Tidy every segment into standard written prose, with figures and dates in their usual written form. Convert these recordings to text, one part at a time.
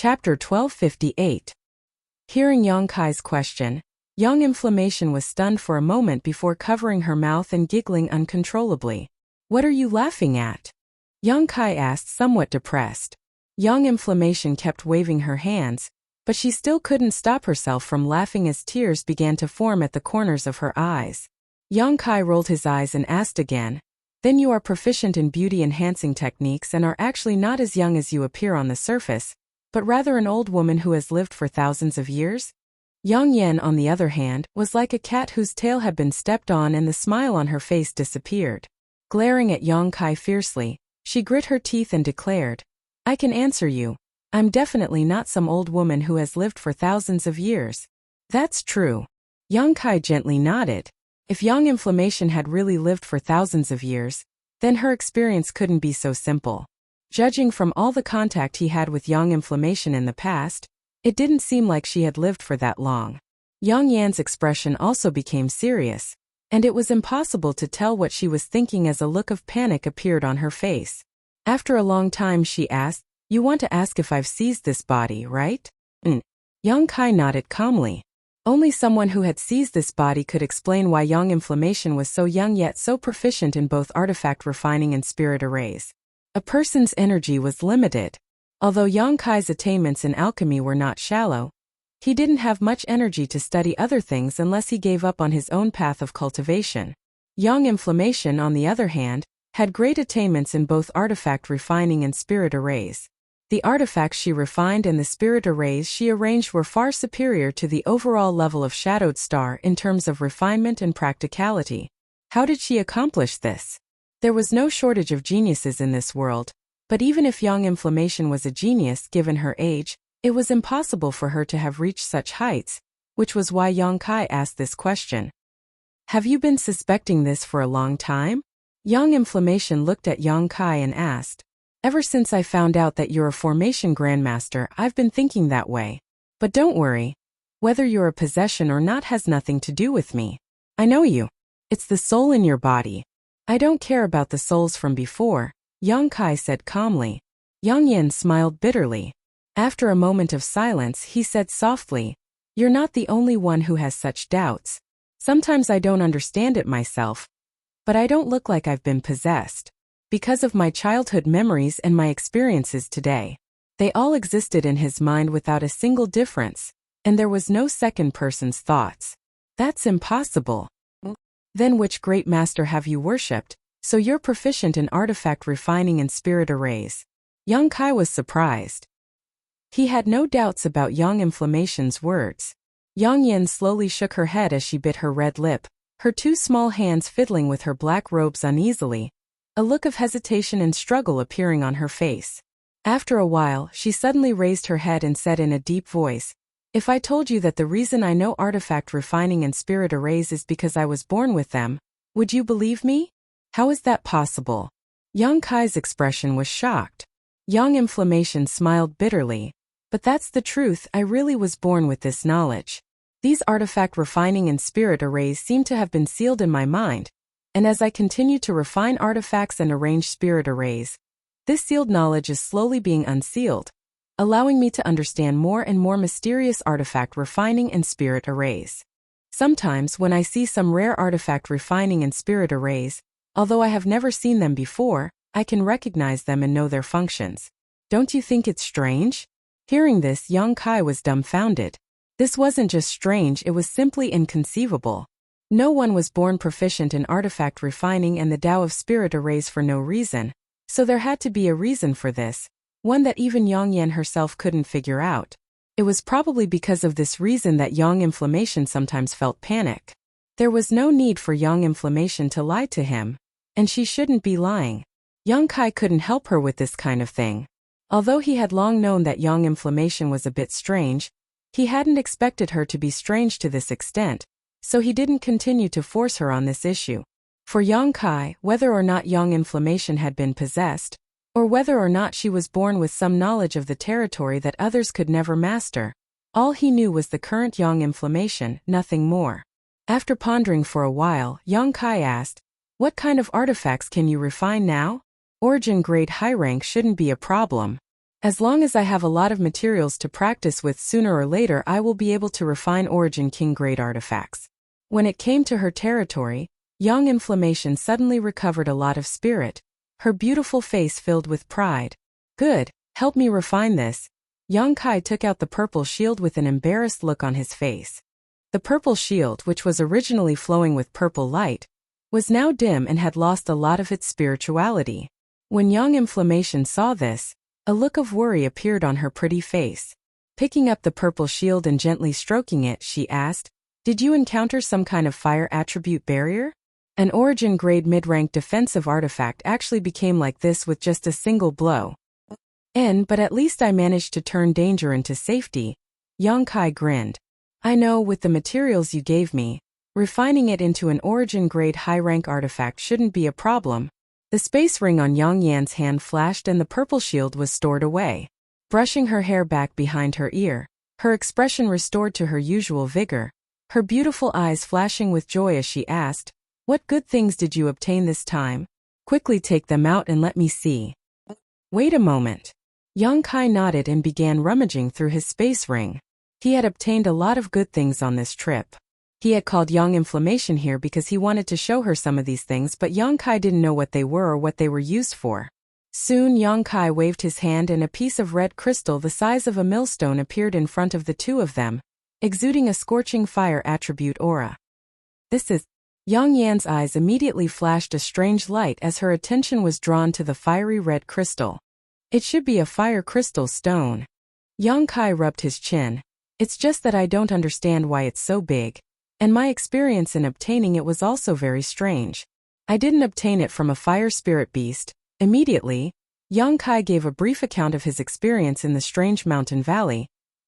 Chapter 1258. Hearing Yang Kai's question, Yang Inflammation was stunned for a moment before covering her mouth and giggling uncontrollably. "What are you laughing at?" Yang Kai asked, somewhat depressed. Yang Inflammation kept waving her hands, but she still couldn't stop herself from laughing as tears began to form at the corners of her eyes. Yang Kai rolled his eyes and asked again, "Then you are proficient in beauty-enhancing techniques and are actually not as young as you appear on the surface, but rather an old woman who has lived for thousands of years?" Yang Yan, on the other hand, was like a cat whose tail had been stepped on and the smile on her face disappeared. Glaring at Yang Kai fiercely, she grit her teeth and declared, "I can answer you. I'm definitely not some old woman who has lived for thousands of years." "That's true." Yang Kai gently nodded. If Yang Inflammation had really lived for thousands of years, then her experience couldn't be so simple. Judging from all the contact he had with Yang Inflammation in the past, it didn't seem like she had lived for that long. Yang Yan's expression also became serious, and it was impossible to tell what she was thinking as a look of panic appeared on her face. After a long time she asked, "You want to ask if I've seized this body, right?" Yang Kai nodded calmly. Only someone who had seized this body could explain why Yang Inflammation was so young yet so proficient in both artifact refining and spirit arrays. A person's energy was limited. Although Yang Kai's attainments in alchemy were not shallow, he didn't have much energy to study other things unless he gave up on his own path of cultivation. Yang Inflammation, on the other hand, had great attainments in both artifact refining and spirit arrays. The artifacts she refined and the spirit arrays she arranged were far superior to the overall level of Shadowed Star in terms of refinement and practicality. How did she accomplish this? There was no shortage of geniuses in this world, but even if Yang Inflammation was a genius given her age, it was impossible for her to have reached such heights, which was why Yang Kai asked this question. "Have you been suspecting this for a long time?" Yang Inflammation looked at Yang Kai and asked. "Ever since I found out that you're a formation grandmaster, I've been thinking that way. But don't worry. Whether you're a possession or not has nothing to do with me. I know you. It's the soul in your body." "I don't care about the souls from before," Yang Kai said calmly. Yang Yan smiled bitterly. After a moment of silence, he said softly, "You're not the only one who has such doubts. Sometimes I don't understand it myself. But I don't look like I've been possessed. Because of my childhood memories and my experiences today, they all existed in his mind without a single difference, and there was no second person's thoughts. That's impossible." "Then which great master have you worshipped, so you're proficient in artifact refining and spirit arrays?" Yang Kai was surprised. He had no doubts about Yang Inflammation's words. Yang Yan slowly shook her head as she bit her red lip, her two small hands fiddling with her black robes uneasily, a look of hesitation and struggle appearing on her face. After a while, she suddenly raised her head and said in a deep voice, "If I told you that the reason I know artifact refining and spirit arrays is because I was born with them, would you believe me? How is that possible?" Yang Kai's expression was shocked. Yang Inflammation smiled bitterly. "But that's the truth, I really was born with this knowledge. These artifact refining and spirit arrays seem to have been sealed in my mind, and as I continue to refine artifacts and arrange spirit arrays, this sealed knowledge is slowly being unsealed, allowing me to understand more and more mysterious artifact refining and spirit arrays. Sometimes when I see some rare artifact refining and spirit arrays, although I have never seen them before, I can recognize them and know their functions. Don't you think it's strange?" Hearing this, Yang Kai was dumbfounded. This wasn't just strange, it was simply inconceivable. No one was born proficient in artifact refining and the Tao of spirit arrays for no reason, so there had to be a reason for this, one that even Yang Yan herself couldn't figure out. It was probably because of this reason that Yang Inflammation sometimes felt panic. There was no need for Yang Inflammation to lie to him, and she shouldn't be lying. Yang Kai couldn't help her with this kind of thing. Although he had long known that Yang Inflammation was a bit strange, he hadn't expected her to be strange to this extent, so he didn't continue to force her on this issue. For Yang Kai, whether or not Yang Inflammation had been possessed, or whether or not she was born with some knowledge of the territory that others could never master, all he knew was the current Yang Inflammation, nothing more. After pondering for a while, Yang Kai asked, "What kind of artifacts can you refine now? Origin grade high rank shouldn't be a problem." As long as I have a lot of materials to practice with, sooner or later I will be able to refine Origin King grade artifacts. When it came to her territory, young Inflammation suddenly recovered a lot of spirit, her beautiful face filled with pride. Good, help me refine this. Young Kai took out the purple shield with an embarrassed look on his face. The purple shield, which was originally flowing with purple light, was now dim and had lost a lot of its spirituality. When young Inflammation saw this, a look of worry appeared on her pretty face. Picking up the purple shield and gently stroking it, she asked, "Did you encounter some kind of fire attribute barrier? An Origin grade mid-rank defensive artifact actually became like this with just a single blow. But at least I managed to turn danger into safety." Young Kai grinned. "I know, with the materials you gave me, refining it into an Origin grade high-rank artifact shouldn't be a problem." The space ring on Yang Yan's hand flashed and the purple shield was stored away. Brushing her hair back behind her ear, her expression restored to her usual vigor, her beautiful eyes flashing with joy as she asked, "What good things did you obtain this time? Quickly take them out and let me see." "Wait a moment." Young Kai nodded and began rummaging through his space ring. He had obtained a lot of good things on this trip. He had called Young Inflammation here because he wanted to show her some of these things, but Young Kai didn't know what they were or what they were used for. Soon Young Kai waved his hand and a piece of red crystal the size of a millstone appeared in front of the two of them, exuding a scorching fire attribute aura. "This is..." Yang Yan's eyes immediately flashed a strange light as her attention was drawn to the fiery red crystal. "It should be a fire crystal stone." Young Kai rubbed his chin. "It's just that I don't understand why it's so big. And my experience in obtaining it was also very strange. I didn't obtain it from a fire spirit beast." Immediately, Young Kai gave a brief account of his experience in the strange mountain valley,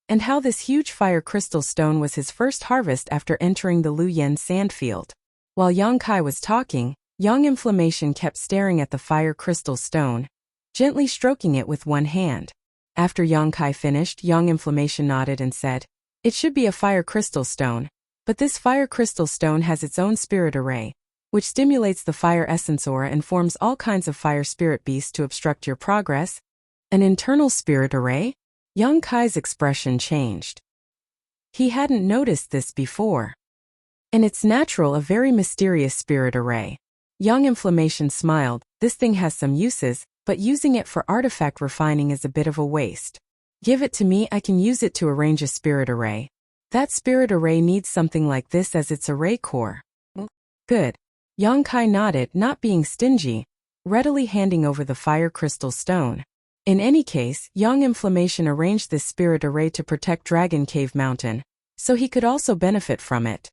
and how this huge fire crystal stone was his first harvest after entering the Lu Yen sandfield. While Young Kai was talking, Young Inflammation kept staring at the fire crystal stone, gently stroking it with one hand. After Young Kai finished, Young Inflammation nodded and said, "It should be a fire crystal stone. But this fire crystal stone has its own spirit array, which stimulates the fire essence aura and forms all kinds of fire spirit beasts to obstruct your progress." "An internal spirit array?" Young Kai's expression changed. He hadn't noticed this before. "And it's natural, a very mysterious spirit array." Young Inflammation smiled. "This thing has some uses, but using it for artifact refining is a bit of a waste. Give it to me, I can use it to arrange a spirit array. That spirit array needs something like this as its array core." "Good." Young Kai nodded, not being stingy, readily handing over the fire crystal stone. In any case, Young Inflammation arranged this spirit array to protect Dragon Cave Mountain, so he could also benefit from it.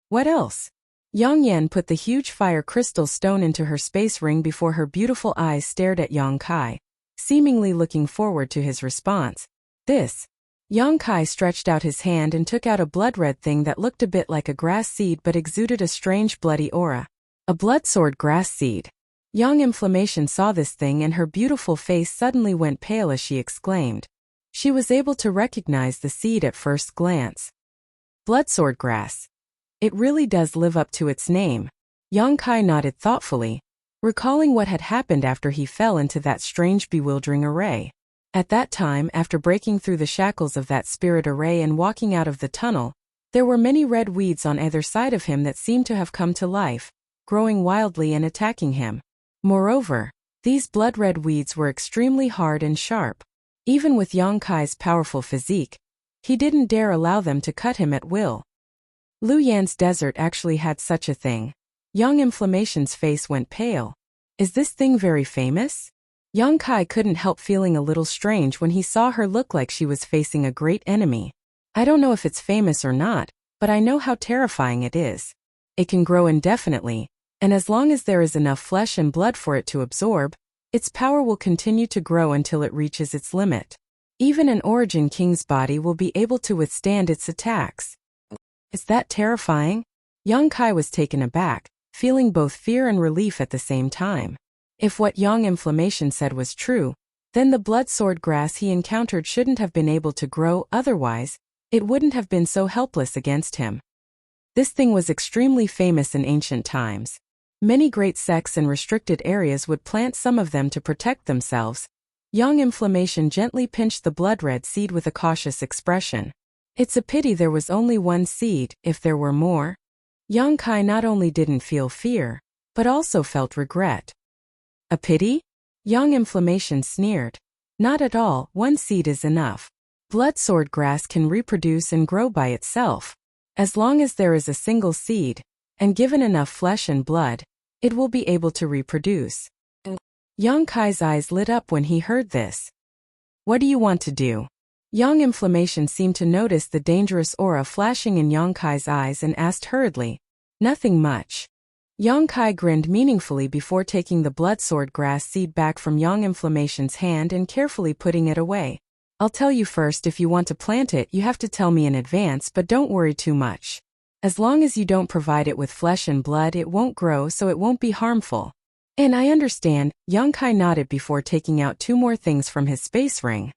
"What else?" Yang Yan put the huge fire crystal stone into her space ring before her beautiful eyes stared at Young Kai, seemingly looking forward to his response. "This." Young Kai stretched out his hand and took out a blood-red thing that looked a bit like a grass seed but exuded a strange bloody aura. A blood sword grass seed. Young Inflammation saw this thing and her beautiful face suddenly went pale as she exclaimed. She was able to recognize the seed at first glance. Bloodsword grass. It really does live up to its name. Young Kai nodded thoughtfully, recalling what had happened after he fell into that strange bewildering array. At that time, after breaking through the shackles of that spirit array and walking out of the tunnel, there were many red weeds on either side of him that seemed to have come to life, growing wildly and attacking him. Moreover, these blood-red weeds were extremely hard and sharp. Even with Young Kai's powerful physique, he didn't dare allow them to cut him at will. Lu Yan's desert actually had such a thing. Young Inflammation's face went pale. Is this thing very famous? Young Kai couldn't help feeling a little strange when he saw her look like she was facing a great enemy. I don't know if it's famous or not, but I know how terrifying it is. It can grow indefinitely, and as long as there is enough flesh and blood for it to absorb, its power will continue to grow until it reaches its limit. Even an Origin King's body will be able to withstand its attacks. Is that terrifying? Young Kai was taken aback, feeling both fear and relief at the same time. If what Young Inflammation said was true, then the blood sword grass he encountered shouldn't have been able to grow, otherwise, it wouldn't have been so helpless against him. This thing was extremely famous in ancient times. Many great sects and restricted areas would plant some of them to protect themselves, Young Inflammation gently pinched the blood-red seed with a cautious expression. It's a pity there was only one seed, if there were more. Young Kai not only didn't feel fear, but also felt regret. A pity? Young Inflammation sneered. Not at all, one seed is enough. Blood sword grass can reproduce and grow by itself. As long as there is a single seed, and given enough flesh and blood, it will be able to reproduce. Young Kai's eyes lit up when he heard this. What do you want to do? Young Inflammation seemed to notice the dangerous aura flashing in Young Kai's eyes and asked hurriedly. Nothing much. Young Kai grinned meaningfully before taking the blood sword grass seed back from Young Inflammation's hand and carefully putting it away. I'll tell you first, if you want to plant it you have to tell me in advance, but don't worry too much. As long as you don't provide it with flesh and blood it won't grow, so it won't be harmful. And I understand. Young Kai nodded before taking out 2 more things from his space ring.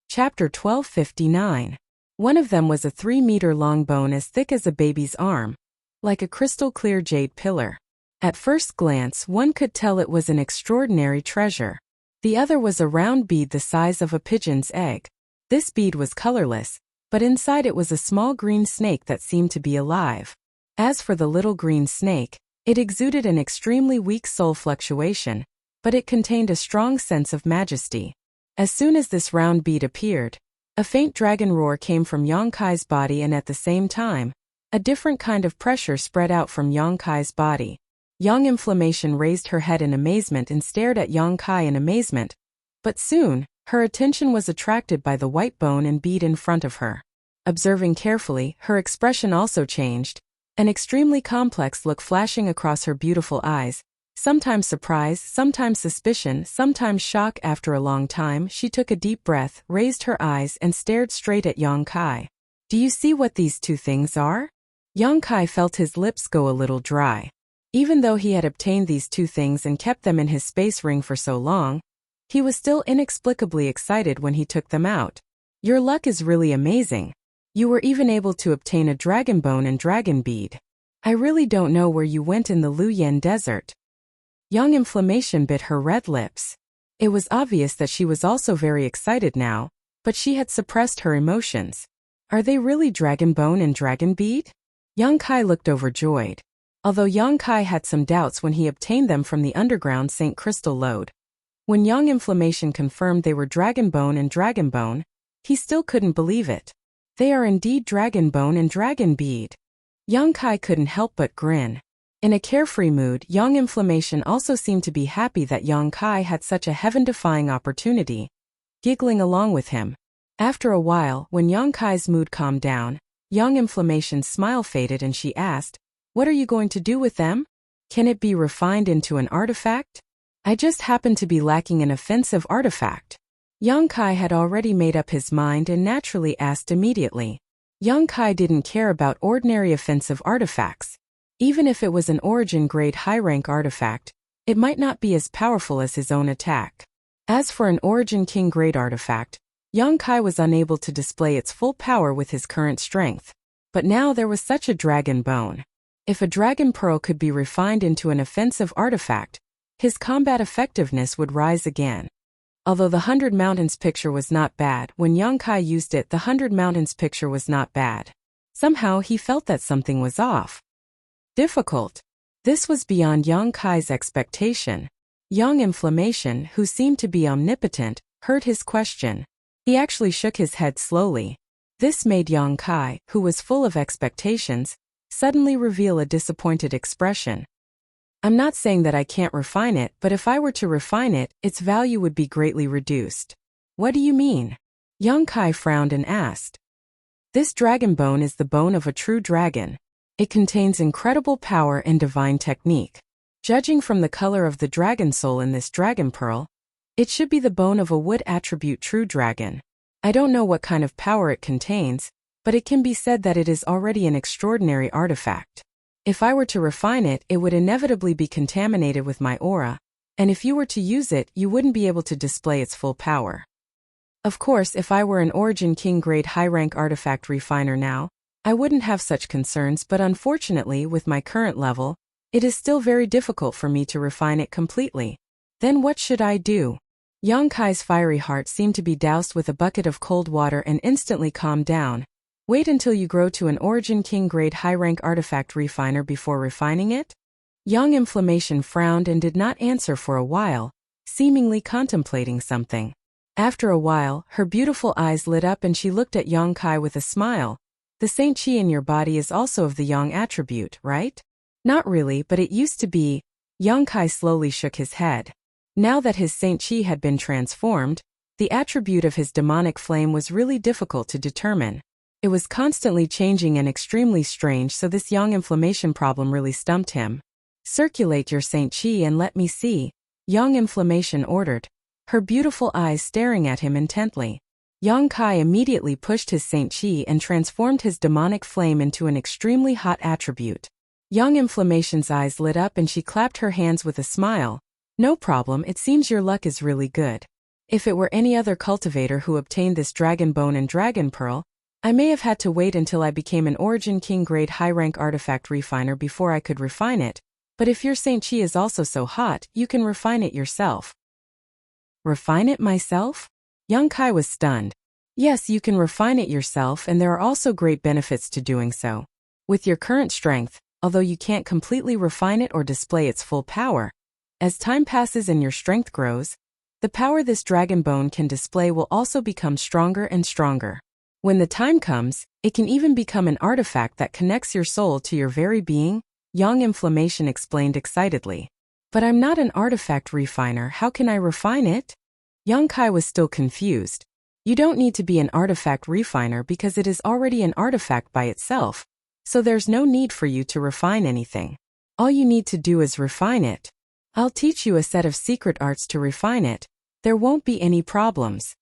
Chapter 1259. One of them was a 3-meter-long bone as thick as a baby's arm, like a crystal-clear jade pillar. At first glance one could tell it was an extraordinary treasure. The other was a round bead the size of a pigeon's egg. This bead was colorless, but inside it was a small green snake that seemed to be alive. As for the little green snake, it exuded an extremely weak soul fluctuation, but it contained a strong sense of majesty. As soon as this round bead appeared, a faint dragon roar came from Young Kai's body, and at the same time, a different kind of pressure spread out from Young Kai's body. Young Inflammation raised her head in amazement and stared at Young Kai in amazement, but soon, her attention was attracted by the white bone and bead in front of her. Observing carefully, her expression also changed, an extremely complex look flashing across her beautiful eyes, sometimes surprise, sometimes suspicion, sometimes shock. After a long time, she took a deep breath, raised her eyes and stared straight at Young Kai. Do you see what these 2 things are? Young Kai felt his lips go a little dry. Even though he had obtained these 2 things and kept them in his space ring for so long, he was still inexplicably excited when he took them out. Your luck is really amazing. You were even able to obtain a dragon bone and dragon bead. I really don't know where you went in the Luyan desert. Young Inflammation bit her red lips. It was obvious that she was also very excited now, but she had suppressed her emotions. Are they really dragon bone and dragon bead? Young Kai looked overjoyed. Although Young Kai had some doubts when he obtained them from the underground St. Crystal lode. When Young Inflammation confirmed they were dragon bone and dragon bone, he still couldn't believe it. They are indeed dragon bone and dragon bead. Young Kai couldn't help but grin. In a carefree mood, Young Inflammation also seemed to be happy that Young Kai had such a heaven-defying opportunity, giggling along with him. After a while, when Young Kai's mood calmed down, Young Inflammation's smile faded and she asked, "What are you going to do with them? Can it be refined into an artifact?" "I just happen to be lacking an offensive artifact." Young Kai had already made up his mind and naturally asked immediately. Young Kai didn't care about ordinary offensive artifacts. Even if it was an origin-grade high-rank artifact, it might not be as powerful as his own attack. As for an origin king-grade artifact, Young Kai was unable to display its full power with his current strength. But now there was such a dragon bone. If a dragon pearl could be refined into an offensive artifact, his combat effectiveness would rise again. Although the 100 Mountains picture was not bad, when Young Kai used it, the 100 Mountains picture was not bad. Somehow he felt that something was off. Difficult. This was beyond Young Kai's expectation. Young Inflammation, who seemed to be omnipotent, heard his question. He actually shook his head slowly. This made Young Kai, who was full of expectations, suddenly reveal a disappointed expression. "I'm not saying that I can't refine it, but if I were to refine it, its value would be greatly reduced." "What do you mean?" Young Kai frowned and asked. "This dragon bone is the bone of a true dragon. It contains incredible power and divine technique. Judging from the color of the dragon soul in this dragon pearl, it should be the bone of a wood attribute true dragon. I don't know what kind of power it contains, but it can be said that it is already an extraordinary artifact. If I were to refine it, it would inevitably be contaminated with my aura, and if you were to use it, you wouldn't be able to display its full power. Of course, if I were an Origin King grade high-rank artifact refiner now, I wouldn't have such concerns, but unfortunately, with my current level, it is still very difficult for me to refine it completely. Then what should I do? Yang Kai's fiery heart seemed to be doused with a bucket of cold water and instantly calmed down. Wait until you grow to an Origin King grade high-rank artifact refiner before refining it? Young Inflammation frowned and did not answer for a while, seemingly contemplating something. After a while, her beautiful eyes lit up and she looked at Yang Kai with a smile. The Saint Chi in your body is also of the Yang attribute, right? Not really, but it used to be. Yang Kai slowly shook his head. Now that his Saint Chi had been transformed, the attribute of his demonic flame was really difficult to determine. It was constantly changing and extremely strange, so this Yang Inflammation problem really stumped him. Circulate your Saint Chi and let me see, Yang Inflammation ordered, her beautiful eyes staring at him intently. Yang Kai immediately pushed his Saint Chi and transformed his demonic flame into an extremely hot attribute. Yang Inflammation's eyes lit up and she clapped her hands with a smile. No problem, it seems your luck is really good. If it were any other cultivator who obtained this dragon bone and dragon pearl, I may have had to wait until I became an Origin King grade high-rank artifact refiner before I could refine it, but if your Saint Chi is also so hot, you can refine it yourself. Refine it myself? Yang Kai was stunned. Yes, you can refine it yourself, and there are also great benefits to doing so. With your current strength, although you can't completely refine it or display its full power, as time passes and your strength grows, the power this dragon bone can display will also become stronger and stronger. When the time comes, it can even become an artifact that connects your soul to your very being, Yang Inflammation explained excitedly. But I'm not an artifact refiner, how can I refine it? Yang Kai was still confused. You don't need to be an artifact refiner because it is already an artifact by itself, so there's no need for you to refine anything. All you need to do is refine it. I'll teach you a set of secret arts to refine it. There won't be any problems.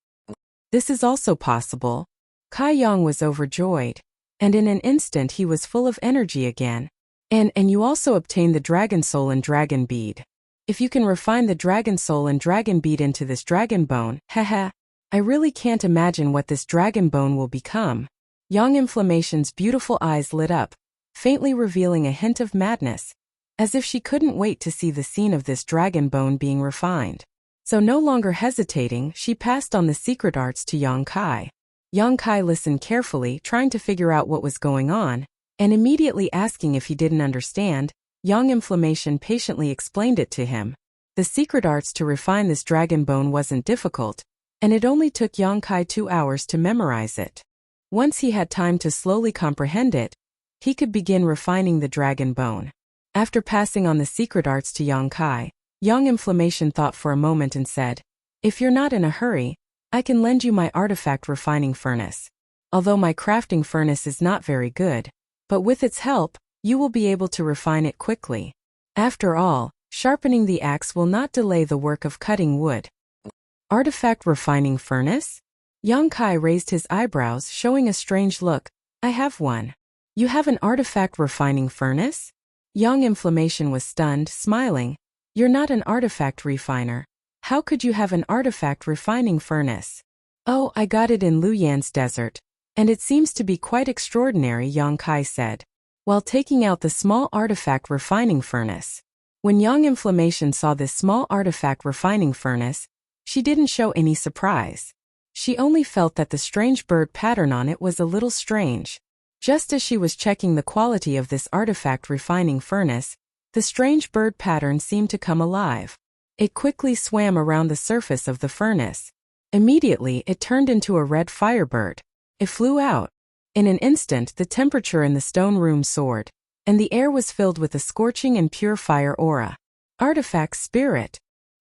This is also possible. Kai Yang was overjoyed, and in an instant he was full of energy again. And you also obtain the dragon soul and dragon bead. If you can refine the dragon soul and dragon bead into this dragon bone, haha, I really can't imagine what this dragon bone will become. Yang Inflammation's beautiful eyes lit up, faintly revealing a hint of madness, as if she couldn't wait to see the scene of this dragon bone being refined. So no longer hesitating, she passed on the secret arts to Yang Kai. Yang Kai listened carefully, trying to figure out what was going on, and immediately asking if he didn't understand, Yang Inflammation patiently explained it to him. The secret arts to refine this dragon bone wasn't difficult, and it only took Yang Kai 2 hours to memorize it. Once he had time to slowly comprehend it, he could begin refining the dragon bone. After passing on the secret arts to Yang Kai, Yang Inflammation thought for a moment and said, if you're not in a hurry, I can lend you my artifact refining furnace. Although my crafting furnace is not very good, but with its help, you will be able to refine it quickly. After all, sharpening the axe will not delay the work of cutting wood. Artifact refining furnace? Yang Kai raised his eyebrows, showing a strange look. I have one. You have an artifact refining furnace? Yang Inflammation was stunned, smiling. You're not an artifact refiner. How could you have an artifact refining furnace? Oh, I got it in Luyan's desert, and it seems to be quite extraordinary, Yang Kai said, while taking out the small artifact refining furnace. When Yang Inflammation saw this small artifact refining furnace, she didn't show any surprise. She only felt that the strange bird pattern on it was a little strange. Just as she was checking the quality of this artifact refining furnace, the strange bird pattern seemed to come alive. It quickly swam around the surface of the furnace. Immediately, it turned into a red firebird. It flew out. In an instant, the temperature in the stone room soared, and the air was filled with a scorching and pure fire aura. Artifact spirit!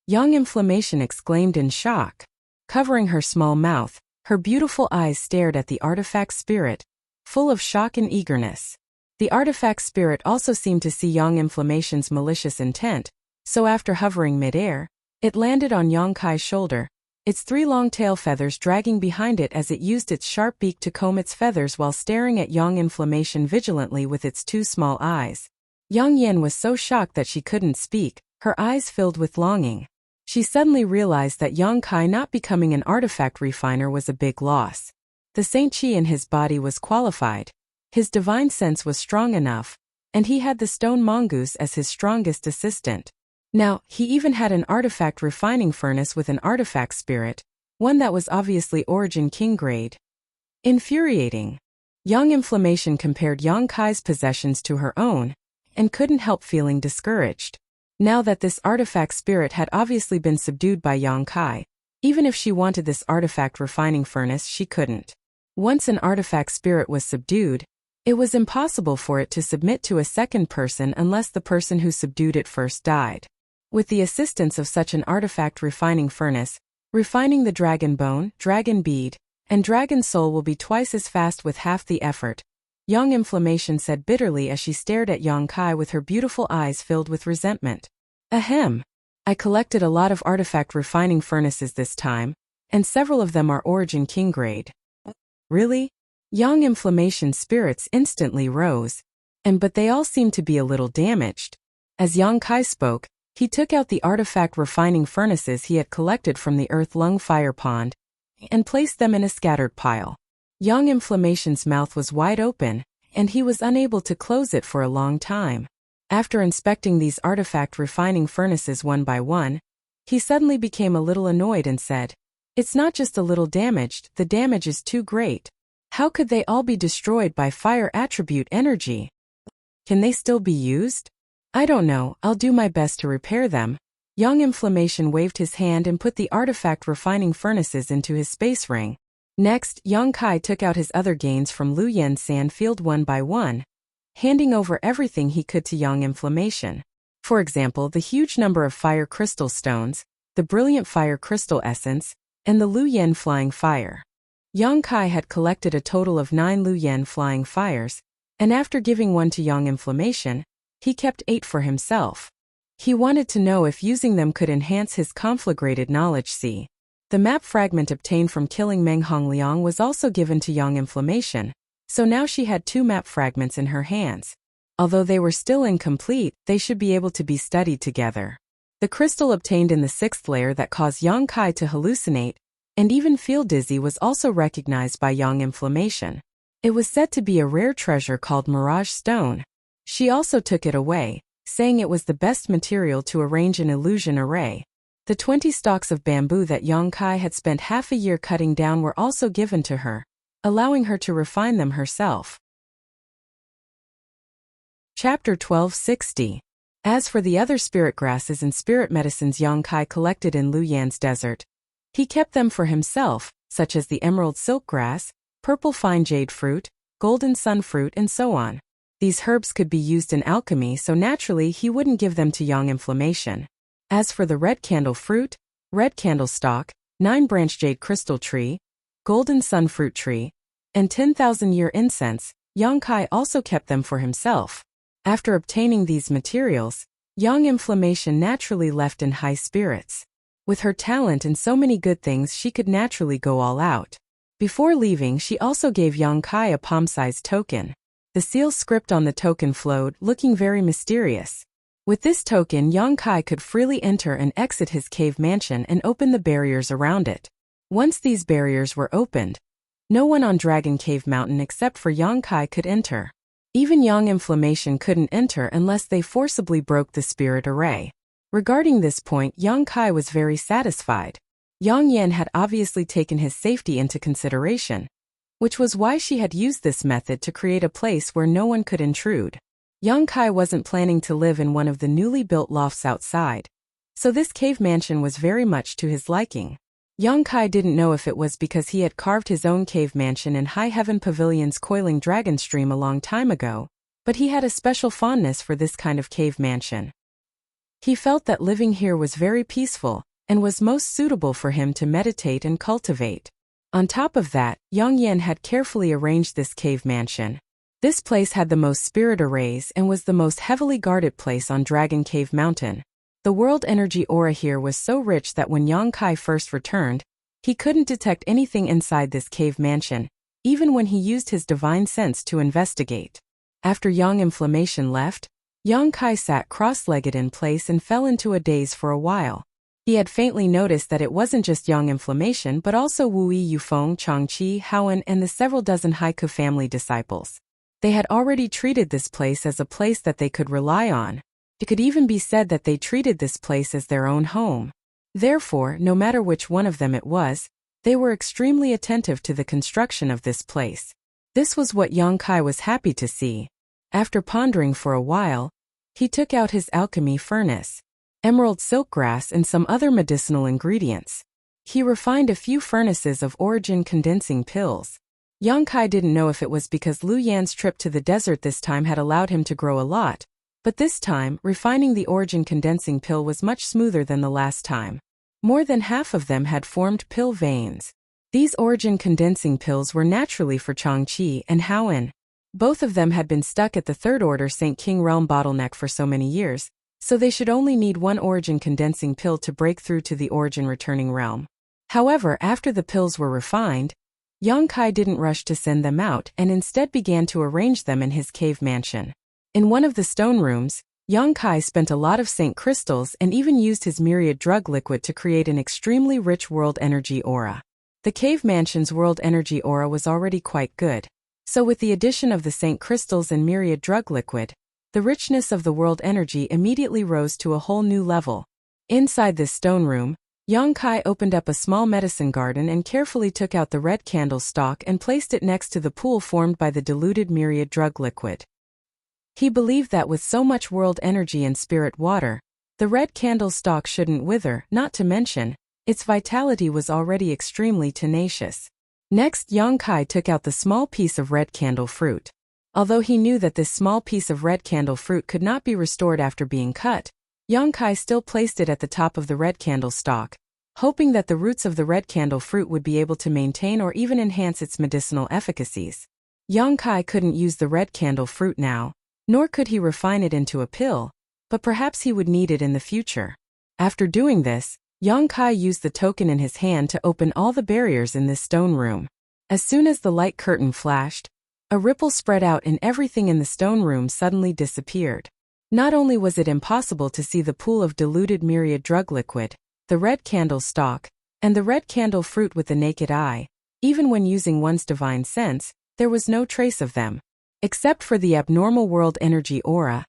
Yang Inflammation exclaimed in shock. Covering her small mouth, her beautiful eyes stared at the artifact spirit, full of shock and eagerness. The artifact spirit also seemed to see Yang Inflammation's malicious intent, so after hovering mid-air, it landed on Yang Kai's shoulder, its 3 long tail feathers dragging behind it as it used its sharp beak to comb its feathers while staring at Yang Inflammation vigilantly with its 2 small eyes. Yang Yen was so shocked that she couldn't speak, her eyes filled with longing. She suddenly realized that Yang Kai not becoming an artifact refiner was a big loss. The Saint Chi in his body was qualified, his divine sense was strong enough, and he had the stone mongoose as his strongest assistant. Now, he even had an artifact refining furnace with an artifact spirit, one that was obviously Origin King grade. Infuriating. Young Inflammation compared Yang Kai's possessions to her own, and couldn't help feeling discouraged. Now that this artifact spirit had obviously been subdued by Yang Kai, even if she wanted this artifact refining furnace, she couldn't. Once an artifact spirit was subdued, it was impossible for it to submit to a second person unless the person who subdued it first died. With the assistance of such an artifact refining furnace, refining the dragon bone, dragon bead, and dragon soul will be twice as fast with half the effort, Young Inflammation said bitterly as she stared at Yang Kai with her beautiful eyes filled with resentment. Ahem. I collected a lot of artifact refining furnaces this time, and several of them are Origin King grade. Really? Young Inflammation's spirits instantly rose, but they all seemed to be a little damaged. As Yang Kai spoke, he took out the artifact refining furnaces he had collected from the Earth Lung Fire Pond and placed them in a scattered pile. Young Inflammation's mouth was wide open, and he was unable to close it for a long time. After inspecting these artifact refining furnaces one by one, he suddenly became a little annoyed and said, "It's not just a little damaged, the damage is too great. How could they all be destroyed by fire attribute energy? Can they still be used? I don't know, I'll do my best to repair them." Young Inflammation waved his hand and put the artifact refining furnaces into his space ring. Next, Yang Kai took out his other gains from Lu Yen's sand field one by one, handing over everything he could to Young Inflammation. For example, the huge number of fire crystal stones, the brilliant fire crystal essence, and the Lu Yen flying fire. Yang Kai had collected a total of 9 Lu Yen flying fires, and after giving one to Young Inflammation, he kept 8 for himself. He wanted to know if using them could enhance his conflagrated knowledge. See. The map fragment obtained from killing Meng Hongliang was also given to Young Inflammation, so now she had 2 map fragments in her hands. Although they were still incomplete, they should be able to be studied together. The crystal obtained in the 6th layer that caused Yang Kai to hallucinate and even feel dizzy was also recognized by Young Inflammation. It was said to be a rare treasure called Mirage Stone. She also took it away, saying it was the best material to arrange an illusion array. The 20 stalks of bamboo that Yang Kai had spent half a year cutting down were also given to her, allowing her to refine them herself. Chapter 1260. As for the other spirit grasses and spirit medicines Yang Kai collected in Lu Yan's desert, he kept them for himself, such as the emerald silk grass, purple fine jade fruit, golden sun fruit, and so on. These herbs could be used in alchemy, so naturally he wouldn't give them to Young Inflammation. As for the red candle fruit, red candle stalk, 9-branch jade crystal tree, golden sun fruit tree, and 10,000-year incense, Yang Kai also kept them for himself. After obtaining these materials, Young Inflammation naturally left in high spirits. With her talent and so many good things, she could naturally go all out. Before leaving, she also gave Yang Kai a palm-sized token. The seal script on the token flowed, looking very mysterious. With this token, Yang Kai could freely enter and exit his cave mansion and open the barriers around it. Once these barriers were opened, no one on Dragon Cave Mountain except for Yang Kai could enter. Even Young Inflammation couldn't enter unless they forcibly broke the spirit array. Regarding this point, Yang Kai was very satisfied. Yang Yan had obviously taken his safety into consideration, which was why she had used this method to create a place where no one could intrude. Yang Kai wasn't planning to live in one of the newly built lofts outside, so this cave mansion was very much to his liking. Yang Kai didn't know if it was because he had carved his own cave mansion in High Heaven Pavilion's coiling dragon stream a long time ago, but he had a special fondness for this kind of cave mansion. He felt that living here was very peaceful and was most suitable for him to meditate and cultivate. On top of that, Yang Yan had carefully arranged this cave mansion. This place had the most spirit arrays and was the most heavily guarded place on Dragon Cave Mountain. The world energy aura here was so rich that when Yang Kai first returned, he couldn't detect anything inside this cave mansion, even when he used his divine sense to investigate. After Young Inflammation left, Yang Kai sat cross-legged in place and fell into a daze for a while. He had faintly noticed that it wasn't just Young Inflammation but also Wu Yi, Yufeng, Changqi, Haowen, and the several dozen Haiku family disciples. They had already treated this place as a place that they could rely on. It could even be said that they treated this place as their own home. Therefore, no matter which one of them it was, they were extremely attentive to the construction of this place. This was what Yongkai was happy to see. After pondering for a while, he took out his alchemy furnace, emerald silkgrass and some other medicinal ingredients. He refined a few furnaces of origin condensing pills. Yongkai didn't know if it was because Lu Yan's trip to the desert this time had allowed him to grow a lot, but this time, refining the origin condensing pill was much smoother than the last time. More than half of them had formed pill veins. These origin condensing pills were naturally for Changqi and Haoan. Both of them had been stuck at the Third Order St. King realm bottleneck for so many years, so they should only need one origin condensing pill to break through to the origin returning realm. However, after the pills were refined, Yongkai didn't rush to send them out and instead began to arrange them in his cave mansion. In one of the stone rooms, Yongkai spent a lot of Saint crystals and even used his myriad drug liquid to create an extremely rich world energy aura. The cave mansion's world energy aura was already quite good, so with the addition of the Saint crystals and myriad drug liquid, the richness of the world energy immediately rose to a whole new level. Inside this stone room, Yongkai opened up a small medicine garden and carefully took out the red candle stalk and placed it next to the pool formed by the diluted myriad drug liquid. He believed that with so much world energy and spirit water, the red candle stalk shouldn't wither, not to mention, its vitality was already extremely tenacious. Next, Yongkai took out the small piece of red candle fruit. Although he knew that this small piece of red candle fruit could not be restored after being cut, Yongkai still placed it at the top of the red candle stalk, hoping that the roots of the red candle fruit would be able to maintain or even enhance its medicinal efficacies. Yongkai couldn't use the red candle fruit now, nor could he refine it into a pill, but perhaps he would need it in the future. After doing this, Yongkai used the token in his hand to open all the barriers in this stone room. As soon as the light curtain flashed, a ripple spread out and everything in the stone room suddenly disappeared. Not only was it impossible to see the pool of diluted myriad drug liquid, the red candle stalk, and the red candle fruit with the naked eye, even when using one's divine sense, there was no trace of them. Except for the abnormal world energy aura,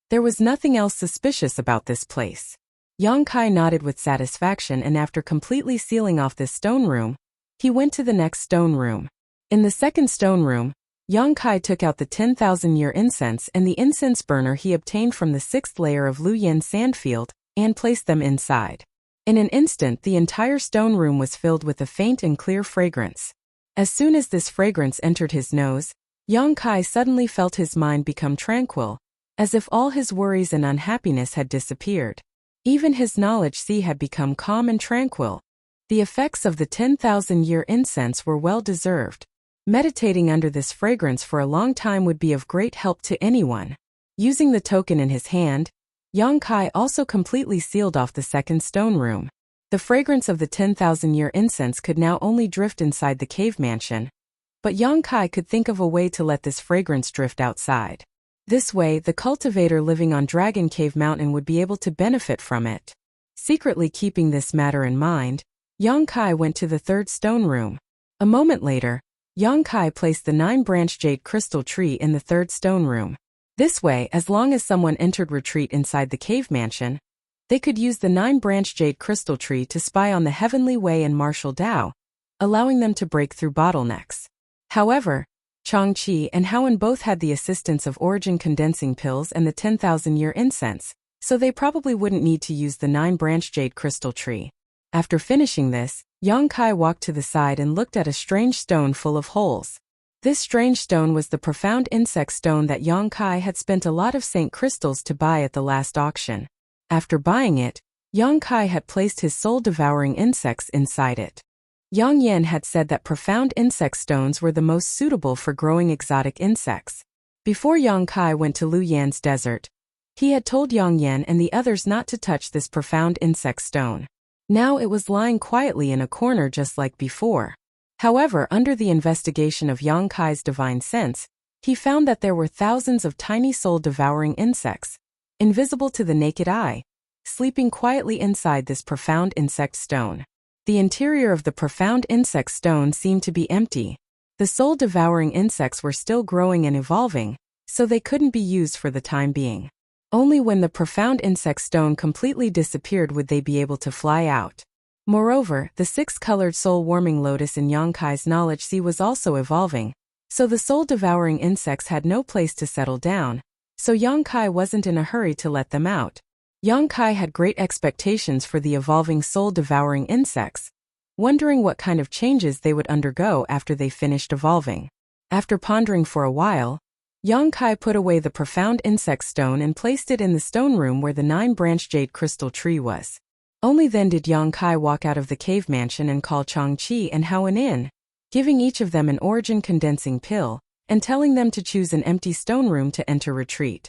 there was nothing else suspicious about this place. Yongkai nodded with satisfaction and after completely sealing off this stone room, he went to the next stone room. In the second stone room, Yongkai took out the 10,000-year incense and the incense burner he obtained from the 6th layer of Lu Yan's sandfield and placed them inside. In an instant, the entire stone room was filled with a faint and clear fragrance. As soon as this fragrance entered his nose, Yongkai suddenly felt his mind become tranquil, as if all his worries and unhappiness had disappeared. Even his knowledge sea had become calm and tranquil. The effects of the 10,000-year incense were well deserved. Meditating under this fragrance for a long time would be of great help to anyone. Using the token in his hand, Yongkai also completely sealed off the second stone room. The fragrance of the 10,000-year incense could now only drift inside the cave mansion, but Yongkai could think of a way to let this fragrance drift outside. This way, the cultivator living on Dragon Cave Mountain would be able to benefit from it. Secretly keeping this matter in mind, Yongkai went to the third stone room. A moment later, Yongkai placed the 9-branch jade crystal tree in the third stone room. This way, as long as someone entered retreat inside the cave mansion, they could use the 9-branch jade crystal tree to spy on the heavenly way and martial Tao, allowing them to break through bottlenecks. However, Changqi and Haoan both had the assistance of origin condensing pills and the 10,000-year incense, so they probably wouldn't need to use the 9-branch jade crystal tree. After finishing this, Yongkai walked to the side and looked at a strange stone full of holes. This strange stone was the profound insect stone that Yongkai had spent a lot of Saint crystals to buy at the last auction. After buying it, Yongkai had placed his soul-devouring insects inside it. Yang Yan had said that profound insect stones were the most suitable for growing exotic insects. Before Yongkai went to Lu Yan's desert, he had told Yang Yan and the others not to touch this profound insect stone. Now it was lying quietly in a corner just like before. However, under the investigation of Yongkai's divine sense, he found that there were thousands of tiny soul-devouring insects, invisible to the naked eye, sleeping quietly inside this profound insect stone. The interior of the profound insect stone seemed to be empty. The soul-devouring insects were still growing and evolving, so they couldn't be used for the time being. Only when the profound insect stone completely disappeared would they be able to fly out. Moreover, the six-colored soul-warming lotus in Yongkai's knowledge sea was also evolving, so the soul-devouring insects had no place to settle down, so Yongkai wasn't in a hurry to let them out. Yongkai had great expectations for the evolving soul-devouring insects, wondering what kind of changes they would undergo after they finished evolving. After pondering for a while, Yongkai put away the profound insect stone and placed it in the stone room where the 9-branched jade crystal tree was. Only then did Yongkai walk out of the cave mansion and call Changqi and Haoan in, giving each of them an origin condensing pill, and telling them to choose an empty stone room to enter retreat.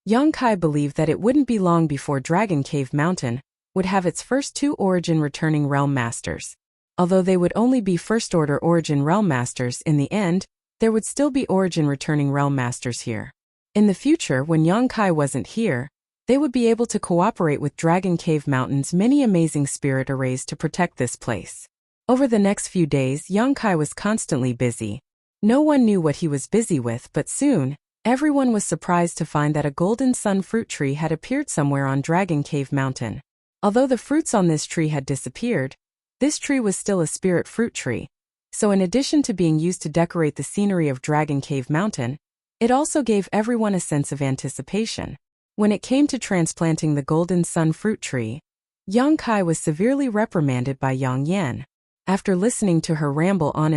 Yongkai believed that it wouldn't be long before Dragon Cave Mountain would have its first 2 origin returning realm masters. Although they would only be first-order origin realm masters in the end, there would still be origin returning realm masters here. In the future, when Yongkai wasn't here, they would be able to cooperate with Dragon Cave Mountain's many amazing spirit arrays to protect this place. Over the next few days, Yongkai was constantly busy. No one knew what he was busy with, but soon, everyone was surprised to find that a golden sun fruit tree had appeared somewhere on Dragon Cave Mountain. Although the fruits on this tree had disappeared, this tree was still a spirit fruit tree. So in addition to being used to decorate the scenery of Dragon Cave Mountain, it also gave everyone a sense of anticipation. When it came to transplanting the golden sun fruit tree, Yongkai was severely reprimanded by Yang Yan. After listening to her ramble on,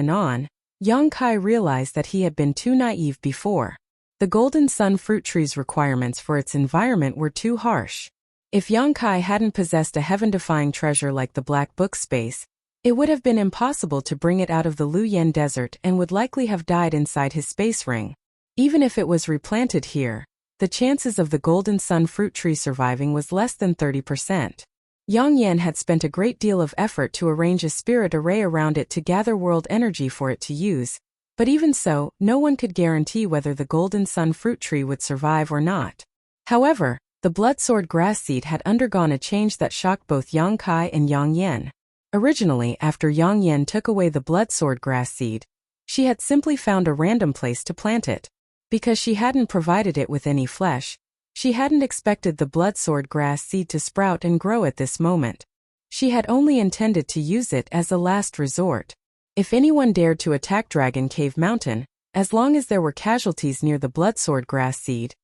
Yongkai realized that he had been too naive before. The golden sun fruit tree's requirements for its environment were too harsh. If Yongkai hadn't possessed a heaven-defying treasure like the Black Book space, it would have been impossible to bring it out of the Luyan Desert and would likely have died inside his space ring. Even if it was replanted here, the chances of the golden sun fruit tree surviving was less than 30%. Yang Yan had spent a great deal of effort to arrange a spirit array around it to gather world energy for it to use, but even so, no one could guarantee whether the golden sun fruit tree would survive or not. However, the bloodsword grass seed had undergone a change that shocked both Yongkai and Yang Yan. Originally, after Yang Yan took away the bloodsword grass seed, she had simply found a random place to plant it. Because she hadn't provided it with any flesh, she hadn't expected the bloodsword grass seed to sprout and grow at this moment. She had only intended to use it as a last resort. If anyone dared to attack Dragon Cave Mountain, as long as there were casualties near the bloodsword grass seed,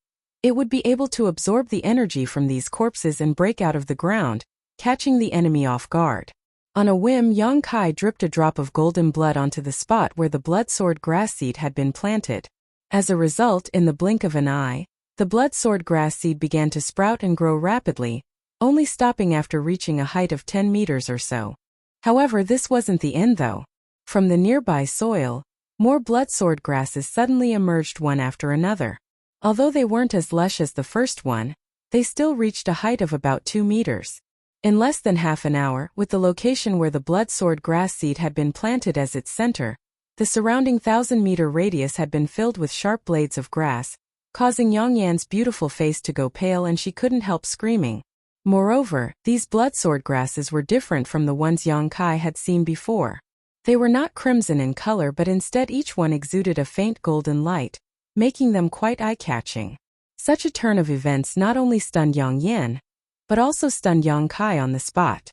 it would be able to absorb the energy from these corpses and break out of the ground, catching the enemy off guard. On a whim, Yongkai dripped a drop of golden blood onto the spot where the bloodsword grass seed had been planted. As a result, in the blink of an eye, the bloodsword grass seed began to sprout and grow rapidly, only stopping after reaching a height of 10 meters or so. However, this wasn't the end though. From the nearby soil, more bloodsword grasses suddenly emerged one after another. Although they weren't as lush as the first one, they still reached a height of about 2 meters. In less than half an hour, with the location where the bloodsword grass seed had been planted as its center, the surrounding 1,000-meter radius had been filled with sharp blades of grass, causing Yang Yan's beautiful face to go pale and she couldn't help screaming. Moreover, these bloodsword grasses were different from the ones Yongkai had seen before. They were not crimson in color but instead each one exuded a faint golden light, making them quite eye-catching. Such a turn of events not only stunned Yang Yan, but also stunned Yongkai on the spot.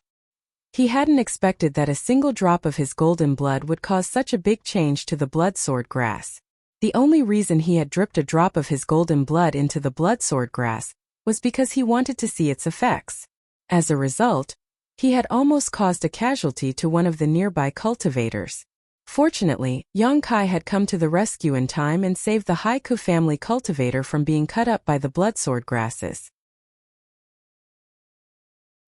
He hadn't expected that a single drop of his golden blood would cause such a big change to the bloodsword grass. The only reason he had dripped a drop of his golden blood into the bloodsword grass was because he wanted to see its effects. As a result, he had almost caused a casualty to one of the nearby cultivators. Fortunately, Yongkai had come to the rescue in time and saved the Haiku family cultivator from being cut up by the bloodsword grasses.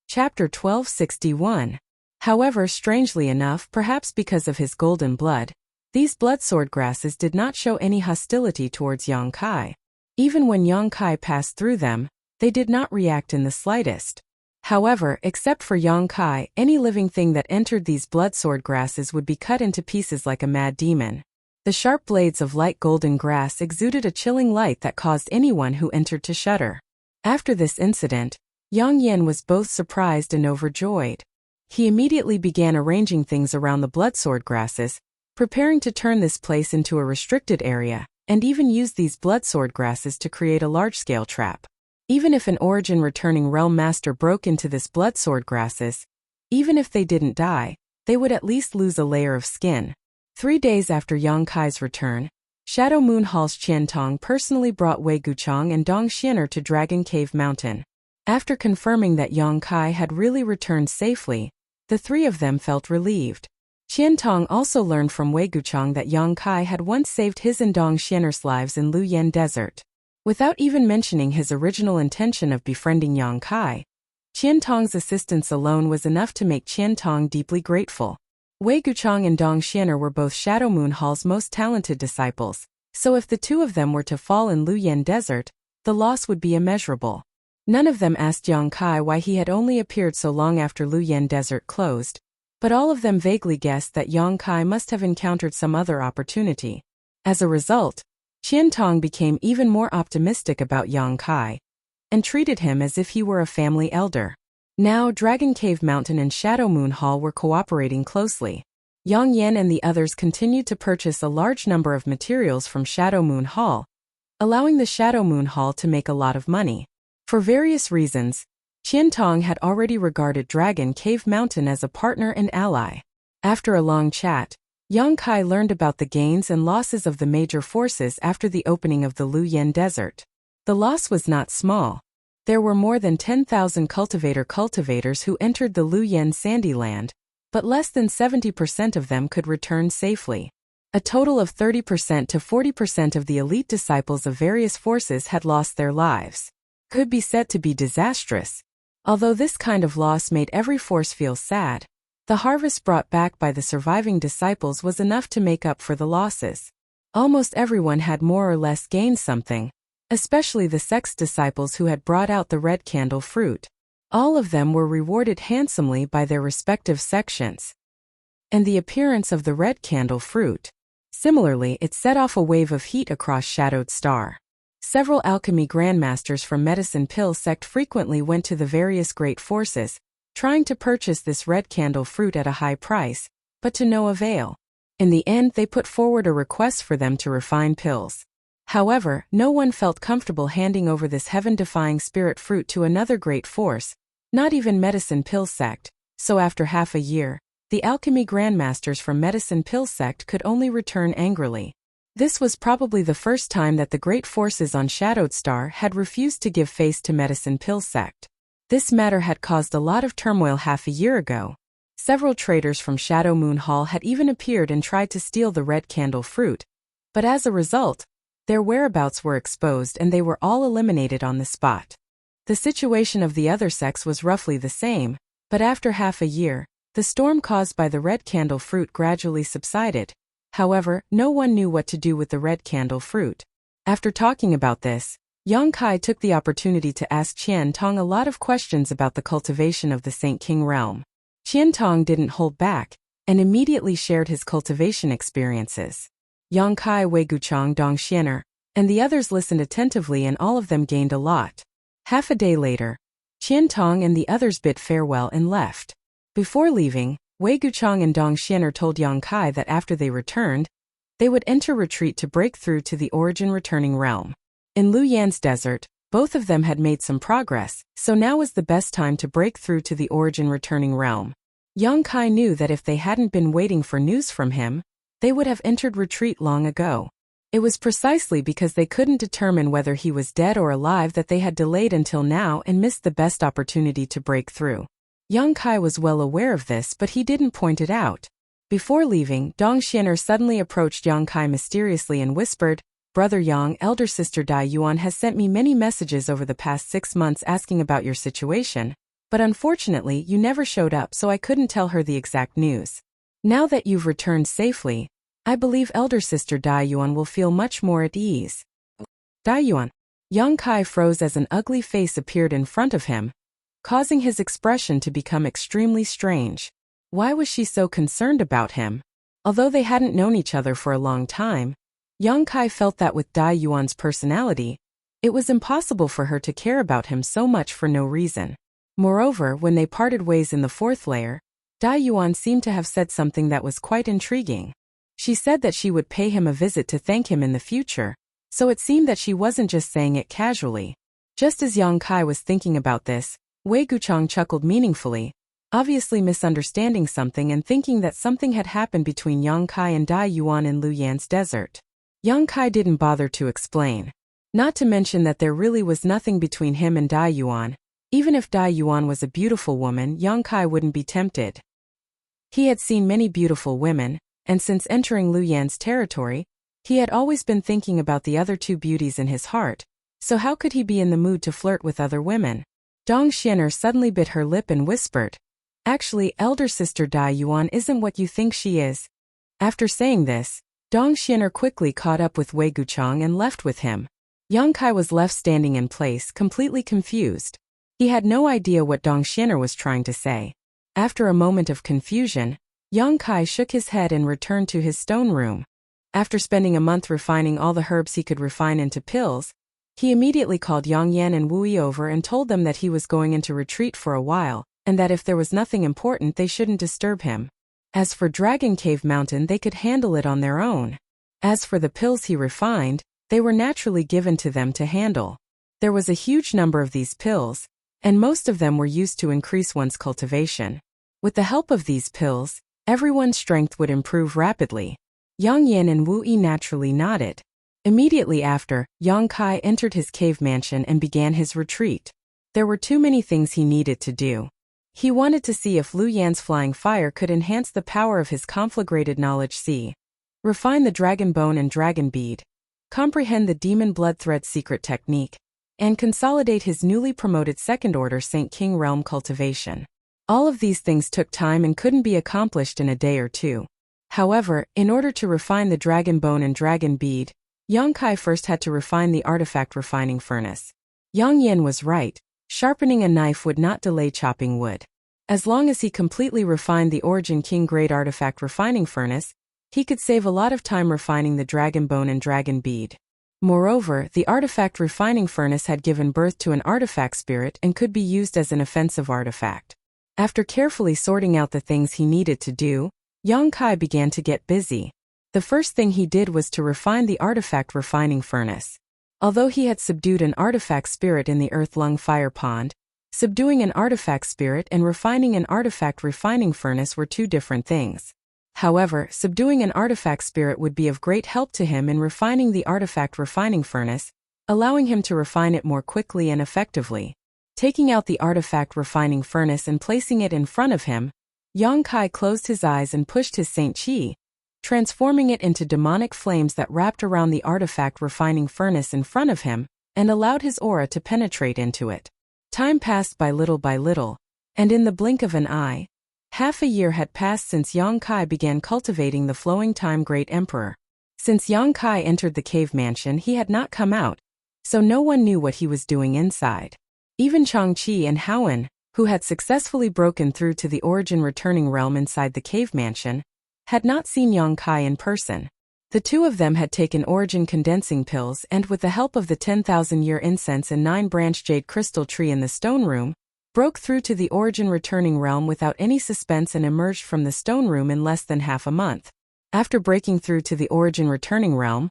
Chapter 1261. However, strangely enough, perhaps because of his golden blood, these bloodsword grasses did not show any hostility towards Yongkai. Even when Yongkai passed through them, they did not react in the slightest. However, except for Yongkai, any living thing that entered these bloodsword grasses would be cut into pieces like a mad demon. The sharp blades of light golden grass exuded a chilling light that caused anyone who entered to shudder. After this incident, Yang Yan was both surprised and overjoyed. He immediately began arranging things around the bloodsword grasses, preparing to turn this place into a restricted area, and even used these bloodsword grasses to create a large-scale trap. Even if an origin returning realm master broke into this bloodsword grasses, even if they didn't die, they would at least lose a layer of skin. 3 days after Yang Kai's return, Shadow Moon Hall's Qian Tong personally brought Wei Guchang and Dong Xianer to Dragon Cave Mountain. After confirming that Yang Kai had really returned safely, the 3 of them felt relieved. Qian Tong also learned from Wei Guchang that Yang Kai had once saved his and Dong Xianer's lives in Luyan Desert. Without even mentioning his original intention of befriending Yang Kai, Qian Tong's assistance alone was enough to make Qian Tong deeply grateful. Wei Guchang and Dong Xianer were both Shadow Moon Hall's most talented disciples, so if the 2 of them were to fall in Luyan Desert, the loss would be immeasurable. None of them asked Yang Kai why he had only appeared so long after Luyan Desert closed, but all of them vaguely guessed that Yang Kai must have encountered some other opportunity. As a result, Qian Tong became even more optimistic about Yang Kai and treated him as if he were a family elder. Now Dragon Cave Mountain and Shadow Moon Hall were cooperating closely. Yang Yan and the others continued to purchase a large number of materials from Shadow Moon Hall, allowing the Shadow Moon Hall to make a lot of money. For various reasons, Qian Tong had already regarded Dragon Cave Mountain as a partner and ally. After a long chat, Yang Kai learned about the gains and losses of the major forces after the opening of the Luyan Desert. The loss was not small. There were more than 10,000 cultivators who entered the Luyan Sandy Land, but less than 70% of them could return safely. A total of 30% to 40% of the elite disciples of various forces had lost their lives. Could be said to be disastrous. Although this kind of loss made every force feel sad, the harvest brought back by the surviving disciples was enough to make up for the losses. Almost everyone had more or less gained something, especially the sex disciples who had brought out the red candle fruit. All of them were rewarded handsomely by their respective sections. And the appearance of the red candle fruit. Similarly, it set off a wave of heat across Shadowed Star. Several alchemy grandmasters from Medicine Pill sect frequently went to the various great forces, trying to purchase this red candle fruit at a high price, but to no avail. In the end, they put forward a request for them to refine pills. However, no one felt comfortable handing over this heaven-defying spirit fruit to another great force, not even Medicine Pill sect, so after half a year, the alchemy grandmasters from Medicine Pill sect could only return angrily. This was probably the first time that the great forces on Shadowed Star had refused to give face to Medicine Pill sect. This matter had caused a lot of turmoil half a year ago. Several traders from Shadow Moon Hall had even appeared and tried to steal the red candle fruit, but as a result, their whereabouts were exposed and they were all eliminated on the spot. The situation of the other sects was roughly the same, but after half a year, the storm caused by the red candle fruit gradually subsided. However, no one knew what to do with the red candle fruit. After talking about this, Yang Kai took the opportunity to ask Qian Tong a lot of questions about the cultivation of the Saint King realm. Qian Tong didn't hold back, and immediately shared his cultivation experiences. Yang Kai, Wei Guchang, Dong Xianer, and the others listened attentively, and all of them gained a lot. Half a day later, Qian Tong and the others bid farewell and left. Before leaving, Wei Guchang and Dong Xianer told Yang Kai that after they returned, they would enter retreat to break through to the origin returning realm. In Luyan's desert, both of them had made some progress, so now was the best time to break through to the origin returning realm. Yang Kai knew that if they hadn't been waiting for news from him, they would have entered retreat long ago. It was precisely because they couldn't determine whether he was dead or alive that they had delayed until now and missed the best opportunity to break through. Yang Kai was well aware of this, but he didn't point it out. Before leaving, Dong Xianer suddenly approached Yang Kai mysteriously and whispered, "Brother Yang, elder sister Dai Yuan has sent me many messages over the past 6 months asking about your situation, but unfortunately you never showed up, so I couldn't tell her the exact news. Now that you've returned safely, I believe elder sister Dai Yuan will feel much more at ease." Dai Yuan. Yang Kai froze as an ugly face appeared in front of him, causing his expression to become extremely strange. Why was she so concerned about him? Although they hadn't known each other for a long time, Yang Kai felt that with Dai Yuan's personality, it was impossible for her to care about him so much for no reason. Moreover, when they parted ways in the 4th layer, Dai Yuan seemed to have said something that was quite intriguing. She said that she would pay him a visit to thank him in the future, so it seemed that she wasn't just saying it casually. Just as Yang Kai was thinking about this, Wei Guchang chuckled meaningfully, obviously misunderstanding something and thinking that something had happened between Yang Kai and Dai Yuan in Luyan's desert. Yang Kai didn't bother to explain. Not to mention that there really was nothing between him and Dai Yuan. Even if Dai Yuan was a beautiful woman, Yang Kai wouldn't be tempted. He had seen many beautiful women, and since entering Luyan's territory, he had always been thinking about the other two beauties in his heart, so how could he be in the mood to flirt with other women? Dong Xianer suddenly bit her lip and whispered, "Actually, elder sister Dai Yuan isn't what you think she is." After saying this, Dong Xianer quickly caught up with Wei Guchang and left with him. Yang Kai was left standing in place, completely confused. He had no idea what Dong Xianer was trying to say. After a moment of confusion, Yang Kai shook his head and returned to his stone room. After spending a month refining all the herbs he could refine into pills, he immediately called Yang Yan and Wu Yi over and told them that he was going into retreat for a while, and that if there was nothing important they shouldn't disturb him. As for Dragon Cave Mountain, they could handle it on their own. As for the pills he refined, they were naturally given to them to handle. There was a huge number of these pills, and most of them were used to increase one's cultivation. With the help of these pills, everyone's strength would improve rapidly. Yang Yan and Wu Yi naturally nodded. Immediately after, Yang Kai entered his cave mansion and began his retreat. There were too many things he needed to do. He wanted to see if Lu Yan's flying fire could enhance the power of his conflagrated knowledge, refine the dragon bone and dragon bead, comprehend the demon blood thread secret technique, and consolidate his newly promoted second-order Saint King realm cultivation. All of these things took time and couldn't be accomplished in a day or two. However, in order to refine the dragon bone and dragon bead, Yang Kai first had to refine the artifact refining furnace. Yang Yan was right. Sharpening a knife would not delay chopping wood. As long as he completely refined the Origin King Grade artifact refining furnace, he could save a lot of time refining the dragon bone and dragon bead. Moreover, the artifact refining furnace had given birth to an artifact spirit and could be used as an offensive artifact. After carefully sorting out the things he needed to do, Yang Kai began to get busy. The first thing he did was to refine the artifact refining furnace. Although he had subdued an artifact spirit in the Earth Lung Fire Pond, subduing an artifact spirit and refining an artifact refining furnace were two different things. However, subduing an artifact spirit would be of great help to him in refining the artifact refining furnace, allowing him to refine it more quickly and effectively. Taking out the artifact refining furnace and placing it in front of him, Yang Kai closed his eyes and pushed his Saint Qi, transforming it into demonic flames that wrapped around the artifact refining furnace in front of him, and allowed his aura to penetrate into it. Time passed by little, and in the blink of an eye, half a year had passed since Yang Kai began cultivating the Flowing Time Great Emperor. Since Yang Kai entered the cave mansion, he had not come out, so no one knew what he was doing inside. Even Changqi and Haowen, who had successfully broken through to the Origin Returning Realm inside the cave mansion, had not seen Yang Kai in person. The two of them had taken Origin condensing pills and, with the help of the 10,000-year incense and 9-branch jade crystal tree in the stone room, broke through to the Origin Returning Realm without any suspense and emerged from the stone room in less than half a month. After breaking through to the Origin Returning Realm,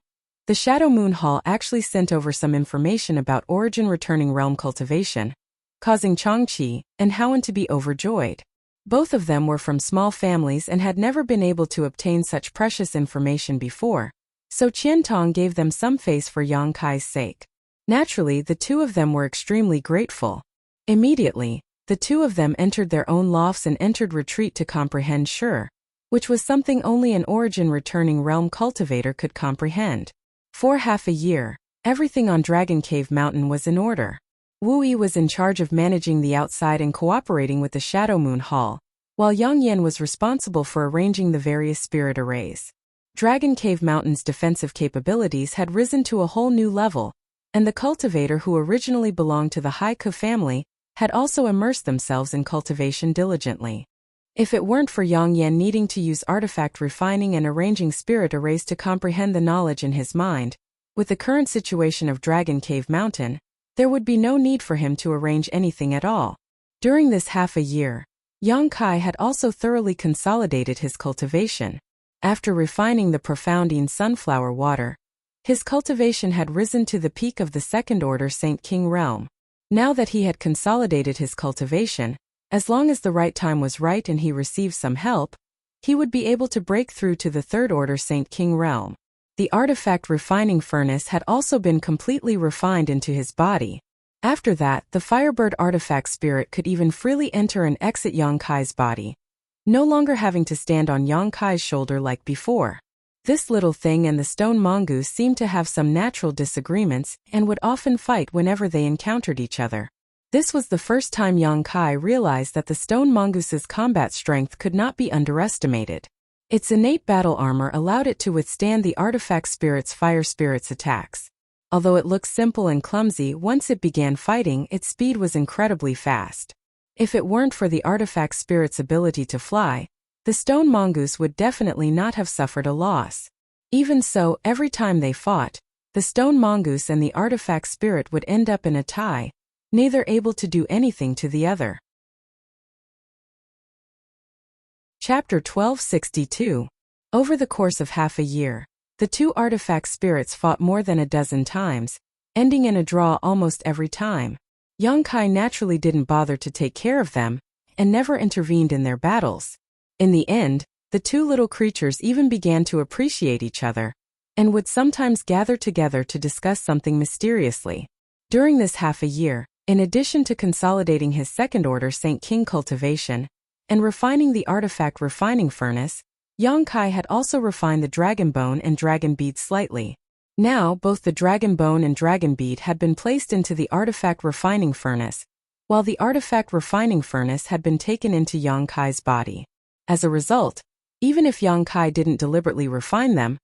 the Shadow Moon Hall actually sent over some information about Origin Returning Realm cultivation, causing Changqi and Haowen to be overjoyed. Both of them were from small families and had never been able to obtain such precious information before, so Qiantong gave them some face for Yang Kai's sake. Naturally, the two of them were extremely grateful. Immediately, the two of them entered their own lofts and entered retreat to comprehend Sure, which was something only an Origin Returning Realm cultivator could comprehend. For half a year, everything on Dragon Cave Mountain was in order. Wu Yi was in charge of managing the outside and cooperating with the Shadow Moon Hall, while Yang Yan was responsible for arranging the various spirit arrays. Dragon Cave Mountain's defensive capabilities had risen to a whole new level, and the cultivator who originally belonged to the Haiku family had also immersed themselves in cultivation diligently. If it weren't for Yang Yan needing to use artifact refining and arranging spirit arrays to comprehend the knowledge in his mind, with the current situation of Dragon Cave Mountain, there would be no need for him to arrange anything at all. During this half a year, Yang Kai had also thoroughly consolidated his cultivation. After refining the profoundine sunflower water, his cultivation had risen to the peak of the second-order Saint King realm. Now that he had consolidated his cultivation, as long as the right time was right and he received some help, he would be able to break through to the Third Order Saint King realm. The artifact refining furnace had also been completely refined into his body. After that, the Firebird artifact spirit could even freely enter and exit Yang Kai's body, no longer having to stand on Yang Kai's shoulder like before. This little thing and the stone mongoose seemed to have some natural disagreements and would often fight whenever they encountered each other. This was the first time Yang Kai realized that the stone mongoose's combat strength could not be underestimated. Its innate battle armor allowed it to withstand the artifact spirit's fire spirit's attacks. Although it looked simple and clumsy, once it began fighting, its speed was incredibly fast. If it weren't for the artifact spirit's ability to fly, the stone mongoose would definitely not have suffered a loss. Even so, every time they fought, the stone mongoose and the artifact spirit would end up in a tie, neither able to do anything to the other. Chapter 1262. Over the course of half a year, the two artifact spirits fought more than a dozen times, ending in a draw almost every time. Yang Kai naturally didn't bother to take care of them, and never intervened in their battles. In the end, the two little creatures even began to appreciate each other, and would sometimes gather together to discuss something mysteriously. During this half a year, in addition to consolidating his Second Order Saint King cultivation, and refining the artifact refining furnace, Yang Kai had also refined the dragon bone and dragon bead slightly. Now, both the dragon bone and dragon bead had been placed into the artifact refining furnace, while the artifact refining furnace had been taken into Yang Kai's body. As a result, even if Yang Kai didn't deliberately refine them,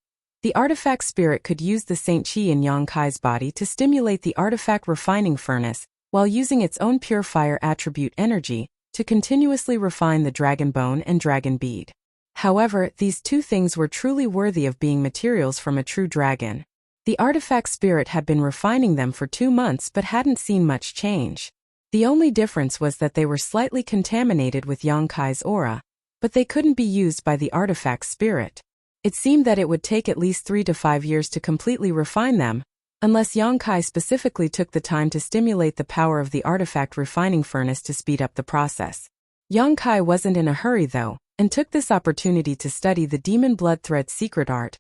the artifact spirit could use the Saint Chi in Yang Kai's body to stimulate the artifact refining furnace, while using its own pure fire attribute energy to continuously refine the dragon bone and dragon bead. However, these two things were truly worthy of being materials from a true dragon. The artifact spirit had been refining them for 2 months but hadn't seen much change. The only difference was that they were slightly contaminated with Yang Kai's aura, but they couldn't be used by the artifact spirit. It seemed that it would take at least 3 to 5 years to completely refine them, unless Yang Kai specifically took the time to stimulate the power of the artifact refining furnace to speed up the process. Yang Kai wasn't in a hurry though, and took this opportunity to study the Demon Blood Thread secret art,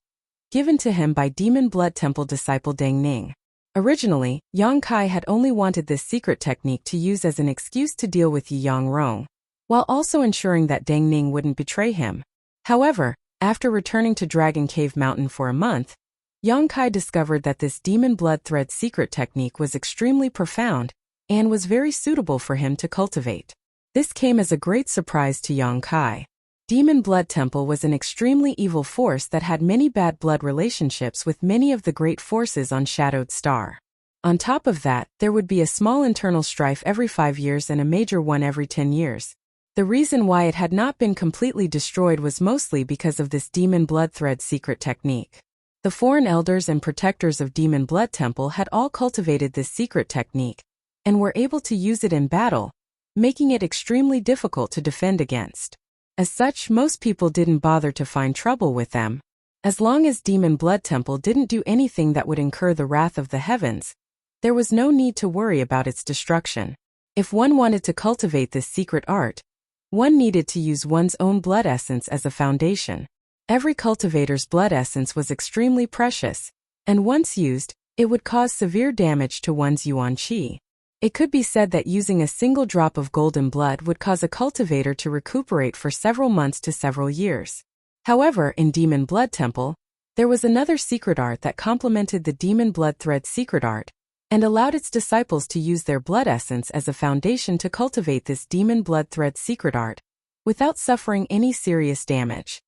given to him by Demon Blood Temple disciple Deng Ning. Originally, Yang Kai had only wanted this secret technique to use as an excuse to deal with Yi Yang Rong, while also ensuring that Deng Ning wouldn't betray him. However, after returning to Dragon Cave Mountain for a month, Yang Kai discovered that this Demon Blood Thread secret technique was extremely profound and was very suitable for him to cultivate. This came as a great surprise to Yang Kai. Demon Blood Temple was an extremely evil force that had many bad blood relationships with many of the great forces on Shadowed Star. On top of that, there would be a small internal strife every 5 years and a major one every 10 years. The reason why it had not been completely destroyed was mostly because of this Demon Blood Thread secret technique. The foreign elders and protectors of Demon Blood Temple had all cultivated this secret technique, and were able to use it in battle, making it extremely difficult to defend against. As such, most people didn't bother to find trouble with them. As long as Demon Blood Temple didn't do anything that would incur the wrath of the heavens, there was no need to worry about its destruction. If one wanted to cultivate this secret art, one needed to use one's own blood essence as a foundation. Every cultivator's blood essence was extremely precious, and once used, it would cause severe damage to one's yuan qi. It could be said that using a single drop of golden blood would cause a cultivator to recuperate for several months to several years. However, in Demon Blood Temple, there was another secret art that complemented the Demon Blood Thread secret art, and allowed its disciples to use their blood essence as a foundation to cultivate this Demon Blood Thread secret art, without suffering any serious damage.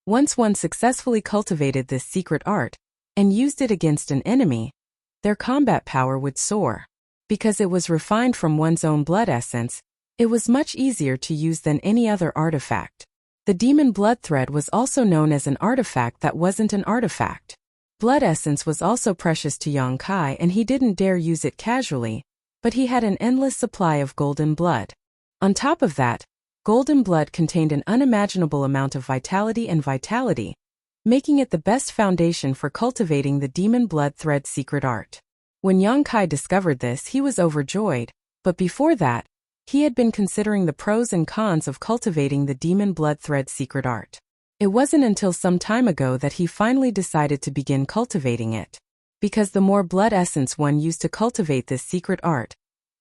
Once one successfully cultivated this secret art, and used it against an enemy, their combat power would soar. Because it was refined from one's own blood essence, it was much easier to use than any other artifact. The Demon Blood Thread was also known as an artifact that wasn't an artifact. Blood essence was also precious to Yang Kai and he didn't dare use it casually, but he had an endless supply of golden blood. On top of that, golden blood contained an unimaginable amount of vitality, making it the best foundation for cultivating the Demon Blood Thread secret art. When Yang Kai discovered this, he was overjoyed, But before that, he had been considering the pros and cons of cultivating the demon blood thread secret art. It wasn't until some time ago that he finally decided to begin cultivating it. Because the more blood essence one used to cultivate this secret art,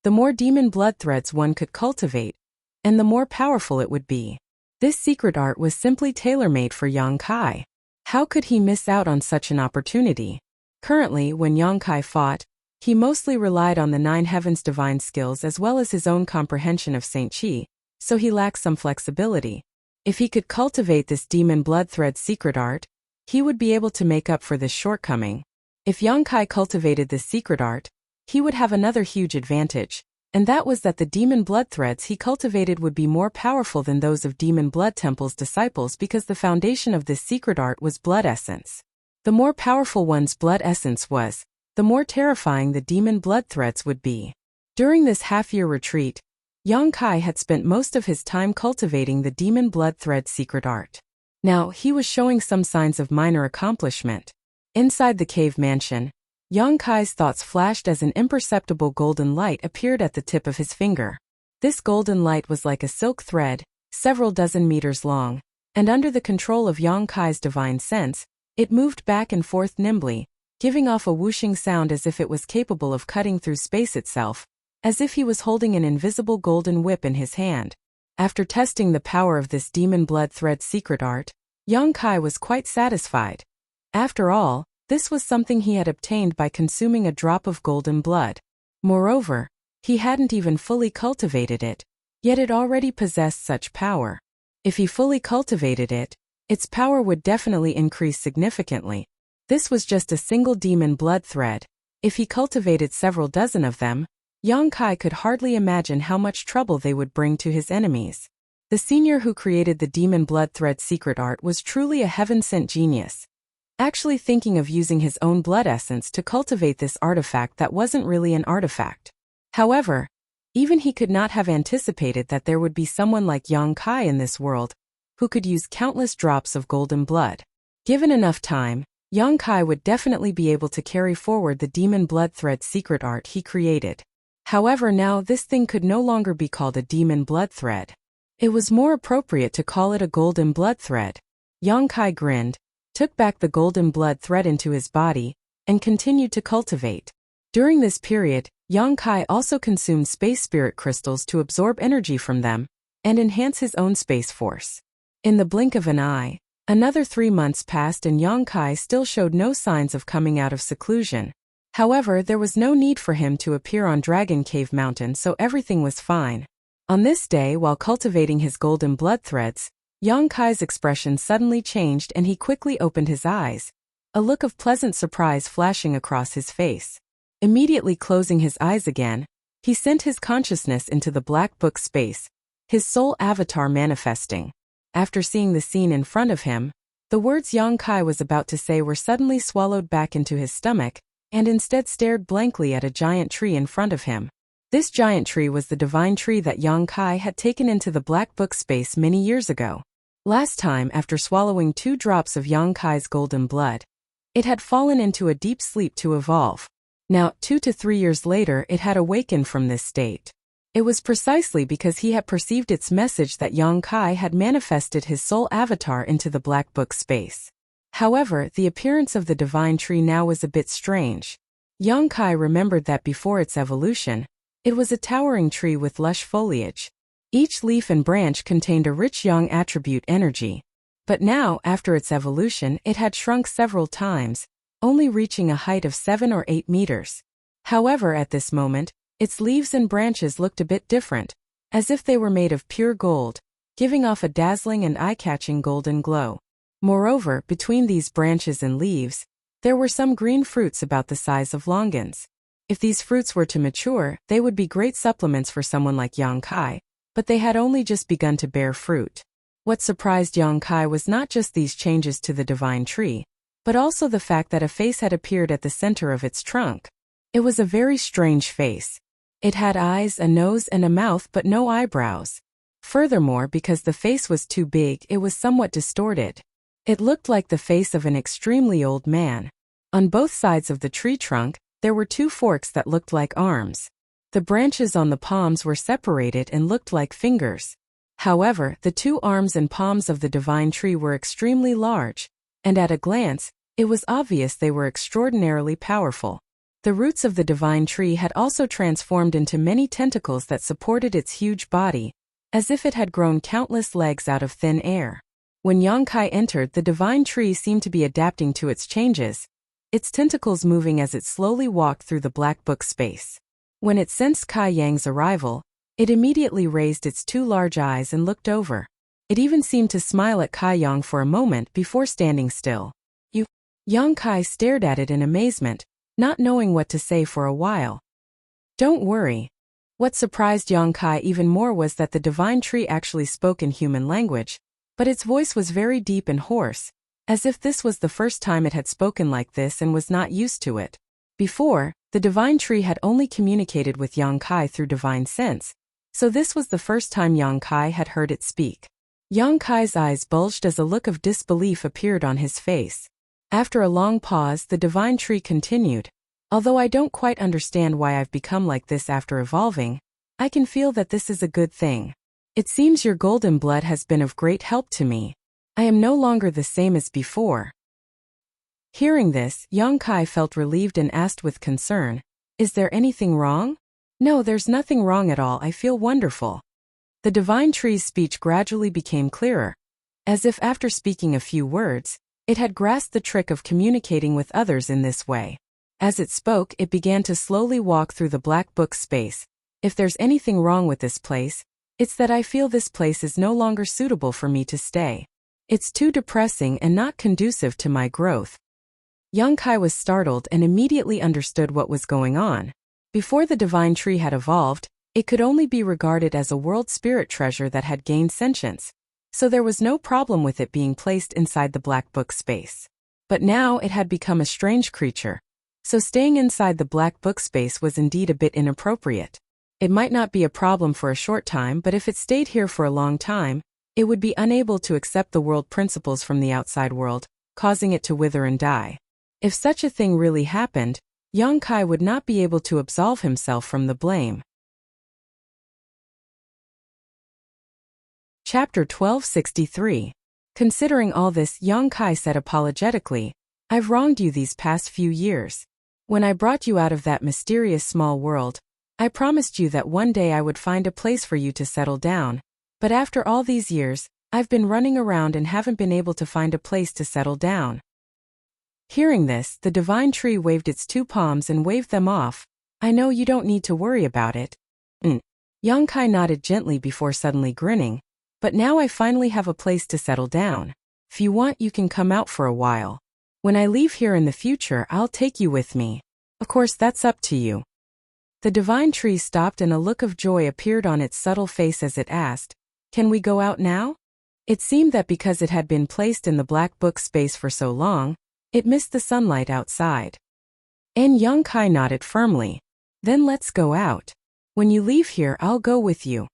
the more demon blood threads one could cultivate, and the more powerful it would be. This secret art was simply tailor-made for Yang Kai. How could he miss out on such an opportunity? Currently, when Yang Kai fought, he mostly relied on the Nine Heavens' divine skills as well as his own comprehension of Saint Chi, so he lacked some flexibility. If he could cultivate this demon blood thread secret art, he would be able to make up for this shortcoming. If Yang Kai cultivated this secret art, he would have another huge advantage, and that was that the demon blood threads he cultivated would be more powerful than those of Demon Blood Temple's disciples because the foundation of this secret art was blood essence. The more powerful one's blood essence was, the more terrifying the demon blood threads would be. During this half-year retreat, Yang Kai had spent most of his time cultivating the demon blood thread secret art. Now, he was showing some signs of minor accomplishment. Inside the cave mansion, Yang Kai's thoughts flashed as an imperceptible golden light appeared at the tip of his finger. This golden light was like a silk thread, several dozen meters long, and under the control of Yang Kai's divine sense, it moved back and forth nimbly, giving off a whooshing sound as if it was capable of cutting through space itself, as if he was holding an invisible golden whip in his hand. After testing the power of this demon blood thread secret art, Yang Kai was quite satisfied. After all, this was something he had obtained by consuming a drop of golden blood. Moreover, he hadn't even fully cultivated it, yet it already possessed such power. If he fully cultivated it, its power would definitely increase significantly. This was just a single demon blood thread. If he cultivated several dozen of them, Yang Kai could hardly imagine how much trouble they would bring to his enemies. The senior who created the demon blood thread secret art was truly a heaven-sent genius. Actually thinking of using his own blood essence to cultivate this artifact that wasn't really an artifact. However, even he could not have anticipated that there would be someone like Yang Kai in this world, who could use countless drops of golden blood. Given enough time, Yang Kai would definitely be able to carry forward the demon blood thread secret art he created. However, now this thing could no longer be called a demon blood thread. It was more appropriate to call it a golden blood thread. Yang Kai grinned, took back the golden blood thread into his body, and continued to cultivate. During this period, Yang Kai also consumed space spirit crystals to absorb energy from them and enhance his own space force. In the blink of an eye, another 3 months passed and Yang Kai still showed no signs of coming out of seclusion. However, there was no need for him to appear on Dragon Cave Mountain, so everything was fine. On this day, while cultivating his golden blood threads, Yang Kai's expression suddenly changed and he quickly opened his eyes, a look of pleasant surprise flashing across his face. Immediately closing his eyes again, he sent his consciousness into the black book space, his soul avatar manifesting. After seeing the scene in front of him, the words Yang Kai was about to say were suddenly swallowed back into his stomach, and instead stared blankly at a giant tree in front of him. This giant tree was the divine tree that Yang Kai had taken into the black book space many years ago. Last time, after swallowing 2 drops of Yang Kai's golden blood, it had fallen into a deep sleep to evolve. Now, 2 to 3 years later, it had awakened from this state. It was precisely because he had perceived its message that Yang Kai had manifested his soul avatar into the black book space. However, the appearance of the divine tree now was a bit strange. Yang Kai remembered that before its evolution, it was a towering tree with lush foliage. Each leaf and branch contained a rich yang attribute energy. But now, after its evolution, it had shrunk several times, only reaching a height of 7 or 8 meters. However, at this moment, its leaves and branches looked a bit different, as if they were made of pure gold, giving off a dazzling and eye-catching golden glow. Moreover, between these branches and leaves, there were some green fruits about the size of longans. If these fruits were to mature, they would be great supplements for someone like Yang Kai, but they had only just begun to bear fruit. What surprised Yang Kai was not just these changes to the divine tree, but also the fact that a face had appeared at the center of its trunk. It was a very strange face. It had eyes, a nose, and a mouth, but no eyebrows. Furthermore, because the face was too big, it was somewhat distorted. It looked like the face of an extremely old man. On both sides of the tree trunk, there were 2 forks that looked like arms. The branches on the palms were separated and looked like fingers. However, the two arms and palms of the divine tree were extremely large, and at a glance, it was obvious they were extraordinarily powerful. The roots of the divine tree had also transformed into many tentacles that supported its huge body, as if it had grown countless legs out of thin air. When Yang Kai entered, the divine tree seemed to be adapting to its changes, its tentacles moving as it slowly walked through the black book space. When it sensed Kai Yang's arrival, it immediately raised its two large eyes and looked over. It even seemed to smile at Kai Yang for a moment before standing still. Yang Kai stared at it in amazement, not knowing what to say for a while. Don't worry. What surprised Yang Kai even more was that the divine tree actually spoke in human language, but its voice was very deep and hoarse, as if this was the first time it had spoken like this and was not used to it. Before, the divine tree had only communicated with Yang Kai through divine sense, so this was the first time Yang Kai had heard it speak. Yang Kai's eyes bulged as a look of disbelief appeared on his face. After a long pause, the divine tree continued, "Although I don't quite understand why I've become like this after evolving, I can feel that this is a good thing. It seems your golden blood has been of great help to me. I am no longer the same as before." Hearing this, Yang Kai felt relieved and asked with concern, "Is there anything wrong?" "No, there's nothing wrong at all. I feel wonderful." The divine tree's speech gradually became clearer, as if after speaking a few words, it had grasped the trick of communicating with others in this way. As it spoke, it began to slowly walk through the black book space. "If there's anything wrong with this place, it's that I feel this place is no longer suitable for me to stay. It's too depressing and not conducive to my growth." Yang Kai was startled and immediately understood what was going on. Before the divine tree had evolved, it could only be regarded as a world spirit treasure that had gained sentience, so there was no problem with it being placed inside the black book space. But now it had become a strange creature, so staying inside the black book space was indeed a bit inappropriate. It might not be a problem for a short time, but if it stayed here for a long time, it would be unable to accept the world principles from the outside world, causing it to wither and die. If such a thing really happened, Yang Kai would not be able to absolve himself from the blame. Chapter 1263. Considering all this, Yang Kai said apologetically, "I've wronged you these past few years. When I brought you out of that mysterious small world, I promised you that one day I would find a place for you to settle down, but after all these years, I've been running around and haven't been able to find a place to settle down." Hearing this, the divine tree waved its two palms and waved them off. "I know you don't need to worry about it." Yang Kai nodded gently before suddenly grinning. "But now I finally have a place to settle down. If you want, you can come out for a while. When I leave here in the future, I'll take you with me. Of course, that's up to you." The divine tree stopped and a look of joy appeared on its subtle face as it asked, "Can we go out now?" It seemed that because it had been placed in the black book space for so long, it missed the sunlight outside. And Yang Kai nodded firmly. "Then let's go out. When you leave here, I'll go with you."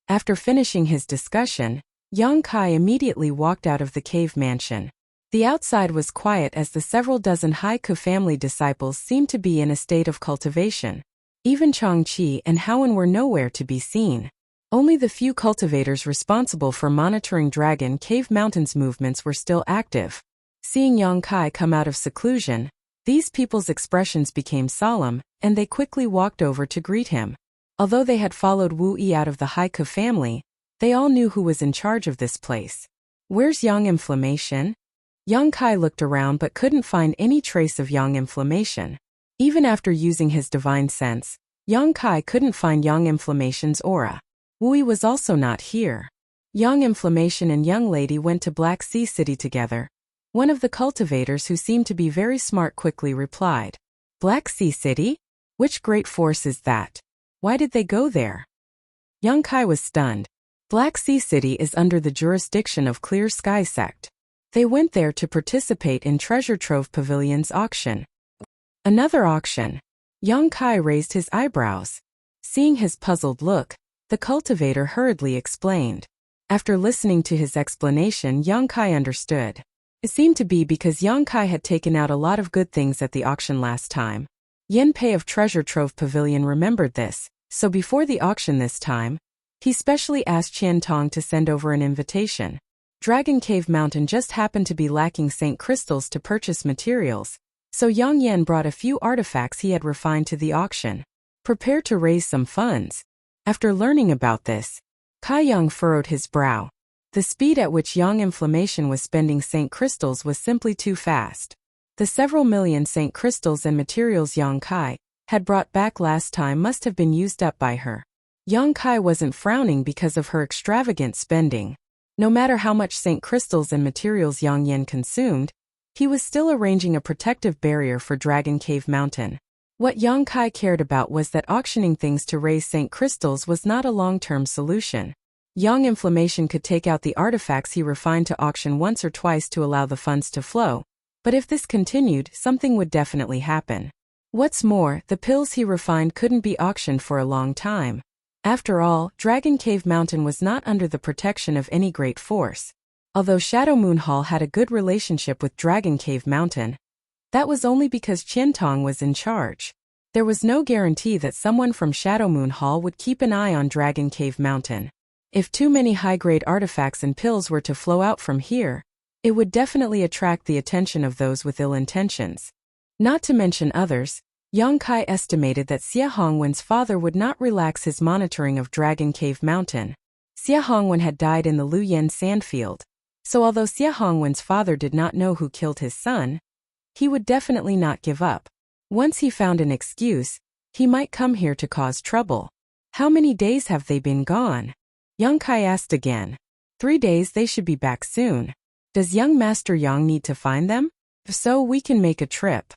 After finishing his discussion, Yang Kai immediately walked out of the cave mansion. The outside was quiet as the several dozen Haiku family disciples seemed to be in a state of cultivation. Even Changqi and Howen were nowhere to be seen. Only the few cultivators responsible for monitoring Dragon Cave Mountain's movements were still active. Seeing Yang Kai come out of seclusion, these people's expressions became solemn, and they quickly walked over to greet him. Although they had followed Wu Yi out of the Haiku family, they all knew who was in charge of this place. "Where's Yang Inflammation?" Yang Kai looked around but couldn't find any trace of Yang Inflammation. Even after using his divine sense, Yang Kai couldn't find Yang Inflammation's aura. Wu Yi was also not here. Yang Inflammation and Young Lady went to Black Sea City together. One of the cultivators, who seemed to be very smart, quickly replied, "Black Sea City? Which great force is that? Why did they go there?" Yang Kai was stunned. Black Sea City is under the jurisdiction of Clear Sky Sect. They went there to participate in Treasure Trove Pavilion's auction. Another auction? Yang Kai raised his eyebrows. Seeing his puzzled look, the cultivator hurriedly explained. After listening to his explanation, Yang Kai understood. It seemed to be because Yang Kai had taken out a lot of good things at the auction last time. Yin Pei of Treasure Trove Pavilion remembered this, so before the auction this time, he specially asked Qian Tong to send over an invitation. Dragon Cave Mountain just happened to be lacking Saint crystals to purchase materials, so Yang Yan brought a few artifacts he had refined to the auction. Prepared to raise some funds. After learning about this, Kai Yang furrowed his brow. The speed at which Yang Inflammation was spending Saint crystals was simply too fast. The several million Saint crystals and materials Yang Kai had brought back last time must have been used up by her. Yang Kai wasn't frowning because of her extravagant spending. No matter how much Saint crystals and materials Yang Yan consumed, he was still arranging a protective barrier for Dragon Cave Mountain. What Yang Kai cared about was that auctioning things to raise Saint crystals was not a long-term solution. Yang Inflammation could take out the artifacts he refined to auction once or twice to allow the funds to flow, but if this continued, something would definitely happen. What's more, the pills he refined couldn't be auctioned for a long time. After all, Dragon Cave Mountain was not under the protection of any great force. Although Shadow Moon Hall had a good relationship with Dragon Cave Mountain, that was only because Qian Tong was in charge. There was no guarantee that someone from Shadow Moon Hall would keep an eye on Dragon Cave Mountain. If too many high-grade artifacts and pills were to flow out from here, it would definitely attract the attention of those with ill intentions. Not to mention others, Yang Kai estimated that Xia Hongwen's father would not relax his monitoring of Dragon Cave Mountain. Xia Hongwen had died in the Luyan sandfield, so although Xia Hongwen's father did not know who killed his son, he would definitely not give up. Once he found an excuse, he might come here to cause trouble. How many days have they been gone? Yang Kai asked again. 3 days, they should be back soon. Does young Master Yang need to find them? If so, we can make a trip.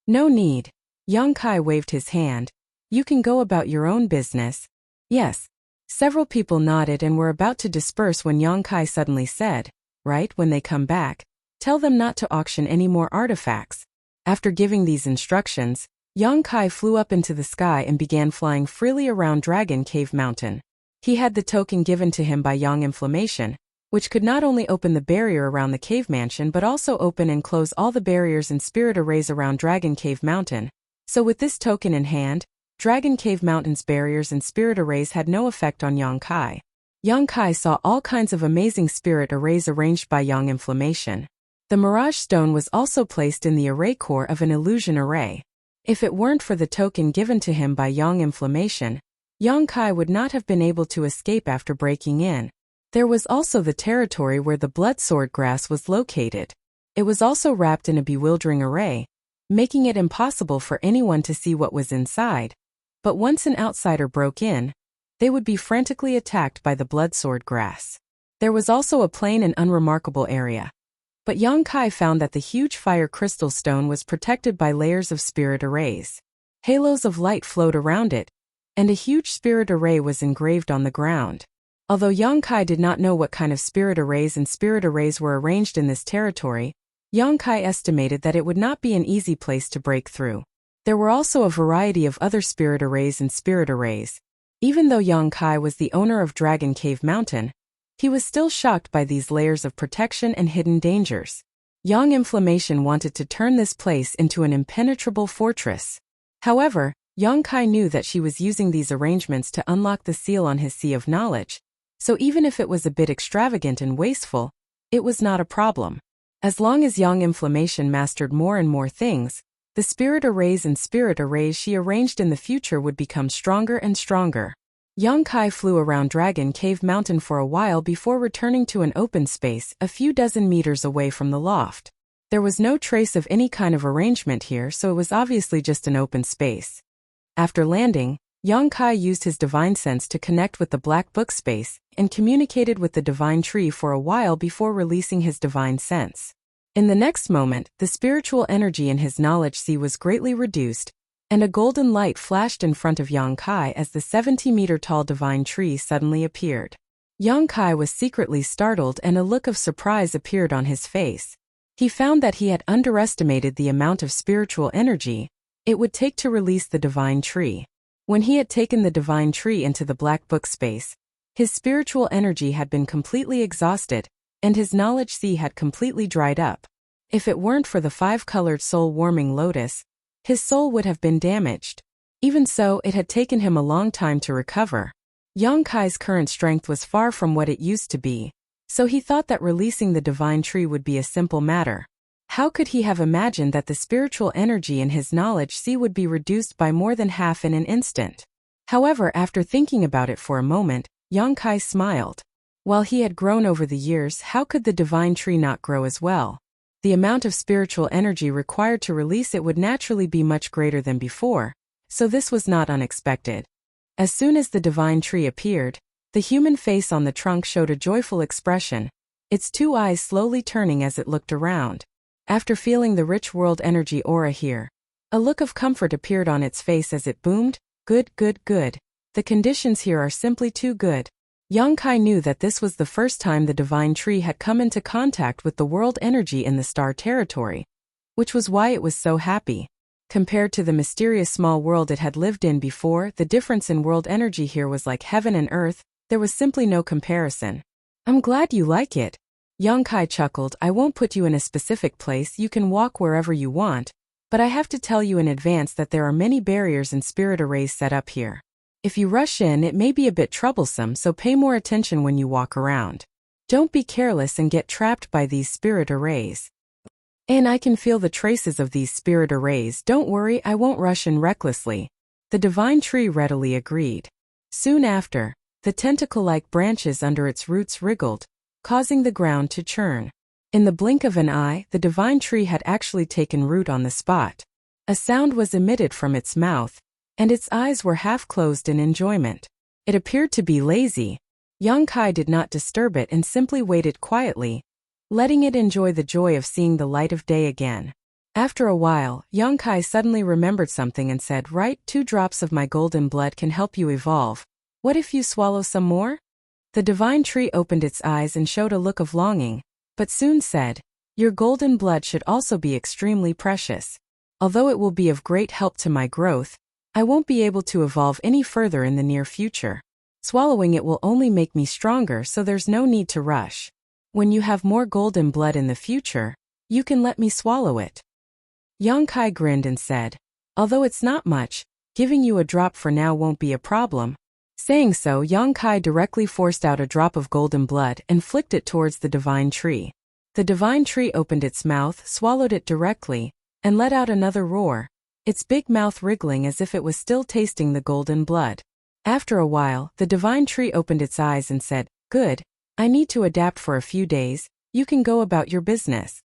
No need. Yang Kai waved his hand. You can go about your own business. Yes. Several people nodded and were about to disperse when Yang Kai suddenly said, right, when they come back, tell them not to auction any more artifacts. After giving these instructions, Yang Kai flew up into the sky and began flying freely around Dragon Cave Mountain. He had the token given to him by Yang Inflammation, which could not only open the barrier around the cave mansion but also open and close all the barriers and spirit arrays around Dragon Cave Mountain. So with this token in hand, Dragon Cave Mountain's barriers and spirit arrays had no effect on Yang Kai. Yang Kai saw all kinds of amazing spirit arrays arranged by Yang Inflammation. The Mirage Stone was also placed in the array core of an illusion array. If it weren't for the token given to him by Yang Inflammation, Yang Kai would not have been able to escape after breaking in. There was also the territory where the blood sword grass was located. It was also wrapped in a bewildering array, making it impossible for anyone to see what was inside. But once an outsider broke in, they would be frantically attacked by the blood sword grass. There was also a plain and unremarkable area. But Yang Kai found that the huge fire crystal stone was protected by layers of spirit arrays. Halos of light flowed around it, and a huge spirit array was engraved on the ground. Although Yang Kai did not know what kind of spirit arrays were arranged in this territory, Yang Kai estimated that it would not be an easy place to break through. There were also a variety of other spirit arrays and spirit arrays. Even though Yang Kai was the owner of Dragon Cave Mountain, he was still shocked by these layers of protection and hidden dangers. Yang Inflammation wanted to turn this place into an impenetrable fortress. However, Yang Kai knew that she was using these arrangements to unlock the seal on his sea of knowledge, so even if it was a bit extravagant and wasteful, it was not a problem. As long as Yang Inflammation mastered more and more things, the spirit arrays and spirit arrays she arranged in the future would become stronger and stronger. Yang Kai flew around Dragon Cave Mountain for a while before returning to an open space a few dozen meters away from the loft. There was no trace of any kind of arrangement here, so it was obviously just an open space. After landing, Yang Kai used his divine sense to connect with the black book space and communicated with the divine tree for a while before releasing his divine sense. In the next moment, the spiritual energy in his knowledge sea was greatly reduced, and a golden light flashed in front of Yang Kai as the 70-meter-tall divine tree suddenly appeared. Yang Kai was secretly startled and a look of surprise appeared on his face. He found that he had underestimated the amount of spiritual energy it would take to release the divine tree. When he had taken the divine tree into the black book space, his spiritual energy had been completely exhausted, and his knowledge sea had completely dried up. If it weren't for the 5-colored soul-warming lotus, His soul would have been damaged. Even so, it had taken him a long time to recover. Yang Kai's current strength was far from what it used to be, so he thought that releasing the divine tree would be a simple matter. How could he have imagined that the spiritual energy in his knowledge sea would be reduced by more than half in an instant? However, after thinking about it for a moment, Yang Kai smiled. While he had grown over the years, how could the divine tree not grow as well? The amount of spiritual energy required to release it would naturally be much greater than before, so this was not unexpected. As soon as the divine tree appeared, the human face on the trunk showed a joyful expression, its two eyes slowly turning as it looked around. After feeling the rich world energy aura here, a look of comfort appeared on its face as it boomed, "Good, good, good. The conditions here are simply too good." Yang Kai knew that this was the first time the divine tree had come into contact with the world energy in the star territory, which was why it was so happy. Compared to the mysterious small world it had lived in before, the difference in world energy here was like heaven and earth. There was simply no comparison. "I'm glad you like it." Yang Kai chuckled. "I won't put you in a specific place, you can walk wherever you want, but I have to tell you in advance that there are many barriers and spirit arrays set up here. If you rush in, it may be a bit troublesome, so pay more attention when you walk around. Don't be careless and get trapped by these spirit arrays. And I can feel the traces of these spirit arrays. Don't worry, I won't rush in recklessly." The divine tree readily agreed. Soon after, the tentacle-like branches under its roots wriggled, causing the ground to churn. In the blink of an eye, the divine tree had actually taken root on the spot. A sound was emitted from its mouth, and its eyes were half closed in enjoyment. It appeared to be lazy. Yang Kai did not disturb it and simply waited quietly, letting it enjoy the joy of seeing the light of day again. After a while, Yang Kai suddenly remembered something and said, "Right, 2 drops of my golden blood can help you evolve. What if you swallow some more?" The divine tree opened its eyes and showed a look of longing, but soon said, "Your golden blood should also be extremely precious. Although it will be of great help to my growth, I won't be able to evolve any further in the near future. Swallowing it will only make me stronger, so there's no need to rush. When you have more golden blood in the future, you can let me swallow it." Yang Kai grinned and said, "Although it's not much, giving you a drop for now won't be a problem." Saying so, Yang Kai directly forced out a drop of golden blood and flicked it towards the divine tree. The divine tree opened its mouth, swallowed it directly, and let out another roar, its big mouth wriggling as if it was still tasting the golden blood. After a while, the divine tree opened its eyes and said, "Good, I need to adapt for a few days, you can go about your business."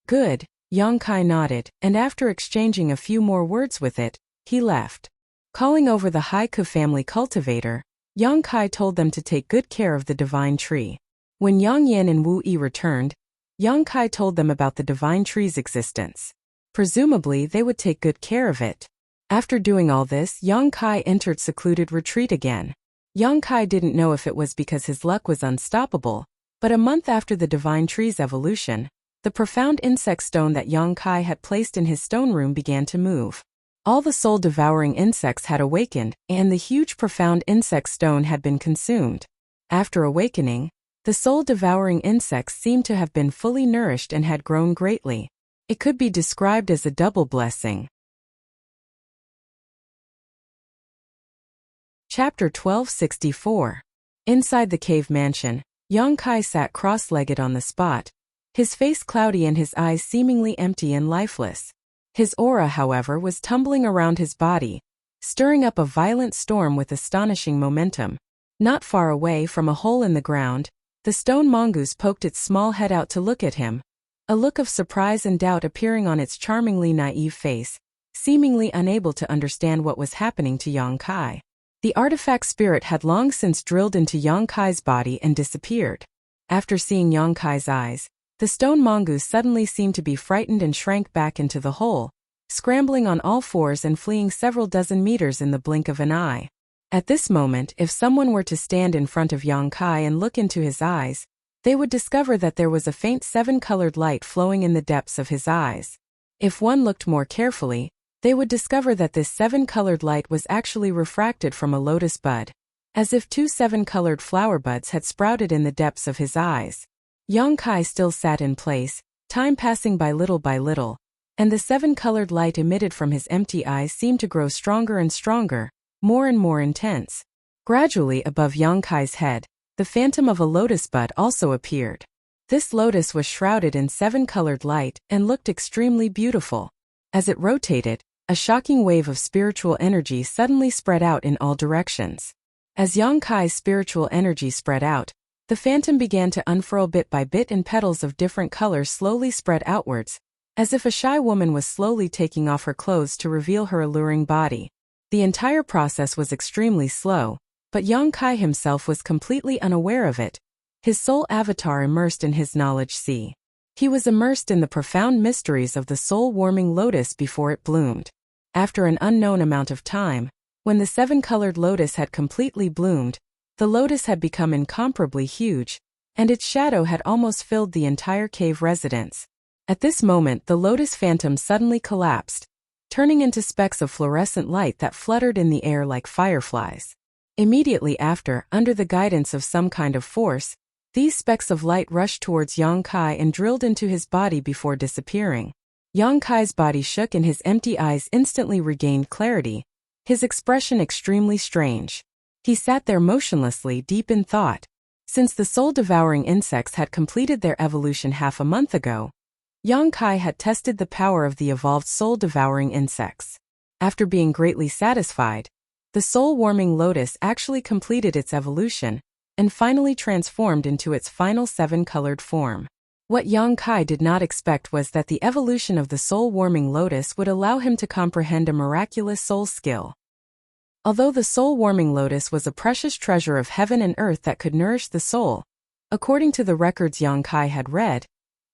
"Good," Yang Kai nodded, and after exchanging a few more words with it, he left. Calling over the Haiku family cultivator, Yang Kai told them to take good care of the divine tree. When Yang Yan and Wu Yi returned, Yang Kai told them about the divine tree's existence. Presumably, they would take good care of it. After doing all this, Yang Kai entered secluded retreat again. Yang Kai didn't know if it was because his luck was unstoppable, but a month after the divine tree's evolution, the profound insect stone that Yang Kai had placed in his stone room began to move. All the soul-devouring insects had awakened, and the huge profound insect stone had been consumed. After awakening, the soul-devouring insects seemed to have been fully nourished and had grown greatly. It could be described as a double blessing. Chapter 1264. Inside the cave mansion, Yang Kai sat cross-legged on the spot, his face cloudy and his eyes seemingly empty and lifeless. His aura, however, was tumbling around his body, stirring up a violent storm with astonishing momentum. Not far away, from a hole in the ground, the stone mongoose poked its small head out to look at him, a look of surprise and doubt appearing on its charmingly naive face, seemingly unable to understand what was happening to Yang Kai. The artifact spirit had long since drilled into Yang Kai's body and disappeared. After seeing Yang Kai's eyes, the stone mongoose suddenly seemed to be frightened and shrank back into the hole, scrambling on all fours and fleeing several dozen meters in the blink of an eye. At this moment, if someone were to stand in front of Yang Kai and look into his eyes, they would discover that there was a faint 7-colored light flowing in the depths of his eyes. If one looked more carefully, they would discover that this 7-colored light was actually refracted from a lotus bud, as if 2 7-colored flower buds had sprouted in the depths of his eyes. Yang Kai still sat in place, time passing by little, and the seven-colored light emitted from his empty eyes seemed to grow stronger and stronger, more and more intense. Gradually above Yang Kai's head, the phantom of a lotus bud also appeared. This lotus was shrouded in seven-colored light and looked extremely beautiful. As it rotated, a shocking wave of spiritual energy suddenly spread out in all directions. As Yang Kai's spiritual energy spread out, the phantom began to unfurl bit by bit and petals of different colors slowly spread outwards, as if a shy woman was slowly taking off her clothes to reveal her alluring body. The entire process was extremely slow, but Yang Kai himself was completely unaware of it, his soul avatar immersed in his knowledge sea. He was immersed in the profound mysteries of the soul-warming lotus before it bloomed. After an unknown amount of time, when the seven-colored lotus had completely bloomed, the lotus had become incomparably huge, and its shadow had almost filled the entire cave residence. At this moment the lotus phantom suddenly collapsed, turning into specks of fluorescent light that fluttered in the air like fireflies. Immediately after, under the guidance of some kind of force, these specks of light rushed towards Yang Kai and drilled into his body before disappearing. Yang Kai's body shook and his empty eyes instantly regained clarity, his expression extremely strange. He sat there motionlessly, deep in thought. Since the soul-devouring insects had completed their evolution half a month ago, Yang Kai had tested the power of the evolved soul-devouring insects. After being greatly satisfied, the soul-warming lotus actually completed its evolution and finally transformed into its final seven-colored form. What Yang Kai did not expect was that the evolution of the soul-warming lotus would allow him to comprehend a miraculous soul skill. Although the soul-warming lotus was a precious treasure of heaven and earth that could nourish the soul, according to the records Yang Kai had read,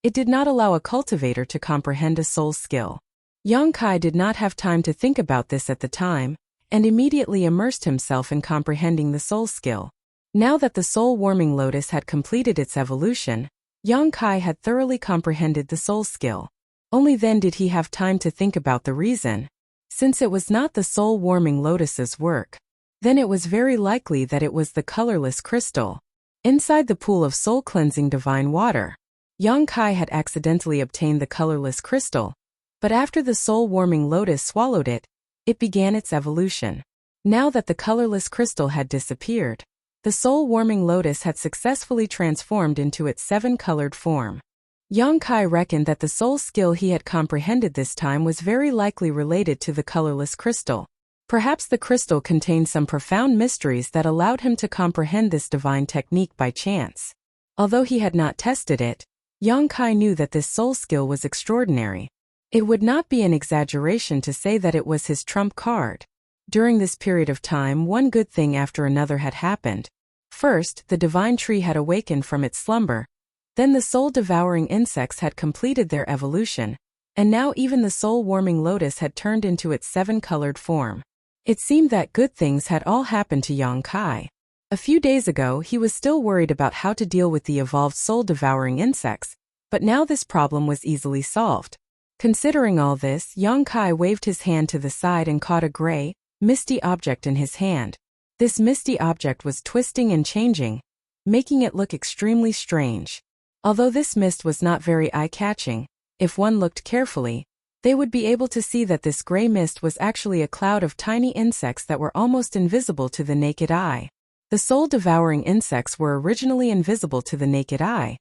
it did not allow a cultivator to comprehend a soul skill. Yang Kai did not have time to think about this at the time, and immediately immersed himself in comprehending the soul skill. Now that the soul-warming lotus had completed its evolution, Yang Kai had thoroughly comprehended the soul skill. Only then did he have time to think about the reason. Since it was not the soul-warming lotus's work, then it was very likely that it was the colorless crystal. Inside the pool of soul-cleansing divine water, Yang Kai had accidentally obtained the colorless crystal, but after the soul-warming lotus swallowed it, it began its evolution. Now that the colorless crystal had disappeared, the soul-warming lotus had successfully transformed into its seven-colored form. Yang Kai reckoned that the soul skill he had comprehended this time was very likely related to the colorless crystal. Perhaps the crystal contained some profound mysteries that allowed him to comprehend this divine technique by chance. Although he had not tested it, Yang Kai knew that this soul skill was extraordinary. It would not be an exaggeration to say that it was his trump card. During this period of time, one good thing after another had happened. First, the divine tree had awakened from its slumber. Then the soul-devouring insects had completed their evolution, and now even the soul-warming lotus had turned into its seven-colored form. It seemed that good things had all happened to Yang Kai. A few days ago he was still worried about how to deal with the evolved soul-devouring insects, but now this problem was easily solved. Considering all this, Yang Kai waved his hand to the side and caught a gray, misty object in his hand. This misty object was twisting and changing, making it look extremely strange. Although this mist was not very eye-catching, if one looked carefully, they would be able to see that this gray mist was actually a cloud of tiny insects that were almost invisible to the naked eye. The soul-devouring insects were originally invisible to the naked eye,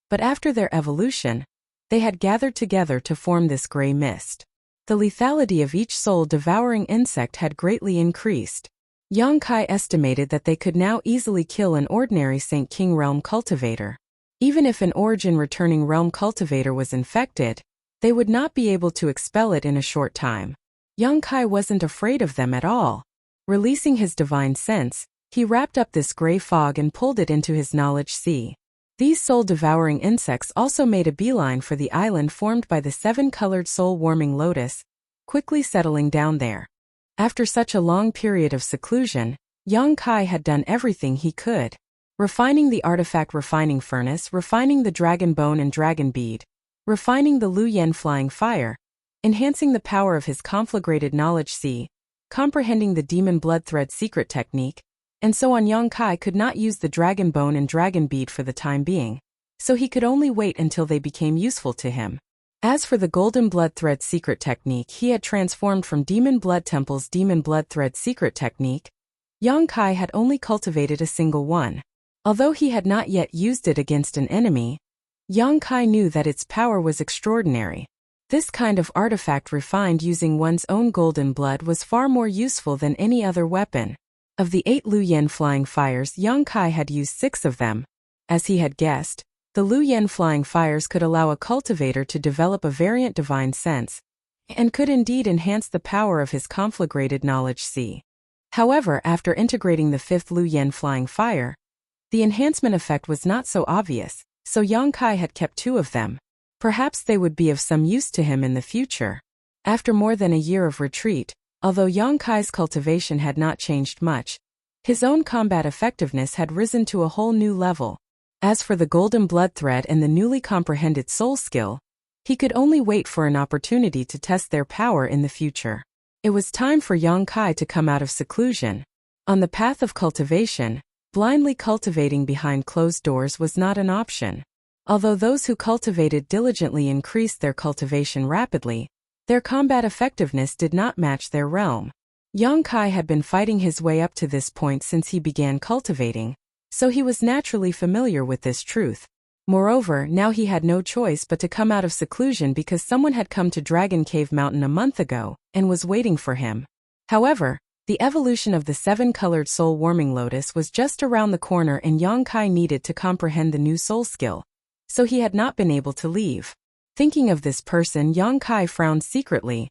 but after their evolution, they had gathered together to form this gray mist. The lethality of each soul-devouring insect had greatly increased. Yang Kai estimated that they could now easily kill an ordinary Saint King realm cultivator. Even if an origin-returning realm cultivator was infected, they would not be able to expel it in a short time. Yang Kai wasn't afraid of them at all. Releasing his divine sense, he wrapped up this gray fog and pulled it into his knowledge sea. These soul-devouring insects also made a beeline for the island formed by the seven-colored soul-warming lotus, quickly settling down there. After such a long period of seclusion, Yang Kai had done everything he could. Refining the artifact refining furnace, refining the dragon bone and dragon bead, refining the Lu Yen flying fire, enhancing the power of his conflagrated knowledge sea, comprehending the demon blood thread secret technique, and so on. Yang Kai could not use the dragon bone and dragon bead for the time being, so he could only wait until they became useful to him. As for the golden blood thread secret technique he had transformed from Demon Blood Temple's demon blood thread secret technique, Yang Kai had only cultivated a single one. Although he had not yet used it against an enemy, Yang Kai knew that its power was extraordinary. This kind of artifact refined using one's own golden blood was far more useful than any other weapon. Of the 8 Lu Yen flying fires, Yang Kai had used 6 of them. As he had guessed, the Lu Yen flying fires could allow a cultivator to develop a variant divine sense, and could indeed enhance the power of his conflagrated knowledge C. However, after integrating the 5th Lu Yen flying fire, the enhancement effect was not so obvious, so Yang Kai had kept 2 of them. Perhaps they would be of some use to him in the future. After more than a year of retreat, although Yang Kai's cultivation had not changed much, his own combat effectiveness had risen to a whole new level. As for the golden blood thread and the newly comprehended soul skill, he could only wait for an opportunity to test their power in the future. It was time for Yang Kai to come out of seclusion. On the path of cultivation, blindly cultivating behind closed doors was not an option. Although those who cultivated diligently increased their cultivation rapidly, their combat effectiveness did not match their realm. Yang Kai had been fighting his way up to this point since he began cultivating, so he was naturally familiar with this truth. Moreover, now he had no choice but to come out of seclusion because someone had come to Dragon Cave Mountain a month ago and was waiting for him. However, the evolution of the 7-colored soul-warming lotus was just around the corner and Yang Kai needed to comprehend the new soul skill, so he had not been able to leave. Thinking of this person, Yang Kai frowned secretly,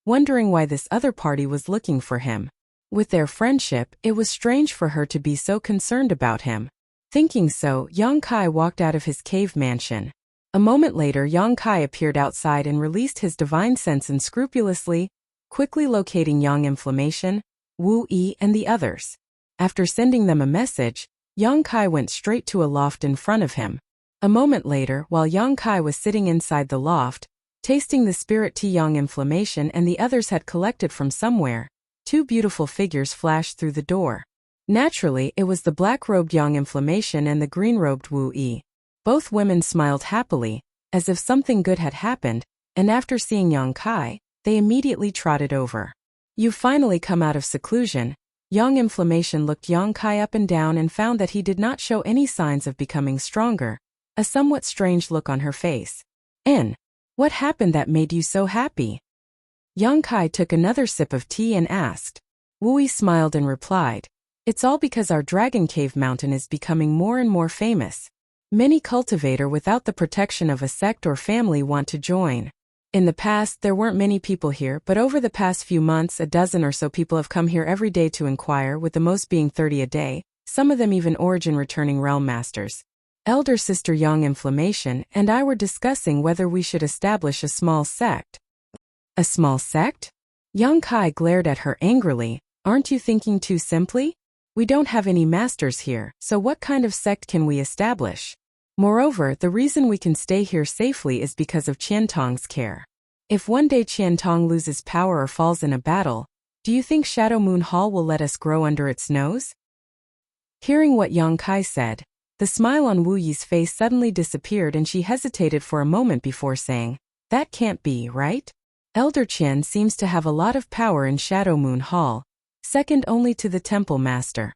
wondering why this other party was looking for him. With their friendship, it was strange for her to be so concerned about him. Thinking so, Yang Kai walked out of his cave mansion. A moment later, Yang Kai appeared outside and released his divine sense unscrupulously, quickly locating Yang Inflammation, Wu Yi, and the others. After sending them a message, Yang Kai went straight to a loft in front of him. A moment later, while Yang Kai was sitting inside the loft, tasting the spirit tea Yang Inflammation and the others had collected from somewhere, 2 beautiful figures flashed through the door. Naturally, it was the black-robed Yang Inflammation and the green-robed Wu Yi. Both women smiled happily, as if something good had happened, and after seeing Yang Kai, they immediately trotted over. "You've finally come out of seclusion." Yang Inflammation looked Yang Kai up and down and found that he did not show any signs of becoming stronger, a somewhat strange look on her face. "And what happened that made you so happy?" Yang Kai took another sip of tea and asked. Wu Yi smiled and replied, "It's all because our Dragon Cave Mountain is becoming more and more famous. Many cultivator without the protection of a sect or family want to join. In the past, there weren't many people here, but over the past few months, a dozen or so people have come here every day to inquire, with the most being 30 a day, some of them even origin returning realm masters. Elder sister Yang Inflammation and I were discussing whether we should establish a small sect." "A small sect?" Yang Kai glared at her angrily. "Aren't you thinking too simply? We don't have any masters here, so what kind of sect can we establish? Moreover, the reason we can stay here safely is because of Qian Tong's care. If one day Qian Tong loses power or falls in a battle, do you think Shadow Moon Hall will let us grow under its nose?" Hearing what Yang Kai said, the smile on Wu Yi's face suddenly disappeared and she hesitated for a moment before saying, "That can't be, right? Elder Qian seems to have a lot of power in Shadow Moon Hall, second only to the Temple Master.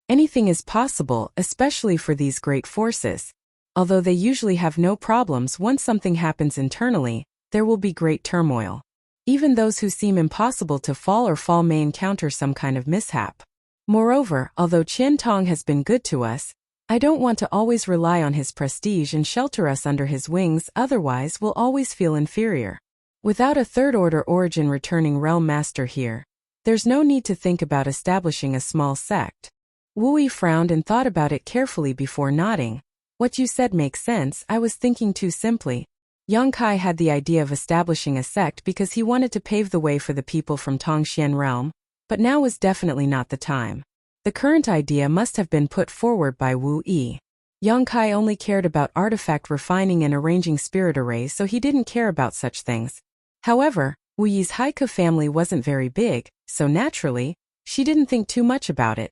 Anything is possible, especially for these great forces. Although they usually have no problems, once something happens internally, there will be great turmoil. Even those who seem impossible to fall may encounter some kind of mishap. Moreover, although Qian Tong has been good to us, I don't want to always rely on his prestige and shelter us under his wings, otherwise we'll always feel inferior. Without a third-order origin returning realm master here, there's no need to think about establishing a small sect." Wu Yi frowned and thought about it carefully before nodding. "What you said makes sense, I was thinking too simply." Yang Kai had the idea of establishing a sect because he wanted to pave the way for the people from Tongxian realm, but now was definitely not the time. The current idea must have been put forward by Wu Yi. Yang Kai only cared about artifact refining and arranging spirit arrays, so he didn't care about such things. However, Wu Yi's Haiku family wasn't very big, so naturally, she didn't think too much about it,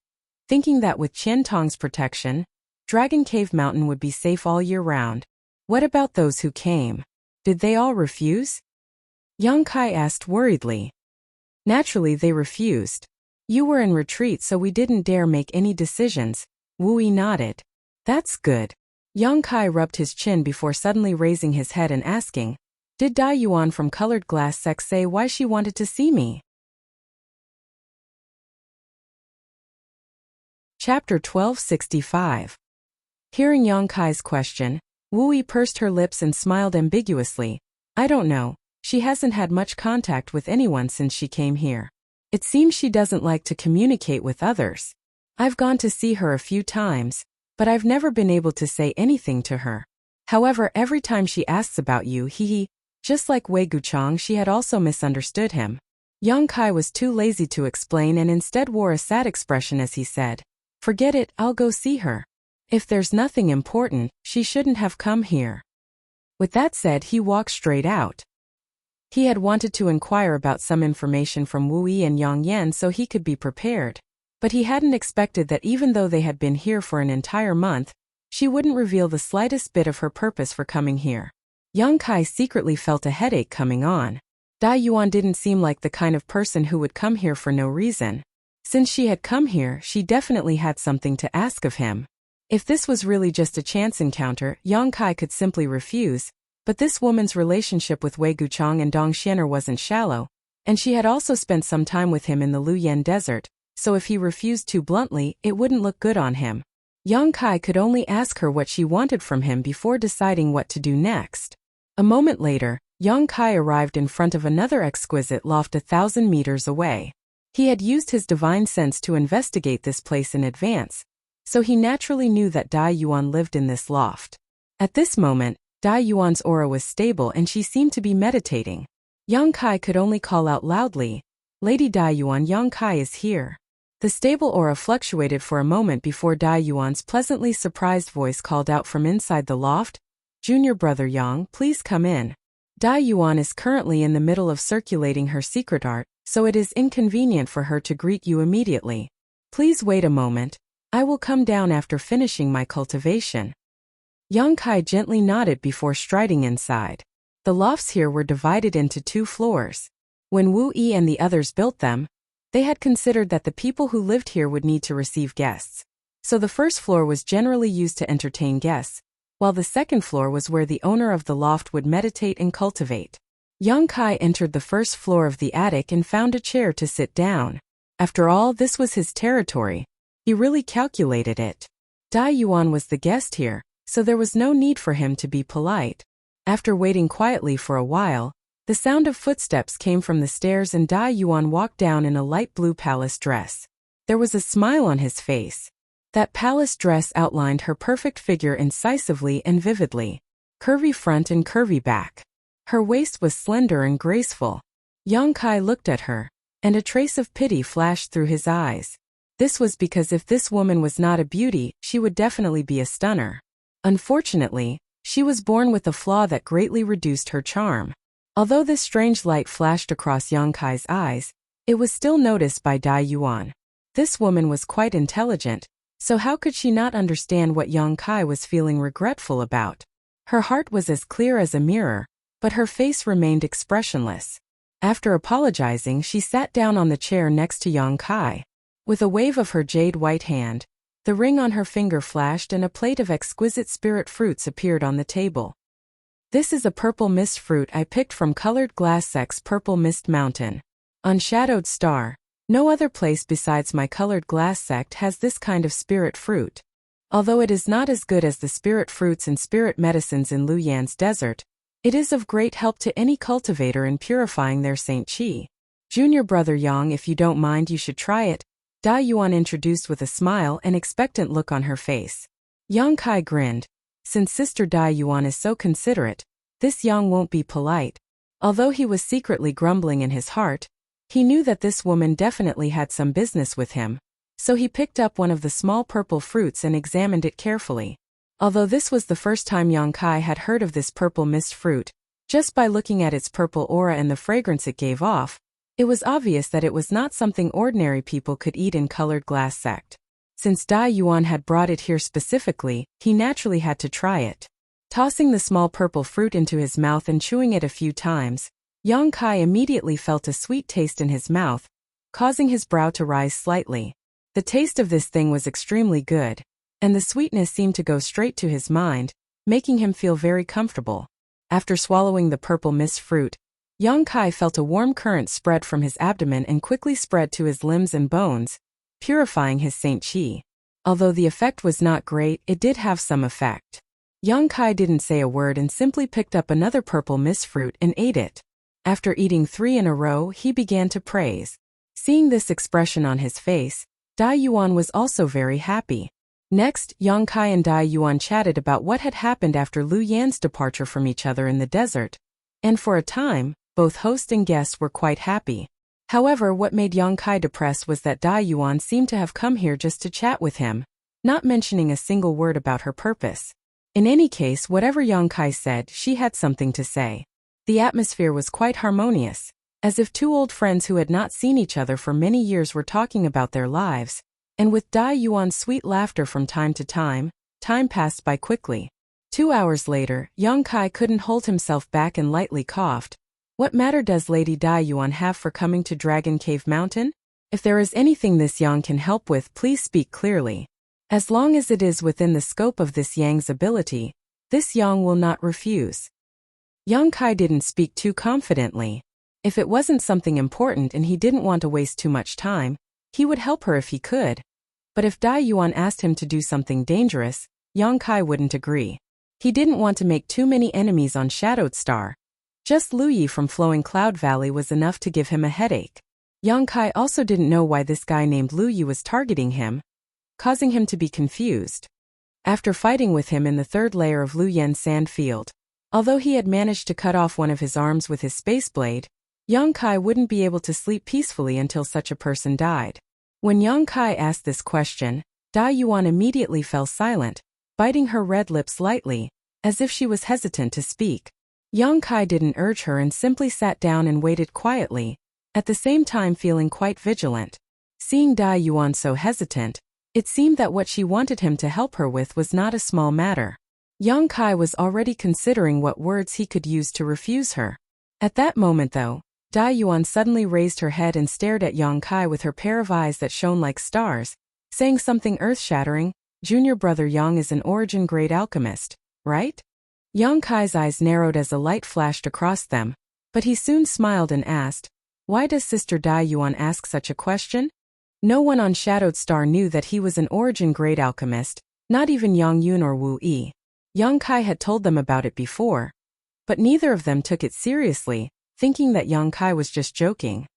thinking that with Qian Tong's protection, Dragon Cave Mountain would be safe all year round. What about those who came? Did they all refuse? Young Kai asked worriedly. Naturally they refused. You were in retreat so we didn't dare make any decisions. Wu Yi nodded. That's good. Young Kai rubbed his chin before suddenly raising his head and asking, did Dai Yuan from Colored Glass Sect say why she wanted to see me? Chapter 1265. Hearing Yang Kai's question, Wu Yi pursed her lips and smiled ambiguously. I don't know. She hasn't had much contact with anyone since she came here. It seems she doesn't like to communicate with others. I've gone to see her a few times, but I've never been able to say anything to her. However, every time she asks about you, just like Wei Guchang, she had also misunderstood him. Yang Kai was too lazy to explain and instead wore a sad expression as he said, forget it, I'll go see her. If there's nothing important, she shouldn't have come here. With that said, he walked straight out. He had wanted to inquire about some information from Wu Yi and Yang Yan so he could be prepared. But he hadn't expected that even though they had been here for an entire month, she wouldn't reveal the slightest bit of her purpose for coming here. Yang Kai secretly felt a headache coming on. Dai Yuan didn't seem like the kind of person who would come here for no reason. Since she had come here, she definitely had something to ask of him. If this was really just a chance encounter, Yang Kai could simply refuse, but this woman's relationship with Wei Guchang and Dong Xianer wasn't shallow, and she had also spent some time with him in the Luyan Desert, so if he refused too bluntly, it wouldn't look good on him. Yang Kai could only ask her what she wanted from him before deciding what to do next. A moment later, Yang Kai arrived in front of another exquisite loft 1,000 meters away. He had used his divine sense to investigate this place in advance, so he naturally knew that Dai Yuan lived in this loft. At this moment, Dai Yuan's aura was stable and she seemed to be meditating. Yang Kai could only call out loudly, Lady Dai Yuan, Yang Kai is here. The stable aura fluctuated for a moment before Dai Yuan's pleasantly surprised voice called out from inside the loft, Junior brother Yang, please come in. Dai Yuan is currently in the middle of circulating her secret art, so it is inconvenient for her to greet you immediately. Please wait a moment. I will come down after finishing my cultivation. Yang Kai gently nodded before striding inside. The lofts here were divided into 2 floors. When Wu Yi and the others built them, they had considered that the people who lived here would need to receive guests. So the first floor was generally used to entertain guests, while the second floor was where the owner of the loft would meditate and cultivate. Yang Kai entered the first floor of the attic and found a chair to sit down. After all, this was his territory. He really calculated it. Dai Yuan was the guest here, so there was no need for him to be polite. After waiting quietly for a while, the sound of footsteps came from the stairs and Dai Yuan walked down in a light blue palace dress. There was a smile on his face. That palace dress outlined her perfect figure incisively and vividly. Curvy front and curvy back. Her waist was slender and graceful. Yang Kai looked at her, and a trace of pity flashed through his eyes. This was because if this woman was not a beauty, she would definitely be a stunner. Unfortunately, she was born with a flaw that greatly reduced her charm. Although this strange light flashed across Yang Kai's eyes, it was still noticed by Dai Yuan. This woman was quite intelligent, so how could she not understand what Yang Kai was feeling regretful about? Her heart was as clear as a mirror, but her face remained expressionless. After apologizing, she sat down on the chair next to Yang Kai. With a wave of her jade white hand, the ring on her finger flashed and a plate of exquisite spirit fruits appeared on the table. This is a purple mist fruit I picked from Colored Glass Sect's Purple Mist Mountain. Unshadowed Star. No other place besides my Colored Glass Sect has this kind of spirit fruit. Although it is not as good as the spirit fruits and spirit medicines in Luyan's desert, it is of great help to any cultivator in purifying their Saint Qi. Junior brother Yang, if you don't mind, you should try it, Dai Yuan introduced with a smile and expectant look on her face. Yang Kai grinned. Since Sister Dai Yuan is so considerate, this Yang won't be polite. Although he was secretly grumbling in his heart, he knew that this woman definitely had some business with him, so he picked up one of the small purple fruits and examined it carefully. Although this was the first time Yang Kai had heard of this purple mist fruit, just by looking at its purple aura and the fragrance it gave off, it was obvious that it was not something ordinary people could eat in Colored Glass Sect. Since Dai Yuan had brought it here specifically, he naturally had to try it. Tossing the small purple fruit into his mouth and chewing it a few times, Yang Kai immediately felt a sweet taste in his mouth, causing his brow to rise slightly. The taste of this thing was extremely good, and the sweetness seemed to go straight to his mind, making him feel very comfortable. After swallowing the purple mist fruit, Yang Kai felt a warm current spread from his abdomen and quickly spread to his limbs and bones, purifying his Saint Qi. Although the effect was not great, it did have some effect. Yang Kai didn't say a word and simply picked up another purple mist fruit and ate it. After eating 3 in a row, he began to praise. Seeing this expression on his face, Dai Yuan was also very happy. Next, Yang Kai and Dai Yuan chatted about what had happened after Lu Yan's departure from each other in the desert. And for a time, both host and guests were quite happy. However, what made Yang Kai depressed was that Dai Yuan seemed to have come here just to chat with him, not mentioning a single word about her purpose. In any case, whatever Yang Kai said, she had something to say. The atmosphere was quite harmonious, as if two old friends who had not seen each other for many years were talking about their lives, and with Dai Yuan's sweet laughter from time to time passed by quickly. 2 hours later, Yang Kai couldn't hold himself back and lightly coughed. What matter does Lady Dai Yuan have for coming to Dragon Cave Mountain? If there is anything this Yang can help with, please speak clearly. As long as it is within the scope of this Yang's ability, this Yang will not refuse. Yang Kai didn't speak too confidently. If it wasn't something important and he didn't want to waste too much time, he would help her if he could. But if Dai Yuan asked him to do something dangerous, Yang Kai wouldn't agree. He didn't want to make too many enemies on Shadowed Star. Just Lu Yi from Flowing Cloud Valley was enough to give him a headache. Yang Kai also didn't know why this guy named Lu Yi was targeting him, causing him to be confused. After fighting with him in the 3rd layer of Lu Yen's sand field, although he had managed to cut off one of his arms with his space blade, Yang Kai wouldn't be able to sleep peacefully until such a person died. When Yang Kai asked this question, Dai Yuan immediately fell silent, biting her red lips lightly, as if she was hesitant to speak. Yang Kai didn't urge her and simply sat down and waited quietly, at the same time feeling quite vigilant. Seeing Dai Yuan so hesitant, it seemed that what she wanted him to help her with was not a small matter. Yang Kai was already considering what words he could use to refuse her. At that moment though, Dai Yuan suddenly raised her head and stared at Yang Kai with her pair of eyes that shone like stars, saying something earth-shattering. Junior brother Yang is an origin grade alchemist, right? Yang Kai's eyes narrowed as a light flashed across them, but he soon smiled and asked, "Why does Sister Dai Yuan ask such a question?" No one on Shadowed Star knew that he was an origin grade alchemist, not even Yang Yun or Wu Yi. Yang Kai had told them about it before, but neither of them took it seriously, thinking that Yang Kai was just joking.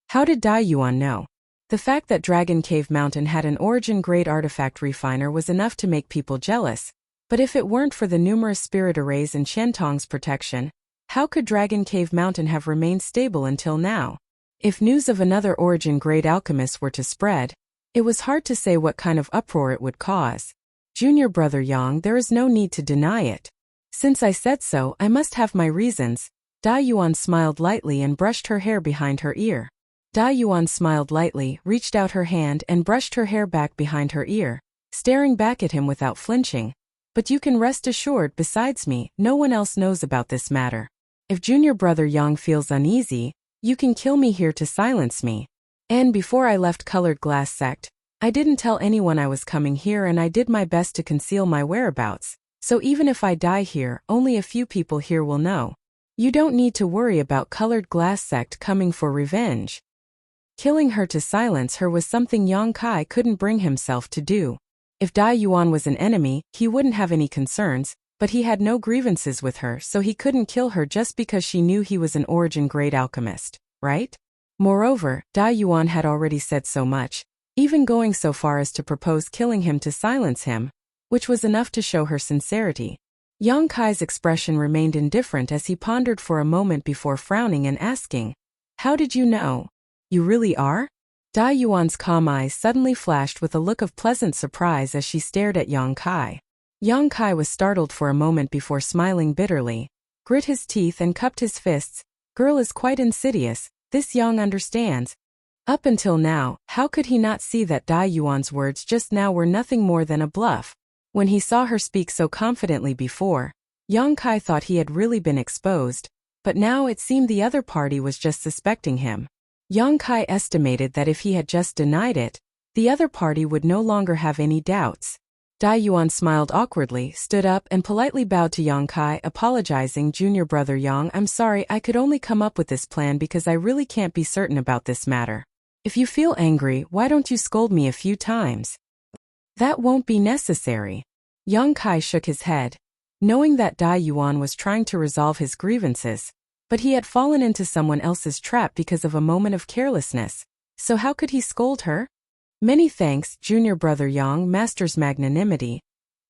How did Dai Yuan know? The fact that Dragon Cave Mountain had an origin grade artifact refiner was enough to make people jealous, but if it weren't for the numerous spirit arrays and Qiantong's protection, how could Dragon Cave Mountain have remained stable until now? If news of another origin grade alchemist were to spread, it was hard to say what kind of uproar it would cause. Junior brother Yang, there is no need to deny it. Since I said so, I must have my reasons. Dai Yuan smiled lightly and brushed her hair behind her ear. Dai Yuan smiled lightly, reached out her hand and brushed her hair back behind her ear, staring back at him without flinching. But you can rest assured, besides me, no one else knows about this matter. If junior brother Yang feels uneasy, you can kill me here to silence me. And before I left Colored Glass Sect, I didn't tell anyone I was coming here and I did my best to conceal my whereabouts, so even if I die here, only a few people here will know. You don't need to worry about Colored Glass Sect coming for revenge. Killing her to silence her was something Yang Kai couldn't bring himself to do. If Dai Yuan was an enemy, he wouldn't have any concerns, but he had no grievances with her, so he couldn't kill her just because she knew he was an origin grade alchemist, right? Moreover, Dai Yuan had already said so much, even going so far as to propose killing him to silence him, which was enough to show her sincerity. Yang Kai's expression remained indifferent as he pondered for a moment before frowning and asking, "How did you know? You really are?" Dai Yuan's calm eyes suddenly flashed with a look of pleasant surprise as she stared at Yang Kai. Yang Kai was startled for a moment before smiling bitterly, grit his teeth and cupped his fists. Girl is quite insidious, this Yang understands. Up until now, how could he not see that Dai Yuan's words just now were nothing more than a bluff? When he saw her speak so confidently before, Yang Kai thought he had really been exposed, but now it seemed the other party was just suspecting him. Yang Kai estimated that if he had just denied it, the other party would no longer have any doubts. Dai Yuan smiled awkwardly, stood up and politely bowed to Yang Kai, apologizing. Junior brother Yang, I'm sorry, I could only come up with this plan because I really can't be certain about this matter. If you feel angry, why don't you scold me a few times? That won't be necessary. Yang Kai shook his head, knowing that Dai Yuan was trying to resolve his grievances, but he had fallen into someone else's trap because of a moment of carelessness, so how could he scold her? Many thanks, junior brother Yang, master's magnanimity.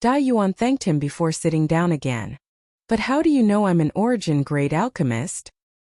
Dai Yuan thanked him before sitting down again. But how do you know I'm an origin grade alchemist?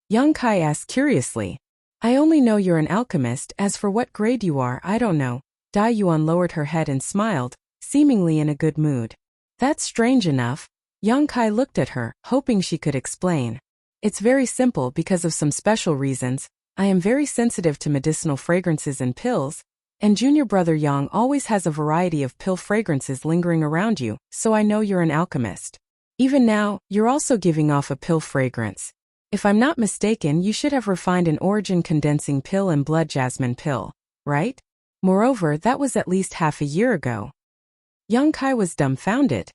Yang Kai asked curiously. I only know you're an alchemist, as for what grade you are, I don't know. Dai Yuan lowered her head and smiled, seemingly in a good mood. That's strange enough. Yang Kai looked at her, hoping she could explain. It's very simple because of some special reasons. I am very sensitive to medicinal fragrances and pills, and junior brother Yang always has a variety of pill fragrances lingering around you, so I know you're an alchemist. Even now, you're also giving off a pill fragrance. If I'm not mistaken, you should have refined an origin condensing pill and blood jasmine pill, right? Moreover, that was at least half a year ago. Yang Kai was dumbfounded.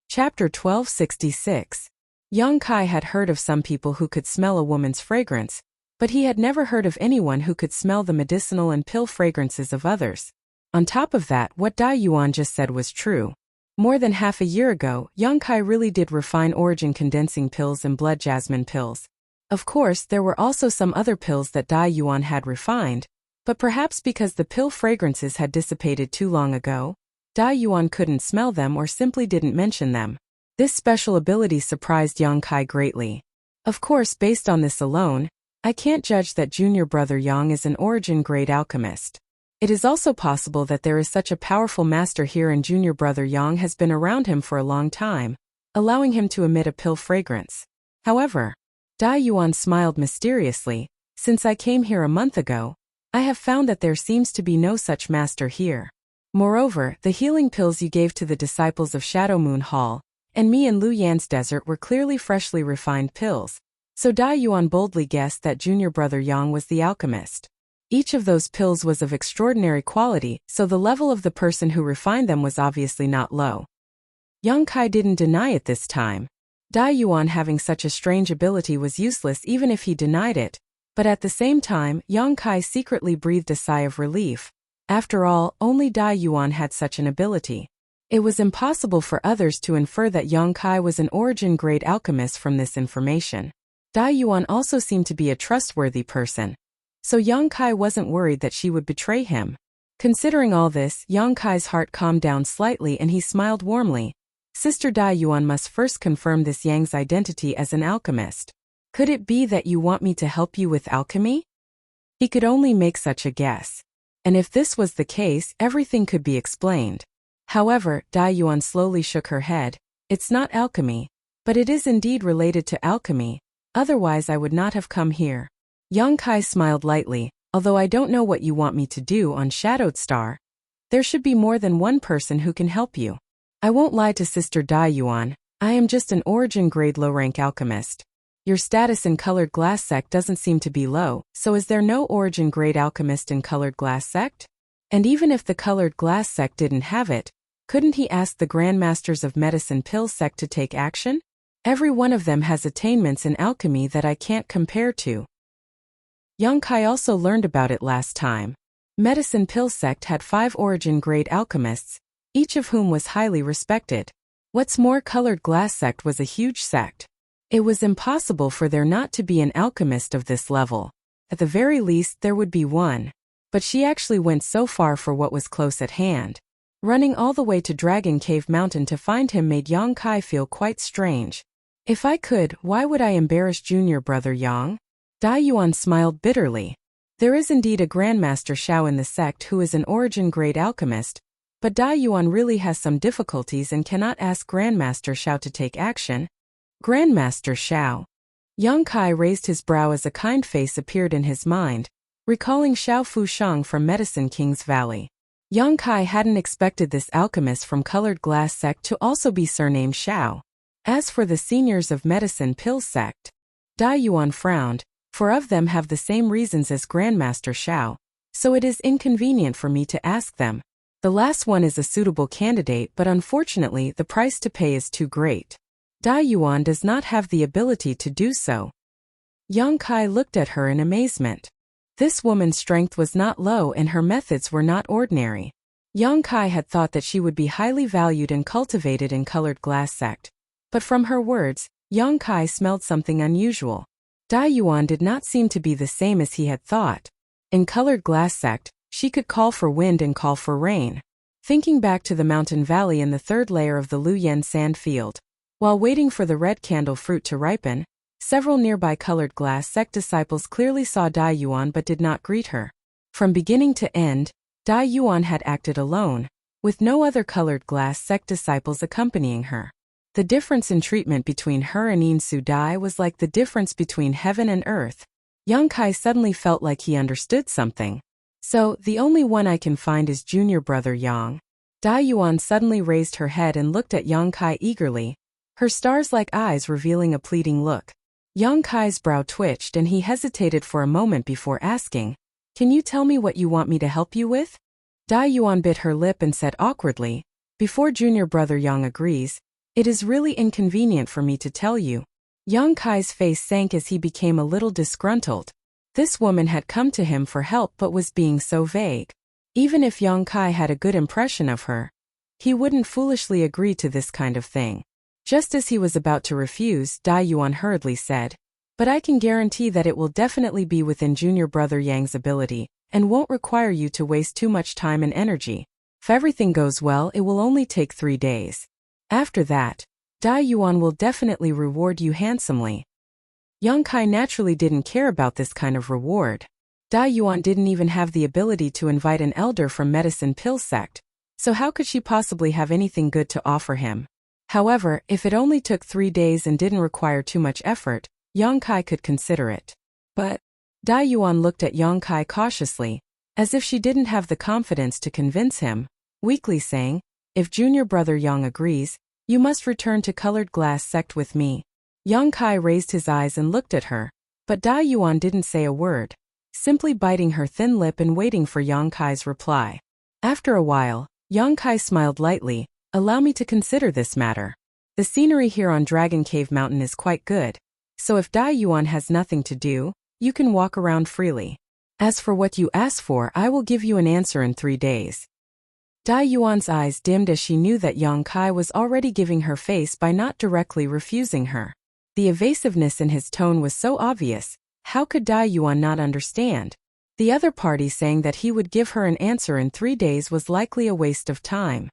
Chapter 1266. Yang Kai had heard of some people who could smell a woman's fragrance, but he had never heard of anyone who could smell the medicinal and pill fragrances of others. On top of that, what Dai Yuan just said was true. More than half a year ago, Yang Kai really did refine origin condensing pills and blood jasmine pills. Of course, there were also some other pills that Dai Yuan had refined, but perhaps because the pill fragrances had dissipated too long ago, Dai Yuan couldn't smell them or simply didn't mention them. This special ability surprised Yang Kai greatly. Of course, based on this alone, I can't judge that junior brother Yang is an origin-grade alchemist. It is also possible that there is such a powerful master here and junior brother Yang has been around him for a long time, allowing him to emit a pill fragrance. However, Dai Yuan smiled mysteriously. Since I came here a month ago, I have found that there seems to be no such master here. Moreover, the healing pills you gave to the disciples of Shadow Moon Hall, and me in Lu Yan's desert were clearly freshly refined pills. So Dai Yuan boldly guessed that junior brother Yang was the alchemist. Each of those pills was of extraordinary quality, so the level of the person who refined them was obviously not low. Yang Kai didn't deny it this time. Dai Yuan having such a strange ability was useless even if he denied it, but at the same time, Yang Kai secretly breathed a sigh of relief. After all, only Dai Yuan had such an ability. It was impossible for others to infer that Yang Kai was an origin-grade alchemist from this information. Dai Yuan also seemed to be a trustworthy person, so Yang Kai wasn't worried that she would betray him. Considering all this, Yang Kai's heart calmed down slightly and he smiled warmly. Sister Dai Yuan must first confirm this Yang's identity as an alchemist. Could it be that you want me to help you with alchemy? He could only make such a guess. And if this was the case, everything could be explained. However, Dai Yuan slowly shook her head. It's not alchemy, but it is indeed related to alchemy. Otherwise I would not have come here. Yang Kai smiled lightly. Although I don't know what you want me to do on Shadowed Star, there should be more than one person who can help you. I won't lie to Sister Dai Yuan, I am just an origin-grade low-rank alchemist. Your status in Colored Glass Sect doesn't seem to be low, so is there no origin-grade alchemist in Colored Glass Sect? And even if the Colored Glass Sect didn't have it, couldn't he ask the Grandmasters of Medicine Pill Sect to take action? Every one of them has attainments in alchemy that I can't compare to. Yang Kai also learned about it last time. Medicine Pill Sect had 5 origin-grade alchemists, each of whom was highly respected. What's more, Colored Glass Sect was a huge sect. It was impossible for there not to be an alchemist of this level. At the very least, there would be one. But she actually went so far for what was close at hand. Running all the way to Dragon Cave Mountain to find him made Yang Kai feel quite strange. If I could, why would I embarrass junior brother Yang? Dai Yuan smiled bitterly. There is indeed a Grandmaster Shao in the sect who is an origin-grade alchemist, but Dai Yuan really has some difficulties and cannot ask Grandmaster Shao to take action. Grandmaster Shao. Yang Kai raised his brow as a kind face appeared in his mind, recalling Xiao Fushang from Medicine King's Valley. Yang Kai hadn't expected this alchemist from Colored Glass sect to also be surnamed Xiao. As for the seniors of Medicine Pill sect, Dai Yuan frowned, four of them have the same reasons as Grandmaster Xiao, so it is inconvenient for me to ask them. The last one is a suitable candidate, but unfortunately the price to pay is too great. Dai Yuan does not have the ability to do so. Yang Kai looked at her in amazement. This woman's strength was not low and her methods were not ordinary. Yang Kai had thought that she would be highly valued and cultivated in Colored Glass sect. But from her words, Yang Kai smelled something unusual. Dai Yuan did not seem to be the same as he had thought. In Colored Glass sect, she could call for wind and call for rain. Thinking back to the mountain valley in the third layer of the Luyen sand field, while waiting for the red candle fruit to ripen, several nearby Colored Glass sect disciples clearly saw Dai Yuan but did not greet her. From beginning to end, Dai Yuan had acted alone, with no other Colored Glass sect disciples accompanying her. The difference in treatment between her and Yin Su Dai was like the difference between heaven and earth. Yang Kai suddenly felt like he understood something. So, the only one I can find is junior brother Yang. Dai Yuan suddenly raised her head and looked at Yang Kai eagerly, her stars-like eyes revealing a pleading look. Yang Kai's brow twitched and he hesitated for a moment before asking, "Can you tell me what you want me to help you with?" Dai Yuan bit her lip and said awkwardly, "Before junior brother Yang agrees, it is really inconvenient for me to tell you." Yang Kai's face sank as he became a little disgruntled. This woman had come to him for help but was being so vague. Even if Yang Kai had a good impression of her, he wouldn't foolishly agree to this kind of thing. Just as he was about to refuse, Dai Yuan hurriedly said, "But I can guarantee that it will definitely be within junior brother Yang's ability, and won't require you to waste too much time and energy. If everything goes well, it will only take 3 days. After that, Dai Yuan will definitely reward you handsomely." Yang Kai naturally didn't care about this kind of reward. Dai Yuan didn't even have the ability to invite an elder from Medicine Pill sect, so how could she possibly have anything good to offer him? However, if it only took 3 days and didn't require too much effort, Yang Kai could consider it. But Dai Yuan looked at Yang Kai cautiously, as if she didn't have the confidence to convince him, weakly saying, "If junior brother Yang agrees, you must return to Colored Glass sect with me." Yang Kai raised his eyes and looked at her, but Dai Yuan didn't say a word, simply biting her thin lip and waiting for Yang Kai's reply. After a while, Yang Kai smiled lightly, "Allow me to consider this matter. The scenery here on Dragon Cave Mountain is quite good, so if Dai Yuan has nothing to do, you can walk around freely. As for what you ask for, I will give you an answer in 3 days." Dai Yuan's eyes dimmed as she knew that Yang Kai was already giving her face by not directly refusing her. The evasiveness in his tone was so obvious, how could Dai Yuan not understand? The other party saying that he would give her an answer in 3 days was likely a waste of time.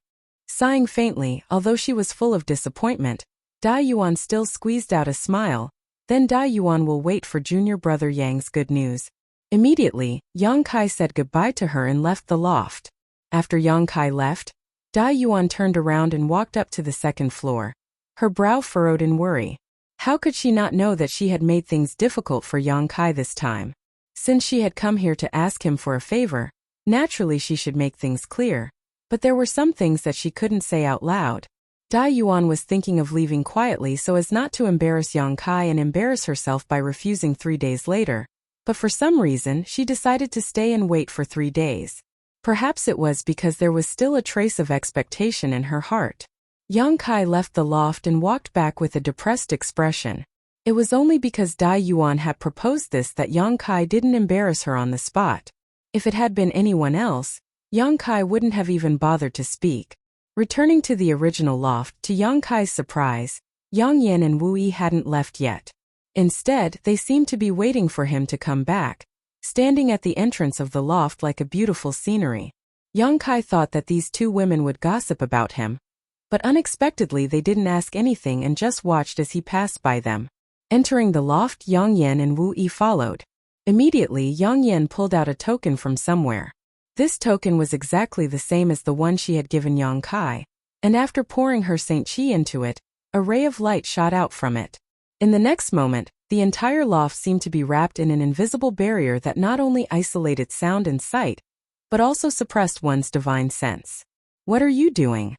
Sighing faintly, although she was full of disappointment, Dai Yuan still squeezed out a smile. "Then Dai Yuan will wait for junior brother Yang's good news." Immediately, Yang Kai said goodbye to her and left the loft. After Yang Kai left, Dai Yuan turned around and walked up to the second floor. Her brow furrowed in worry. How could she not know that she had made things difficult for Yang Kai this time? Since she had come here to ask him for a favor, naturally she should make things clear. But there were some things that she couldn't say out loud. Dai Yuan was thinking of leaving quietly so as not to embarrass Yang Kai and embarrass herself by refusing 3 days later. But for some reason, she decided to stay and wait for 3 days. Perhaps it was because there was still a trace of expectation in her heart. Yang Kai left the loft and walked back with a depressed expression. It was only because Dai Yuan had proposed this that Yang Kai didn't embarrass her on the spot. If it had been anyone else, Yang Kai wouldn't have even bothered to speak. Returning to the original loft, to Yang Kai's surprise, Yang Yan and Wu Yi hadn't left yet. Instead, they seemed to be waiting for him to come back, standing at the entrance of the loft like a beautiful scenery. Yang Kai thought that these two women would gossip about him, but unexpectedly they didn't ask anything and just watched as he passed by them. Entering the loft, Yang Yan and Wu Yi followed. Immediately, Yang Yan pulled out a token from somewhere. This token was exactly the same as the one she had given Yang Kai, and after pouring her Saint Qi into it, a ray of light shot out from it. In the next moment, the entire loft seemed to be wrapped in an invisible barrier that not only isolated sound and sight, but also suppressed one's divine sense. What are you doing?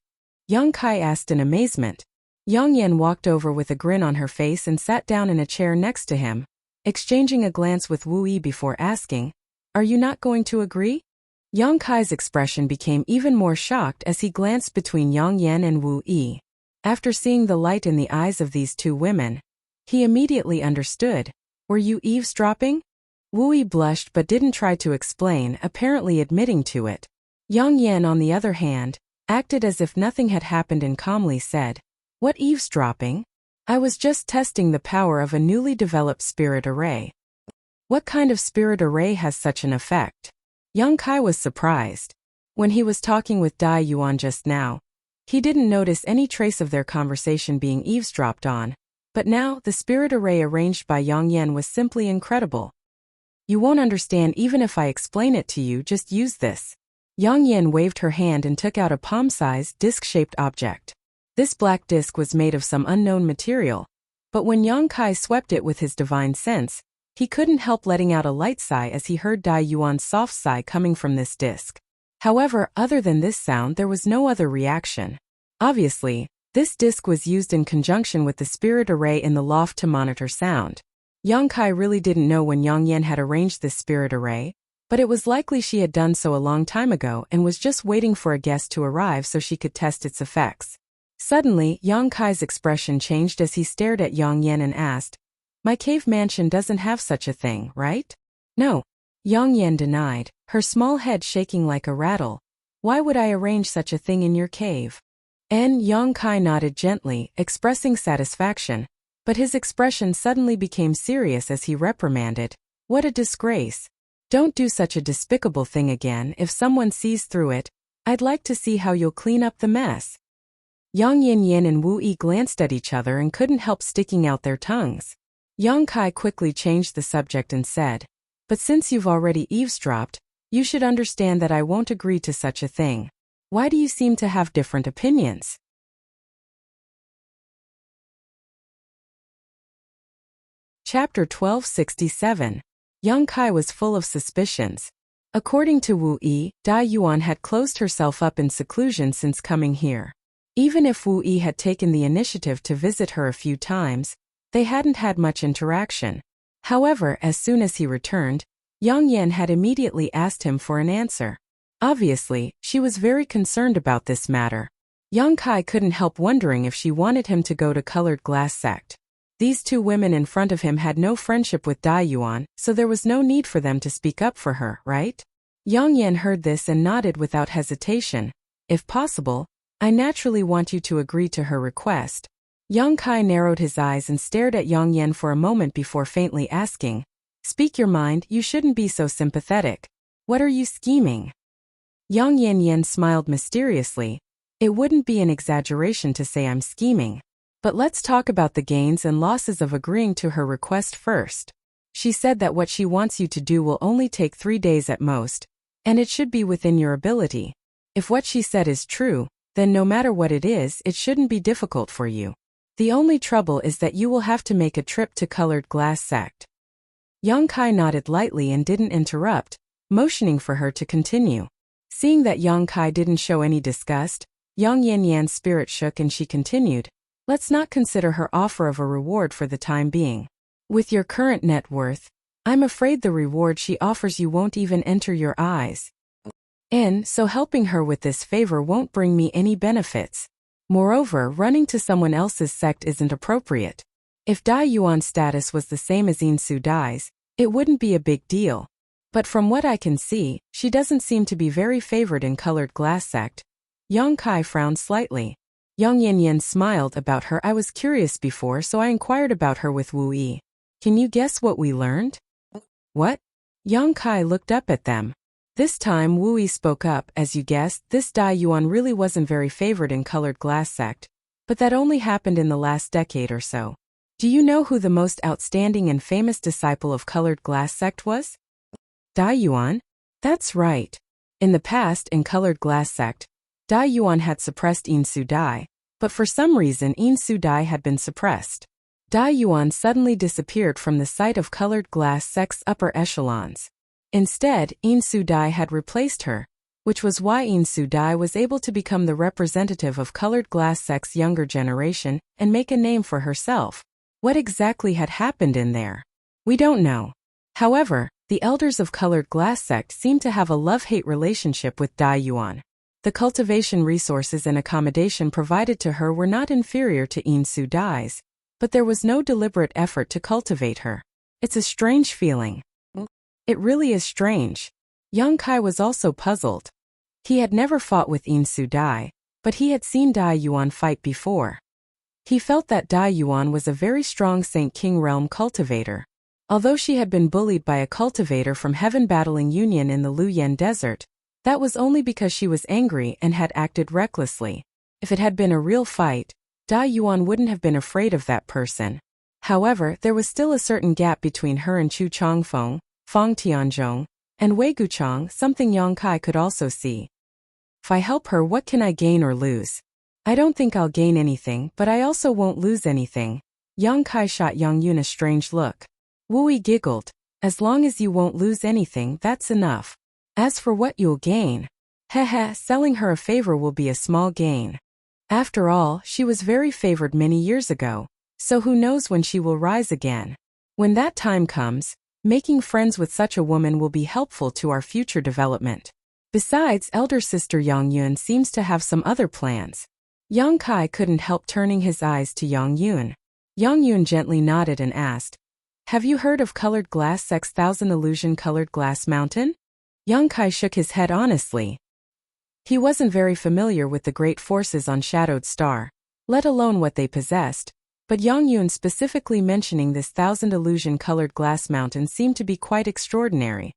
Young Kai asked in amazement. Yang Yan walked over with a grin on her face and sat down in a chair next to him, exchanging a glance with Wu Yi before asking, "Are you not going to agree?" Yang Kai's expression became even more shocked as he glanced between Yang Yan and Wu Yi. After seeing the light in the eyes of these two women, he immediately understood. Were you eavesdropping? Wu Yi blushed but didn't try to explain, apparently admitting to it. Yang Yan, on the other hand, acted as if nothing had happened and calmly said, "What eavesdropping? I was just testing the power of a newly developed spirit array." What kind of spirit array has such an effect? Yang Kai was surprised. When he was talking with Dai Yuan just now, he didn't notice any trace of their conversation being eavesdropped on, but now the spirit array arranged by Yang Yan was simply incredible. "You won't understand even if I explain it to you, just use this." Yang Yan waved her hand and took out a palm-sized, disc-shaped object. This black disc was made of some unknown material, but when Yang Kai swept it with his divine sense, he couldn't help letting out a light sigh as he heard Dai Yuan's soft sigh coming from this disc. However, other than this sound, there was no other reaction. Obviously, this disc was used in conjunction with the spirit array in the loft to monitor sound. Yang Kai really didn't know when Yang Yan had arranged this spirit array, but it was likely she had done so a long time ago and was just waiting for a guest to arrive so she could test its effects. Suddenly, Yang Kai's expression changed as he stared at Yang Yan and asked, "My cave mansion doesn't have such a thing, right?" "No," Yang Yan denied, her small head shaking like a rattle. "Why would I arrange such a thing in your cave?" Yang Kai nodded gently, expressing satisfaction, but his expression suddenly became serious as he reprimanded, "What a disgrace. Don't do such a despicable thing again. If someone sees through it, I'd like to see how you'll clean up the mess." Yang Yan and Wu Yi glanced at each other and couldn't help sticking out their tongues. Yang Kai quickly changed the subject and said, "But since you've already eavesdropped, you should understand that I won't agree to such a thing. Why do you seem to have different opinions?" Chapter 1267. Yang Kai was full of suspicions. According to Wu Yi, Dai Yuan had closed herself up in seclusion since coming here. Even if Wu Yi had taken the initiative to visit her a few times, they hadn't had much interaction. However, as soon as he returned, Yang Yan had immediately asked him for an answer. Obviously, she was very concerned about this matter. Yang Kai couldn't help wondering if she wanted him to go to Colored Glass Sect. These two women in front of him had no friendship with Dai Yuan, so there was no need for them to speak up for her, right? Yang Yan heard this and nodded without hesitation. "If possible, I naturally want you to agree to her request." Yang Kai narrowed his eyes and stared at Yang Yan for a moment before faintly asking, "Speak your mind, you shouldn't be so sympathetic. What are you scheming?" Yang Yan smiled mysteriously. "It wouldn't be an exaggeration to say I'm scheming. But let's talk about the gains and losses of agreeing to her request first. She said that what she wants you to do will only take 3 days at most, and it should be within your ability. If what she said is true, then no matter what it is, it shouldn't be difficult for you. The only trouble is that you will have to make a trip to Colored Glass Sect." Yang Kai nodded lightly and didn't interrupt, motioning for her to continue. Seeing that Yang Kai didn't show any disgust, Yang Yan's spirit shook and she continued, "Let's not consider her offer of a reward for the time being. With your current net worth, I'm afraid the reward she offers you won't even enter your eyes. And so helping her with this favor won't bring me any benefits. Moreover, running to someone else's sect isn't appropriate. If Dai Yuan's status was the same as Insu Dai's, it wouldn't be a big deal. But from what I can see, she doesn't seem to be very favored in Colored Glass Sect." Yang Kai frowned slightly. Yang Yan smiled. "About her I was curious before, so I inquired about her with Wu Yi. Can you guess what we learned?" "What?" Yang Kai looked up at them. This time Wu Yi spoke up. "As you guessed, this Dai Yuan really wasn't very favored in Colored Glass Sect, but that only happened in the last decade or so. Do you know who the most outstanding and famous disciple of Colored Glass Sect was?" "Dai Yuan?" "That's right. In the past, in Colored Glass Sect, Dai Yuan had suppressed Insu Dai, but for some reason Insu Dai had been suppressed. Dai Yuan suddenly disappeared from the sight of Colored Glass Sect's upper echelons. Instead, In Su-dai had replaced her, which was why In Su-dai was able to become the representative of colored glass sect's younger generation and make a name for herself. What exactly had happened in there? We don't know. However, the elders of colored glass sect seemed to have a love-hate relationship with Dai Yuan. The cultivation resources and accommodation provided to her were not inferior to In Su-dai's, but there was no deliberate effort to cultivate her. It's a strange feeling. It really is strange. Young Kai was also puzzled. He had never fought with In Su-dai, but he had seen Dai Yuan fight before. He felt that Dai Yuan was a very strong Saint King realm cultivator. Although she had been bullied by a cultivator from Heaven Battling Union in the Luyen Desert, that was only because she was angry and had acted recklessly. If it had been a real fight, Dai Yuan wouldn't have been afraid of that person. However, there was still a certain gap between her and Chu Chongfeng, Fang Tianzhong, and Wei Guchang, something Yang Kai could also see. If I help her, what can I gain or lose? I don't think I'll gain anything, but I also won't lose anything. Yang Kai shot Yang Yun a strange look. Wu Yi giggled. As long as you won't lose anything, that's enough. As for what you'll gain, selling her a favor will be a small gain. After all, she was very favored many years ago, so who knows when she will rise again. When that time comes, making friends with such a woman will be helpful to our future development. Besides, elder sister Yang Yun seems to have some other plans. Yang Kai couldn't help turning his eyes to Yang Yun. Yang Yun gently nodded and asked, "Have you heard of Colored Glass Sect's Thousand Illusion Colored Glass Mountain?" Yang Kai shook his head honestly. He wasn't very familiar with the great forces on Shadowed Star, let alone what they possessed, but Yang Yun specifically mentioning this Thousand Illusion Colored Glass Mountain seemed to be quite extraordinary.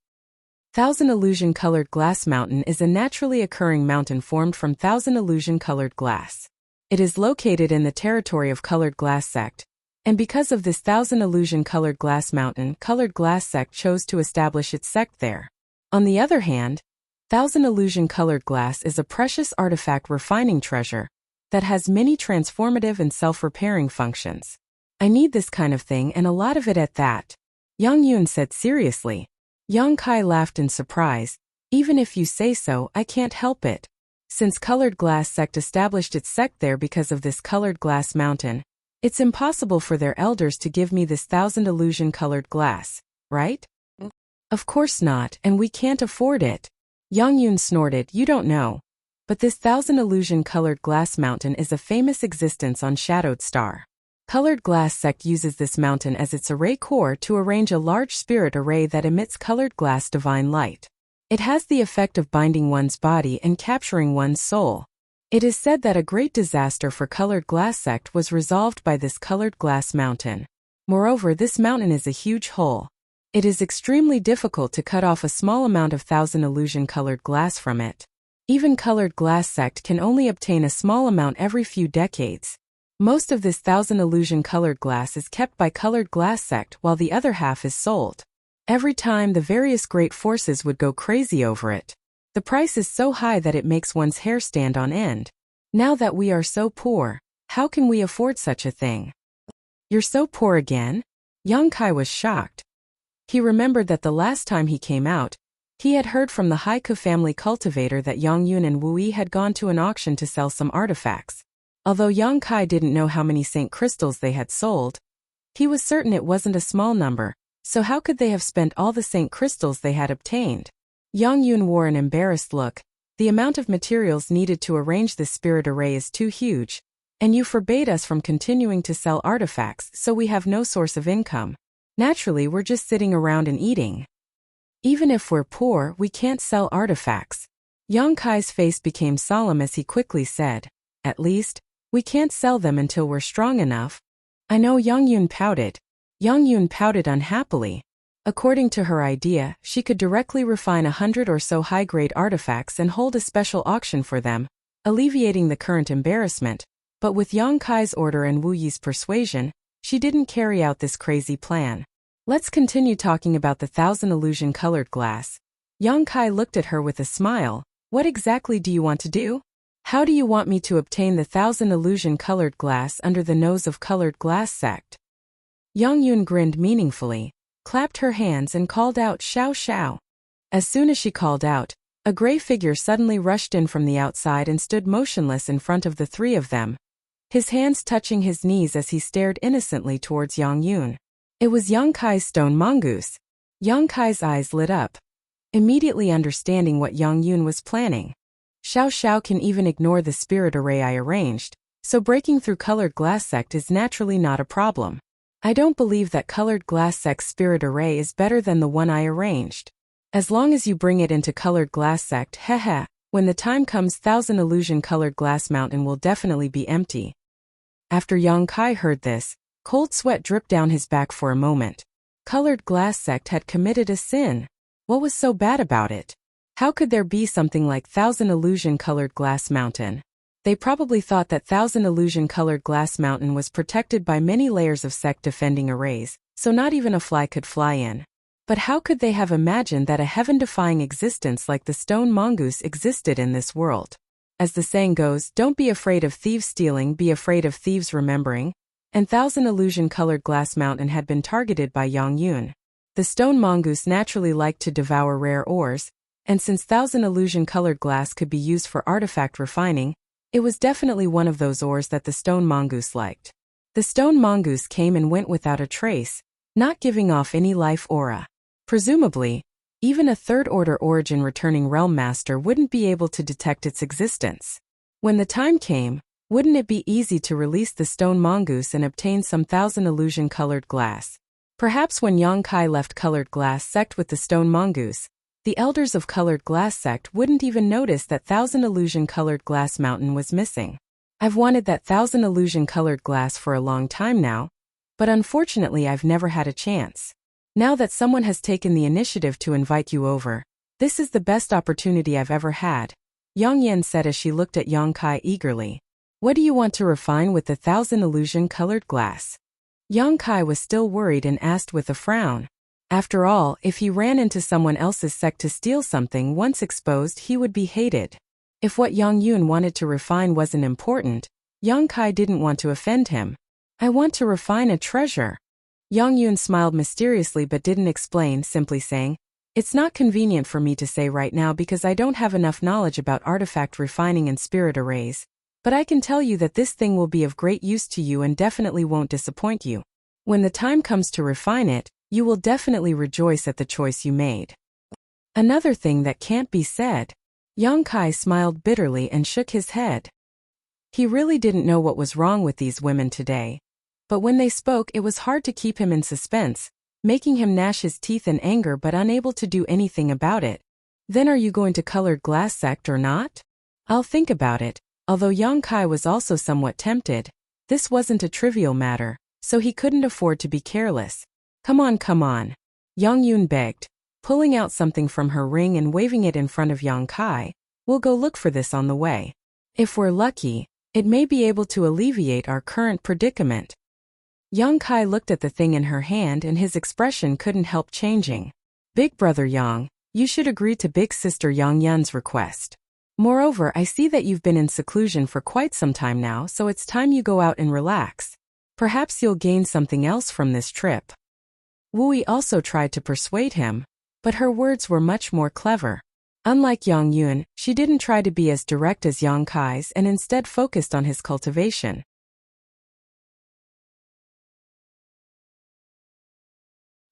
Thousand Illusion Colored Glass Mountain is a naturally occurring mountain formed from thousand illusion colored glass. It is located in the territory of Colored Glass Sect, and because of this Thousand Illusion Colored Glass Mountain, Colored Glass Sect chose to establish its sect there. On the other hand, Thousand Illusion Colored Glass is a precious artifact refining treasure that has many transformative and self-repairing functions. I need this kind of thing and a lot of it at that, Yang Yun said seriously. Yang Kai laughed in surprise. Even if you say so, I can't help it. Since Colored Glass Sect established its sect there because of this Colored Glass Mountain, it's impossible for their elders to give me this Thousand Illusion Colored Glass, right? Of course not, and we can't afford it. Yang Yun snorted. You don't know. But this Thousand Illusion Colored Glass Mountain is a famous existence on Shadowed Star. Colored Glass Sect uses this mountain as its array core to arrange a large spirit array that emits colored glass divine light. It has the effect of binding one's body and capturing one's soul. It is said that a great disaster for Colored Glass Sect was resolved by this Colored Glass Mountain. Moreover, this mountain is a huge hole. It is extremely difficult to cut off a small amount of Thousand Illusion Colored Glass from it. Even Colored Glass Sect can only obtain a small amount every few decades. Most of this Thousand Illusion Colored Glass is kept by Colored Glass Sect while the other half is sold. Every time the various great forces would go crazy over it. The price is so high that it makes one's hair stand on end. Now that we are so poor, how can we afford such a thing? You're so poor again? Yang Kai was shocked. He remembered that the last time he came out, he had heard from the Haiku family cultivator that Yang Yun and Wu Yi had gone to an auction to sell some artifacts. Although Yang Kai didn't know how many Saint crystals they had sold, he was certain it wasn't a small number, so how could they have spent all the Saint crystals they had obtained? Yang Yun wore an embarrassed look. The amount of materials needed to arrange this spirit array is too huge, and you forbade us from continuing to sell artifacts, so we have no source of income. Naturally, we're just sitting around and eating. Even if we're poor, we can't sell artifacts. Yang Kai's face became solemn as he quickly said, "At least, we can't sell them until we're strong enough." I know. Yang Yun pouted. Yang Yun pouted unhappily. According to her idea, she could directly refine 100 or so high-grade artifacts and hold a special auction for them, alleviating the current embarrassment. But with Yang Kai's order and Wu Yi's persuasion, she didn't carry out this crazy plan. Let's continue talking about the Thousand Illusion Colored Glass. Yang Kai looked at her with a smile. What exactly do you want to do? How do you want me to obtain the Thousand Illusion Colored Glass under the nose of Colored Glass Sect? Yang Yun grinned meaningfully, clapped her hands and called out, "Xiao Xiao." As soon as she called out, a gray figure suddenly rushed in from the outside and stood motionless in front of the three of them, his hands touching his knees as he stared innocently towards Yang Yun. It was Yang Kai's stone mongoose. Yang Kai's eyes lit up, immediately understanding what Yang Yun was planning. Xiao Xiao can even ignore the spirit array I arranged, so breaking through colored glass sect is naturally not a problem. I don't believe that colored glass sect's spirit array is better than the one I arranged. As long as you bring it into colored glass sect, heh, when the time comes, Thousand Illusion colored glass mountain will definitely be empty. After Yang Kai heard this, cold sweat dripped down his back for a moment. Colored glass sect had committed a sin. What was so bad about it? How could there be something like Thousand Illusion colored glass mountain? They probably thought that Thousand Illusion colored glass mountain was protected by many layers of sect defending arrays, so not even a fly could fly in. But how could they have imagined that a heaven-defying existence like the stone mongoose existed in this world? As the saying goes, don't be afraid of thieves stealing, be afraid of thieves remembering. And Thousand Illusion colored glass mountain had been targeted by Yang Yun. The stone mongoose naturally liked to devour rare ores, and since Thousand Illusion colored glass could be used for artifact refining, it was definitely one of those ores that the stone mongoose liked. The stone mongoose came and went without a trace, not giving off any life aura. Presumably, even a third-order origin returning realm master wouldn't be able to detect its existence. When the time came, wouldn't it be easy to release the stone mongoose and obtain some Thousand Illusion colored glass? Perhaps when Yang Kai left colored glass sect with the stone mongoose, the elders of colored glass sect wouldn't even notice that Thousand Illusion colored glass mountain was missing. I've wanted that Thousand Illusion colored glass for a long time now, but unfortunately I've never had a chance. Now that someone has taken the initiative to invite you over, this is the best opportunity I've ever had, Yang Yen said as she looked at Yang Kai eagerly. What do you want to refine with the Thousand Illusion colored glass? Yang Kai was still worried and asked with a frown. After all, if he ran into someone else's sect to steal something once exposed, he would be hated. If what Yang Yun wanted to refine wasn't important, Yang Kai didn't want to offend him. I want to refine a treasure. Yang Yun smiled mysteriously but didn't explain, simply saying, it's not convenient for me to say right now because I don't have enough knowledge about artifact refining and spirit arrays, but I can tell you that this thing will be of great use to you and definitely won't disappoint you. When the time comes to refine it, you will definitely rejoice at the choice you made. Another thing that can't be said. Yang Kai smiled bitterly and shook his head. He really didn't know what was wrong with these women today. But when they spoke, it was hard to keep him in suspense, making him gnash his teeth in anger but unable to do anything about it. Then are you going to colored glass sect or not? I'll think about it. Although Yang Kai was also somewhat tempted, this wasn't a trivial matter, so he couldn't afford to be careless. Come on, Yang Yun begged, pulling out something from her ring and waving it in front of Yang Kai. We'll go look for this on the way. If we're lucky, it may be able to alleviate our current predicament. Yang Kai looked at the thing in her hand and his expression couldn't help changing. Big brother Yang, you should agree to big sister Yang Yun's request. Moreover, I see that you've been in seclusion for quite some time now, so it's time you go out and relax. Perhaps you'll gain something else from this trip. Wu also tried to persuade him, but her words were much more clever. Unlike Yang Yun, she didn't try to be as direct as Yang Kai's and instead focused on his cultivation.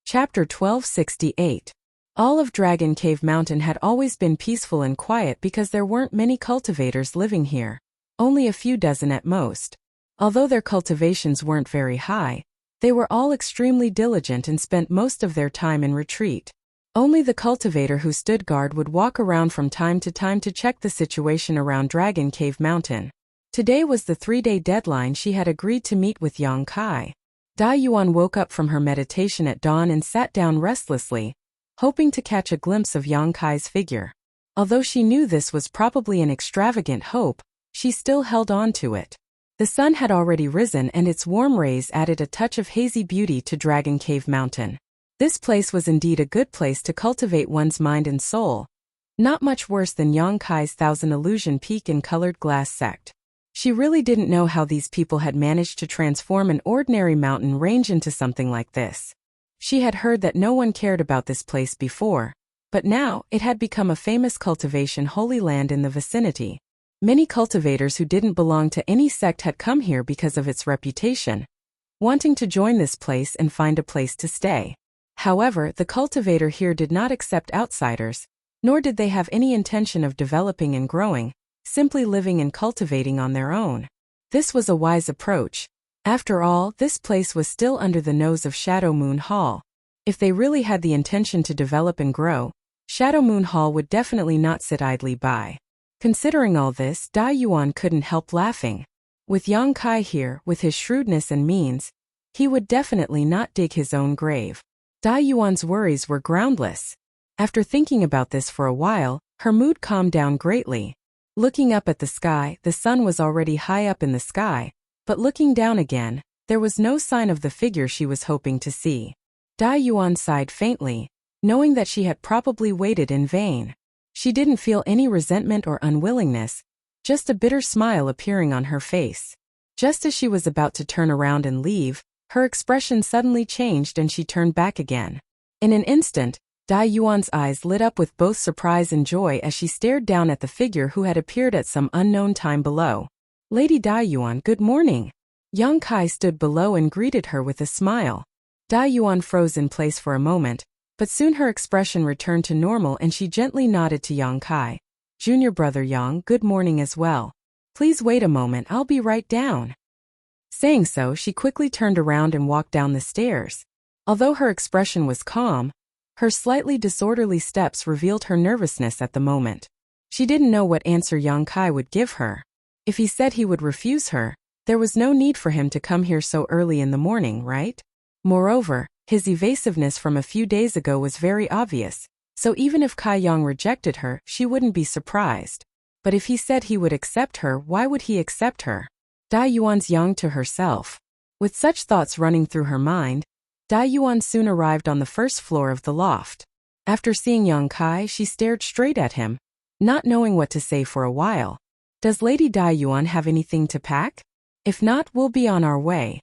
Chapter 1268. All of Dragon Cave Mountain had always been peaceful and quiet because there weren't many cultivators living here, only a few dozen at most. Although their cultivations weren't very high, they were all extremely diligent and spent most of their time in retreat. Only the cultivator who stood guard would walk around from time to time to check the situation around Dragon Cave Mountain. Today was the 3-day deadline she had agreed to meet with Yang Kai. Dai Yuan woke up from her meditation at dawn and sat down restlessly, hoping to catch a glimpse of Yang Kai's figure. Although she knew this was probably an extravagant hope, she still held on to it. The sun had already risen and its warm rays added a touch of hazy beauty to Dragon Cave Mountain. This place was indeed a good place to cultivate one's mind and soul. Not much worse than Yang Kai's Thousand Illusion Peak in colored glass sect. She really didn't know how these people had managed to transform an ordinary mountain range into something like this. She had heard that no one cared about this place before, But now, it had become a famous cultivation holy land in the vicinity. Many cultivators who didn't belong to any sect had come here because of its reputation, wanting to join this place and find a place to stay. However, the cultivator here did not accept outsiders, nor did they have any intention of developing and growing, simply living and cultivating on their own. This was a wise approach. After all, this place was still under the nose of Shadow Moon Hall. If they really had the intention to develop and grow, Shadow Moon Hall would definitely not sit idly by. Considering all this, Dai Yuan couldn't help laughing. With Yang Kai here, with his shrewdness and means, he would definitely not dig his own grave. Dai Yuan's worries were groundless. After thinking about this for a while, her mood calmed down greatly. Looking up at the sky, the sun was already high up in the sky, but looking down again, there was no sign of the figure she was hoping to see. Dai Yuan sighed faintly, knowing that she had probably waited in vain. She didn't feel any resentment or unwillingness, just a bitter smile appearing on her face. Just as she was about to turn around and leave, her expression suddenly changed and she turned back again. In an instant, Dai Yuan's eyes lit up with both surprise and joy as she stared down at the figure who had appeared at some unknown time below. "Lady Dai Yuan, good morning." Yang Kai stood below and greeted her with a smile. Dai Yuan froze in place for a moment, but soon her expression returned to normal and she gently nodded to Yang Kai. "Junior brother Yang, good morning as well. Please wait a moment, I'll be right down." Saying so, she quickly turned around and walked down the stairs. Although her expression was calm, her slightly disorderly steps revealed her nervousness at the moment. She didn't know what answer Yang Kai would give her. If he said he would refuse her, there was no need for him to come here so early in the morning, right? Moreover, his evasiveness from a few days ago was very obvious, so even if Kai Yang rejected her, she wouldn't be surprised. But if he said he would accept her, why would he accept her? Dai Yuan's Yang to herself. With such thoughts running through her mind, Dai Yuan soon arrived on the first floor of the loft. After seeing Yang Kai, she stared straight at him, not knowing what to say for a while. "Does Lady Dai Yuan have anything to pack? If not, we'll be on our way,"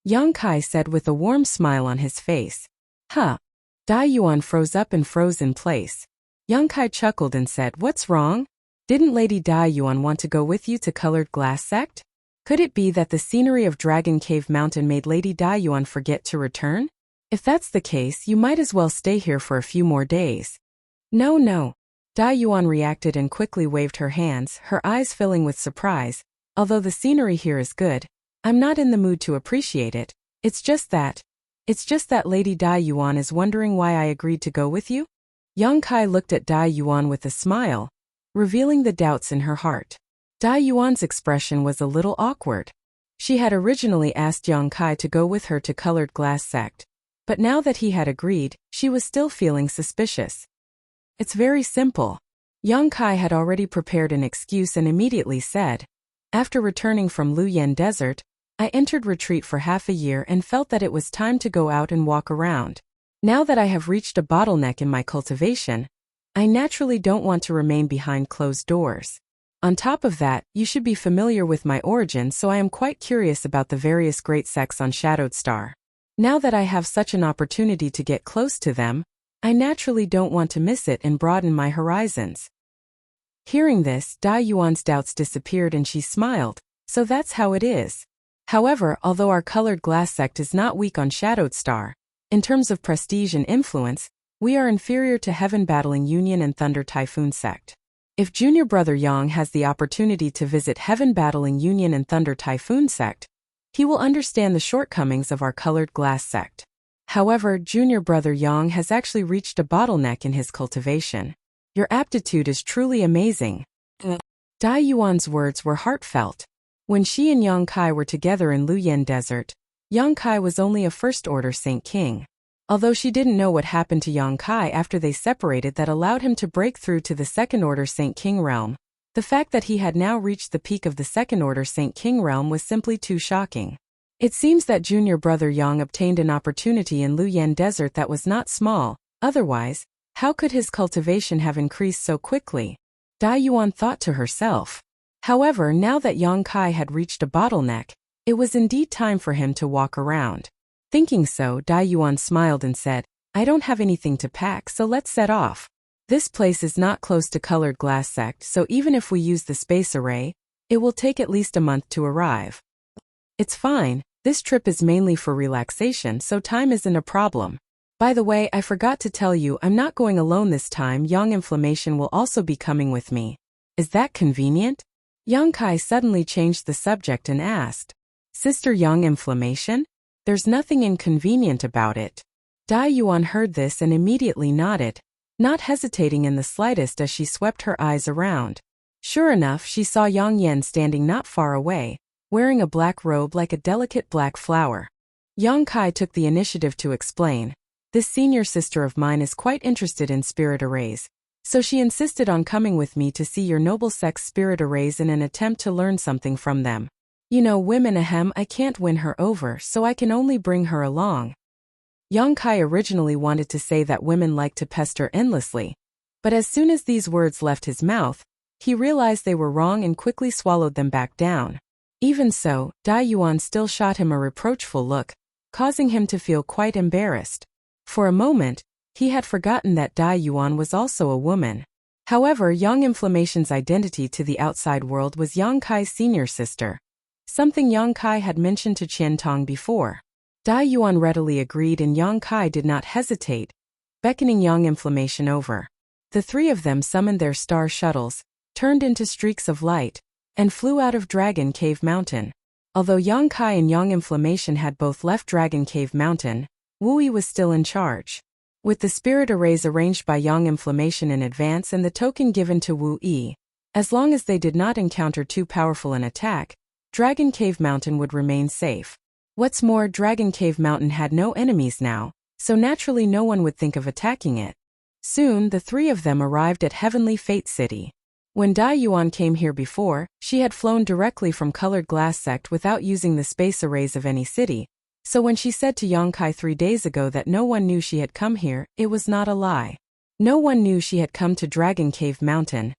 Yang Kai said with a warm smile on his face. "Huh." Dai Yuan froze up and froze in place. Yang Kai chuckled and said, "What's wrong? Didn't Lady Dai Yuan want to go with you to Colored Glass Sect? Could it be that the scenery of Dragon Cave Mountain made Lady Dai Yuan forget to return? If that's the case, you might as well stay here for a few more days." No. Dai Yuan reacted and quickly waved her hands, her eyes filling with surprise. "Although the scenery here is good, I'm not in the mood to appreciate it. It's just that Lady Dai Yuan is wondering why I agreed to go with you?" Yang Kai looked at Dai Yuan with a smile, revealing the doubts in her heart. Dai Yuan's expression was a little awkward. She had originally asked Yang Kai to go with her to Colored Glass Sect, but now that he had agreed, she was still feeling suspicious. "It's very simple." Yang Kai had already prepared an excuse and immediately said, "After returning from Luyan Desert, I entered retreat for half a year and felt that it was time to go out and walk around. Now that I have reached a bottleneck in my cultivation, I naturally don't want to remain behind closed doors. On top of that, you should be familiar with my origin, so I am quite curious about the various great sects on Shadowed Star. Now that I have such an opportunity to get close to them, I naturally don't want to miss it and broaden my horizons." Hearing this, Dai Yuan's doubts disappeared and she smiled. "So that's how it is. However, although our Colored Glass Sect is not weak on Shadowed Star, in terms of prestige and influence, we are inferior to Heaven Battling Union and Thunder Typhoon Sect. If Junior Brother Yang has the opportunity to visit Heaven Battling Union and Thunder Typhoon Sect, he will understand the shortcomings of our Colored Glass Sect. However, Junior Brother Yang has actually reached a bottleneck in his cultivation. Your aptitude is truly amazing." Dai Yuan's words were heartfelt. When she and Yang Kai were together in Luyan Desert, Yang Kai was only a First-Order Saint King. Although she didn't know what happened to Yang Kai after they separated that allowed him to break through to the Second-Order Saint King realm, the fact that he had now reached the peak of the Second-Order Saint King realm was simply too shocking. It seems that Junior Brother Yang obtained an opportunity in Luyan Desert that was not small, otherwise, how could his cultivation have increased so quickly? Dai Yuan thought to herself. However, now that Yang Kai had reached a bottleneck, it was indeed time for him to walk around. Thinking so, Dai Yuan smiled and said, I don't have anything to pack, so let's set off. This place is not close to colored glass sect, so even if we use the space array, it will take at least a month to arrive. It's fine, this trip is mainly for relaxation, so time isn't a problem. By the way, I forgot to tell you I'm not going alone this time. Young Inflammation will also be coming with me. Is that convenient? Young Kai suddenly changed the subject and asked. Sister Young Inflammation? There's nothing inconvenient about it. Dai Yuan heard this and immediately nodded, not hesitating in the slightest as she swept her eyes around. Sure enough, she saw Yang Yen standing not far away, wearing a black robe like a delicate black flower. Yang Kai took the initiative to explain. This senior sister of mine is quite interested in spirit arrays, so she insisted on coming with me to see your noble sex spirit arrays in an attempt to learn something from them. You know, women ahem, I can't win her over, so I can only bring her along. Yang Kai originally wanted to say that women like to pester endlessly, but as soon as these words left his mouth, he realized they were wrong and quickly swallowed them back down. Even so, Dai Yuan still shot him a reproachful look, causing him to feel quite embarrassed. For a moment, he had forgotten that Dai Yuan was also a woman. However, Young Inflammation's identity to the outside world was Yang Kai's senior sister, something Yang Kai had mentioned to Qian Tong before. Dai Yuan readily agreed and Yang Kai did not hesitate, beckoning Young Inflammation over. The three of them summoned their star shuttles, turned into streaks of light, and flew out of Dragon Cave Mountain. Although Yang Kai and Young Inflammation had both left Dragon Cave Mountain, Wu Yi was still in charge. With the spirit arrays arranged by Young Inflammation in advance and the token given to Wu Yi, as long as they did not encounter too powerful an attack, Dragon Cave Mountain would remain safe. What's more, Dragon Cave Mountain had no enemies now, so naturally no one would think of attacking it. Soon, the three of them arrived at Heavenly Fate City. When Dai Yuan came here before, she had flown directly from Colored Glass Sect without using the space arrays of any city, so when she said to Yang Kai 3 days ago that no one knew she had come here, it was not a lie. No one knew she had come to Dragon Cave Mountain.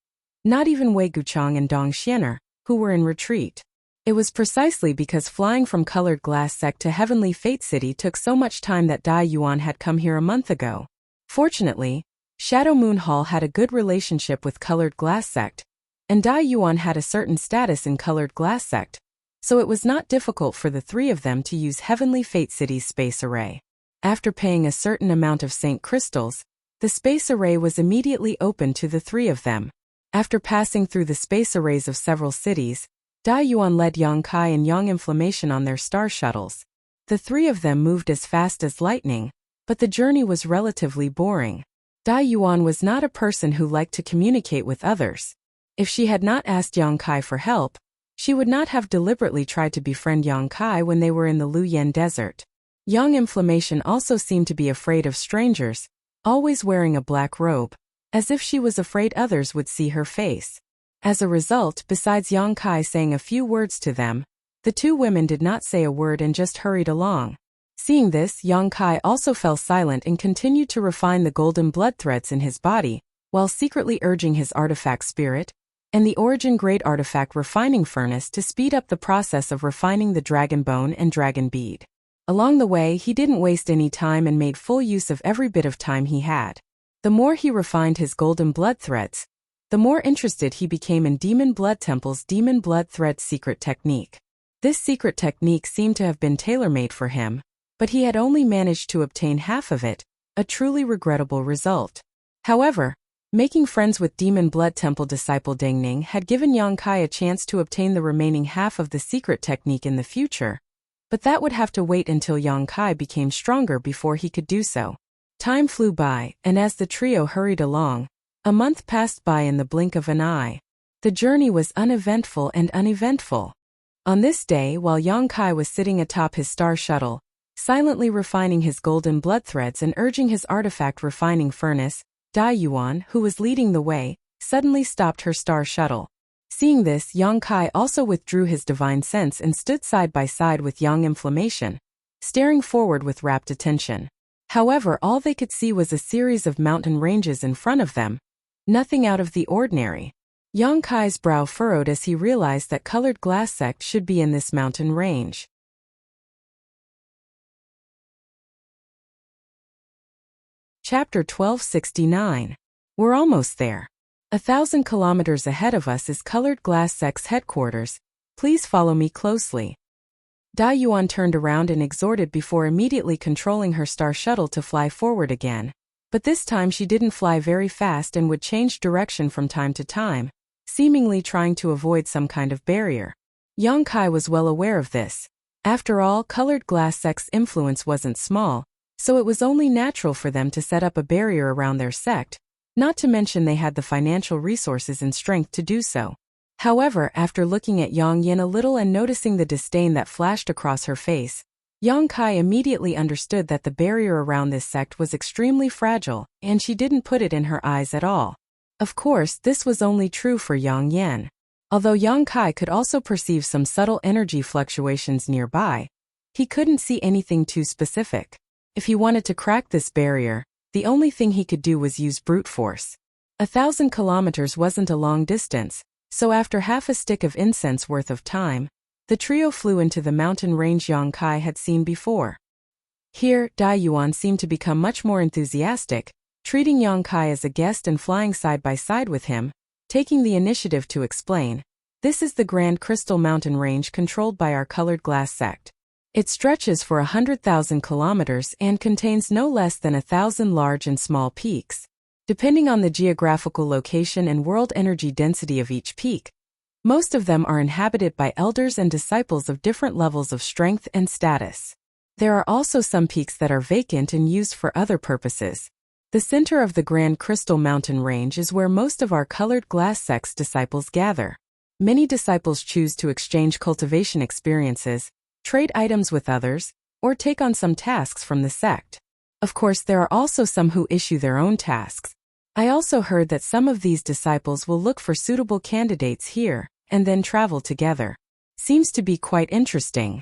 Not even Wei Guchang and Dong Xianer, who were in retreat. It was precisely because flying from Colored Glass Sect to Heavenly Fate City took so much time that Dai Yuan had come here a month ago. Fortunately, Shadow Moon Hall had a good relationship with Colored Glass Sect, and Dai Yuan had a certain status in Colored Glass Sect, so it was not difficult for the three of them to use Heavenly Fate City's space array. After paying a certain amount of Saint Crystals, the space array was immediately opened to the three of them. After passing through the space arrays of several cities, Dai Yuan led Yang Kai and Young Inflammation on their star shuttles. The three of them moved as fast as lightning, but the journey was relatively boring. Dai Yuan was not a person who liked to communicate with others. If she had not asked Yang Kai for help, she would not have deliberately tried to befriend Yang Kai when they were in the Luyan Desert. Young Inflammation also seemed to be afraid of strangers, always wearing a black robe, as if she was afraid others would see her face. As a result, besides Yang Kai saying a few words to them, the two women did not say a word and just hurried along. Seeing this, Yang Kai also fell silent and continued to refine the golden blood threads in his body, while secretly urging his artifact spirit and the origin grade artifact refining furnace to speed up the process of refining the dragon bone and dragon bead. Along the way, he didn't waste any time and made full use of every bit of time he had. The more he refined his golden blood threads, the more interested he became in Demon Blood Temple's Demon Blood Thread secret technique. This secret technique seemed to have been tailor-made for him, but he had only managed to obtain half of it, a truly regrettable result. However, making friends with Demon Blood Temple disciple Deng Ning had given Yang Kai a chance to obtain the remaining half of the secret technique in the future, but that would have to wait until Yang Kai became stronger before he could do so. Time flew by, and as the trio hurried along, a month passed by in the blink of an eye. The journey was uneventful and uneventful. On this day, while Yang Kai was sitting atop his star shuttle, silently refining his golden blood threads and urging his artifact refining furnace, Dai Yuan, who was leading the way, suddenly stopped her star shuttle. Seeing this, Yang Kai also withdrew his divine sense and stood side by side with Young Inflammation, staring forward with rapt attention. However, all they could see was a series of mountain ranges in front of them, nothing out of the ordinary. Yang Kai's brow furrowed as he realized that Colored Glass Sect should be in this mountain range. Chapter 1269. We're almost there. 1,000 kilometers ahead of us is Colored Glass Sect's headquarters. Please follow me closely. Da Yuan turned around and exhorted before immediately controlling her star shuttle to fly forward again. But this time she didn't fly very fast and would change direction from time to time, seemingly trying to avoid some kind of barrier. Yang Kai was well aware of this. After all, Colored Glass Sect's influence wasn't small, so it was only natural for them to set up a barrier around their sect, not to mention they had the financial resources and strength to do so. However, after looking at Yang Yin a little and noticing the disdain that flashed across her face, Yang Kai immediately understood that the barrier around this sect was extremely fragile, and she didn't put it in her eyes at all. Of course, this was only true for Yang Yin. Although Yang Kai could also perceive some subtle energy fluctuations nearby, he couldn't see anything too specific. If he wanted to crack this barrier, the only thing he could do was use brute force. 1,000 kilometers wasn't a long distance, so after half a stick of incense worth of time, the trio flew into the mountain range Yang Kai had seen before. Here, Da Yuan seemed to become much more enthusiastic, treating Yang Kai as a guest and flying side by side with him, taking the initiative to explain. This is the Grand Crystal Mountain Range controlled by our Colored Glass Sect. It stretches for 100,000 kilometers and contains no less than 1,000 large and small peaks. Depending on the geographical location and world energy density of each peak, most of them are inhabited by elders and disciples of different levels of strength and status. There are also some peaks that are vacant and used for other purposes. The center of the Grand Crystal Mountain Range is where most of our Colored Glass Sect's disciples gather. Many disciples choose to exchange cultivation experiences, trade items with others, or take on some tasks from the sect. Of course, there are also some who issue their own tasks. I also heard that some of these disciples will look for suitable candidates here, and then travel together. Seems to be quite interesting.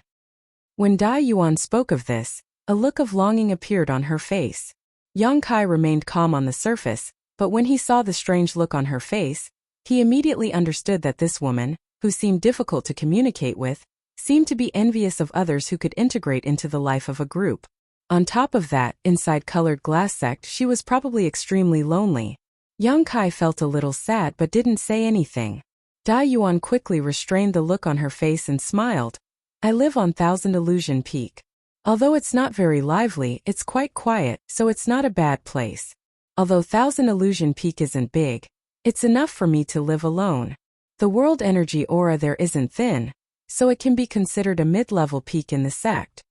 When Da Yuan spoke of this, a look of longing appeared on her face. Yang Kai remained calm on the surface, but when he saw the strange look on her face, he immediately understood that this woman, who seemed difficult to communicate with, seemed to be envious of others who could integrate into the life of a group. On top of that, inside Colored Glass Sect she was probably extremely lonely. Yang Kai felt a little sad but didn't say anything. Da Yuan quickly restrained the look on her face and smiled. I live on Thousand Illusion Peak. Although it's not very lively, it's quite quiet, so it's not a bad place. Although Thousand Illusion Peak isn't big, it's enough for me to live alone. The world energy aura there isn't thin, so it can be considered a mid-level peak in the sect.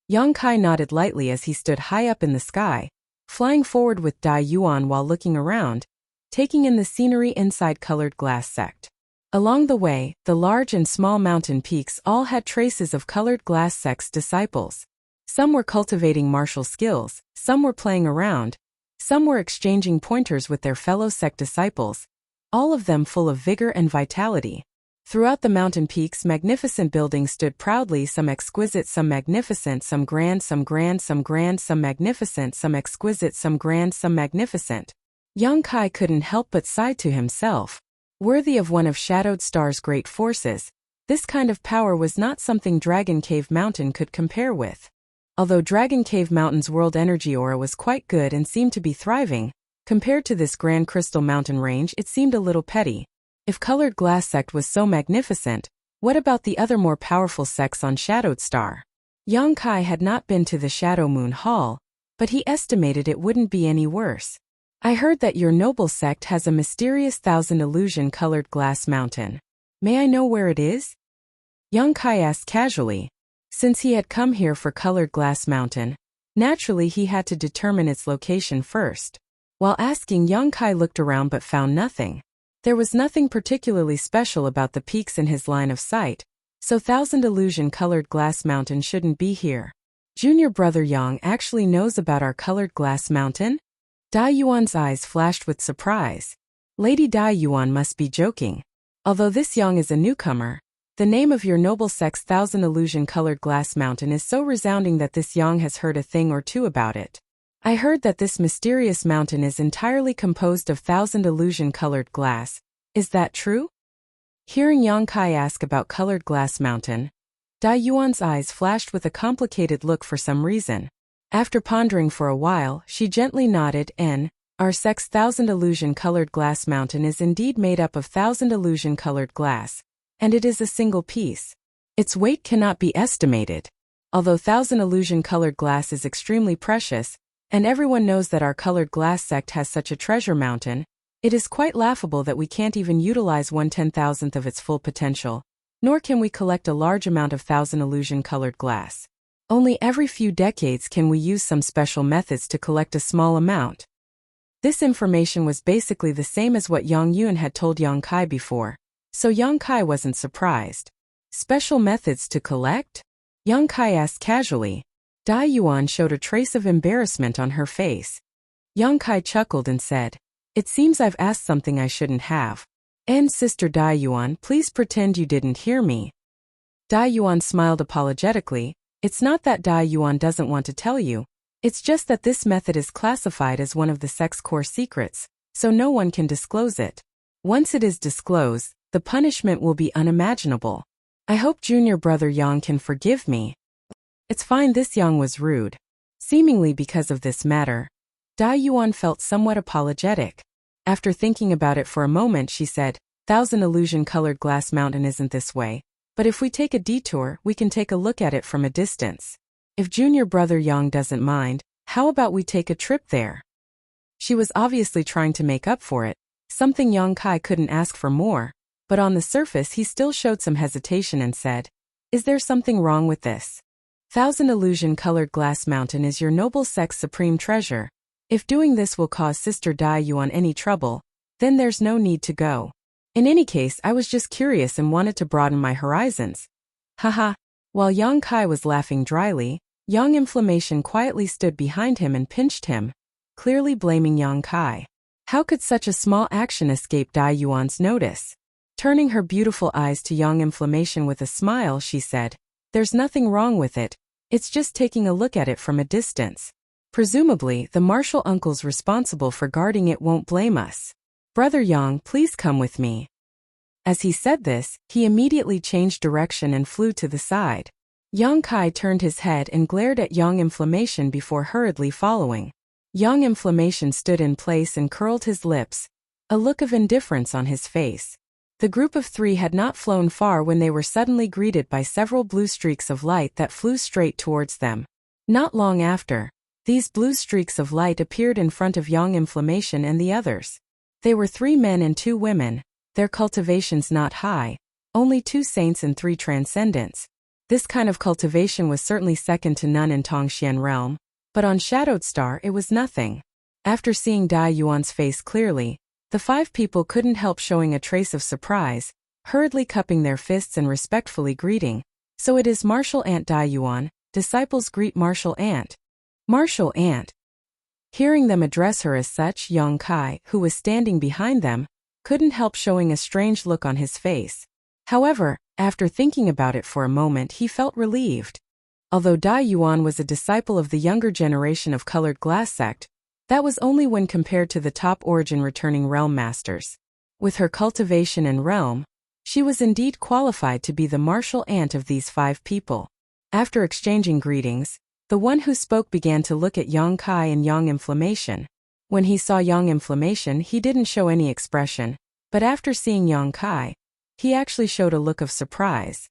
Yang Kai nodded lightly as he stood high up in the sky, flying forward with Da Yuan while looking around, taking in the scenery inside Colored Glass Sect. Along the way, the large and small mountain peaks all had traces of Colored Glass Sect's disciples. Some were cultivating martial skills, some were playing around, some were exchanging pointers with their fellow sect disciples, all of them full of vigor and vitality. Throughout the mountain peaks magnificent buildings stood proudly, some exquisite, some magnificent, some grand, some grand, some grand, some magnificent, some exquisite, some grand, some magnificent. Yang Kai couldn't help but sigh to himself. Worthy of one of Shadowed Star's great forces, this kind of power was not something Dragon Cave Mountain could compare with. Although Dragon Cave Mountain's world energy aura was quite good and seemed to be thriving, compared to this Grand Crystal Mountain Range it seemed a little petty. If Colored Glass Sect was so magnificent, what about the other more powerful sects on Shadowed Star? Yang Kai had not been to the Shadow Moon Hall, but he estimated it wouldn't be any worse. I heard that your noble sect has a mysterious Thousand Illusion Colored Glass Mountain. May I know where it is? Yang Kai asked casually. Since he had come here for Colored Glass Mountain, naturally he had to determine its location first. While asking, Yang Kai looked around but found nothing. There was nothing particularly special about the peaks in his line of sight, so Thousand Illusion Colored Glass Mountain shouldn't be here. Junior brother Yang actually knows about our Colored Glass Mountain? Da Yuan's eyes flashed with surprise. Lady Da Yuan must be joking. Although this Yang is a newcomer, the name of your noble sect's Thousand Illusion Colored Glass Mountain is so resounding that this Yang has heard a thing or two about it. I heard that this mysterious mountain is entirely composed of Thousand Illusion Colored Glass. Is that true? Hearing Yang Kai ask about Colored Glass Mountain, Da Yuan's eyes flashed with a complicated look for some reason. After pondering for a while, she gently nodded and, our sex 1,000 illusion-colored glass mountain is indeed made up of 1,000 illusion-colored glass, and it is a single piece. Its weight cannot be estimated. Although 1,000 illusion-colored glass is extremely precious, and everyone knows that our colored glass sect has such a treasure mountain, it is quite laughable that we can't even utilize 1/10,000th of its full potential, nor can we collect a large amount of 1,000 illusion-colored glass. Only every few decades can we use some special methods to collect a small amount. This information was basically the same as what Yang Yun had told Yang Kai before, so Yang Kai wasn't surprised. Special methods to collect? Yang Kai asked casually. Dai Yuan showed a trace of embarrassment on her face. Yang Kai chuckled and said, "It seems I've asked something I shouldn't have. And Sister Dai Yuan, please pretend you didn't hear me." Dai Yuan smiled apologetically. It's not that Dai Yuan doesn't want to tell you. It's just that this method is classified as one of the sect's core secrets, so no one can disclose it. Once it is disclosed, the punishment will be unimaginable. I hope junior brother Yang can forgive me. It's fine. This Yang was rude. Seemingly because of this matter, Dai Yuan felt somewhat apologetic. After thinking about it for a moment, she said, 1,000 illusion-colored glass mountain isn't this way, but if we take a detour, we can take a look at it from a distance. If junior brother Yang doesn't mind, how about we take a trip there? She was obviously trying to make up for it, something Yang Kai couldn't ask for more, but on the surface he still showed some hesitation and said, "Is there something wrong with this? 1,000 illusion-colored glass mountain is your noble sect's supreme treasure. If doing this will cause Sister Dai Yuan any trouble, then there's no need to go. In any case, I was just curious and wanted to broaden my horizons." Haha. While Yang Kai was laughing dryly, Yang Inflammation quietly stood behind him and pinched him, clearly blaming Yang Kai. How could such a small action escape Dai Yuan's notice? Turning her beautiful eyes to Yang Inflammation with a smile, she said, "There's nothing wrong with it. It's just taking a look at it from a distance. Presumably, the martial uncles responsible for guarding it won't blame us. Brother Yang, please come with me." As he said this, he immediately changed direction and flew to the side. Yang Kai turned his head and glared at Yang Inflammation before hurriedly following. Yang Inflammation stood in place and curled his lips, a look of indifference on his face. The group of three had not flown far when they were suddenly greeted by several blue streaks of light that flew straight towards them. Not long after, these blue streaks of light appeared in front of Yang Inflammation and the others. They were 3 men and 2 women, their cultivations not high, only 2 saints and 3 transcendents. This kind of cultivation was certainly second to none in Tongxian realm, but on Shadowed Star it was nothing. After seeing Dai Yuan's face clearly, the 5 people couldn't help showing a trace of surprise, hurriedly cupping their fists and respectfully greeting. "So it is Martial Aunt Dai Yuan, disciples greet Martial Aunt." Martial Aunt. Hearing them address her as such, Yang Kai, who was standing behind them, couldn't help showing a strange look on his face. However, after thinking about it for a moment, he felt relieved. Although Dai Yuan was a disciple of the younger generation of colored glass sect, that was only when compared to the top origin returning realm masters. With her cultivation and realm, she was indeed qualified to be the martial aunt of these 5 people. After exchanging greetings, the one who spoke began to look at Yang Kai and Yang Inflammation. When he saw Yang Inflammation, he didn't show any expression, but after seeing Yang Kai, he actually showed a look of surprise.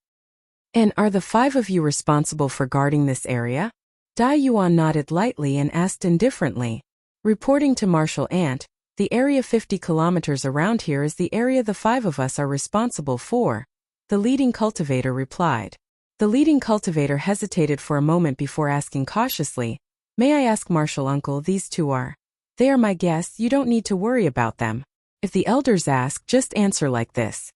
"And are the 5 of you responsible for guarding this area?" Dai Yuan nodded lightly and asked indifferently. "Reporting to Martial Aunt, the area 50 kilometers around here is the area the 5 of us are responsible for," the leading cultivator replied. The leading cultivator hesitated for a moment before asking cautiously, "May I ask Martial Uncle, these 2 are? They are my guests, you don't need to worry about them. If the elders ask, just answer like this."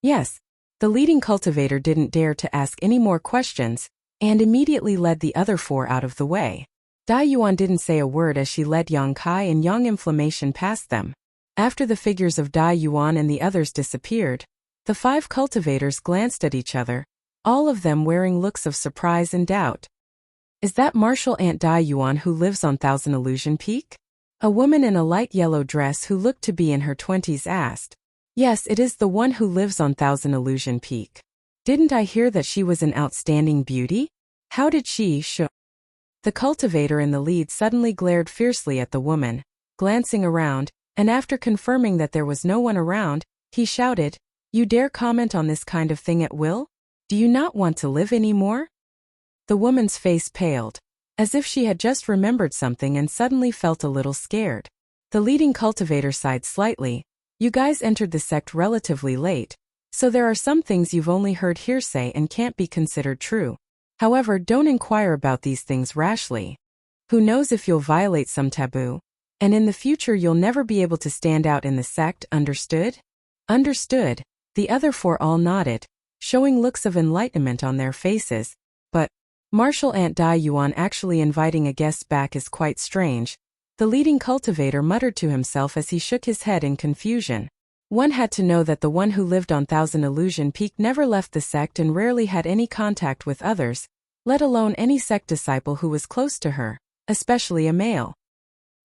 "Yes." The leading cultivator didn't dare to ask any more questions, and immediately led the other 4 out of the way. Dai Yuan didn't say a word as she led Yang Kai and Yang Inflammation past them. After the figures of Dai Yuan and the others disappeared, the 5 cultivators glanced at each other, all of them wearing looks of surprise and doubt. "Is that Martial Aunt Dai Yuan who lives on 1,000 Illusion Peak?" A woman in a light yellow dress who looked to be in her 20s asked. "Yes, it is the one who lives on 1,000 Illusion Peak. Didn't I hear that she was an outstanding beauty? How did she show?" The cultivator in the lead suddenly glared fiercely at the woman, glancing around, and after confirming that there was no one around, he shouted, "You dare comment on this kind of thing at will? Do you not want to live anymore?" The woman's face paled, as if she had just remembered something and suddenly felt a little scared. The leading cultivator sighed slightly. "You guys entered the sect relatively late, so there are some things you've only heard hearsay and can't be considered true. However, don't inquire about these things rashly. Who knows if you'll violate some taboo, and in the future you'll never be able to stand out in the sect, understood?" "Understood," the other four all nodded, showing looks of enlightenment on their faces. "But Martial Aunt Dai Yuan actually inviting a guest back is quite strange," the leading cultivator muttered to himself as he shook his head in confusion. One had to know that the one who lived on Thousand Illusion Peak never left the sect and rarely had any contact with others, let alone any sect disciple who was close to her, especially a male.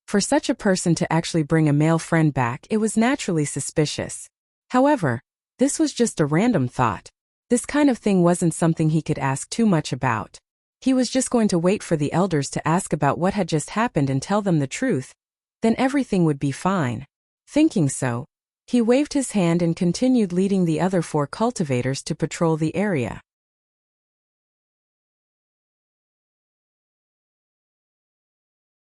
For such a person to actually bring a male friend back, it was naturally suspicious. However, this was just a random thought. This kind of thing wasn't something he could ask too much about. He was just going to wait for the elders to ask about what had just happened and tell them the truth. Then everything would be fine. Thinking so, he waved his hand and continued leading the other four cultivators to patrol the area.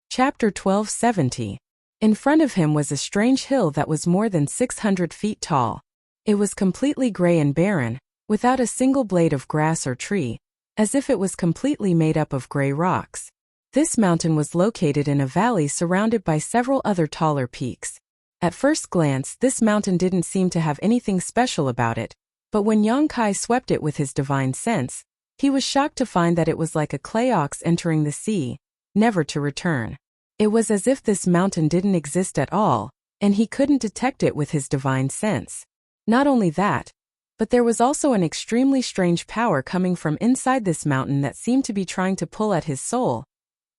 Chapter 1270. In front of him was a strange hill that was more than 600 feet tall. It was completely gray and barren, without a single blade of grass or tree, as if it was completely made up of gray rocks. This mountain was located in a valley surrounded by several other taller peaks. At first glance, this mountain didn't seem to have anything special about it, but when Yang Kai swept it with his divine sense, he was shocked to find that it was like a clay ox entering the sea, never to return. It was as if this mountain didn't exist at all, and he couldn't detect it with his divine sense. Not only that, but there was also an extremely strange power coming from inside this mountain that seemed to be trying to pull at his soul,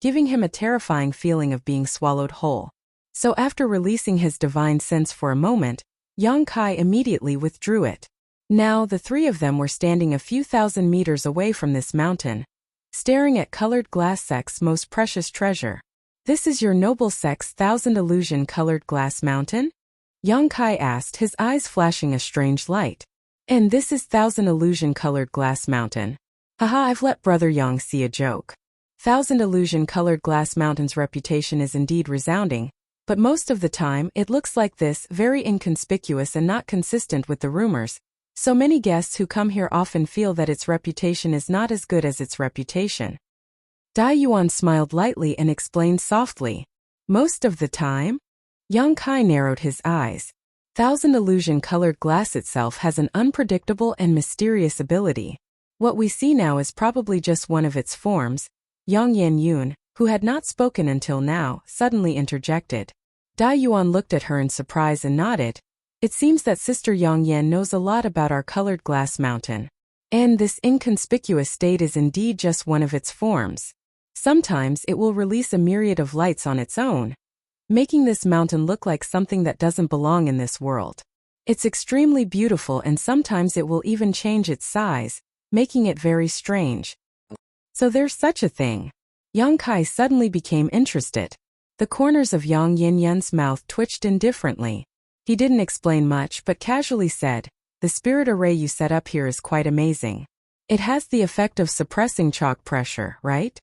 giving him a terrifying feeling of being swallowed whole. So after releasing his divine sense for a moment, Yang Kai immediately withdrew it. Now the three of them were standing a few thousand meters away from this mountain, staring at colored glass sect's most precious treasure. "This is your noble sect's Thousand Illusion colored glass mountain?" Yang Kai asked, his eyes flashing a strange light. "And this is Thousand Illusion colored glass mountain? Haha, I've let Brother Yang see a joke. Thousand Illusion colored glass mountain's reputation is indeed resounding, but most of the time it looks like this, very inconspicuous and not consistent with the rumors. So many guests who come here often feel that its reputation is not as good as its reputation." Dai Yuan smiled lightly and explained softly. "Most of the time?" Yang Kai narrowed his eyes. Thousand Illusion colored glass itself has an unpredictable and mysterious ability. What we see now is probably just one of its forms. Yang Yan Yun, who had not spoken until now, suddenly interjected. Dai Yuan looked at her in surprise and nodded. "It seems that Sister Yang Yan knows a lot about our colored glass mountain. And this inconspicuous state is indeed just one of its forms. Sometimes it will release a myriad of lights on its own, making this mountain look like something that doesn't belong in this world. It's extremely beautiful and sometimes it will even change its size, making it very strange." "So there's such a thing?" Yang Kai suddenly became interested. The corners of Yang Yin-Yun's mouth twitched indifferently. He didn't explain much but casually said, "The spirit array you set up here is quite amazing. It has the effect of suppressing chalk pressure, right?"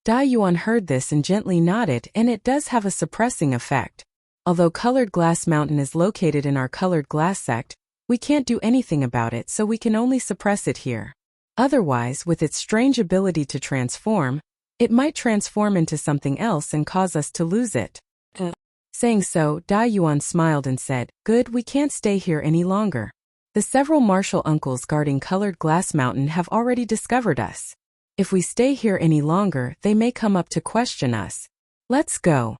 Dai Yuan heard this and gently nodded, and it does have a suppressing effect. Although Colored Glass Mountain is located in our Colored Glass sect, we can't do anything about it, so we can only suppress it here. Otherwise, with its strange ability to transform, it might transform into something else and cause us to lose it. Saying so, Dai Yuan smiled and said, "Good, we can't stay here any longer. The several martial uncles guarding Colored Glass Mountain have already discovered us. If we stay here any longer, they may come up to question us. Let's go."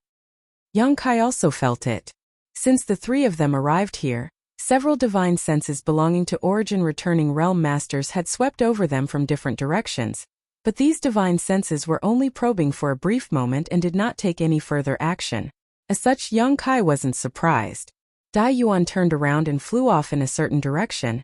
Yang Kai also felt it. Since the three of them arrived here, several divine senses belonging to Origin returning realm masters had swept over them from different directions, but these divine senses were only probing for a brief moment and did not take any further action. As such, Yang Kai wasn't surprised. Dai Yuan turned around and flew off in a certain direction,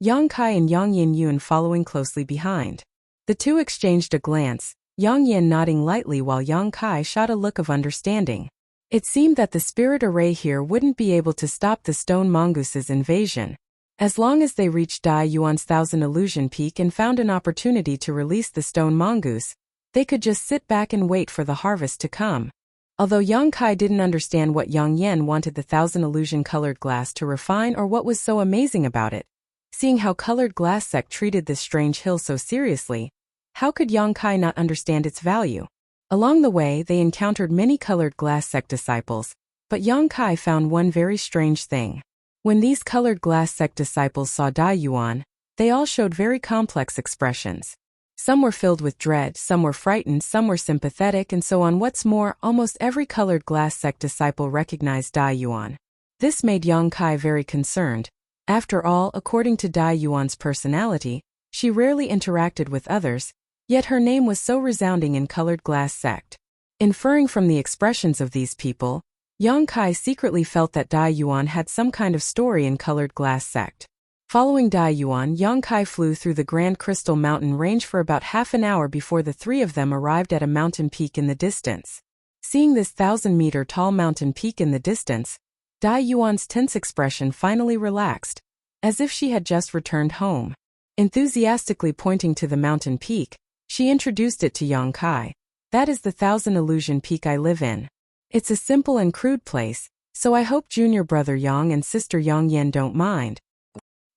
Yang Kai and Yang Yin Yun following closely behind. The two exchanged a glance, Yang Yin nodding lightly while Yang Kai shot a look of understanding. It seemed that the spirit array here wouldn't be able to stop the stone mongoose's invasion. As long as they reached Dai Yuan's Thousand Illusion Peak and found an opportunity to release the stone mongoose, they could just sit back and wait for the harvest to come. Although Yang Kai didn't understand what Yang Yen wanted the Thousand Illusion colored glass to refine or what was so amazing about it, seeing how colored glass sect treated this strange hill so seriously, how could Yang Kai not understand its value? Along the way, they encountered many colored glass sect disciples, but Yang Kai found one very strange thing. When these colored glass sect disciples saw Dai Yuan, they all showed very complex expressions. Some were filled with dread, some were frightened, some were sympathetic, and so on. What's more, almost every colored glass sect disciple recognized Dai Yuan. This made Yang Kai very concerned. After all, according to Dai Yuan's personality, she rarely interacted with others, yet her name was so resounding in colored glass sect. Inferring from the expressions of these people, Yang Kai secretly felt that Dai Yuan had some kind of story in colored glass sect. Following Dai Yuan, Yang Kai flew through the Grand Crystal Mountain range for about half an hour before the three of them arrived at a mountain peak in the distance. Seeing this 1,000-meter-tall mountain peak in the distance, Dai Yuan's tense expression finally relaxed, as if she had just returned home. Enthusiastically pointing to the mountain peak, she introduced it to Yang Kai. That is the Thousand Illusion Peak I live in. It's a simple and crude place, so I hope junior brother Yang and sister Yang Yen don't mind.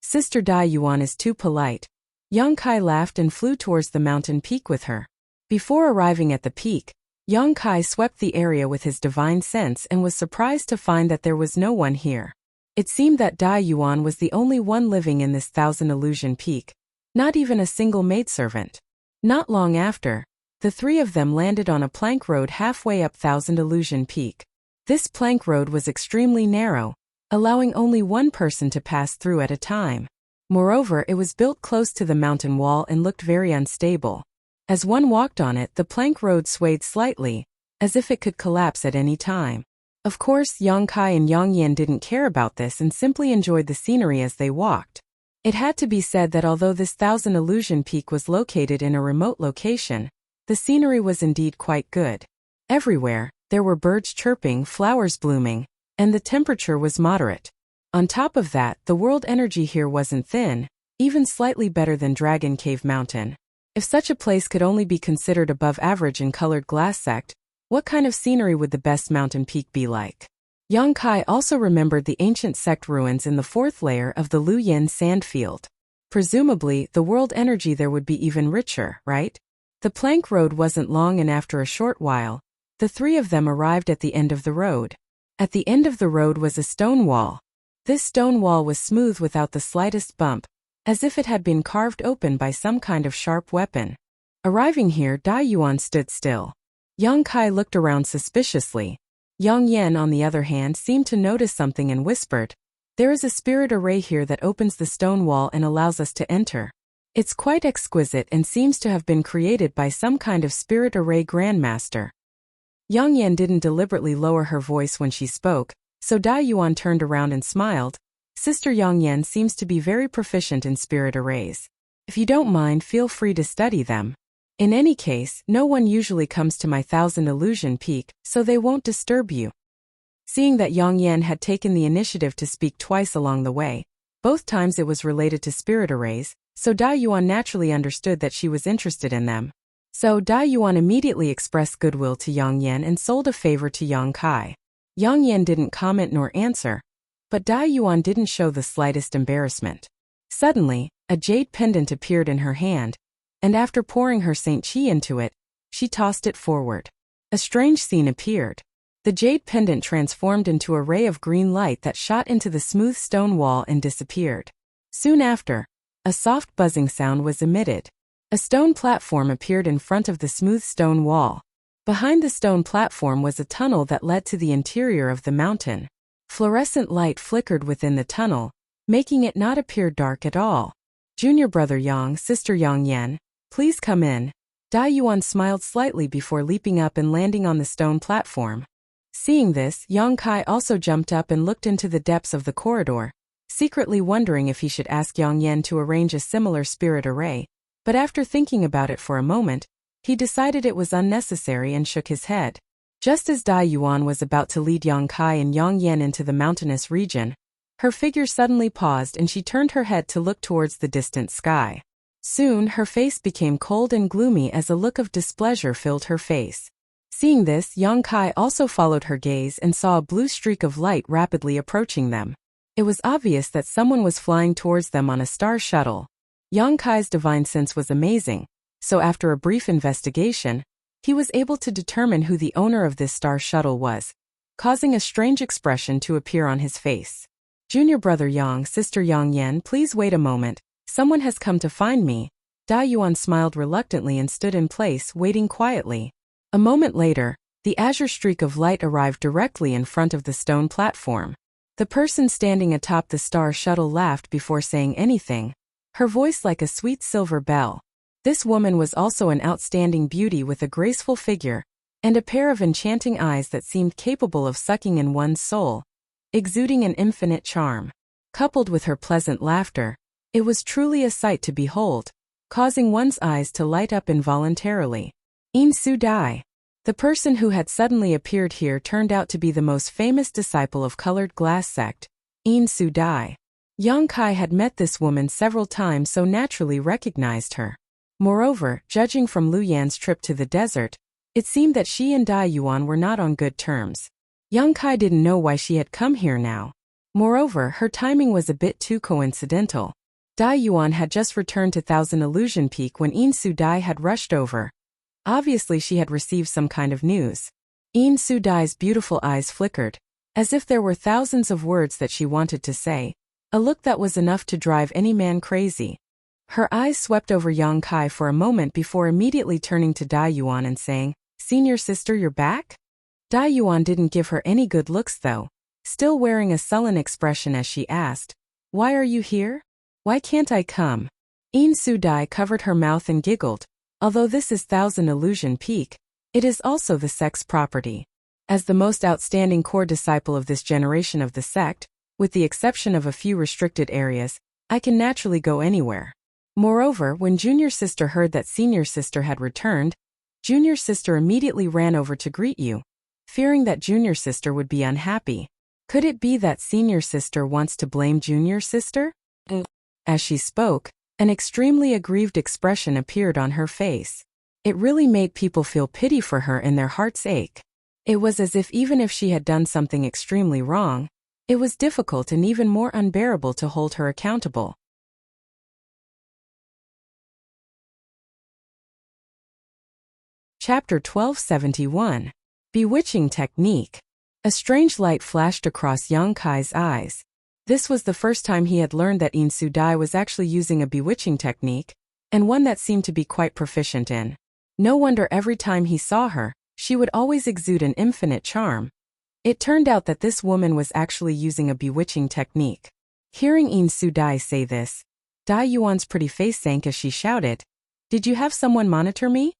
Sister Dai Yuan is too polite. Yang Kai laughed and flew towards the mountain peak with her. Before arriving at the peak, Yang Kai swept the area with his divine sense and was surprised to find that there was no one here. It seemed that Dai Yuan was the only one living in this Thousand Illusion Peak, not even a single maidservant. Not long after, the three of them landed on a plank road halfway up Thousand Illusion Peak. This plank road was extremely narrow, allowing only one person to pass through at a time. Moreover, it was built close to the mountain wall and looked very unstable. As one walked on it, the plank road swayed slightly, as if it could collapse at any time. Of course, Yang Kai and Yang Yen didn't care about this and simply enjoyed the scenery as they walked. It had to be said that although this Thousand Illusion Peak was located in a remote location, the scenery was indeed quite good. Everywhere, there were birds chirping, flowers blooming, and the temperature was moderate. On top of that, the world energy here wasn't thin, even slightly better than Dragon Cave Mountain. If such a place could only be considered above average in colored glass sect, what kind of scenery would the best mountain peak be like? Yang Kai also remembered the ancient sect ruins in the fourth layer of the Lu Yin sandfield. Presumably, the world energy there would be even richer, right? The plank road wasn't long, and after a short while, the three of them arrived at the end of the road. At the end of the road was a stone wall. This stone wall was smooth without the slightest bump, as if it had been carved open by some kind of sharp weapon. Arriving here, Dai Yuan stood still. Yang Kai looked around suspiciously. Yang Yen, on the other hand, seemed to notice something and whispered, "There is a spirit array here that opens the stone wall and allows us to enter. It's quite exquisite and seems to have been created by some kind of spirit array grandmaster." Yang Yen didn't deliberately lower her voice when she spoke, so Dai Yuan turned around and smiled. Sister Yang Yen seems to be very proficient in spirit arrays. If you don't mind, feel free to study them. In any case, no one usually comes to my Thousand Illusion Peak, so they won't disturb you. Seeing that Yang Yen had taken the initiative to speak twice along the way, both times it was related to spirit arrays, so Dai Yuan naturally understood that she was interested in them. So Dai Yuan immediately expressed goodwill to Yang Yen and sold a favor to Yang Kai. Yang Yen didn't comment nor answer, but Dai Yuan didn't show the slightest embarrassment. Suddenly, a jade pendant appeared in her hand, and after pouring her Saint Qi into it, she tossed it forward. A strange scene appeared. The jade pendant transformed into a ray of green light that shot into the smooth stone wall and disappeared. Soon after, a soft buzzing sound was emitted. A stone platform appeared in front of the smooth stone wall. Behind the stone platform was a tunnel that led to the interior of the mountain. Fluorescent light flickered within the tunnel, making it not appear dark at all. "Junior brother Yang, sister Yang Yen, please come in." Dai Yuan smiled slightly before leaping up and landing on the stone platform. Seeing this, Yang Kai also jumped up and looked into the depths of the corridor, secretly wondering if he should ask Yang Yen to arrange a similar spirit array, but after thinking about it for a moment, He decided it was unnecessary and shook his head. Just as Dai Yuan was about to lead Yang Kai and Yang Yan into the mountainous region, her figure suddenly paused and she turned her head to look towards the distant sky. Soon, her face became cold and gloomy as a look of displeasure filled her face. Seeing this, Yang Kai also followed her gaze and saw a blue streak of light rapidly approaching them. It was obvious that someone was flying towards them on a star shuttle. Yang Kai's divine sense was amazing, so after a brief investigation, he was able to determine who the owner of this star shuttle was, causing a strange expression to appear on his face. Junior brother Yang, sister Yang Yan, please wait a moment. Someone has come to find me. Dai Yuan smiled reluctantly and stood in place, waiting quietly. A moment later, the azure streak of light arrived directly in front of the stone platform. The person standing atop the star shuttle laughed before saying anything, her voice like a sweet silver bell. This woman was also an outstanding beauty with a graceful figure and a pair of enchanting eyes that seemed capable of sucking in one's soul, exuding an infinite charm. Coupled with her pleasant laughter, it was truly a sight to behold, causing one's eyes to light up involuntarily. In Su Dai. The person who had suddenly appeared here turned out to be the most famous disciple of colored glass sect, In Su Dai. Yang Kai had met this woman several times so naturally recognized her. Moreover, judging from Lu Yan's trip to the desert, it seemed that she and Dai Yuan were not on good terms. Yang Kai didn't know why she had come here now. Moreover, her timing was a bit too coincidental. Dai Yuan had just returned to Thousand Illusion Peak when In Su Dai had rushed over. Obviously she had received some kind of news. In Su Dai's beautiful eyes flickered, as if there were thousands of words that she wanted to say, a look that was enough to drive any man crazy. Her eyes swept over Yang Kai for a moment before immediately turning to Dai Yuan and saying, "Senior sister, you're back?" Dai Yuan didn't give her any good looks though, still wearing a sullen expression as she asked, "Why are you here? Why can't I come?" In Su Dai covered her mouth and giggled. Although this is Thousand Illusion Peak, it is also the sect's property. As the most outstanding core disciple of this generation of the sect, with the exception of a few restricted areas, I can naturally go anywhere. Moreover, when Junior Sister heard that Senior Sister had returned, Junior Sister immediately ran over to greet you, fearing that Junior Sister would be unhappy. Could it be that Senior Sister wants to blame Junior Sister? As she spoke, an extremely aggrieved expression appeared on her face. It really made people feel pity for her and their hearts ache. It was as if even if she had done something extremely wrong, it was difficult and even more unbearable to hold her accountable. Chapter 1271. Bewitching Technique. A strange light flashed across Yang Kai's eyes. This was the first time he had learned that In Su Dai was actually using a bewitching technique, and one that seemed to be quite proficient in. No wonder every time he saw her, she would always exude an infinite charm. It turned out that this woman was actually using a bewitching technique. Hearing In Su Dai say this, Dai Yuan's pretty face sank as she shouted, "Did you have someone monitor me?"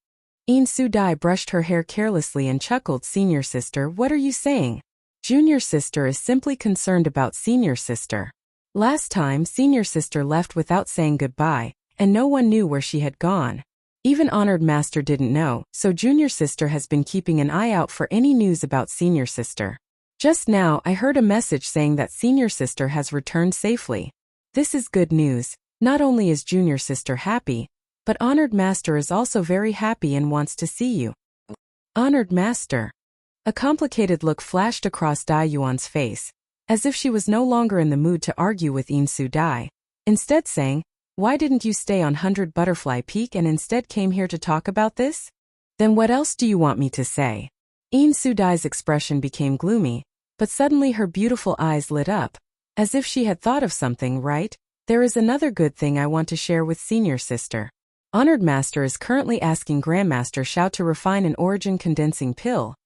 In Su Dai brushed her hair carelessly and chuckled. "Senior sister, what are you saying? Junior sister is simply concerned about Senior sister. Last time, Senior sister left without saying goodbye, and no one knew where she had gone. Even Honored Master didn't know, so Junior sister has been keeping an eye out for any news about Senior sister. Just now, I heard a message saying that Senior sister has returned safely. This is good news. Not only is Junior sister happy, but Honored Master is also very happy and wants to see you." Honored Master. A complicated look flashed across Dai Yuan's face, as if she was no longer in the mood to argue with In Su Dai, instead saying, "Why didn't you stay on 100 Butterfly Peak and instead came here to talk about this? Then what else do you want me to say?" In Su Dai's expression became gloomy, but suddenly her beautiful eyes lit up, as if she had thought of something. "Right, there is another good thing I want to share with Senior sister. Honored Master is currently asking Grandmaster Xiao to refine an origin condensing pill.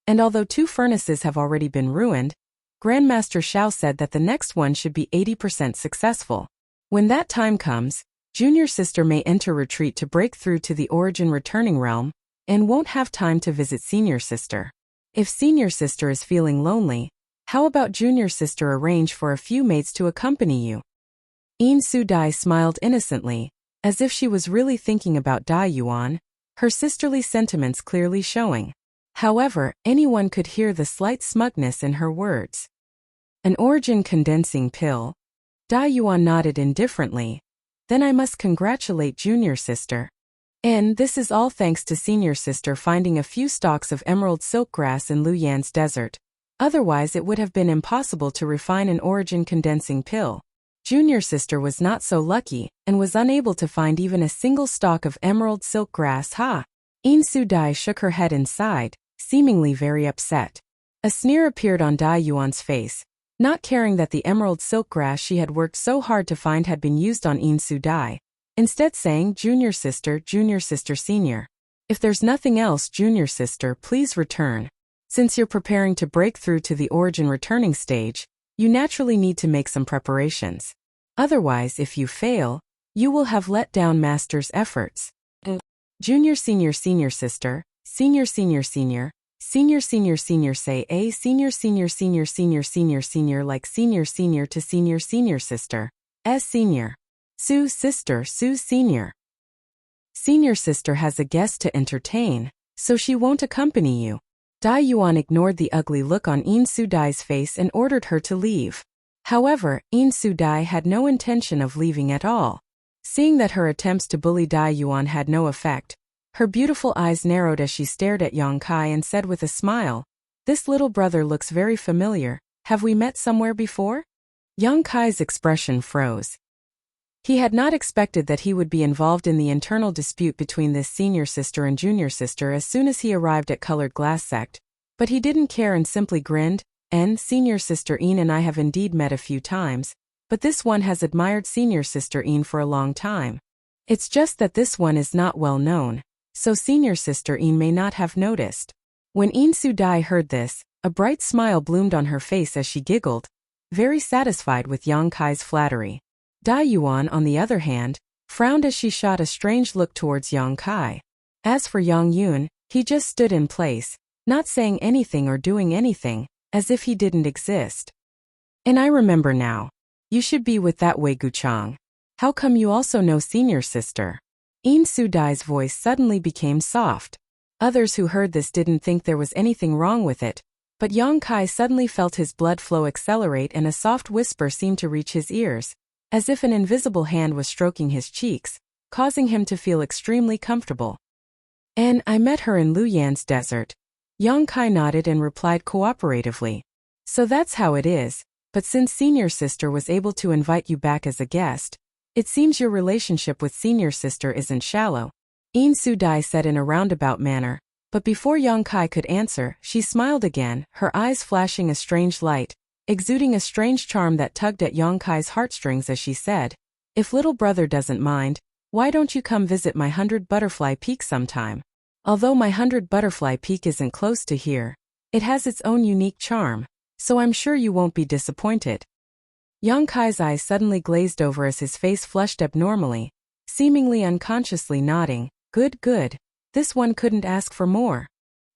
And although 2 furnaces have already been ruined, Grandmaster Xiao said that the next one should be 80% successful. When that time comes, Junior sister may enter retreat to break through to the origin returning realm, and won't have time to visit Senior sister. If Senior sister is feeling lonely, how about Junior sister arrange for a few mates to accompany you?" In Su Dai smiled innocently, as if she was really thinking about Dai Yuan. her sisterly sentiments clearly showing. However, anyone could hear the slight smugness in her words. An origin condensing pill? Yuan nodded indifferently. Then I must congratulate junior sister. And this is all thanks to senior sister finding a few stalks of emerald silkgrass in Luyan's desert. Otherwise it would have been impossible to refine an origin condensing pill. Junior sister was not so lucky, and was unable to find even a single stalk of emerald silkgrass. Ha! Insu Dai shook her head and sighed, seemingly very upset. A sneer appeared on Dai Yuan's face, not caring that the emerald silkgrass she had worked so hard to find had been used on Insu Dai. Instead saying, junior sister, senior. If there's nothing else, junior sister, please return. Since you're preparing to break through to the origin returning stage, you naturally need to make some preparations. Otherwise, if you fail, you will have let down master's efforts. Junior senior sister, senior say a senior like senior to senior sister. S senior. Sue's senior. Senior sister has a guest to entertain, so she won't accompany you. Dai Yuan ignored the ugly look on Insu Dai's face and ordered her to leave. However, Insu Dai had no intention of leaving at all. Seeing that her attempts to bully Dai Yuan had no effect, her beautiful eyes narrowed as she stared at Yang Kai and said with a smile, "This little brother looks very familiar. Have we met somewhere before?" Yang Kai's expression froze. He had not expected that he would be involved in the internal dispute between this senior sister and junior sister as soon as he arrived at Colored Glass Sect, but he didn't care and simply grinned. Senior sister Een and I have indeed met a few times, but this one has admired senior sister Een for a long time. It's just that this one is not well known, so senior sister Een may not have noticed. When Insu Dai heard this, a bright smile bloomed on her face as she giggled, very satisfied with Yang Kai's flattery. Dai Yuan, on the other hand, frowned as she shot a strange look towards Yang Kai. As for Yang Yun, he just stood in place, not saying anything or doing anything, as if he didn't exist. And I remember now. You should be with that Wei Guchang. How come you also know senior sister? Insu Dai's voice suddenly became soft. Others who heard this didn't think there was anything wrong with it, but Yang Kai suddenly felt his blood flow accelerate and a soft whisper seemed to reach his ears, as if an invisible hand was stroking his cheeks, causing him to feel extremely comfortable. And I met her in Luyan's desert. Yang Kai nodded and replied cooperatively. So that's how it is, but since senior sister was able to invite you back as a guest, it seems your relationship with senior sister isn't shallow. Insu Dai said in a roundabout manner, but before Yang Kai could answer, she smiled again, her eyes flashing a strange light, exuding a strange charm that tugged at Yang Kai's heartstrings as she said, "If little brother doesn't mind, why don't you come visit my 100 Butterfly Peak sometime? Although my 100 Butterfly Peak isn't close to here, it has its own unique charm, so I'm sure you won't be disappointed." Yang Kai's eyes suddenly glazed over as his face flushed abnormally, seemingly unconsciously nodding, Good. This one couldn't ask for more."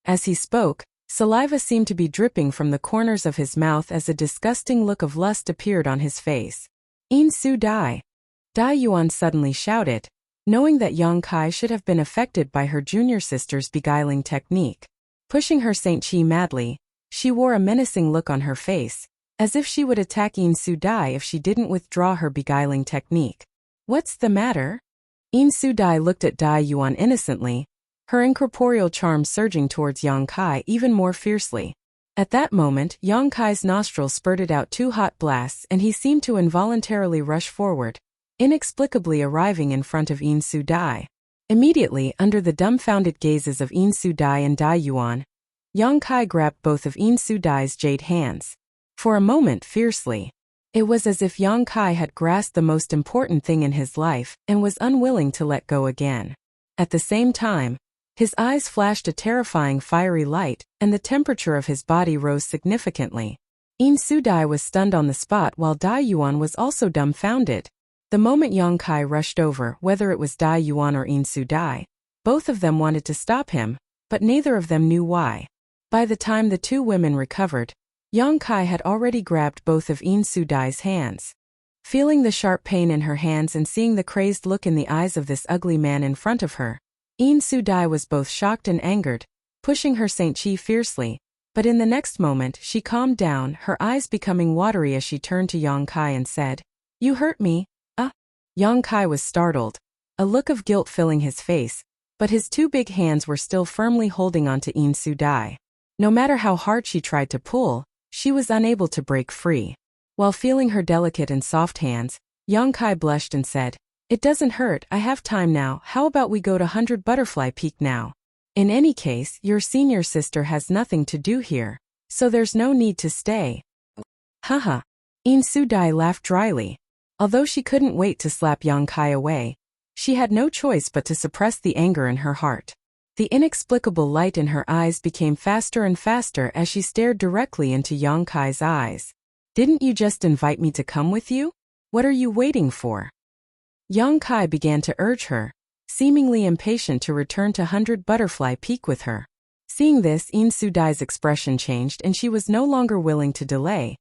As he spoke, saliva seemed to be dripping from the corners of his mouth as a disgusting look of lust appeared on his face. "Insu Dai!" Dai Yuan suddenly shouted, knowing that Yang Kai should have been affected by her junior sister's beguiling technique. Pushing her Saint Chi madly, she wore a menacing look on her face, as if she would attack Insu Dai if she didn't withdraw her beguiling technique. "What's the matter?" Insu Dai looked at Dai Yuan innocently, her incorporeal charm surging towards Yang Kai even more fiercely. At that moment, Yang Kai's nostrils spurted out 2 hot blasts and he seemed to involuntarily rush forward, inexplicably arriving in front of Insu Dai. Immediately, under the dumbfounded gazes of Insu Dai and Dai Yuan, Yang Kai grabbed both of Insu Dai's jade hands. For a moment fiercely. It was as if Yang Kai had grasped the most important thing in his life and was unwilling to let go again. At the same time, his eyes flashed a terrifying fiery light, and the temperature of his body rose significantly. Insu Dai was stunned on the spot while Dai Yuan was also dumbfounded. The moment Yang Kai rushed over, whether it was Dai Yuan or Insu Dai, both of them wanted to stop him, but neither of them knew why. By the time the 2 women recovered, Yang Kai had already grabbed both of Insu Dai's hands. Feeling the sharp pain in her hands and seeing the crazed look in the eyes of this ugly man in front of her, In Su-dai was both shocked and angered, pushing her Saint Chi fiercely, but in the next moment she calmed down, her eyes becoming watery as she turned to Yang Kai and said, "You hurt me, Yang Kai was startled, a look of guilt filling his face, but his two big hands were still firmly holding onto In Su-dai. No matter how hard she tried to pull, she was unable to break free. While feeling her delicate and soft hands, Yang Kai blushed and said, "It doesn't hurt, I have time now, how about we go to 100 Butterfly Peak now? In any case, your senior sister has nothing to do here, so there's no need to stay." Haha. In Su-dai laughed dryly. Although she couldn't wait to slap Yang Kai away, she had no choice but to suppress the anger in her heart. The inexplicable light in her eyes became faster and faster as she stared directly into Yang Kai's eyes. "Didn't you just invite me to come with you? What are you waiting for?" Yang Kai began to urge her, seemingly impatient to return to 100 Butterfly Peak with her. Seeing this, In Su-dai's expression changed and she was no longer willing to delay,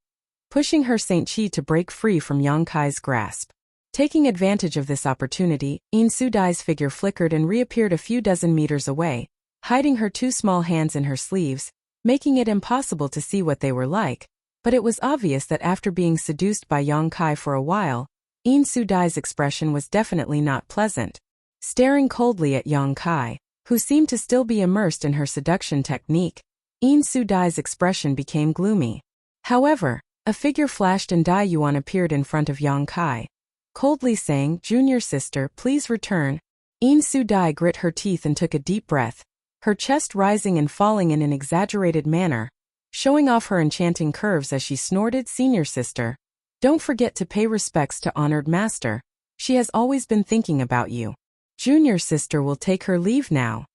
pushing her Saint Chi to break free from Yang Kai's grasp. Taking advantage of this opportunity, In Su-dai's figure flickered and reappeared a few dozen meters away, hiding her two small hands in her sleeves, making it impossible to see what they were like, but it was obvious that after being seduced by Yang Kai for a while, In Su-dai's expression was definitely not pleasant. Staring coldly at Yang Kai, who seemed to still be immersed in her seduction technique, In Su-dai's expression became gloomy. However, a figure flashed and Dai Yuan appeared in front of Yang Kai, coldly saying, "Junior sister, please return." In Su-dai grit her teeth and took a deep breath, her chest rising and falling in an exaggerated manner, showing off her enchanting curves as she snorted, "Senior sister, don't forget to pay respects to honored master. She has always been thinking about you. Junior sister will take her leave now."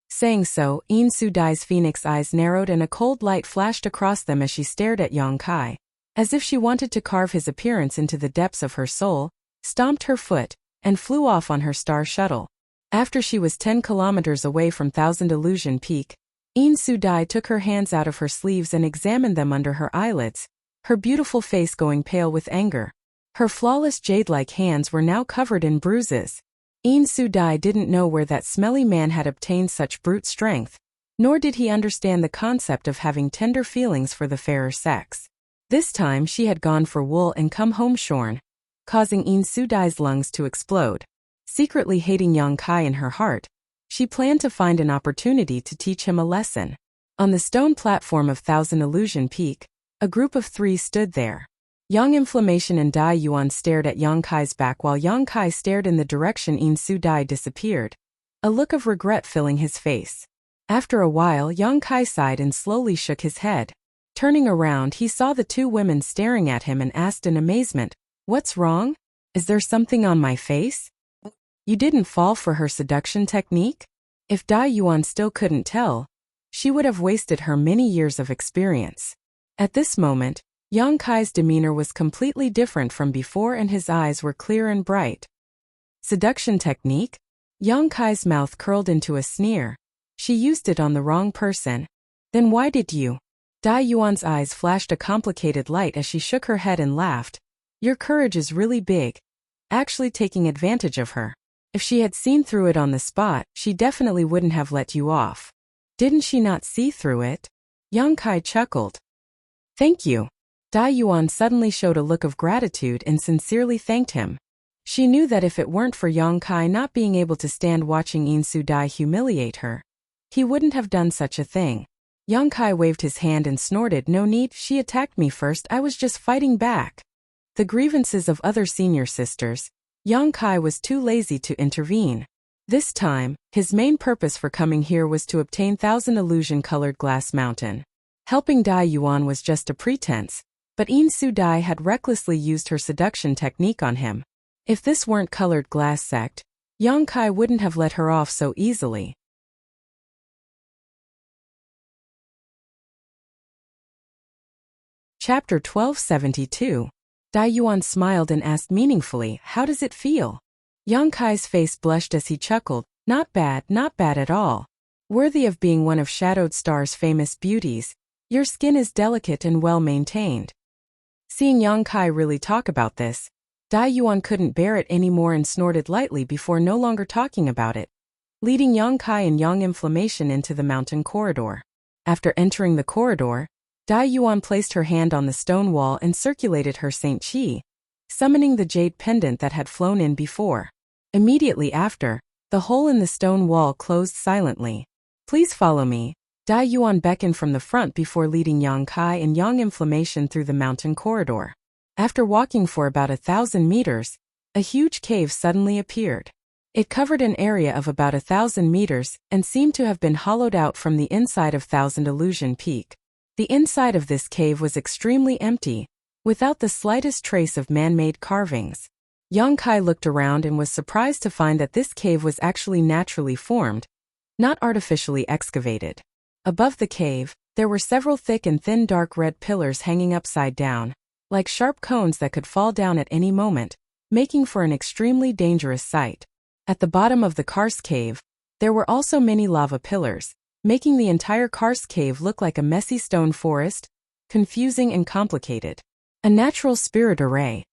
Saying so, In Su-dai's phoenix eyes narrowed and a cold light flashed across them as she stared at Yang Kai, as if she wanted to carve his appearance into the depths of her soul, stomped her foot, and flew off on her star shuttle. After she was 10 kilometers away from 1000 Illusion Peak, In Su-dai took her hands out of her sleeves and examined them under her eyelids, her beautiful face going pale with anger. Her flawless jade-like hands were now covered in bruises. In Su-dai didn't know where that smelly man had obtained such brute strength, nor did he understand the concept of having tender feelings for the fairer sex. This time she had gone for wool and come home shorn, causing In Su-dai's lungs to explode. Secretly hating Yang Kai in her heart, she planned to find an opportunity to teach him a lesson. On the stone platform of 1000 Illusion Peak, a group of 3 stood there. Yang Inflammation and Dai Yuan stared at Yang Kai's back while Yang Kai stared in the direction In Su-dai disappeared, a look of regret filling his face. After a while, Yang Kai sighed and slowly shook his head. Turning around, he saw the 2 women staring at him and asked in amazement, "What's wrong? Is there something on my face?" You didn't fall for her seduction technique? If Dai Yuan still couldn't tell, she would have wasted her many years of experience. At this moment, Yang Kai's demeanor was completely different from before and his eyes were clear and bright. Seduction technique? Yang Kai's mouth curled into a sneer. She used it on the wrong person. Then why did you? Dai Yuan's eyes flashed a complicated light as she shook her head and laughed. Your courage is really big. Actually taking advantage of her. If she had seen through it on the spot, she definitely wouldn't have let you off. Didn't she not see through it? Yang Kai chuckled. Thank you. Dai Yuan suddenly showed a look of gratitude and sincerely thanked him. She knew that if it weren't for Yang Kai not being able to stand watching In Su-dai humiliate her, he wouldn't have done such a thing. Yang Kai waved his hand and snorted, "No need, she attacked me first, I was just fighting back." The grievances of other senior sisters, Yang Kai was too lazy to intervene. This time, his main purpose for coming here was to obtain 1000 illusion-colored glass mountain. Helping Dai Yuan was just a pretense, but In Su-dai had recklessly used her seduction technique on him. If this weren't colored glass sect, Yang Kai wouldn't have let her off so easily. Chapter 1272. Dai Yuan smiled and asked meaningfully, "How does it feel?" Yang Kai's face blushed as he chuckled, not bad at all. Worthy of being one of Shadowed Star's famous beauties, your skin is delicate and well maintained." Seeing Yang Kai really talk about this, Dai Yuan couldn't bear it anymore and snorted lightly before no longer talking about it. leading Yang Kai and Yang Inflammation into the mountain corridor. After entering the corridor, Dai Yuan placed her hand on the stone wall and circulated her Saint Qi, summoning the jade pendant that had flown in before. Immediately after, the hole in the stone wall closed silently. Please follow me. Dai Yuan beckoned from the front before leading Yang Kai and Yang Inflammation through the mountain corridor. After walking for about 1,000 meters, a huge cave suddenly appeared. It covered an area of about 1,000 meters and seemed to have been hollowed out from the inside of Thousand Illusion Peak. The inside of this cave was extremely empty, without the slightest trace of man-made carvings. Yang Kai looked around and was surprised to find that this cave was actually naturally formed, not artificially excavated. Above the cave, there were several thick and thin dark red pillars hanging upside down, like sharp cones that could fall down at any moment, making for an extremely dangerous sight. At the bottom of the karst cave, there were also many lava pillars, making the entire karst cave look like a messy stone forest, confusing and complicated. A natural spirit array.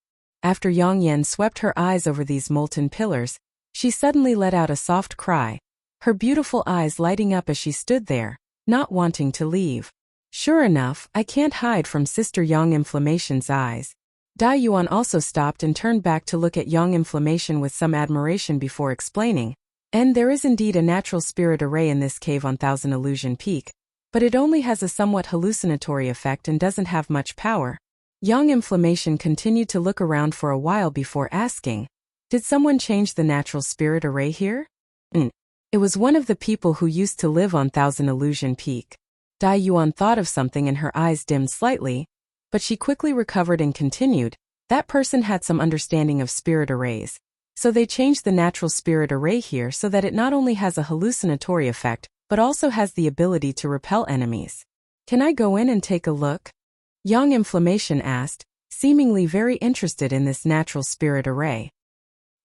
After Yang Yan swept her eyes over these molten pillars, she suddenly let out a soft cry, her beautiful eyes lighting up as she stood there, not wanting to leave. Sure enough, I can't hide from Sister Yang Inflammation's eyes. Dai Yuan also stopped and turned back to look at Yang Inflammation with some admiration before explaining, and there is indeed a natural spirit array in this cave on Thousand Illusion Peak, but it only has a somewhat hallucinatory effect and doesn't have much power. Yang Inflammation continued to look around for a while before asking, did someone change the natural spirit array here? It was one of the people who used to live on Thousand Illusion Peak. Dai Yuan thought of something and her eyes dimmed slightly, but she quickly recovered and continued, that person had some understanding of spirit arrays, so they changed the natural spirit array here so that it not only has a hallucinatory effect, but also has the ability to repel enemies. Can I go in and take a look? Yang Inflammation asked, seemingly very interested in this natural spirit array.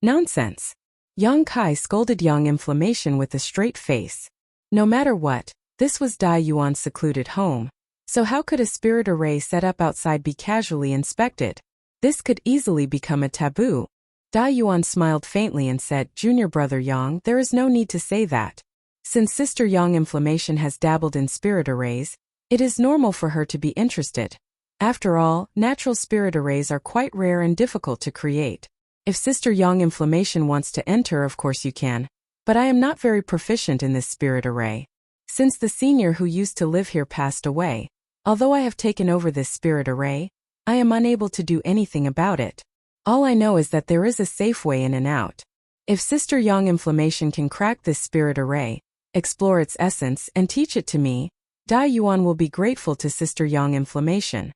Nonsense. Yang Kai scolded Yang Inflammation with a straight face. No matter what, this was Dai Yuan's secluded home. So how could a spirit array set up outside be casually inspected? This could easily become a taboo. Dai Yuan smiled faintly and said, Junior brother Yang, there is no need to say that. Since Sister Yang Inflammation has dabbled in spirit arrays, it is normal for her to be interested. After all, natural spirit arrays are quite rare and difficult to create. If Sister Yang Inflammation wants to enter, of course you can. But I am not very proficient in this spirit array. Since the senior who used to live here passed away, although I have taken over this spirit array, I am unable to do anything about it. All I know is that there is a safe way in and out. If Sister Yang Inflammation can crack this spirit array, explore its essence, and teach it to me, Dai Yuan will be grateful to Sister Yang Inflammation.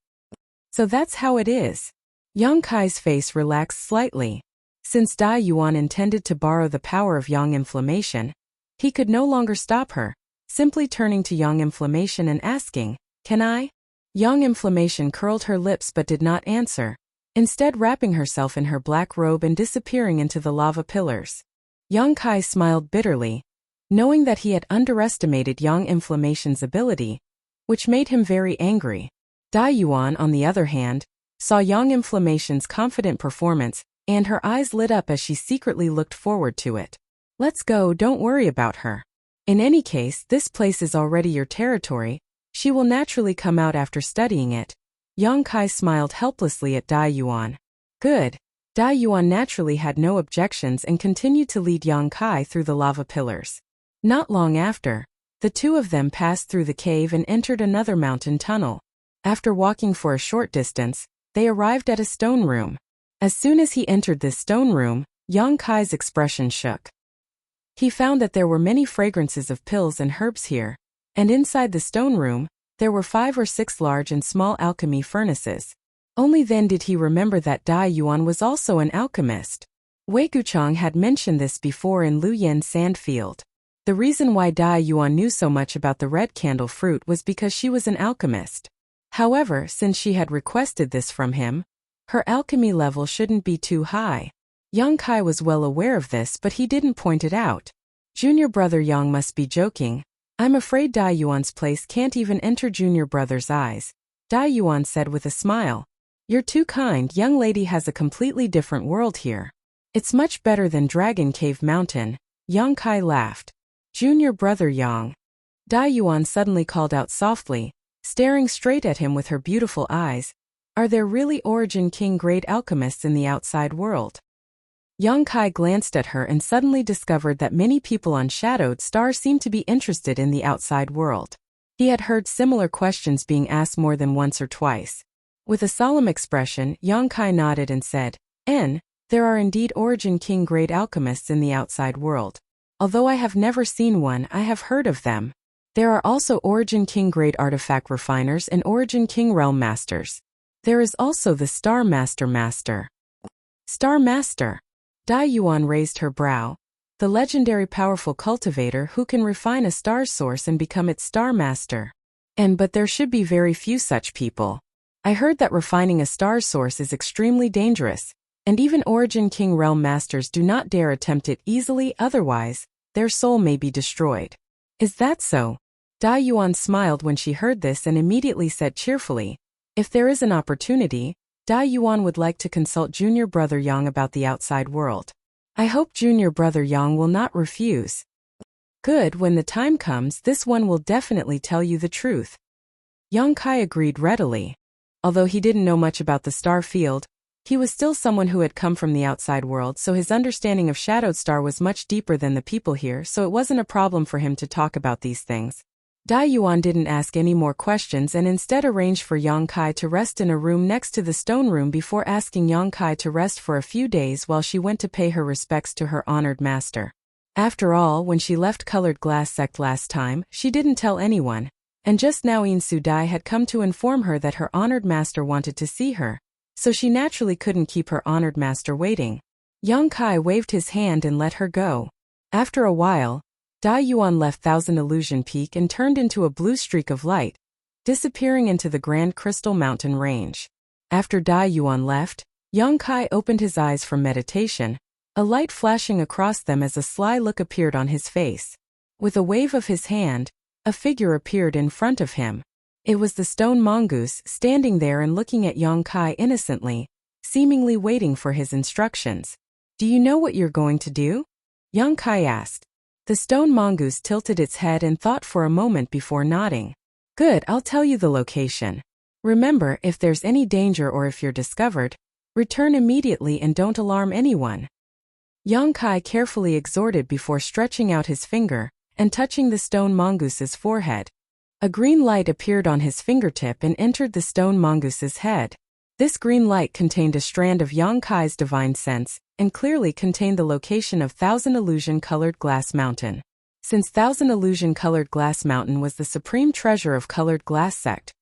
So that's how it is. Yang Kai's face relaxed slightly. Since Dai Yuan intended to borrow the power of Yang Inflammation, he could no longer stop her, simply turning to Yang Inflammation and asking, Can I? Yang Inflammation curled her lips but did not answer, instead wrapping herself in her black robe and disappearing into the lava pillars. Yang Kai smiled bitterly, knowing that he had underestimated Yang Inflammation's ability, which made him very angry. Dai Yuan, on the other hand, saw Yang Inflammation's confident performance, and her eyes lit up as she secretly looked forward to it. Let's go, don't worry about her. In any case, this place is already your territory. She will naturally come out after studying it. Yang Kai smiled helplessly at Dai Yuan. Good. Dai Yuan naturally had no objections and continued to lead Yang Kai through the lava pillars. Not long after, the two of them passed through the cave and entered another mountain tunnel. After walking for a short distance, they arrived at a stone room. As soon as he entered this stone room, Yang Kai's expression shook. He found that there were many fragrances of pills and herbs here, and inside the stone room, there were 5 or 6 large and small alchemy furnaces. Only then did he remember that Dai Yuan was also an alchemist. Wei Guchang had mentioned this before in Lu Yen's sandfield. The reason why Dai Yuan knew so much about the red candle fruit was because she was an alchemist. However, since she had requested this from him, her alchemy level shouldn't be too high. Yang Kai was well aware of this, but he didn't point it out. Junior brother Yang must be joking. I'm afraid Dai Yuan's place can't even enter junior brother's eyes. Dai Yuan said with a smile. You're too kind, young lady has a completely different world here. It's much better than Dragon Cave Mountain. Yang Kai laughed. Junior brother Yang. Dai Yuan suddenly called out softly, staring straight at him with her beautiful eyes. Are there really Origin King grade alchemists in the outside world? Yang Kai glanced at her and suddenly discovered that many people on Shadowed Star seemed to be interested in the outside world. He had heard similar questions being asked more than once or twice. With a solemn expression, Yang Kai nodded and said, There are indeed Origin King grade alchemists in the outside world. Although I have never seen one, I have heard of them. There are also Origin King grade artifact refiners and Origin King realm masters. There is also the Star Master. Star Master. Dai Yuan raised her brow. The legendary powerful cultivator who can refine a star source and become its Star Master. But there should be very few such people. I heard that refining a star source is extremely dangerous, and even Origin King realm masters do not dare attempt it easily, otherwise, their soul may be destroyed. Is that so? Dai Yuan smiled when she heard this and immediately said cheerfully, if there is an opportunity, Dai Yuan would like to consult Junior brother Yang about the outside world. I hope Junior brother Yang will not refuse. Good, when the time comes, this one will definitely tell you the truth. Yang Kai agreed readily. Although he didn't know much about the star field, he was still someone who had come from the outside world, so his understanding of Shadowed Star was much deeper than the people here, so it wasn't a problem for him to talk about these things. Dai Yuan didn't ask any more questions and instead arranged for Yang Kai to rest in a room next to the stone room before asking Yang Kai to rest for a few days while she went to pay her respects to her honored master. After all, when she left Colored Glass Sect last time, she didn't tell anyone, and just now Insu Dai had come to inform her that her honored master wanted to see her, so she naturally couldn't keep her honored master waiting. Yang Kai waved his hand and let her go. After a while, Dai Yuan left Thousand Illusion Peak and turned into a blue streak of light, disappearing into the Grand Crystal Mountain Range. After Dai Yuan left, Yang Kai opened his eyes from meditation, a light flashing across them as a sly look appeared on his face. With a wave of his hand, a figure appeared in front of him. It was the stone mongoose standing there and looking at Yang Kai innocently, seemingly waiting for his instructions. Do you know what you're going to do? Yang Kai asked. The stone mongoose tilted its head and thought for a moment before nodding. Good, I'll tell you the location. Remember, if there's any danger or if you're discovered, return immediately and don't alarm anyone. Yang Kai carefully exhorted before stretching out his finger and touching the stone mongoose's forehead. A green light appeared on his fingertip and entered the stone mongoose's head. This green light contained a strand of Yang Kai's divine sense, and clearly contained the location of Thousand Illusion Colored Glass Mountain. Since Thousand Illusion Colored Glass Mountain was the supreme treasure of Colored Glass Sect,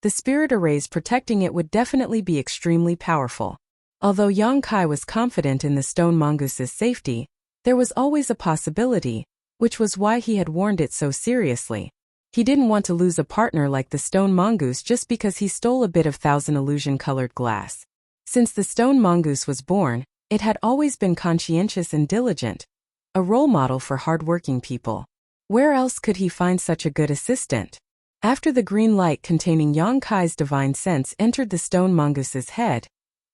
the spirit arrays protecting it would definitely be extremely powerful. Although Yang Kai was confident in the stone mongoose's safety, there was always a possibility, which was why he had warned it so seriously. He didn't want to lose a partner like the stone mongoose just because he stole a bit of Thousand Illusion Colored Glass. Since the stone mongoose was born, it had always been conscientious and diligent, a role model for hard-working people. Where else could he find such a good assistant? After the green light containing Yang Kai's divine sense entered the stone mongoose's head,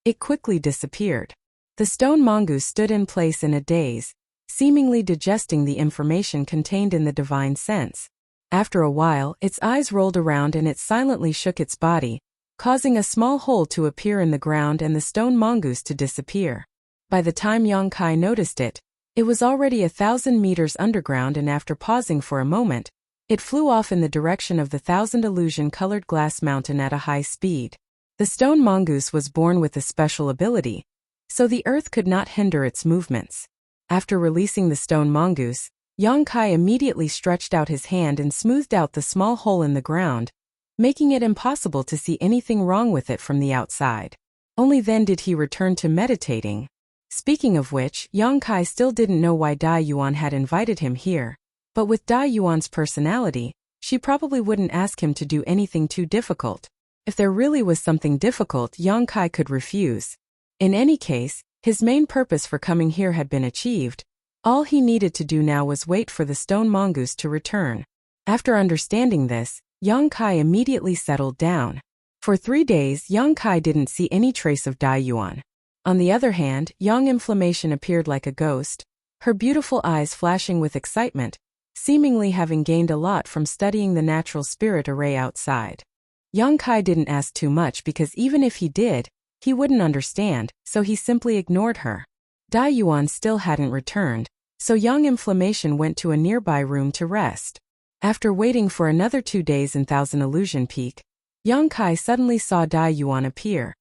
it quickly disappeared. The stone mongoose stood in place in a daze, seemingly digesting the information contained in the divine sense. After a while, its eyes rolled around and it silently shook its body, causing a small hole to appear in the ground and the stone mongoose to disappear. By the time Yang Kai noticed it, it was already 1,000 meters underground, and after pausing for a moment, it flew off in the direction of the Thousand Illusion Colored Glass Mountain at a high speed. The stone mongoose was born with a special ability, so the earth could not hinder its movements. After releasing the stone mongoose, Yang Kai immediately stretched out his hand and smoothed out the small hole in the ground, making it impossible to see anything wrong with it from the outside. Only then did he return to meditating. Speaking of which, Yang Kai still didn't know why Dai Yuan had invited him here, but with Dai Yuan's personality, she probably wouldn't ask him to do anything too difficult. If there really was something difficult, Yang Kai could refuse. In any case, his main purpose for coming here had been achieved. All he needed to do now was wait for the stone mongoose to return. After understanding this, Yang Kai immediately settled down. For 3 days, Yang Kai didn't see any trace of Dai Yuan. On the other hand, Yang Inflammation appeared like a ghost, her beautiful eyes flashing with excitement, seemingly having gained a lot from studying the natural spirit array outside. Yang Kai didn't ask too much because even if he did, he wouldn't understand, so he simply ignored her. Dai Yuan still hadn't returned, so Young Inflammation went to a nearby room to rest. After waiting for another 2 days in Thousand Illusion Peak, Yang Kai suddenly saw Dai Yuan appear.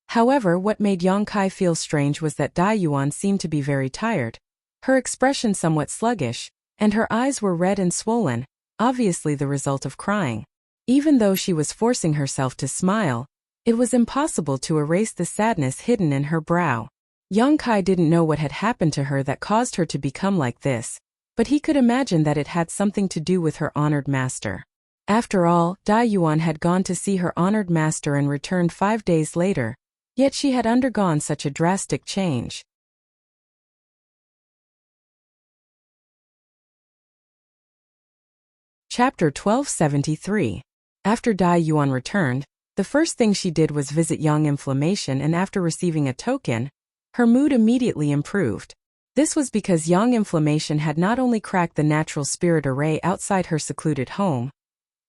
However, what made Yang Kai feel strange was that Dai Yuan seemed to be very tired, her expression somewhat sluggish, and her eyes were red and swollen, obviously the result of crying. Even though she was forcing herself to smile, it was impossible to erase the sadness hidden in her brow. Yang Kai didn't know what had happened to her that caused her to become like this, but he could imagine that it had something to do with her honored master. After all, Dai Yuan had gone to see her honored master and returned 5 days later, yet she had undergone such a drastic change. Chapter 1273. After Dai Yuan returned, the first thing she did was visit Young Inflammation, and after receiving a token, her mood immediately improved. This was because Young Inflammation had not only cracked the natural spirit array outside her secluded home,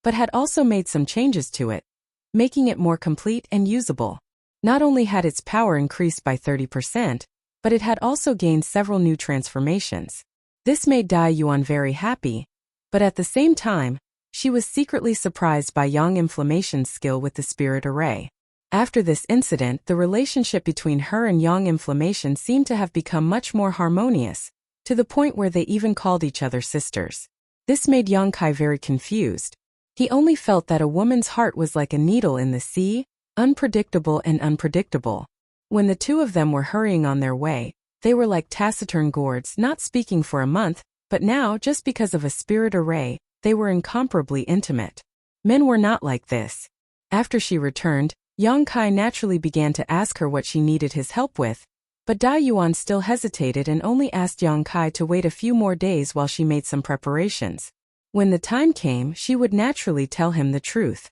but had also made some changes to it, making it more complete and usable. Not only had its power increased by 30%, but it had also gained several new transformations. This made Dai Yuan very happy, but at the same time, she was secretly surprised by Young Inflammation's skill with the spirit array. After this incident, the relationship between her and Young Inflammation seemed to have become much more harmonious, to the point where they even called each other sisters. This made Yang Kai very confused. He only felt that a woman's heart was like a needle in the sea, unpredictable and unpredictable. When the two of them were hurrying on their way, they were like taciturn gourds, not speaking for a month, but now, just because of a spirit array, they were incomparably intimate. Men were not like this. After she returned, Yang Kai naturally began to ask her what she needed his help with, but Dai Yuan still hesitated and only asked Yang Kai to wait a few more days while she made some preparations. When the time came, she would naturally tell him the truth.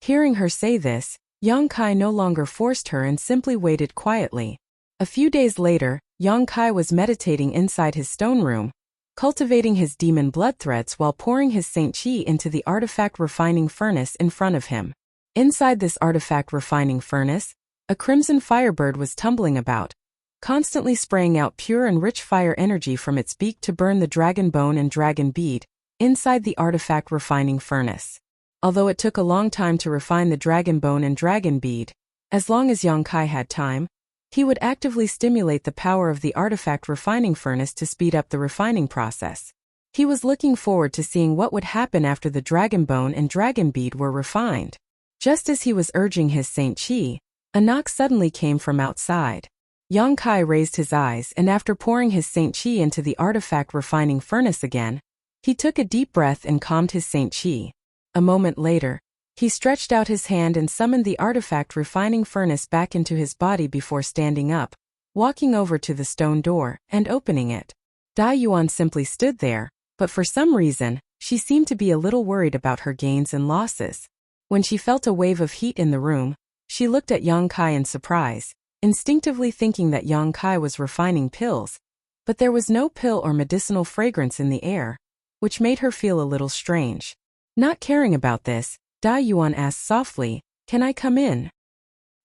Hearing her say this, Yang Kai no longer forced her and simply waited quietly. A few days later, Yang Kai was meditating inside his stone room, cultivating his demon blood threads while pouring his Saint Qi into the artifact refining furnace in front of him. Inside this artifact refining furnace, a crimson firebird was tumbling about, constantly spraying out pure and rich fire energy from its beak to burn the dragon bone and dragon bead inside the artifact refining furnace. Although it took a long time to refine the dragon bone and dragon bead, as long as Yang Kai had time, he would actively stimulate the power of the artifact refining furnace to speed up the refining process. He was looking forward to seeing what would happen after the dragon bone and dragon bead were refined. Just as he was urging his Saint Qi, a knock suddenly came from outside. Yang Kai raised his eyes, and after pouring his Saint Qi into the artifact refining furnace again, he took a deep breath and calmed his Saint Qi. A moment later, he stretched out his hand and summoned the artifact refining furnace back into his body before standing up, walking over to the stone door, and opening it. Dai Yuan simply stood there, but for some reason, she seemed to be a little worried about her gains and losses. When she felt a wave of heat in the room, she looked at Yang Kai in surprise, instinctively thinking that Yang Kai was refining pills, but there was no pill or medicinal fragrance in the air, which made her feel a little strange. Not caring about this, Dai Yuan asked softly, "Can I come in?"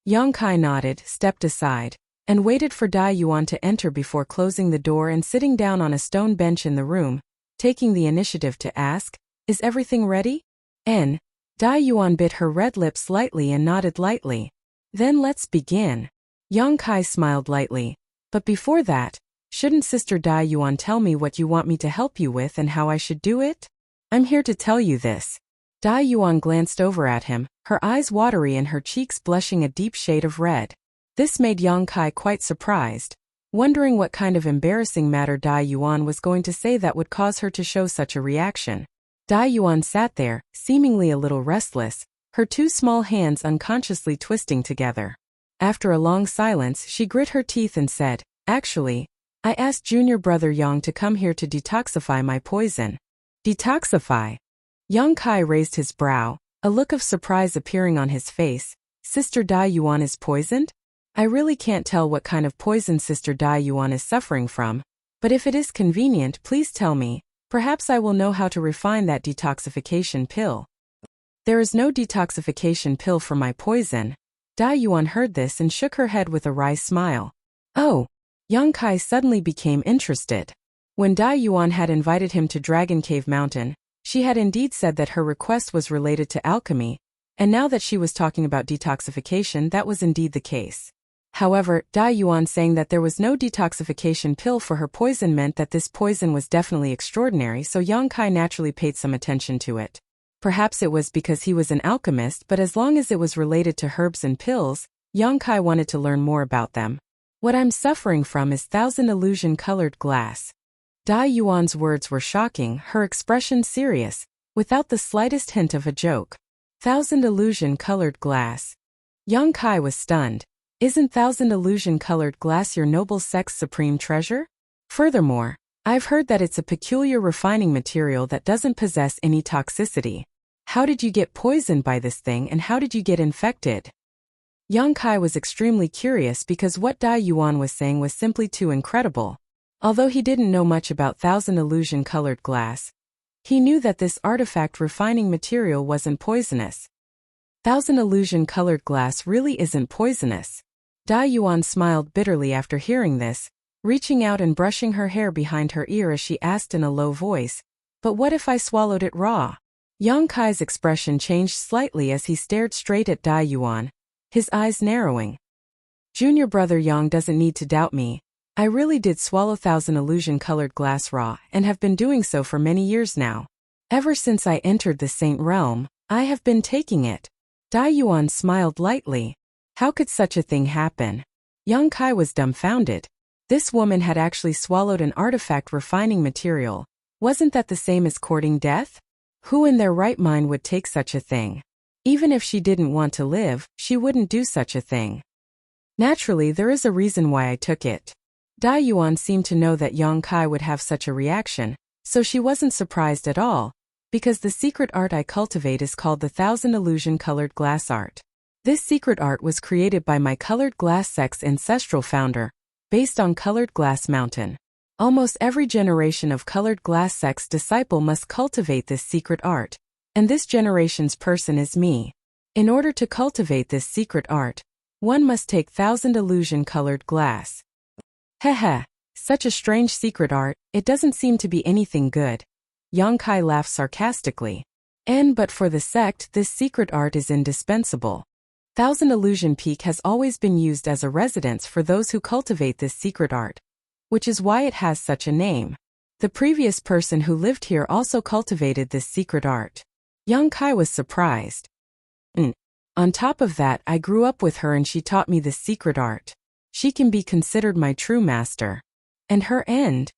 Yang Kai nodded, stepped aside, and waited for Dai Yuan to enter before closing the door and sitting down on a stone bench in the room, taking the initiative to ask, "Is everything ready?" Dai Yuan bit her red lips lightly and nodded lightly. "Then let's begin." Yang Kai smiled lightly. "But before that, shouldn't Sister Dai Yuan tell me what you want me to help you with and how I should do it?" "I'm here to tell you this." Dai Yuan glanced over at him, her eyes watery and her cheeks blushing a deep shade of red. This made Yang Kai quite surprised, wondering what kind of embarrassing matter Dai Yuan was going to say that would cause her to show such a reaction. Dai Yuan sat there, seemingly a little restless, her two small hands unconsciously twisting together. After a long silence, she grit her teeth and said, "Actually, I asked junior brother Yang to come here to detoxify my poison." "Detoxify?" Yang Kai raised his brow, a look of surprise appearing on his face. "Sister Dai Yuan is poisoned? I really can't tell what kind of poison Sister Dai Yuan is suffering from, but if it is convenient, please tell me. Perhaps I will know how to refine that detoxification pill. There is no detoxification pill for my poison. Da Yuan heard this and shook her head with a wry smile. Oh. Yang Kai suddenly became interested. When Da Yuan had invited him to Dragon Cave Mountain, she had indeed said that her request was related to alchemy, and now that she was talking about detoxification, that was indeed the case. However, Da Yuan saying that there was no detoxification pill for her poison meant that this poison was definitely extraordinary, so Yang Kai naturally paid some attention to it. Perhaps it was because he was an alchemist, but as long as it was related to herbs and pills, Yang Kai wanted to learn more about them. What I'm suffering from is thousand illusion-colored glass. Da Yuan's words were shocking, her expression serious, without the slightest hint of a joke. Thousand illusion-colored glass. Yang Kai was stunned. Isn't thousand illusion-colored glass your noble sex supreme treasure? Furthermore, I've heard that it's a peculiar refining material that doesn't possess any toxicity. How did you get poisoned by this thing and how did you get infected? Yang Kai was extremely curious because what Da Yuan was saying was simply too incredible. Although he didn't know much about thousand illusion-colored glass, he knew that this artifact refining material wasn't poisonous. Thousand illusion-colored glass really isn't poisonous. Da Yuan smiled bitterly after hearing this, reaching out and brushing her hair behind her ear as she asked in a low voice, "But what if I swallowed it raw?" Yang Kai's expression changed slightly as he stared straight at Da Yuan, his eyes narrowing. "Junior brother Yang doesn't need to doubt me. I really did swallow thousand illusion-colored glass raw and have been doing so for many years now. Ever since I entered the Saint Realm, I have been taking it." Da Yuan smiled lightly. How could such a thing happen? Yang Kai was dumbfounded. This woman had actually swallowed an artifact refining material. Wasn't that the same as courting death? Who in their right mind would take such a thing? Even if she didn't want to live, she wouldn't do such a thing. Naturally, there is a reason why I took it. Da Yuan seemed to know that Yang Kai would have such a reaction, so she wasn't surprised at all, because the secret art I cultivate is called the Thousand Illusion-Colored Glass Art. This secret art was created by my colored glass sect's ancestral founder, based on Colored Glass Mountain. Almost every generation of Colored Glass sect's disciple must cultivate this secret art, and this generation's person is me. In order to cultivate this secret art, one must take thousand illusion-colored glass. Heh, such a strange secret art, it doesn't seem to be anything good. Yang Kai laughed sarcastically. But for the sect, this secret art is indispensable. Thousand Illusion Peak has always been used as a residence for those who cultivate this secret art, which is why it has such a name. The previous person who lived here also cultivated this secret art. Yang Kai was surprised. On top of that, I grew up with her and she taught me this secret art. She can be considered my true master. And her end?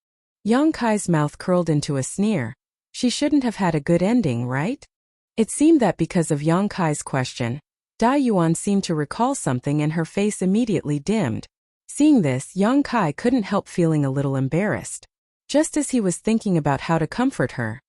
Yang Kai's mouth curled into a sneer. She shouldn't have had a good ending, right? It seemed that because of Yang Kai's question, Da Yuan seemed to recall something and her face immediately dimmed. Seeing this, Yang Kai couldn't help feeling a little embarrassed. Just as he was thinking about how to comfort her,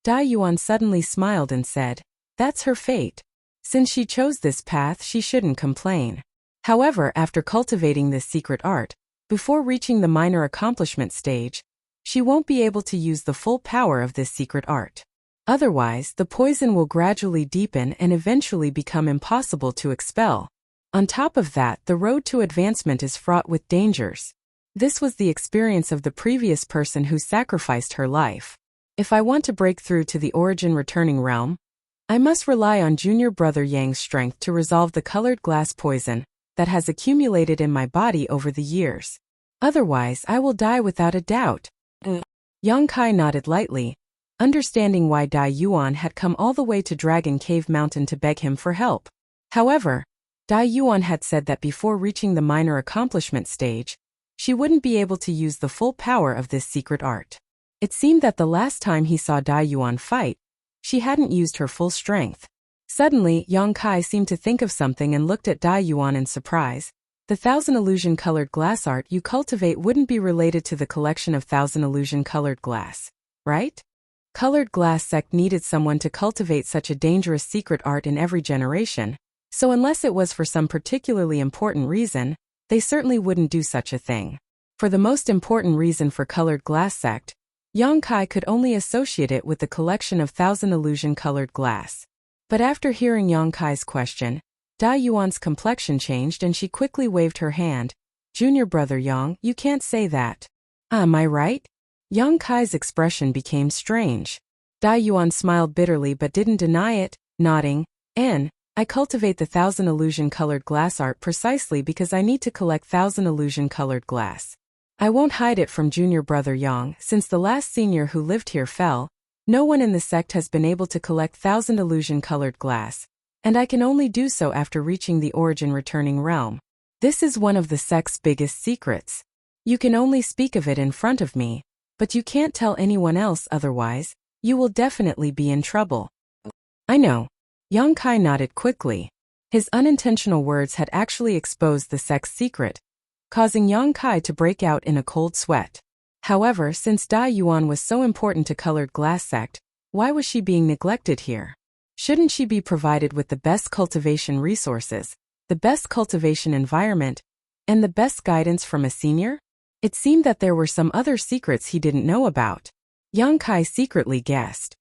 Da Yuan suddenly smiled and said, "That's her fate. Since she chose this path, she shouldn't complain." However, after cultivating this secret art, before reaching the minor accomplishment stage, she won't be able to use the full power of this secret art. Otherwise, the poison will gradually deepen and eventually become impossible to expel. On top of that, the road to advancement is fraught with dangers. This was the experience of the previous person who sacrificed her life. If I want to break through to the origin returning realm, I must rely on junior brother Yang's strength to resolve the colored glass poison that has accumulated in my body over the years. Otherwise, I will die without a doubt. Yang Kai nodded lightly, understanding why Da Yuan had come all the way to Dragon Cave Mountain to beg him for help. However, Da Yuan had said that before reaching the minor accomplishment stage, she wouldn't be able to use the full power of this secret art. It seemed that the last time he saw Da Yuan fight, she hadn't used her full strength. Suddenly, Yang Kai seemed to think of something and looked at Da Yuan in surprise. "The thousand illusion-colored glass art you cultivate wouldn't be related to the collection of thousand illusion-colored glass, right? Colored Glass sect needed someone to cultivate such a dangerous secret art in every generation, so unless it was for some particularly important reason, they certainly wouldn't do such a thing. For the most important reason for Colored Glass sect, Yang Kai could only associate it with the collection of thousand illusion-colored glass. But after hearing Yang Kai's question, Dai Yuan's complexion changed and she quickly waved her hand. Junior brother Yang, you can't say that. Am I right? Yang Kai's expression became strange. Dai Yuan smiled bitterly but didn't deny it, nodding. I cultivate the thousand illusion-colored glass art precisely because I need to collect thousand illusion-colored glass. I won't hide it from junior brother Yang. Since the last senior who lived here fell, no one in the sect has been able to collect thousand illusion-colored glass, and I can only do so after reaching the origin returning realm. This is one of the sect's biggest secrets. You can only speak of it in front of me, but you can't tell anyone else otherwise, you will definitely be in trouble. I know. Yang Kai nodded quickly. His unintentional words had actually exposed the sect's secret, causing Yang Kai to break out in a cold sweat. However, since Dai Yuan was so important to Colored Glass sect, why was she being neglected here? Shouldn't she be provided with the best cultivation resources, the best cultivation environment, and the best guidance from a senior? It seemed that there were some other secrets he didn't know about. Yang Kai secretly guessed.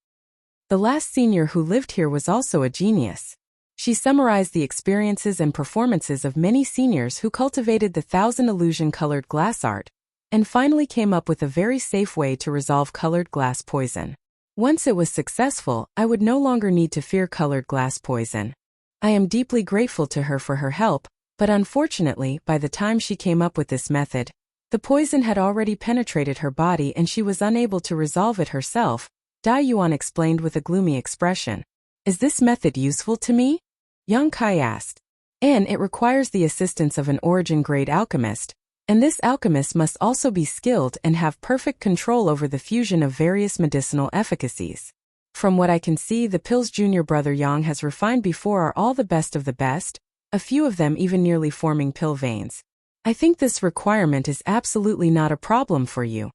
The last senior who lived here was also a genius. She summarized the experiences and performances of many seniors who cultivated the thousand illusion-colored glass art, and finally came up with a very safe way to resolve colored glass poison. Once it was successful, I would no longer need to fear colored glass poison. I am deeply grateful to her for her help, but unfortunately, by the time she came up with this method, the poison had already penetrated her body and she was unable to resolve it herself. Dai Yuan explained with a gloomy expression. Is this method useful to me? Yang Kai asked. It requires the assistance of an origin-grade alchemist, and this alchemist must also be skilled and have perfect control over the fusion of various medicinal efficacies. From what I can see, the pills junior brother Yang has refined before are all the best of the best, a few of them even nearly forming pill veins. I think this requirement is absolutely not a problem for you.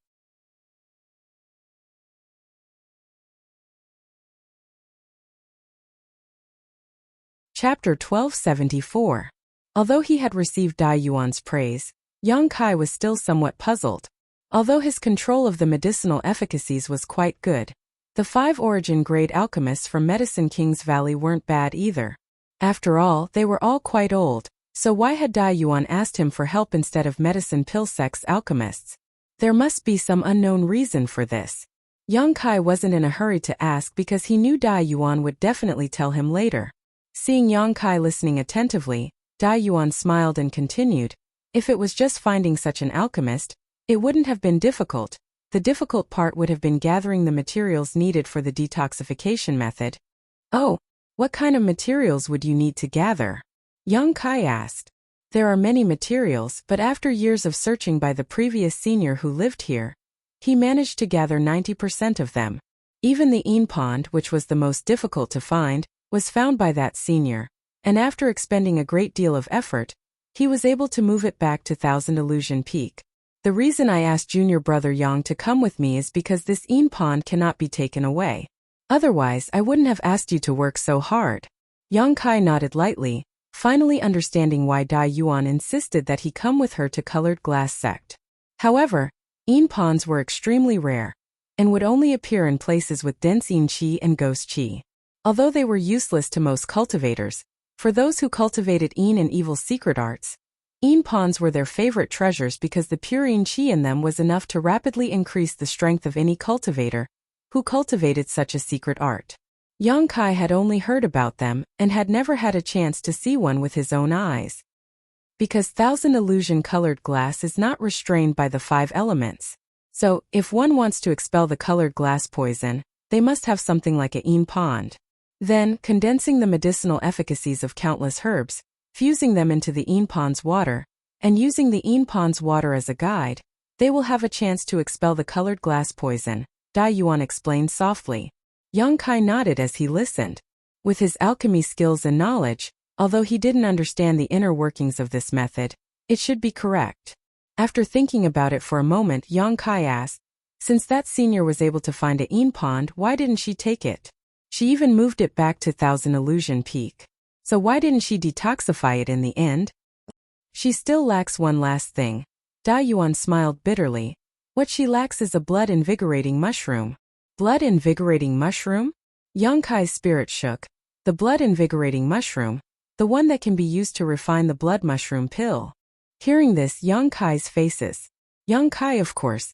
Chapter 1274. Although he had received Dai Yuan's praise, Yang Kai was still somewhat puzzled. Although his control of the medicinal efficacies was quite good, the 5 origin-grade alchemists from Medicine King's Valley weren't bad either. After all, they were all quite old, so why had Dai Yuan asked him for help instead of Medicine Pill Sect's alchemists? There must be some unknown reason for this. Yang Kai wasn't in a hurry to ask because he knew Dai Yuan would definitely tell him later. Seeing Yang Kai listening attentively, Dai Yuan smiled and continued, if it was just finding such an alchemist, it wouldn't have been difficult. The difficult part would have been gathering the materials needed for the detoxification method. Oh, what kind of materials would you need to gather? Yang Kai asked. There are many materials, but after years of searching by the previous senior who lived here, he managed to gather 90% of them. Even the Een Pond, which was the most difficult to find, was found by that senior, and after expending a great deal of effort, he was able to move it back to Thousand Illusion Peak. The reason I asked junior brother Yang to come with me is because this Een Pond cannot be taken away. Otherwise, I wouldn't have asked you to work so hard. Yang Kai nodded lightly, finally understanding why Dai Yuan insisted that he come with her to Colored Glass sect. However, Een Ponds were extremely rare, and would only appear in places with dense Een Qi and Ghost Qi. Although they were useless to most cultivators, for those who cultivated Een and evil secret arts, Een Ponds were their favorite treasures because the pure Een Qi in them was enough to rapidly increase the strength of any cultivator who cultivated such a secret art. Yang Kai had only heard about them and had never had a chance to see one with his own eyes. Because thousand illusion-colored glass is not restrained by the 5 elements. So, if one wants to expel the colored glass poison, they must have something like a Een Pond. Then, condensing the medicinal efficacies of countless herbs, fusing them into the Een Pond's water, and using the Een Pond's water as a guide, they will have a chance to expel the colored glass poison, Dai Yuan explained softly. Yang Kai nodded as he listened. With his alchemy skills and knowledge, although he didn't understand the inner workings of this method, it should be correct. After thinking about it for a moment, Yang Kai asked, since that senior was able to find a Een Pond, why didn't she take it? She even moved it back to Thousand Illusion Peak. So why didn't she detoxify it in the end? She still lacks one last thing. Dai Yuan smiled bitterly. What she lacks is a blood-invigorating mushroom. Blood-invigorating mushroom? Yang Kai's spirit shook. The blood-invigorating mushroom, the one that can be used to refine the blood mushroom pill. Hearing this, Yang Kai's faces. Yang Kai, of course.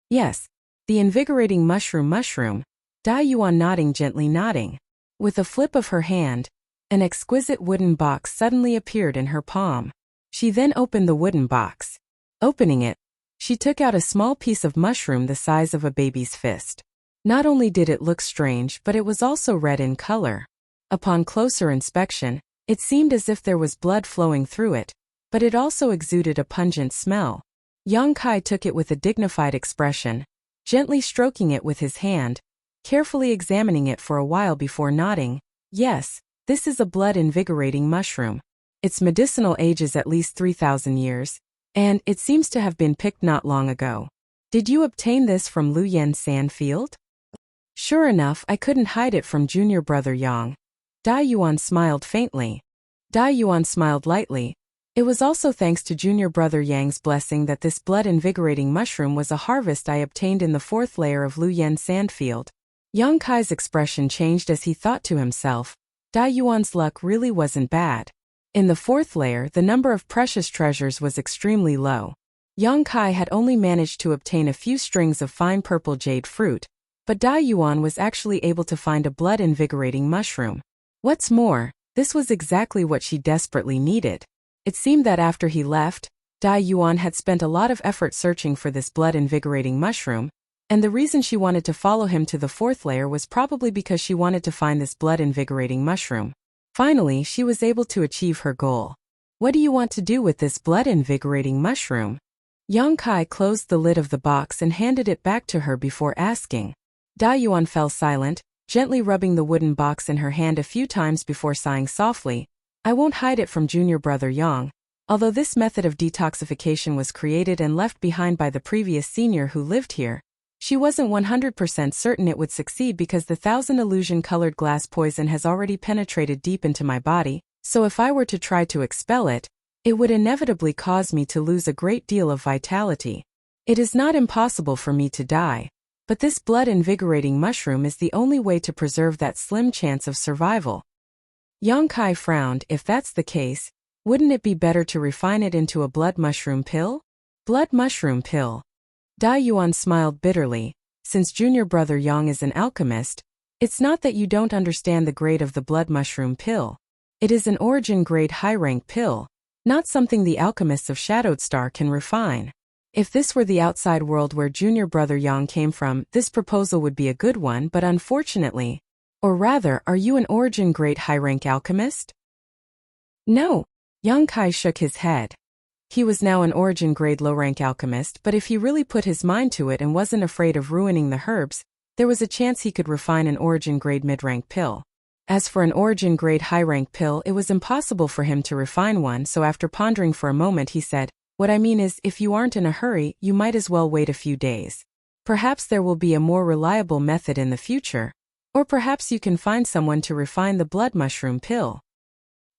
Yes, the invigorating mushroom. Dai Yuan gently nodding. With a flip of her hand, an exquisite wooden box suddenly appeared in her palm. She then opened the wooden box. Opening it, she took out a small piece of mushroom the size of a baby's fist. Not only did it look strange, but it was also red in color. Upon closer inspection, it seemed as if there was blood flowing through it, but it also exuded a pungent smell. Yang Kai took it with a dignified expression, gently stroking it with his hand, carefully examining it for a while before nodding. Yes, this is a blood-invigorating mushroom. Its medicinal age is at least 3,000 years, and it seems to have been picked not long ago. Did you obtain this from Luyen Sandfield? Sure enough, I couldn't hide it from junior brother Yang. Dai Yuan smiled faintly. Dai Yuan smiled lightly. It was also thanks to junior brother Yang's blessing that this blood-invigorating mushroom was a harvest I obtained in the 4th layer of Luyen Sandfield. Yang Kai's expression changed as he thought to himself, Dai Yuan's luck really wasn't bad. In the 4th layer, the number of precious treasures was extremely low. Yang Kai had only managed to obtain a few strings of fine purple jade fruit, but Dai Yuan was actually able to find a blood-invigorating mushroom. What's more, this was exactly what she desperately needed. It seemed that after he left, Dai Yuan had spent a lot of effort searching for this blood-invigorating mushroom, and the reason she wanted to follow him to the 4th layer was probably because she wanted to find this blood-invigorating mushroom. Finally, she was able to achieve her goal. What do you want to do with this blood-invigorating mushroom? Yang Kai closed the lid of the box and handed it back to her before asking. Dai Yuan fell silent, gently rubbing the wooden box in her hand a few times before sighing softly. I won't hide it from junior brother Yang. Although this method of detoxification was created and left behind by the previous senior who lived here, she wasn't 100% certain it would succeed because the 1000 illusion-colored glass poison has already penetrated deep into my body, so if I were to try to expel it, it would inevitably cause me to lose a great deal of vitality. It is not impossible for me to die, but this blood-invigorating mushroom is the only way to preserve that slim chance of survival. Yang Kai frowned. If that's the case, wouldn't it be better to refine it into a blood mushroom pill? Blood mushroom pill. Dai Yuan smiled bitterly. Since junior brother Yang is an alchemist, it's not that you don't understand the grade of the blood mushroom pill. It is an origin grade high-rank pill, not something the alchemists of Shadowed Star can refine. If this were the outside world where junior brother Yang came from, this proposal would be a good one, but unfortunately, or rather, are you an origin grade high-rank alchemist? No. Yang Kai shook his head. He was now an origin grade low-rank alchemist, but if he really put his mind to it and wasn't afraid of ruining the herbs, there was a chance he could refine an origin grade mid-rank pill. As for an origin grade high-rank pill, it was impossible for him to refine one, so after pondering for a moment he said, what I mean is, if you aren't in a hurry, you might as well wait a few days. Perhaps there will be a more reliable method in the future. Or perhaps you can find someone to refine the blood mushroom pill.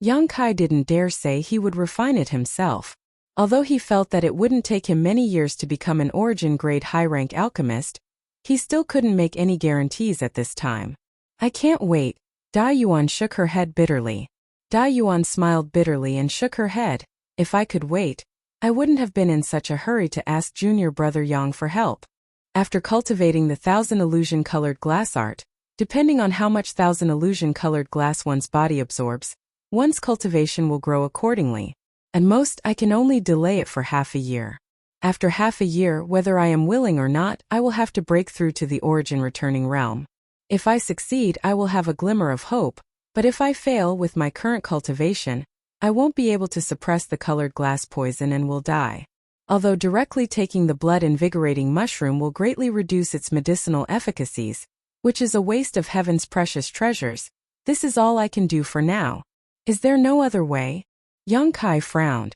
Yang Kai didn't dare say he would refine it himself. Although he felt that it wouldn't take him many years to become an origin grade high-rank alchemist, he still couldn't make any guarantees at this time. I can't wait. Dai Yuan shook her head bitterly. Dai Yuan smiled bitterly and shook her head. If I could wait, I wouldn't have been in such a hurry to ask junior brother Yang for help. After cultivating the 1000 illusion-colored glass art, depending on how much 1000 illusion-colored glass one's body absorbs, one's cultivation will grow accordingly. At most, I can only delay it for half a year. After half a year, whether I am willing or not, I will have to break through to the origin returning realm. If I succeed, I will have a glimmer of hope, but if I fail with my current cultivation, I won't be able to suppress the colored glass poison and will die. Although directly taking the blood-invigorating mushroom will greatly reduce its medicinal efficacies, which is a waste of heaven's precious treasures, this is all I can do for now. Is there no other way? Yang Kai frowned.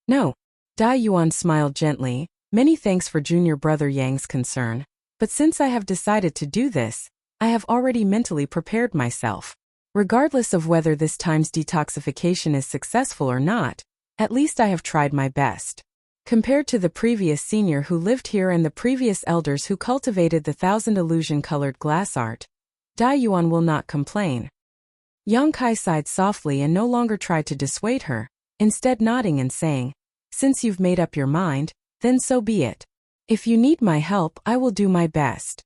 No. Dai Yuan smiled gently. Many thanks for junior brother Yang's concern, but since I have decided to do this, I have already mentally prepared myself. Regardless of whether this time's detoxification is successful or not, at least I have tried my best. Compared to the previous senior who lived here and the previous elders who cultivated the 1,000 illusion-colored glass art, Dai Yuan will not complain. Yang Kai sighed softly and no longer tried to dissuade her, instead nodding and saying, "Since you've made up your mind, then so be it. If you need my help, I will do my best."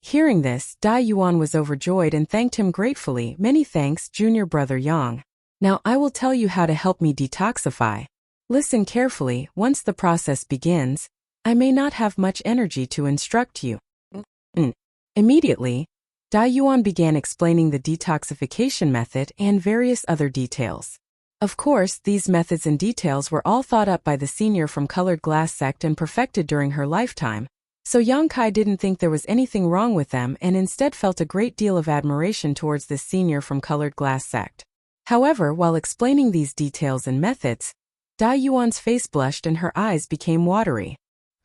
Hearing this, Dai Yuan was overjoyed and thanked him gratefully. "Many thanks, junior brother Yang. Now I will tell you how to help me detoxify. Listen carefully. Once the process begins, I may not have much energy to instruct you." Immediately, Dai Yuan began explaining the detoxification method and various other details. Of course, these methods and details were all thought up by the senior from Colored Glass sect and perfected during her lifetime, so Yang Kai didn't think there was anything wrong with them and instead felt a great deal of admiration towards this senior from Colored Glass sect. However, while explaining these details and methods, Dai Yuan's face blushed and her eyes became watery.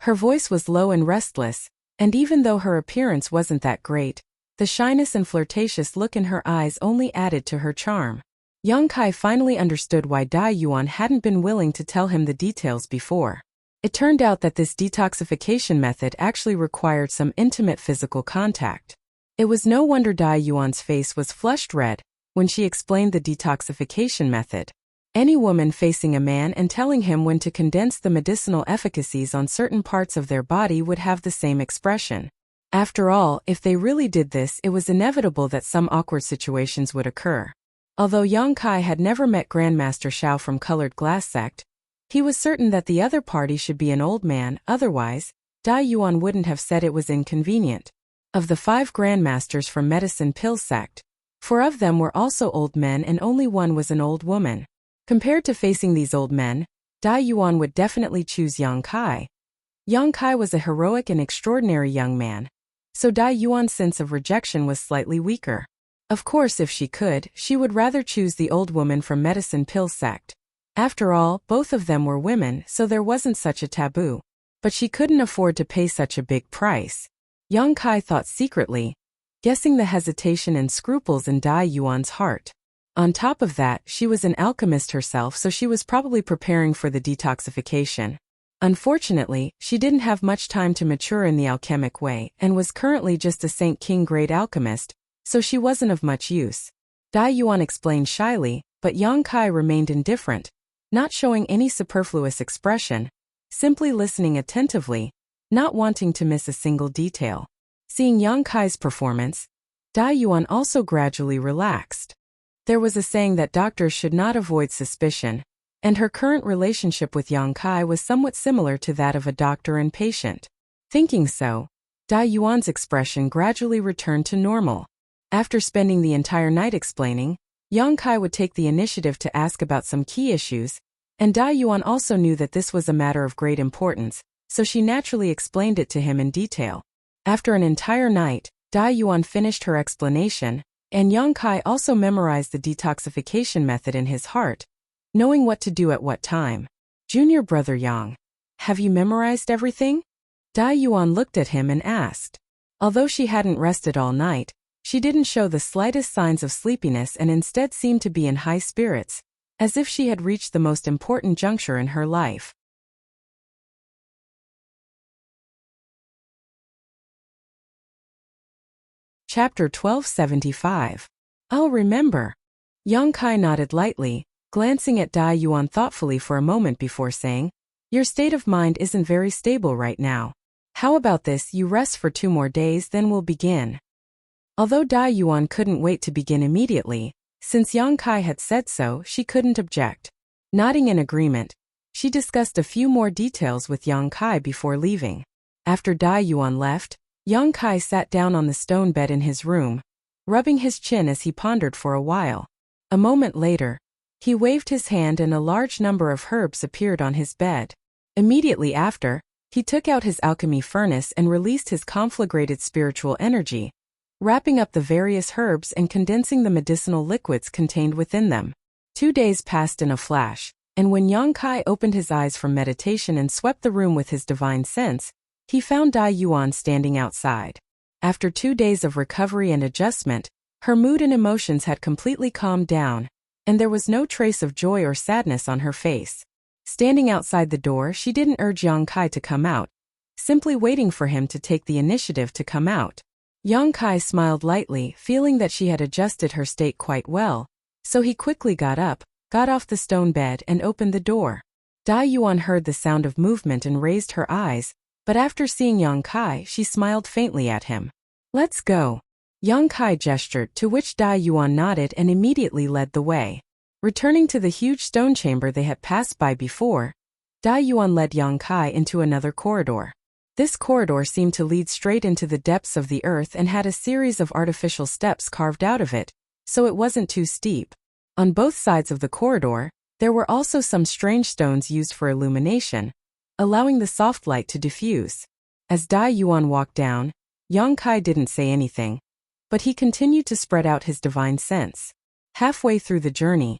Her voice was low and restless, and even though her appearance wasn't that great, the shyness and flirtatious look in her eyes only added to her charm. Yang Kai finally understood why Dai Yuan hadn't been willing to tell him the details before. It turned out that this detoxification method actually required some intimate physical contact. It was no wonder Dai Yuan's face was flushed red when she explained the detoxification method. Any woman facing a man and telling him when to condense the medicinal efficacies on certain parts of their body would have the same expression. After all, if they really did this, it was inevitable that some awkward situations would occur. Although Yang Kai had never met Grandmaster Shao from Colored Glass sect, he was certain that the other party should be an old man, otherwise, Dai Yuan wouldn't have said it was inconvenient. Of the 5 Grandmasters from Medicine Pill sect, 4 of them were also old men and only one was an old woman. Compared to facing these old men, Dai Yuan would definitely choose Yang Kai. Yang Kai was a heroic and extraordinary young man, so Dai Yuan's sense of rejection was slightly weaker. Of course, if she could, she would rather choose the old woman from Medicine Pill sect. After all, both of them were women, so there wasn't such a taboo. But she couldn't afford to pay such a big price. Yang Kai thought secretly, guessing the hesitation and scruples in Dai Yuan's heart. On top of that, she was an alchemist herself, so she was probably preparing for the detoxification. Unfortunately, she didn't have much time to mature in the alchemic way and was currently just a Saint King grade alchemist, so she wasn't of much use. Dai Yuan explained shyly, but Yang Kai remained indifferent, not showing any superfluous expression, simply listening attentively, not wanting to miss a single detail. Seeing Yang Kai's performance, Dai Yuan also gradually relaxed. There was a saying that doctors should not avoid suspicion, and her current relationship with Yang Kai was somewhat similar to that of a doctor and patient. Thinking so, Dai Yuan's expression gradually returned to normal. After spending the entire night explaining, Yang Kai would take the initiative to ask about some key issues, and Dai Yuan also knew that this was a matter of great importance, so she naturally explained it to him in detail. After an entire night, Dai Yuan finished her explanation, and Yang Kai also memorized the detoxification method in his heart, knowing what to do at what time. "Junior brother Yang, have you memorized everything?" Dai Yuan looked at him and asked. Although she hadn't rested all night, she didn't show the slightest signs of sleepiness and instead seemed to be in high spirits, as if she had reached the most important juncture in her life. Chapter 1275. I'll remember. Yang Kai nodded lightly, glancing at Dai Yuan thoughtfully for a moment before saying, "Your state of mind isn't very stable right now. How about this, you rest for 2 more days, then we'll begin." Although Dai Yuan couldn't wait to begin immediately, since Yang Kai had said so, she couldn't object. Nodding in agreement, she discussed a few more details with Yang Kai before leaving. After Dai Yuan left, Yang Kai sat down on the stone bed in his room, rubbing his chin as he pondered for a while. A moment later, he waved his hand and a large number of herbs appeared on his bed. Immediately after, he took out his alchemy furnace and released his conflagrated spiritual energy, wrapping up the various herbs and condensing the medicinal liquids contained within them. 2 days passed in a flash, and when Yang Kai opened his eyes from meditation and swept the room with his divine sense, he found Dai Yuan standing outside. After 2 days of recovery and adjustment, her mood and emotions had completely calmed down, and there was no trace of joy or sadness on her face. Standing outside the door, she didn't urge Yang Kai to come out, simply waiting for him to take the initiative to come out. Yang Kai smiled lightly, feeling that she had adjusted her state quite well, so he quickly got up, got off the stone bed and opened the door. Dai Yuan heard the sound of movement and raised her eyes, but after seeing Yang Kai, she smiled faintly at him. "Let's go." Yang Kai gestured, to which Dai Yuan nodded and immediately led the way. Returning to the huge stone chamber they had passed by before, Dai Yuan led Yang Kai into another corridor. This corridor seemed to lead straight into the depths of the earth and had a series of artificial steps carved out of it, so it wasn't too steep. On both sides of the corridor, there were also some strange stones used for illumination, allowing the soft light to diffuse. As Dai Yuan walked down, Yang Kai didn't say anything, but he continued to spread out his divine sense. Halfway through the journey,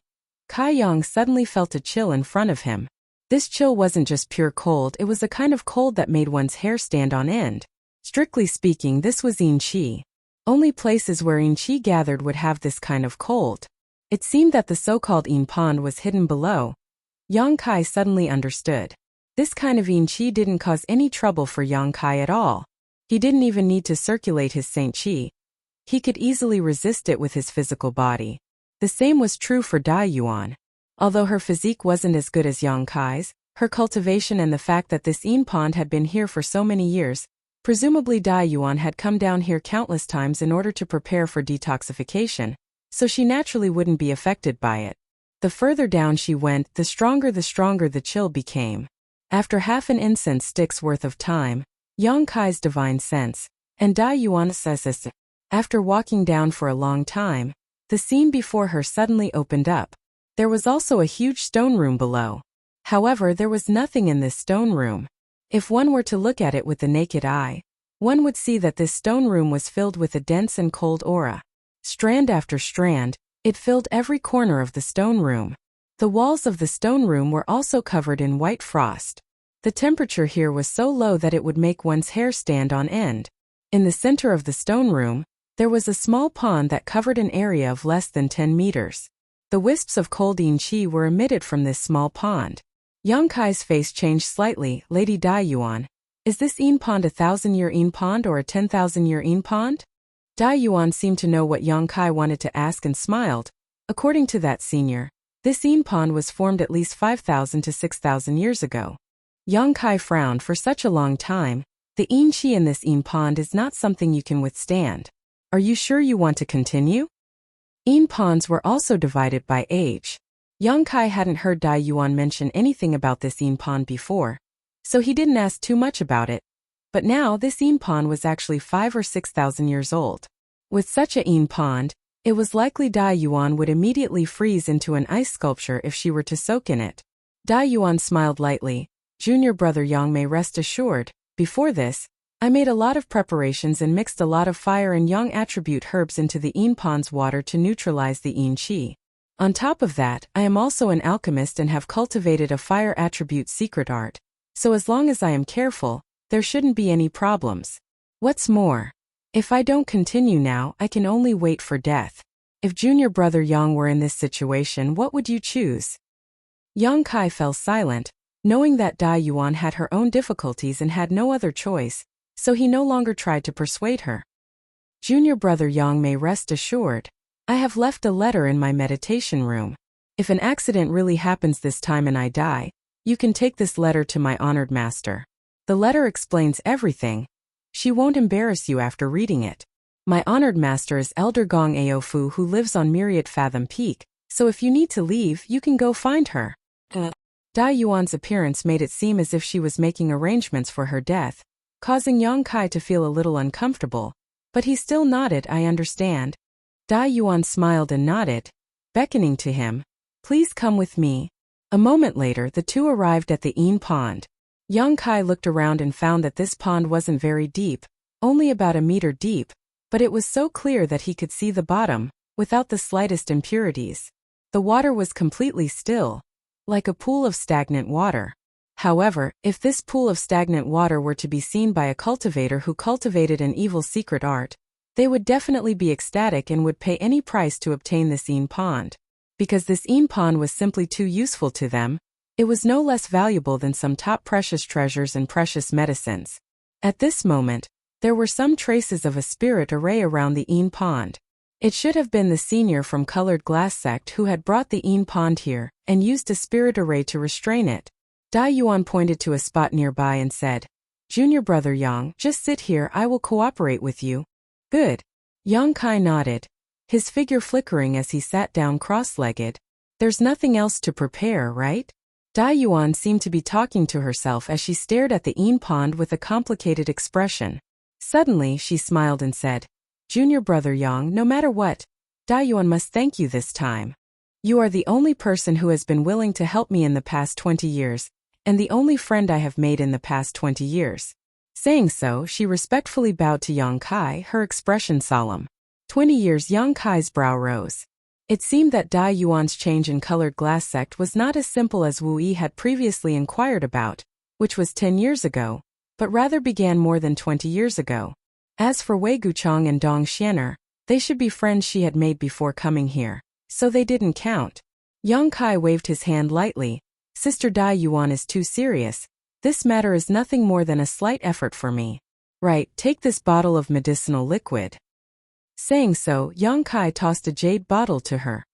Kai Yang suddenly felt a chill in front of him. This chill wasn't just pure cold, it was a kind of cold that made one's hair stand on end. Strictly speaking, this was yin qi. Only places where yin qi gathered would have this kind of cold. It seemed that the so-called yin pond was hidden below. Yang Kai suddenly understood. This kind of yin qi didn't cause any trouble for Yang Kai at all. He didn't even need to circulate his saint qi. He could easily resist it with his physical body. The same was true for Dai Yuan. Although her physique wasn't as good as Yang Kai's, her cultivation and the fact that this yin pond had been here for so many years, presumably Dai Yuan had come down here countless times in order to prepare for detoxification, so she naturally wouldn't be affected by it. The further down she went, the stronger the chill became. After half an incense stick's worth of time, Yang Kai's divine sense, and Dai Yuan says this. After walking down for a long time, the scene before her suddenly opened up. There was also a huge stone room below. However, there was nothing in this stone room. If one were to look at it with the naked eye, one would see that this stone room was filled with a dense and cold aura. Strand after strand, it filled every corner of the stone room. The walls of the stone room were also covered in white frost. The temperature here was so low that it would make one's hair stand on end. In the center of the stone room, there was a small pond that covered an area of less than 10 meters. The wisps of cold yin qi were emitted from this small pond. Yang Kai's face changed slightly. "Lady Dai Yuan, is this yin pond a 1,000-year yin pond or a 10,000-year yin pond?" Dai Yuan seemed to know what Yang Kai wanted to ask and smiled. According to that senior, this yin pond was formed at least 5,000 to 6,000 years ago. Yang Kai frowned. For such a long time, the yin qi in this yin pond is not something you can withstand. Are you sure you want to continue? Yin ponds were also divided by age. Yang Kai hadn't heard Dai Yuan mention anything about this yin pond before, so he didn't ask too much about it. But now this yin pond was actually 5,000 or 6,000 years old. With such a yin pond, it was likely Dai Yuan would immediately freeze into an ice sculpture if she were to soak in it. Dai Yuan smiled lightly. "Junior brother Yang may rest assured, before this, I made a lot of preparations and mixed a lot of fire and yang attribute herbs into the yin pond's water to neutralize the yin qi. On top of that, I am also an alchemist and have cultivated a fire attribute secret art, so as long as I am careful, there shouldn't be any problems. What's more, if I don't continue now, I can only wait for death. If junior brother Yang were in this situation, what would you choose?" Yang Kai fell silent, knowing that Dai Yuan had her own difficulties and had no other choice, so he no longer tried to persuade her. "Junior brother Yang may rest assured. I have left a letter in my meditation room. If an accident really happens this time and I die, you can take this letter to my honored master. The letter explains everything. She won't embarrass you after reading it. My honored master is Elder Gong Aofu, who lives on Myriad Fathom Peak, so if you need to leave, you can go find her." Dai Yuan's appearance made it seem as if she was making arrangements for her death, causing Yang Kai to feel a little uncomfortable, but he still nodded. "I understand." Dai Yuan smiled and nodded, beckoning to him. "Please come with me." A moment later, the two arrived at the yin pond. Yang Kai looked around and found that this pond wasn't very deep, only about a meter deep, but it was so clear that he could see the bottom, without the slightest impurities. The water was completely still, like a pool of stagnant water. However, if this pool of stagnant water were to be seen by a cultivator who cultivated an evil secret art, they would definitely be ecstatic and would pay any price to obtain this yin pond. Because this yin pond was simply too useful to them, It was no less valuable than some top precious treasures and precious medicines. At this moment, there were some traces of a spirit array around the Een pond. It should have been the senior from Colored Glass sect who had brought the Een pond here, and used a spirit array to restrain it. Dai Yuan pointed to a spot nearby and said, "Junior brother Yang, just sit here, I will cooperate with you." "Good." Yang Kai nodded, his figure flickering as he sat down cross-legged. "There's nothing else to prepare, right?" Dai Yuan seemed to be talking to herself as she stared at the Een pond with a complicated expression. Suddenly, she smiled and said, "Junior brother Yang, no matter what, Dai Yuan must thank you this time. You are the only person who has been willing to help me in the past 20 years, and the only friend I have made in the past 20 years. Saying so, she respectfully bowed to Yang Kai, her expression solemn. 20 years. Yang Kai's brow rose. It seemed that Dai Yuan's change in Colored Glass sect was not as simple as Wu Yi had previously inquired about, which was 10 years ago, but rather began more than 20 years ago. As for Wei Guchang and Dong Xianer, they should be friends she had made before coming here, so they didn't count. Yang Kai waved his hand lightly. "Sister Dai Yuan is too serious. This matter is nothing more than a slight effort for me. Right, take this bottle of medicinal liquid." Saying so, Yang Kai tossed a jade bottle to her.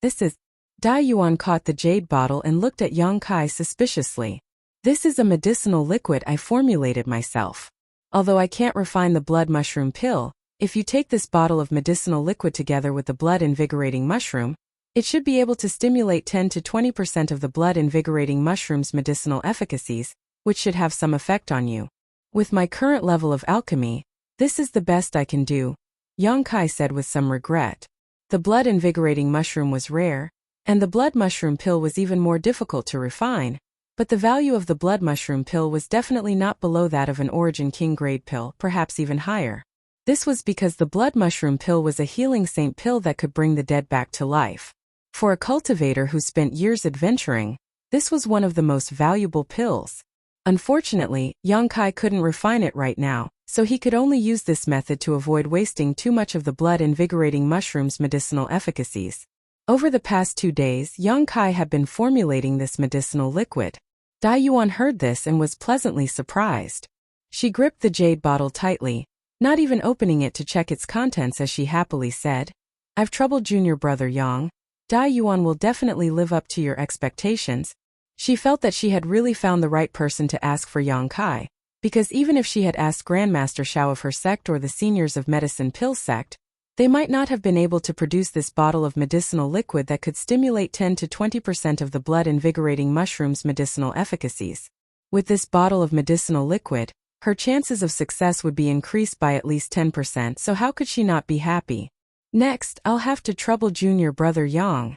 "This is..." Dai Yuan caught the jade bottle and looked at Yang Kai suspiciously. "This is a medicinal liquid I formulated myself. Although I can't refine the blood mushroom pill, if you take this bottle of medicinal liquid together with the blood invigorating mushroom, it should be able to stimulate 10 to 20% of the blood invigorating mushroom's medicinal efficacies, which should have some effect on you. With my current level of alchemy, this is the best I can do," Yang Kai said with some regret. The blood invigorating mushroom was rare, and the blood mushroom pill was even more difficult to refine, but the value of the blood mushroom pill was definitely not below that of an Origin King grade pill, perhaps even higher. This was because the blood mushroom pill was a healing saint pill that could bring the dead back to life. For a cultivator who spent years adventuring, this was one of the most valuable pills. Unfortunately, Yang Kai couldn't refine it right now, so he could only use this method to avoid wasting too much of the blood invigorating mushroom's medicinal efficacies. Over the past 2 days, Yang Kai had been formulating this medicinal liquid. Dai Yuan heard this and was pleasantly surprised. She gripped the jade bottle tightly, not even opening it to check its contents as she happily said, "I've troubled junior brother Yang. Dai Yuan will definitely live up to your expectations." She felt that she had really found the right person to ask for Yang Kai, because even if she had asked Grandmaster Shao of her sect or the seniors of Medicine Pill sect, they might not have been able to produce this bottle of medicinal liquid that could stimulate 10 to 20% of the blood invigorating mushroom's medicinal efficacies. With this bottle of medicinal liquid, her chances of success would be increased by at least 10%, so how could she not be happy? "Next, I'll have to trouble junior brother Yang."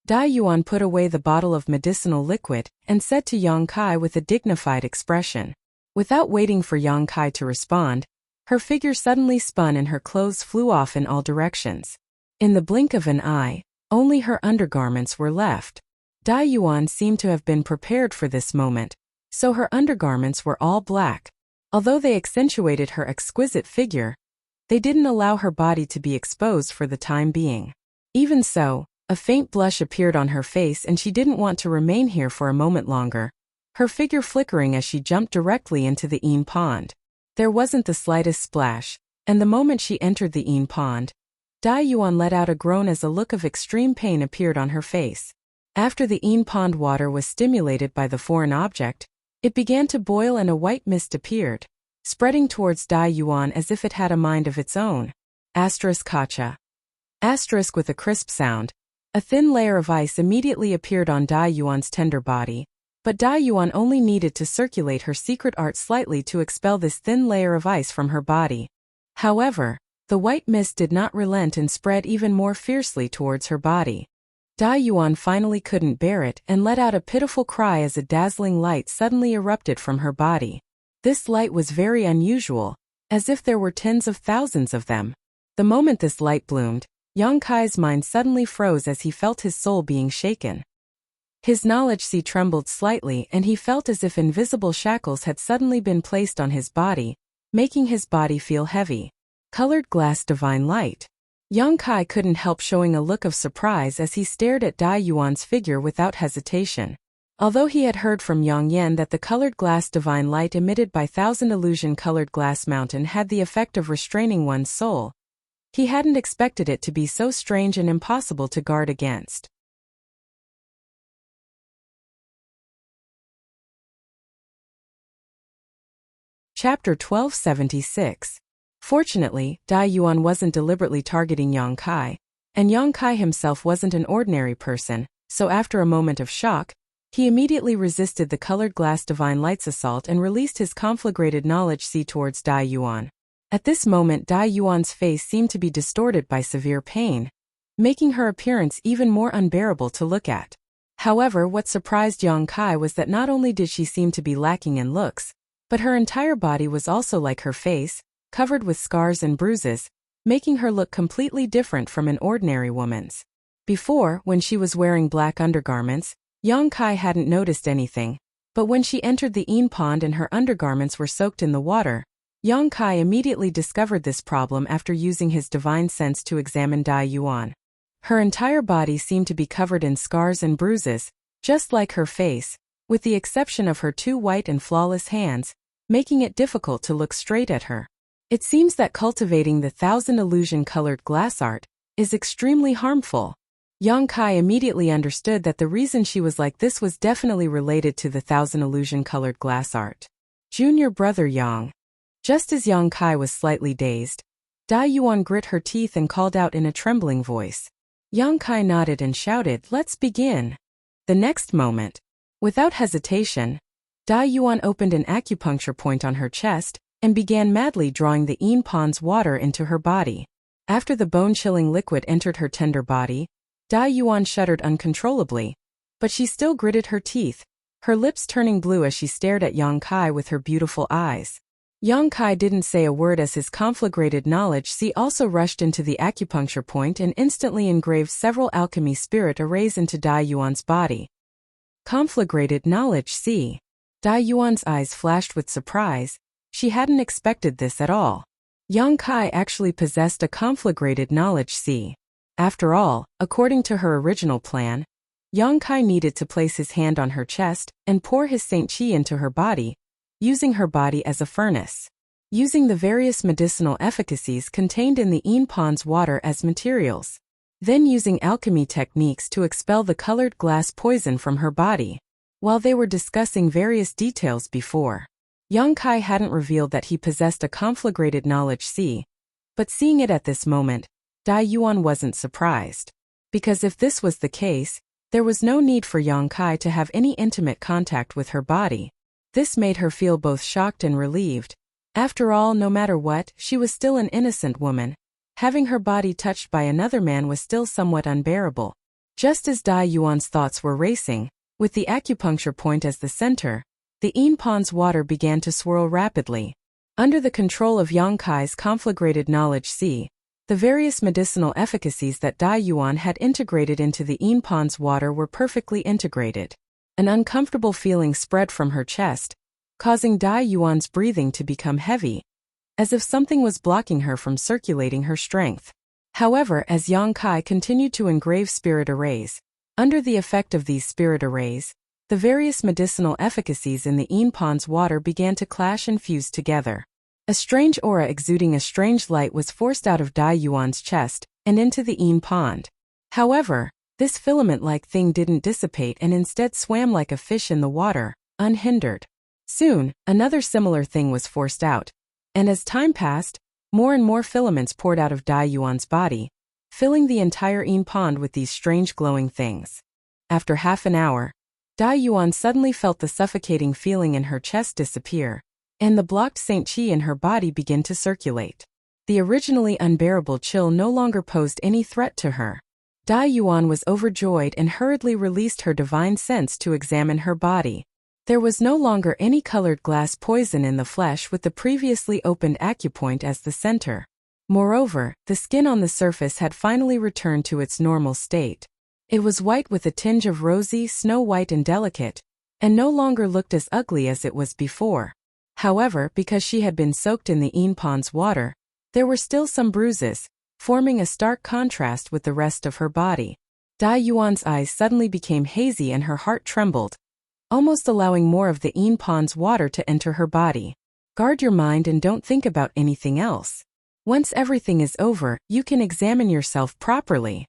Dai Yuan put away the bottle of medicinal liquid and said to Yang Kai with a dignified expression. Without waiting for Yang Kai to respond, her figure suddenly spun and her clothes flew off in all directions. In the blink of an eye, only her undergarments were left. Dai Yuan seemed to have been prepared for this moment, so her undergarments were all black. Although they accentuated her exquisite figure, they didn't allow her body to be exposed for the time being. Even so, a faint blush appeared on her face and she didn't want to remain here for a moment longer, her figure flickering as she jumped directly into the Een pond. There wasn't the slightest splash, and the moment she entered the Een pond, Dai Yuan let out a groan as a look of extreme pain appeared on her face. After the Een pond water was stimulated by the foreign object, it began to boil and a white mist appeared, spreading towards Dai Yuan as if it had a mind of its own. Kacha. With a crisp sound, a thin layer of ice immediately appeared on Dai Yuan's tender body, but Dai Yuan only needed to circulate her secret art slightly to expel this thin layer of ice from her body. However, the white mist did not relent and spread even more fiercely towards her body. Dai Yuan finally couldn't bear it and let out a pitiful cry as a dazzling light suddenly erupted from her body. This light was very unusual, as if there were tens of thousands of them. The moment this light bloomed, Yang Kai's mind suddenly froze as he felt his soul being shaken. His knowledge sea trembled slightly and he felt as if invisible shackles had suddenly been placed on his body, making his body feel heavy. Colored glass divine light. Yang Kai couldn't help showing a look of surprise as he stared at Dai Yuan's figure without hesitation. Although he had heard from Yang Yen that the colored glass divine light emitted by Thousand Illusion Colored Glass Mountain had the effect of restraining one's soul, he hadn't expected it to be so strange and impossible to guard against. Chapter 1276. Fortunately, Dai Yuan wasn't deliberately targeting Yang Kai, and Yang Kai himself wasn't an ordinary person, so after a moment of shock, he immediately resisted the colored glass divine light's assault and released his conflagrated knowledge sea towards Dai Yuan. At this moment, Dai Yuan's face seemed to be distorted by severe pain, making her appearance even more unbearable to look at. However, what surprised Yang Kai was that not only did she seem to be lacking in looks, but her entire body was also like her face, covered with scars and bruises, making her look completely different from an ordinary woman's. Before, when she was wearing black undergarments, Yang Kai hadn't noticed anything, but when she entered the Yin pond and her undergarments were soaked in the water, Yang Kai immediately discovered this problem after using his divine sense to examine Dai Yuan. Her entire body seemed to be covered in scars and bruises, just like her face, with the exception of her two white and flawless hands, making it difficult to look straight at her. It seems that cultivating the Thousand Illusion Colored Glass art is extremely harmful. Yang Kai immediately understood that the reason she was like this was definitely related to the Thousand Illusion Colored Glass art. Junior brother Yang. Just as Yang Kai was slightly dazed, Dai Yuan grit her teeth and called out in a trembling voice. Yang Kai nodded and shouted, "Let's begin." The next moment, without hesitation, Dai Yuan opened an acupuncture point on her chest and began madly drawing the Yin pond's water into her body. After the bone-chilling liquid entered her tender body, Dai Yuan shuddered uncontrollably, but she still gritted her teeth, her lips turning blue as she stared at Yang Kai with her beautiful eyes. Yang Kai didn't say a word as his conflagrated knowledge sea also rushed into the acupuncture point and instantly engraved several alchemy spirit arrays into Dai Yuan's body. Conflagrated knowledge sea. Dai Yuan's eyes flashed with surprise. She hadn't expected this at all. Yang Kai actually possessed a conflagrated knowledge sea. After all, according to her original plan, Yang Kai needed to place his hand on her chest and pour his Saint Qi into her body, using her body as a furnace. Using the various medicinal efficacies contained in the Yin pond's water as materials. Then using alchemy techniques to expel the colored glass poison from her body. While they were discussing various details before, Yang Kai hadn't revealed that he possessed a conflagrated knowledge sea, but seeing it at this moment, Dai Yuan wasn't surprised. Because if this was the case, there was no need for Yang Kai to have any intimate contact with her body. This made her feel both shocked and relieved. After all, no matter what, she was still an innocent woman. Having her body touched by another man was still somewhat unbearable. Just as Dai Yuan's thoughts were racing, with the acupuncture point as the center, the Yin pond's water began to swirl rapidly. Under the control of Yang Kai's conflagrated knowledge sea, the various medicinal efficacies that Dai Yuan had integrated into the Yin pond's water were perfectly integrated. An uncomfortable feeling spread from her chest, causing Dai Yuan's breathing to become heavy, as if something was blocking her from circulating her strength. However, as Yang Kai continued to engrave spirit arrays, under the effect of these spirit arrays, the various medicinal efficacies in the Yin pond's water began to clash and fuse together. A strange aura exuding a strange light was forced out of Dai Yuan's chest and into the Yin pond. However, this filament-like thing didn't dissipate and instead swam like a fish in the water, unhindered. Soon, another similar thing was forced out, and as time passed, more and more filaments poured out of Dai Yuan's body, filling the entire Yin pond with these strange glowing things. After half an hour, Dai Yuan suddenly felt the suffocating feeling in her chest disappear, and the blocked Saint Qi in her body begin to circulate. The originally unbearable chill no longer posed any threat to her. Dai Yuan was overjoyed and hurriedly released her divine sense to examine her body. There was no longer any colored glass poison in the flesh with the previously opened acupoint as the center. Moreover, the skin on the surface had finally returned to its normal state. It was white with a tinge of rosy, snow-white and delicate, and no longer looked as ugly as it was before. However, because she had been soaked in the Yin pond's water, there were still some bruises, forming a stark contrast with the rest of her body. Dai Yuan's eyes suddenly became hazy and her heart trembled. almost allowing more of the Pond's water to enter her body. Guard your mind and don't think about anything else. Once everything is over, you can examine yourself properly.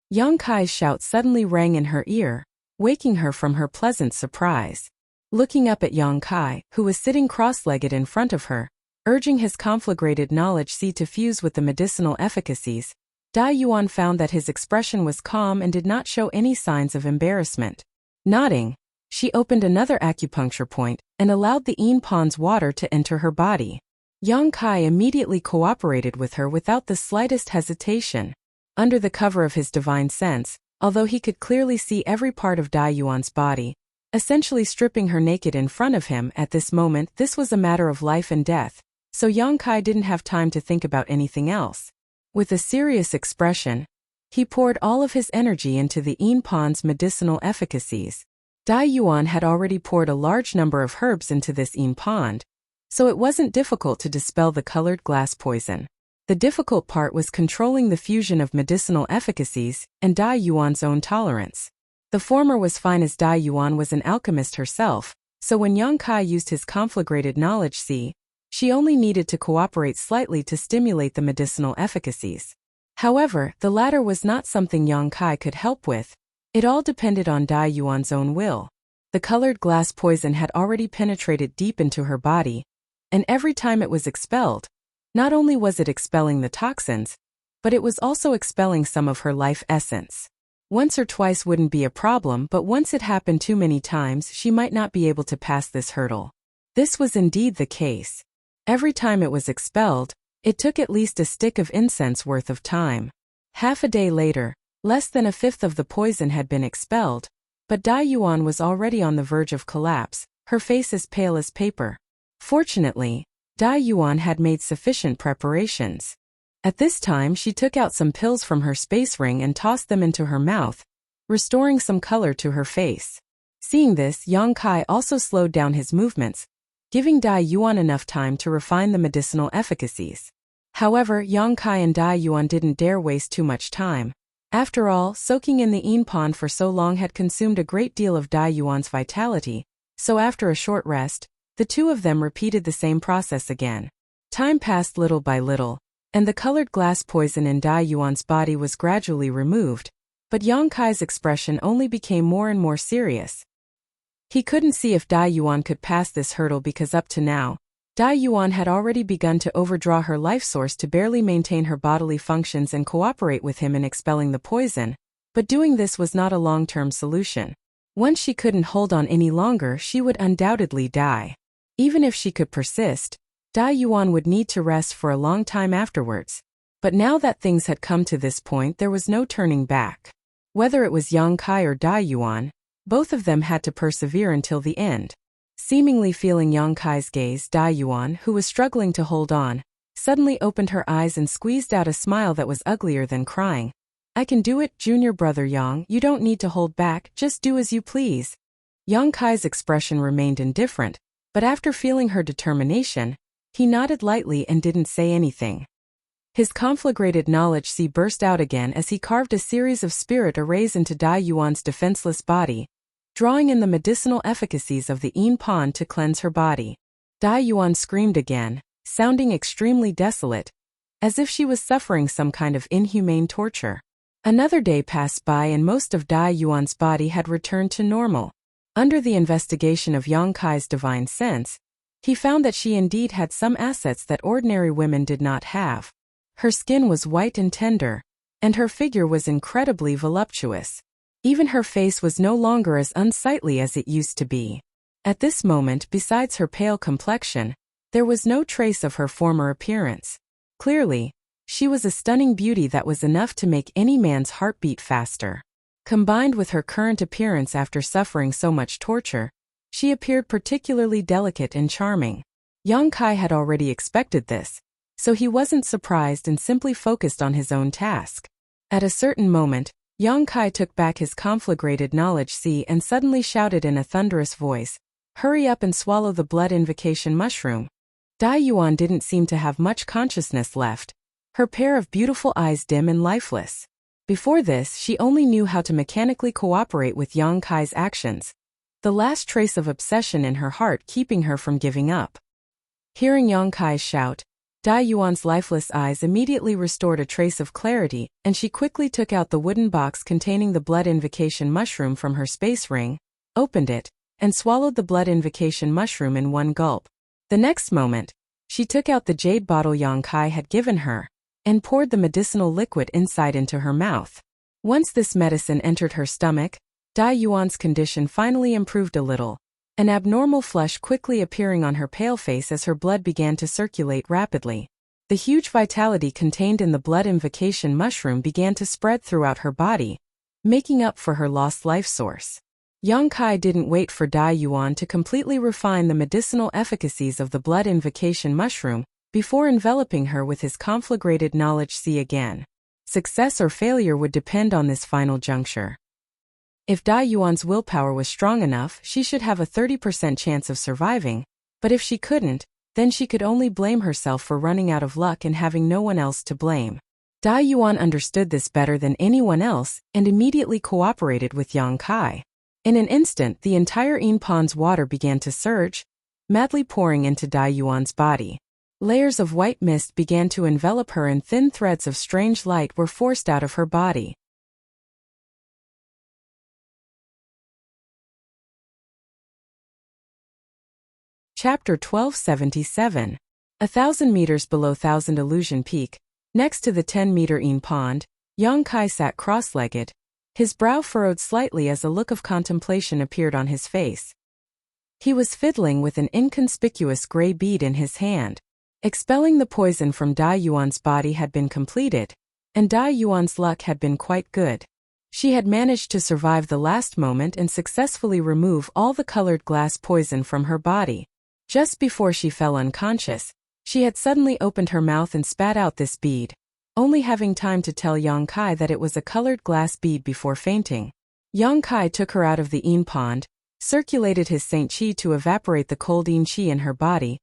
Yang Kai's shout suddenly rang in her ear, waking her from her pleasant surprise. Looking up at Yang Kai, who was sitting cross-legged in front of her, urging his conflagrated knowledge see to fuse with the medicinal efficacies, Dai Yuan found that his expression was calm and did not show any signs of embarrassment. Nodding, she opened another acupuncture point and allowed the Pond's water to enter her body. Yang Kai immediately cooperated with her without the slightest hesitation. Under the cover of his divine sense, although he could clearly see every part of Dai Yuan's body, essentially stripping her naked in front of him at this moment, this was a matter of life and death, so Yang Kai didn't have time to think about anything else. With a serious expression, he poured all of his energy into the Pond's medicinal efficacies. Dai Yuan had already poured a large number of herbs into this Pond, so it wasn't difficult to dispel the colored glass poison. The difficult part was controlling the fusion of medicinal efficacies and Dai Yuan's own tolerance. The former was fine as Dai Yuan was an alchemist herself, so when Yang Kai used his conflagrated knowledge see, she only needed to cooperate slightly to stimulate the medicinal efficacies. However, the latter was not something Yang Kai could help with. It all depended on Dai Yuan's own will. The colored glass poison had already penetrated deep into her body, and every time it was expelled, not only was it expelling the toxins, but it was also expelling some of her life essence. Once or twice wouldn't be a problem, but once it happened too many times, she might not be able to pass this hurdle. This was indeed the case. Every time it was expelled, it took at least a stick of incense worth of time. Half a day later, less than a fifth of the poison had been expelled, but Dai Yuan was already on the verge of collapse, her face as pale as paper. Fortunately, Dai Yuan had made sufficient preparations. At this time she took out some pills from her space ring and tossed them into her mouth, restoring some color to her face. Seeing this, Yang Kai also slowed down his movements, giving Dai Yuan enough time to refine the medicinal efficacies. However, Yang Kai and Dai Yuan didn't dare waste too much time. After all, soaking in the Pond for so long had consumed a great deal of Dai Yuan's vitality, so after a short rest, the two of them repeated the same process again. Time passed little by little, and the colored glass poison in Dai Yuan's body was gradually removed, but Yang Kai's expression only became more and more serious. He couldn't see if Dai Yuan could pass this hurdle because up to now, Dai Yuan had already begun to overdraw her life source to barely maintain her bodily functions and cooperate with him in expelling the poison, but doing this was not a long-term solution. Once she couldn't hold on any longer, she would undoubtedly die. Even if she could persist, Dai Yuan would need to rest for a long time afterwards. But now that things had come to this point, there was no turning back. Whether it was Yang Kai or Dai Yuan, both of them had to persevere until the end. Seemingly feeling Yang Kai's gaze, Dai Yuan, who was struggling to hold on, suddenly opened her eyes and squeezed out a smile that was uglier than crying. "I can do it, junior brother Yang, you don't need to hold back, just do as you please." Yang Kai's expression remained indifferent, but after feeling her determination, he nodded lightly and didn't say anything. His conflagrated knowledge see burst out again as he carved a series of spirit arrays into Dai Yuan's defenseless body, drawing in the medicinal efficacies of the Pond to cleanse her body. Dai Yuan screamed again, sounding extremely desolate, as if she was suffering some kind of inhumane torture. Another day passed by and most of Dai Yuan's body had returned to normal. Under the investigation of Yang Kai's divine sense, he found that she indeed had some assets that ordinary women did not have. Her skin was white and tender, and her figure was incredibly voluptuous. Even her face was no longer as unsightly as it used to be. At this moment, besides her pale complexion, there was no trace of her former appearance. Clearly, she was a stunning beauty that was enough to make any man's heart beat faster. Combined with her current appearance after suffering so much torture, she appeared particularly delicate and charming. Yang Kai had already expected this, so he wasn't surprised and simply focused on his own task. At a certain moment, Yang Kai took back his conflagrated knowledge see and suddenly shouted in a thunderous voice, "Hurry up and swallow the blood invocation mushroom." Dai Yuan didn't seem to have much consciousness left, her pair of beautiful eyes dim and lifeless. Before this, she only knew how to mechanically cooperate with Yang Kai's actions, the last trace of obsession in her heart keeping her from giving up. Hearing Yang Kai's shout, Dai Yuan's lifeless eyes immediately restored a trace of clarity, and she quickly took out the wooden box containing the blood invocation mushroom from her space ring, opened it, and swallowed the blood invocation mushroom in one gulp. The next moment, she took out the jade bottle Yang Kai had given her, and poured the medicinal liquid inside into her mouth. Once this medicine entered her stomach, Dai Yuan's condition finally improved a little, an abnormal flush quickly appearing on her pale face as her blood began to circulate rapidly. The huge vitality contained in the blood invocation mushroom began to spread throughout her body, making up for her lost life source. Yang Kai didn't wait for Dai Yuan to completely refine the medicinal efficacies of the blood invocation mushroom before enveloping her with his conflagrated knowledge. See again. Success or failure would depend on this final juncture. If Dai Yuan's willpower was strong enough, she should have a 30% chance of surviving, but if she couldn't, then she could only blame herself for running out of luck and having no one else to blame. Dai Yuan understood this better than anyone else and immediately cooperated with Yang Kai. In an instant, the entire Yin Pond's water began to surge, madly pouring into Dai Yuan's body. Layers of white mist began to envelop her and thin threads of strange light were forced out of her body. Chapter 1277. 1,000 meters below Thousand Illusion Peak, next to the 10-meter Yin Pond, Yang Kai sat cross-legged, his brow furrowed slightly as a look of contemplation appeared on his face. He was fiddling with an inconspicuous gray bead in his hand. Expelling the poison from Dai Yuan's body had been completed, and Dai Yuan's luck had been quite good. She had managed to survive the last moment and successfully remove all the colored glass poison from her body. Just before she fell unconscious, she had suddenly opened her mouth and spat out this bead, only having time to tell Yang Kai that it was a colored glass bead before fainting. Yang Kai took her out of the Yin Pond, circulated his Saint Qi to evaporate the cold Yin Qi in her body,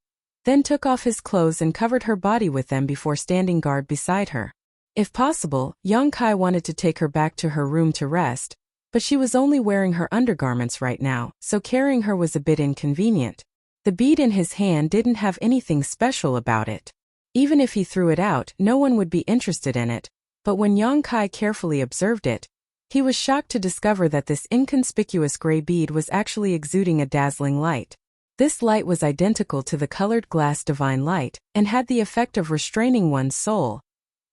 then took off his clothes and covered her body with them before standing guard beside her. If possible, Yang Kai wanted to take her back to her room to rest, but she was only wearing her undergarments right now, so carrying her was a bit inconvenient. The bead in his hand didn't have anything special about it. Even if he threw it out, no one would be interested in it, but when Yang Kai carefully observed it, he was shocked to discover that this inconspicuous gray bead was actually exuding a dazzling light. This light was identical to the colored glass divine light, and had the effect of restraining one's soul,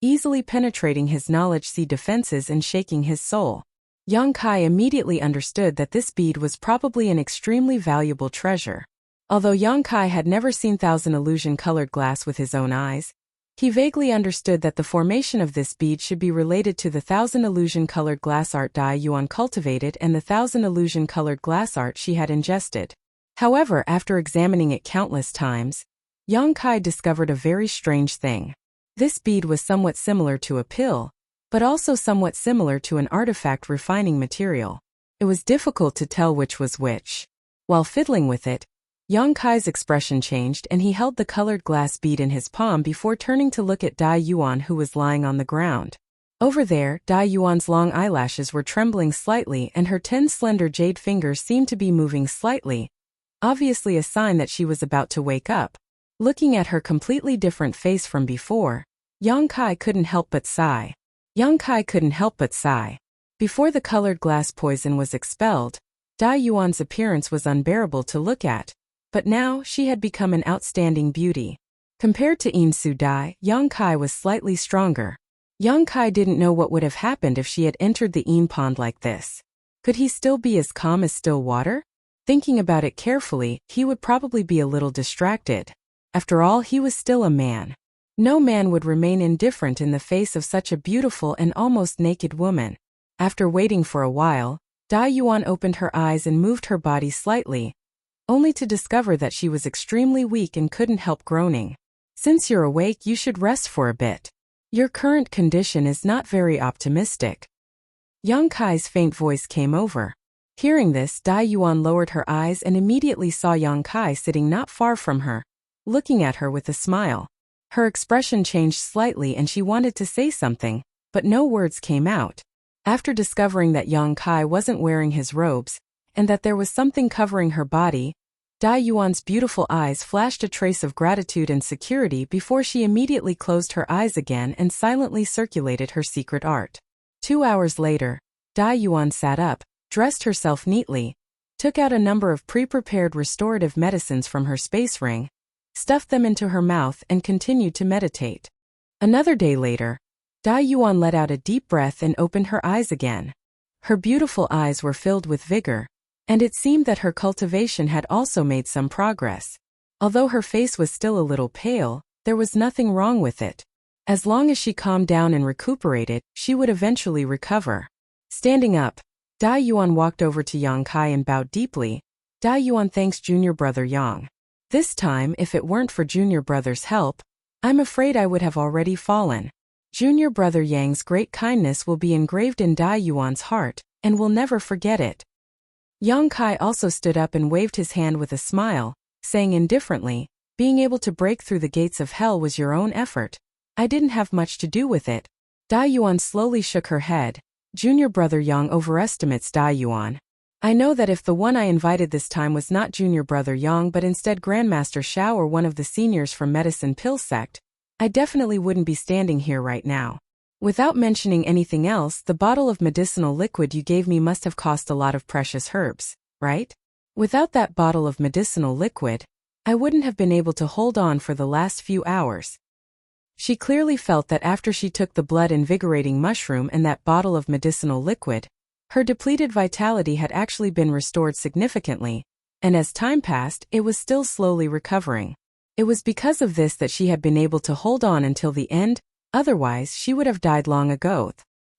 easily penetrating his knowledge-sea defenses and shaking his soul. Yang Kai immediately understood that this bead was probably an extremely valuable treasure. Although Yang Kai had never seen Thousand Illusion colored glass with his own eyes, he vaguely understood that the formation of this bead should be related to the Thousand Illusion colored glass art Dai Yuan cultivated and the Thousand Illusion colored glass art she had ingested. However, after examining it countless times, Yang Kai discovered a very strange thing. This bead was somewhat similar to a pill, but also somewhat similar to an artifact refining material. It was difficult to tell which was which. While fiddling with it, Yang Kai's expression changed and he held the colored glass bead in his palm before turning to look at Dai Yuan, who was lying on the ground. Over there, Dai Yuan's long eyelashes were trembling slightly and her 10 slender jade fingers seemed to be moving slightly, obviously a sign that she was about to wake up. Looking at her completely different face from before, Yang Kai couldn't help but sigh. Before the colored glass poison was expelled, Dai Yuan's appearance was unbearable to look at, but now she had become an outstanding beauty. Compared to Yin Su Dai, Yang Kai was slightly stronger. Yang Kai didn't know what would have happened if she had entered the Yin Pond like this. Could he still be as calm as still water? Thinking about it carefully, he would probably be a little distracted. After all, he was still a man. No man would remain indifferent in the face of such a beautiful and almost naked woman. After waiting for a while, Dai Yuan opened her eyes and moved her body slightly, only to discover that she was extremely weak and couldn't help groaning. Since you're awake, you should rest for a bit. Your current condition is not very optimistic. Yang Kai's faint voice came over. Hearing this, Dai Yuan lowered her eyes and immediately saw Yang Kai sitting not far from her, looking at her with a smile. Her expression changed slightly and she wanted to say something, but no words came out. After discovering that Yang Kai wasn't wearing his robes, and that there was something covering her body, Dai Yuan's beautiful eyes flashed a trace of gratitude and security before she immediately closed her eyes again and silently circulated her secret art. 2 hours later, Dai Yuan sat up, dressed herself neatly, took out a number of pre-prepared restorative medicines from her space ring, stuffed them into her mouth and continued to meditate. Another day later, Dai Yuan let out a deep breath and opened her eyes again. Her beautiful eyes were filled with vigor, and it seemed that her cultivation had also made some progress. Although her face was still a little pale, there was nothing wrong with it. As long as she calmed down and recuperated, she would eventually recover. Standing up, Dai Yuan walked over to Yang Kai and bowed deeply. Dai Yuan thanks junior brother Yang. This time, if it weren't for junior brother's help, I'm afraid I would have already fallen. Junior brother Yang's great kindness will be engraved in Dai Yuan's heart, and will never forget it. Yang Kai also stood up and waved his hand with a smile, saying indifferently, being able to break through the gates of hell was your own effort. I didn't have much to do with it. Dai Yuan slowly shook her head. Junior brother Yang overestimates Dai Yuan. I know that if the one I invited this time was not junior brother Yang but instead Grandmaster Shao or one of the seniors from Medicine Pill Sect, I definitely wouldn't be standing here right now. Without mentioning anything else, the bottle of medicinal liquid you gave me must have cost a lot of precious herbs, right? Without that bottle of medicinal liquid, I wouldn't have been able to hold on for the last few hours. She clearly felt that after she took the blood-invigorating mushroom and that bottle of medicinal liquid, her depleted vitality had actually been restored significantly, and as time passed, it was still slowly recovering. It was because of this that she had been able to hold on until the end, otherwise she would have died long ago.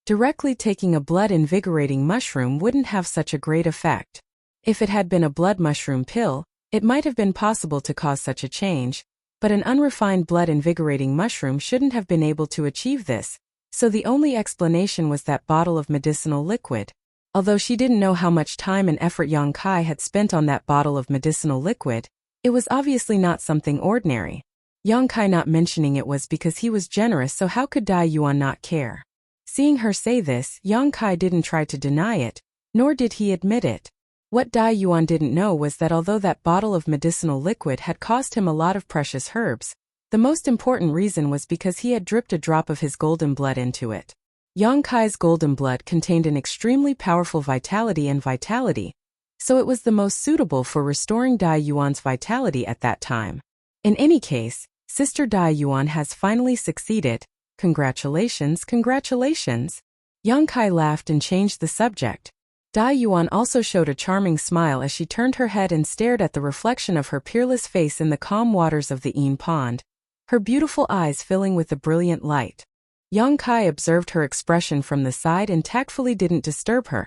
Directly taking a blood-invigorating mushroom wouldn't have such a great effect. If it had been a blood mushroom pill, it might have been possible to cause such a change, but an unrefined blood-invigorating mushroom shouldn't have been able to achieve this, so the only explanation was that bottle of medicinal liquid. Although she didn't know how much time and effort Yang Kai had spent on that bottle of medicinal liquid, it was obviously not something ordinary. Yang Kai not mentioning it was because he was generous, so how could Dai Yuan not care? Seeing her say this, Yang Kai didn't try to deny it, nor did he admit it. What Dai Yuan didn't know was that although that bottle of medicinal liquid had cost him a lot of precious herbs, the most important reason was because he had dripped a drop of his golden blood into it. Yang Kai's golden blood contained an extremely powerful vitality, so it was the most suitable for restoring Dai Yuan's vitality at that time. In any case, Sister Dai Yuan has finally succeeded. Congratulations, congratulations. Yang Kai laughed and changed the subject. Dai Yuan also showed a charming smile as she turned her head and stared at the reflection of her peerless face in the calm waters of the Yin pond, her beautiful eyes filling with the brilliant light. Yang Kai observed her expression from the side and tactfully didn't disturb her,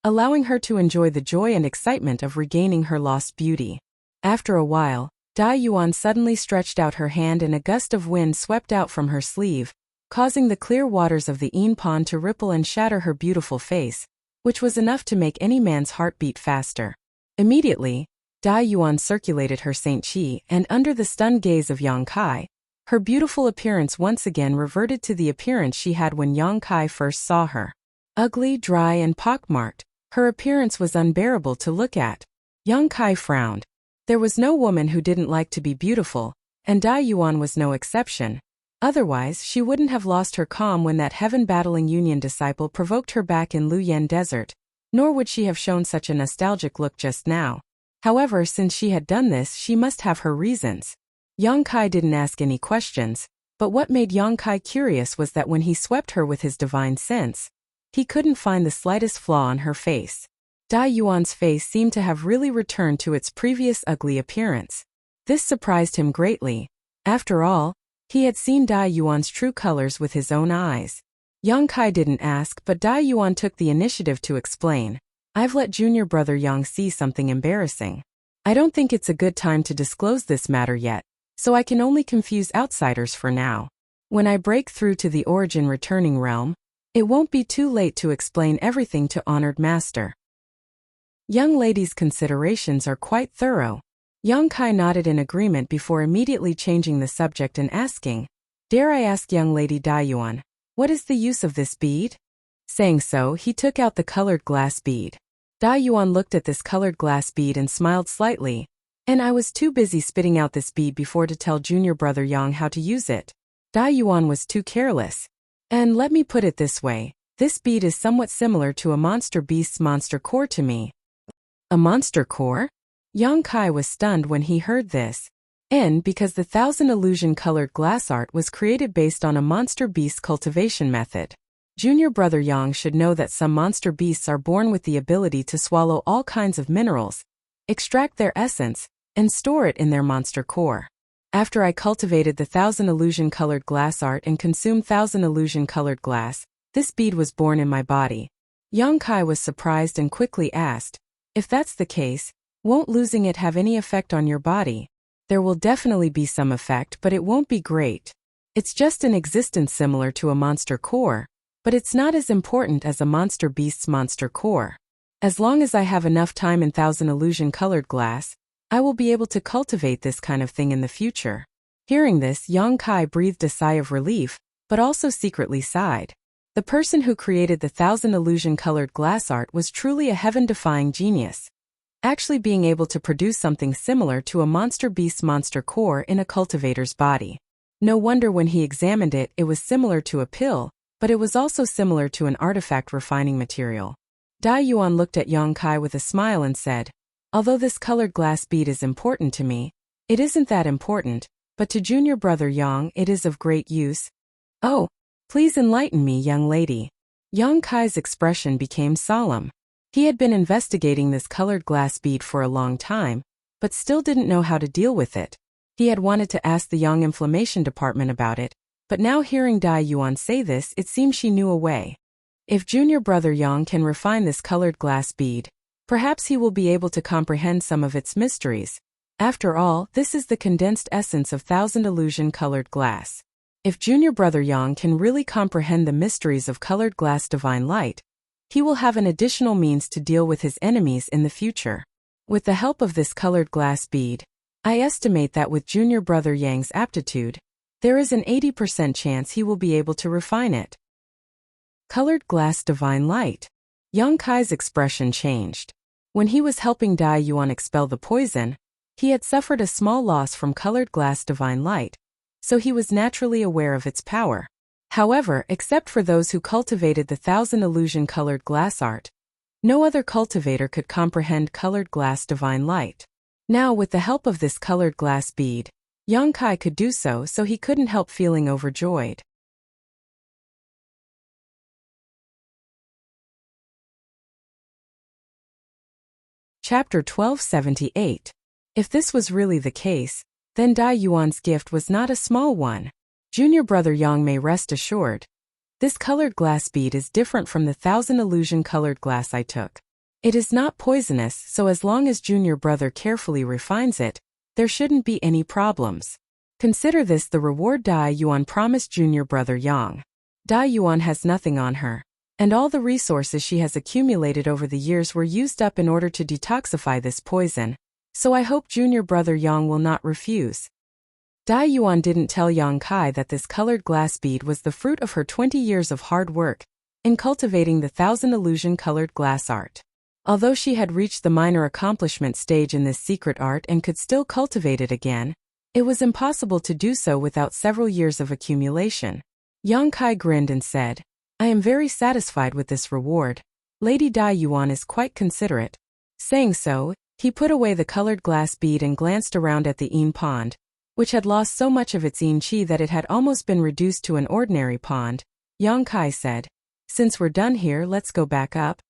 allowing her to enjoy the joy and excitement of regaining her lost beauty. After a while, Dai Yuan suddenly stretched out her hand and a gust of wind swept out from her sleeve, causing the clear waters of the Yin pond to ripple and shatter her beautiful face, which was enough to make any man's heart beat faster. Immediately, Dai Yuan circulated her Saint Qi, and under the stunned gaze of Yang Kai, her beautiful appearance once again reverted to the appearance she had when Yang Kai first saw her. Ugly, dry, and pockmarked, her appearance was unbearable to look at. Yang Kai frowned. There was no woman who didn't like to be beautiful, and Dai Yuan was no exception. Otherwise, she wouldn't have lost her calm when that heaven-battling Union disciple provoked her back in Luyan Desert, nor would she have shown such a nostalgic look just now. However, since she had done this, she must have her reasons. Yang Kai didn't ask any questions, but what made Yang Kai curious was that when he swept her with his divine sense, he couldn't find the slightest flaw on her face. Dai Yuan's face seemed to have really returned to its previous ugly appearance. This surprised him greatly. After all, he had seen Dai Yuan's true colors with his own eyes. Yang Kai didn't ask, but Dai Yuan took the initiative to explain. I've let junior brother Yang see something embarrassing. I don't think it's a good time to disclose this matter yet, so I can only confuse outsiders for now. When I break through to the origin returning realm, it won't be too late to explain everything to honored master. Young lady's considerations are quite thorough. Yang Kai nodded in agreement before immediately changing the subject and asking, "Dare I ask young lady Dai Yuan, what is the use of this bead?" Saying so, he took out the colored glass bead. Da Yuan looked at this colored glass bead and smiled slightly. And I was too busy spitting out this bead before to tell junior brother Yang how to use it. Da Yuan was too careless. And let me put it this way, this bead is somewhat similar to a monster beast's monster core to me. A monster core? Yang Kai was stunned when he heard this. And because the thousand illusion colored glass art was created based on a monster beast cultivation method. Junior brother Yang should know that some monster beasts are born with the ability to swallow all kinds of minerals, extract their essence, and store it in their monster core. After I cultivated the thousand illusion colored glass art and consumed thousand illusion colored glass, this bead was born in my body. Yang Kai was surprised and quickly asked, if that's the case, won't losing it have any effect on your body? There will definitely be some effect, but it won't be great. It's just an existence similar to a monster core, but it's not as important as a monster beast's monster core. As long as I have enough time in thousand illusion colored glass, I will be able to cultivate this kind of thing in the future. Hearing this, Yang Kai breathed a sigh of relief, but also secretly sighed. The person who created the thousand illusion colored glass art was truly a heaven-defying genius. Actually being able to produce something similar to a monster beast's monster core in a cultivator's body. No wonder when he examined it, it was similar to a pill, but it was also similar to an artifact refining material. Da Yuan looked at Yang Kai with a smile and said, although this colored glass bead is important to me, it isn't that important, but to junior brother Yang it is of great use. Oh, please enlighten me, young lady. Yang Kai's expression became solemn. He had been investigating this colored glass bead for a long time, but still didn't know how to deal with it. He had wanted to ask the Yang Inflammation Department about it, but now hearing Da Yuan say this, it seemed she knew a way. If junior brother Yang can refine this colored glass bead, perhaps he will be able to comprehend some of its mysteries. After all, this is the condensed essence of thousand illusion colored glass. If junior brother Yang can really comprehend the mysteries of colored glass divine light, he will have an additional means to deal with his enemies in the future. With the help of this colored glass bead, I estimate that with junior brother Yang's aptitude, there is an 80% chance he will be able to refine it. Colored glass divine light. Yang Kai's expression changed. When he was helping Da Yuan expel the poison, he had suffered a small loss from colored glass divine light, so he was naturally aware of its power. However, except for those who cultivated the thousand illusion colored glass art, no other cultivator could comprehend colored glass divine light. Now with the help of this colored glass bead, Yang Kai could do so he couldn't help feeling overjoyed. Chapter 1278. If this was really the case, then Da Yuan's gift was not a small one. Junior brother Yang may rest assured. This colored glass bead is different from the thousand illusion colored glass I took. It is not poisonous, so as long as junior brother carefully refines it, there shouldn't be any problems. Consider this the reward Da Yuan promised junior brother Yang. Da Yuan has nothing on her, and all the resources she has accumulated over the years were used up in order to detoxify this poison, so I hope junior brother Yang will not refuse. Da Yuan didn't tell Yang Kai that this colored glass bead was the fruit of her 20 years of hard work in cultivating the thousand illusion colored glass art. Although she had reached the minor accomplishment stage in this secret art and could still cultivate it again, it was impossible to do so without several years of accumulation. Yang Kai grinned and said, I am very satisfied with this reward. Lady Da Yuan is quite considerate. Saying so, he put away the colored glass bead and glanced around at the Yin pond, which had lost so much of its Yin qi that it had almost been reduced to an ordinary pond. Yang Kai said, since we're done here, let's go back up.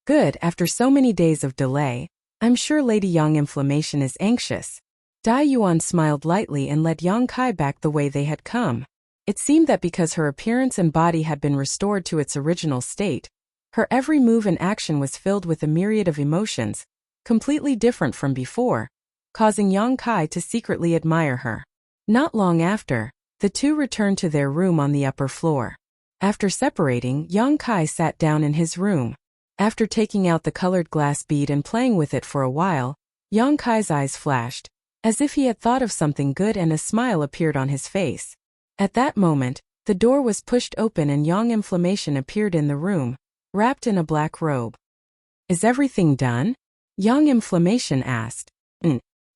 Good, after so many days of delay, I'm sure Lady Yang Inflammation is anxious. Da Yuan smiled lightly and led Yang Kai back the way they had come. It seemed that because her appearance and body had been restored to its original state, her every move and action was filled with a myriad of emotions, completely different from before, causing Yang Kai to secretly admire her. Not long after, the two returned to their room on the upper floor. After separating, Yang Kai sat down in his room. After taking out the colored glass bead and playing with it for a while, Yang Kai's eyes flashed, as if he had thought of something good, and a smile appeared on his face. At that moment, the door was pushed open and Yang Inflammation appeared in the room, wrapped in a black robe. Is everything done? Young Inflammation asked.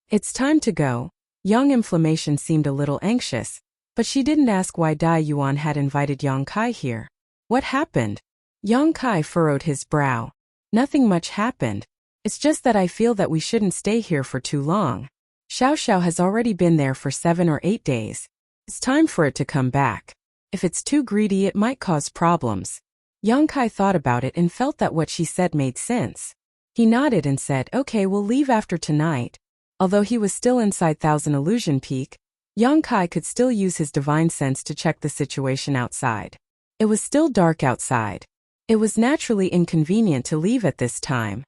It's time to go. Young Inflammation seemed a little anxious, but she didn't ask why Dai Yuan had invited Yang Kai here. What happened? Yang Kai furrowed his brow. Nothing much happened. It's just that I feel that we shouldn't stay here for too long. Xiao Xiao has already been there for 7 or 8 days. It's time for it to come back. If it's too greedy, it might cause problems. Yang Kai thought about it and felt that what she said made sense. He nodded and said, okay, we'll leave after tonight. Although he was still inside Thousand Illusion Peak, Yang Kai could still use his divine sense to check the situation outside. It was still dark outside. It was naturally inconvenient to leave at this time.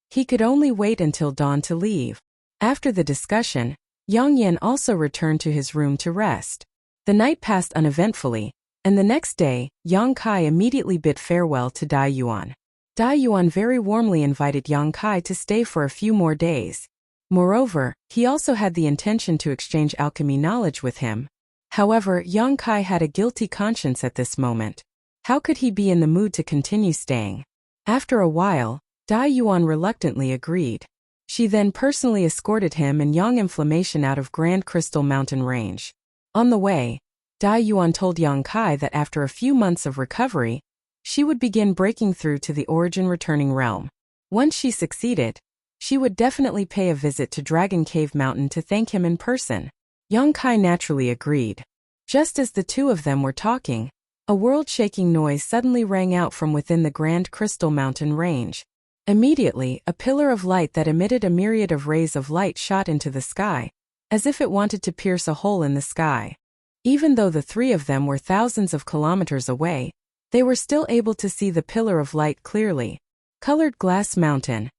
He could only wait until dawn to leave. After the discussion, Yang Yan also returned to his room to rest. The night passed uneventfully, and the next day, Yang Kai immediately bid farewell to Dai Yuan. Dai Yuan very warmly invited Yang Kai to stay for a few more days. Moreover, he also had the intention to exchange alchemy knowledge with him. However, Yang Kai had a guilty conscience at this moment. How could he be in the mood to continue staying? After a while, Dai Yuan reluctantly agreed. She then personally escorted him and Yang Inflammation out of Grand Crystal Mountain Range. On the way, Dai Yuan told Yang Kai that after a few months of recovery, she would begin breaking through to the Origin Returning Realm. Once she succeeded, she would definitely pay a visit to Dragon Cave Mountain to thank him in person. Yang Kai naturally agreed. Just as the two of them were talking, a world-shaking noise suddenly rang out from within the Grand Crystal Mountain Range. Immediately, a pillar of light that emitted a myriad of rays of light shot into the sky, as if it wanted to pierce a hole in the sky. Even though the three of them were thousands of kilometers away, they were still able to see the pillar of light clearly. Colored Glass Mountain.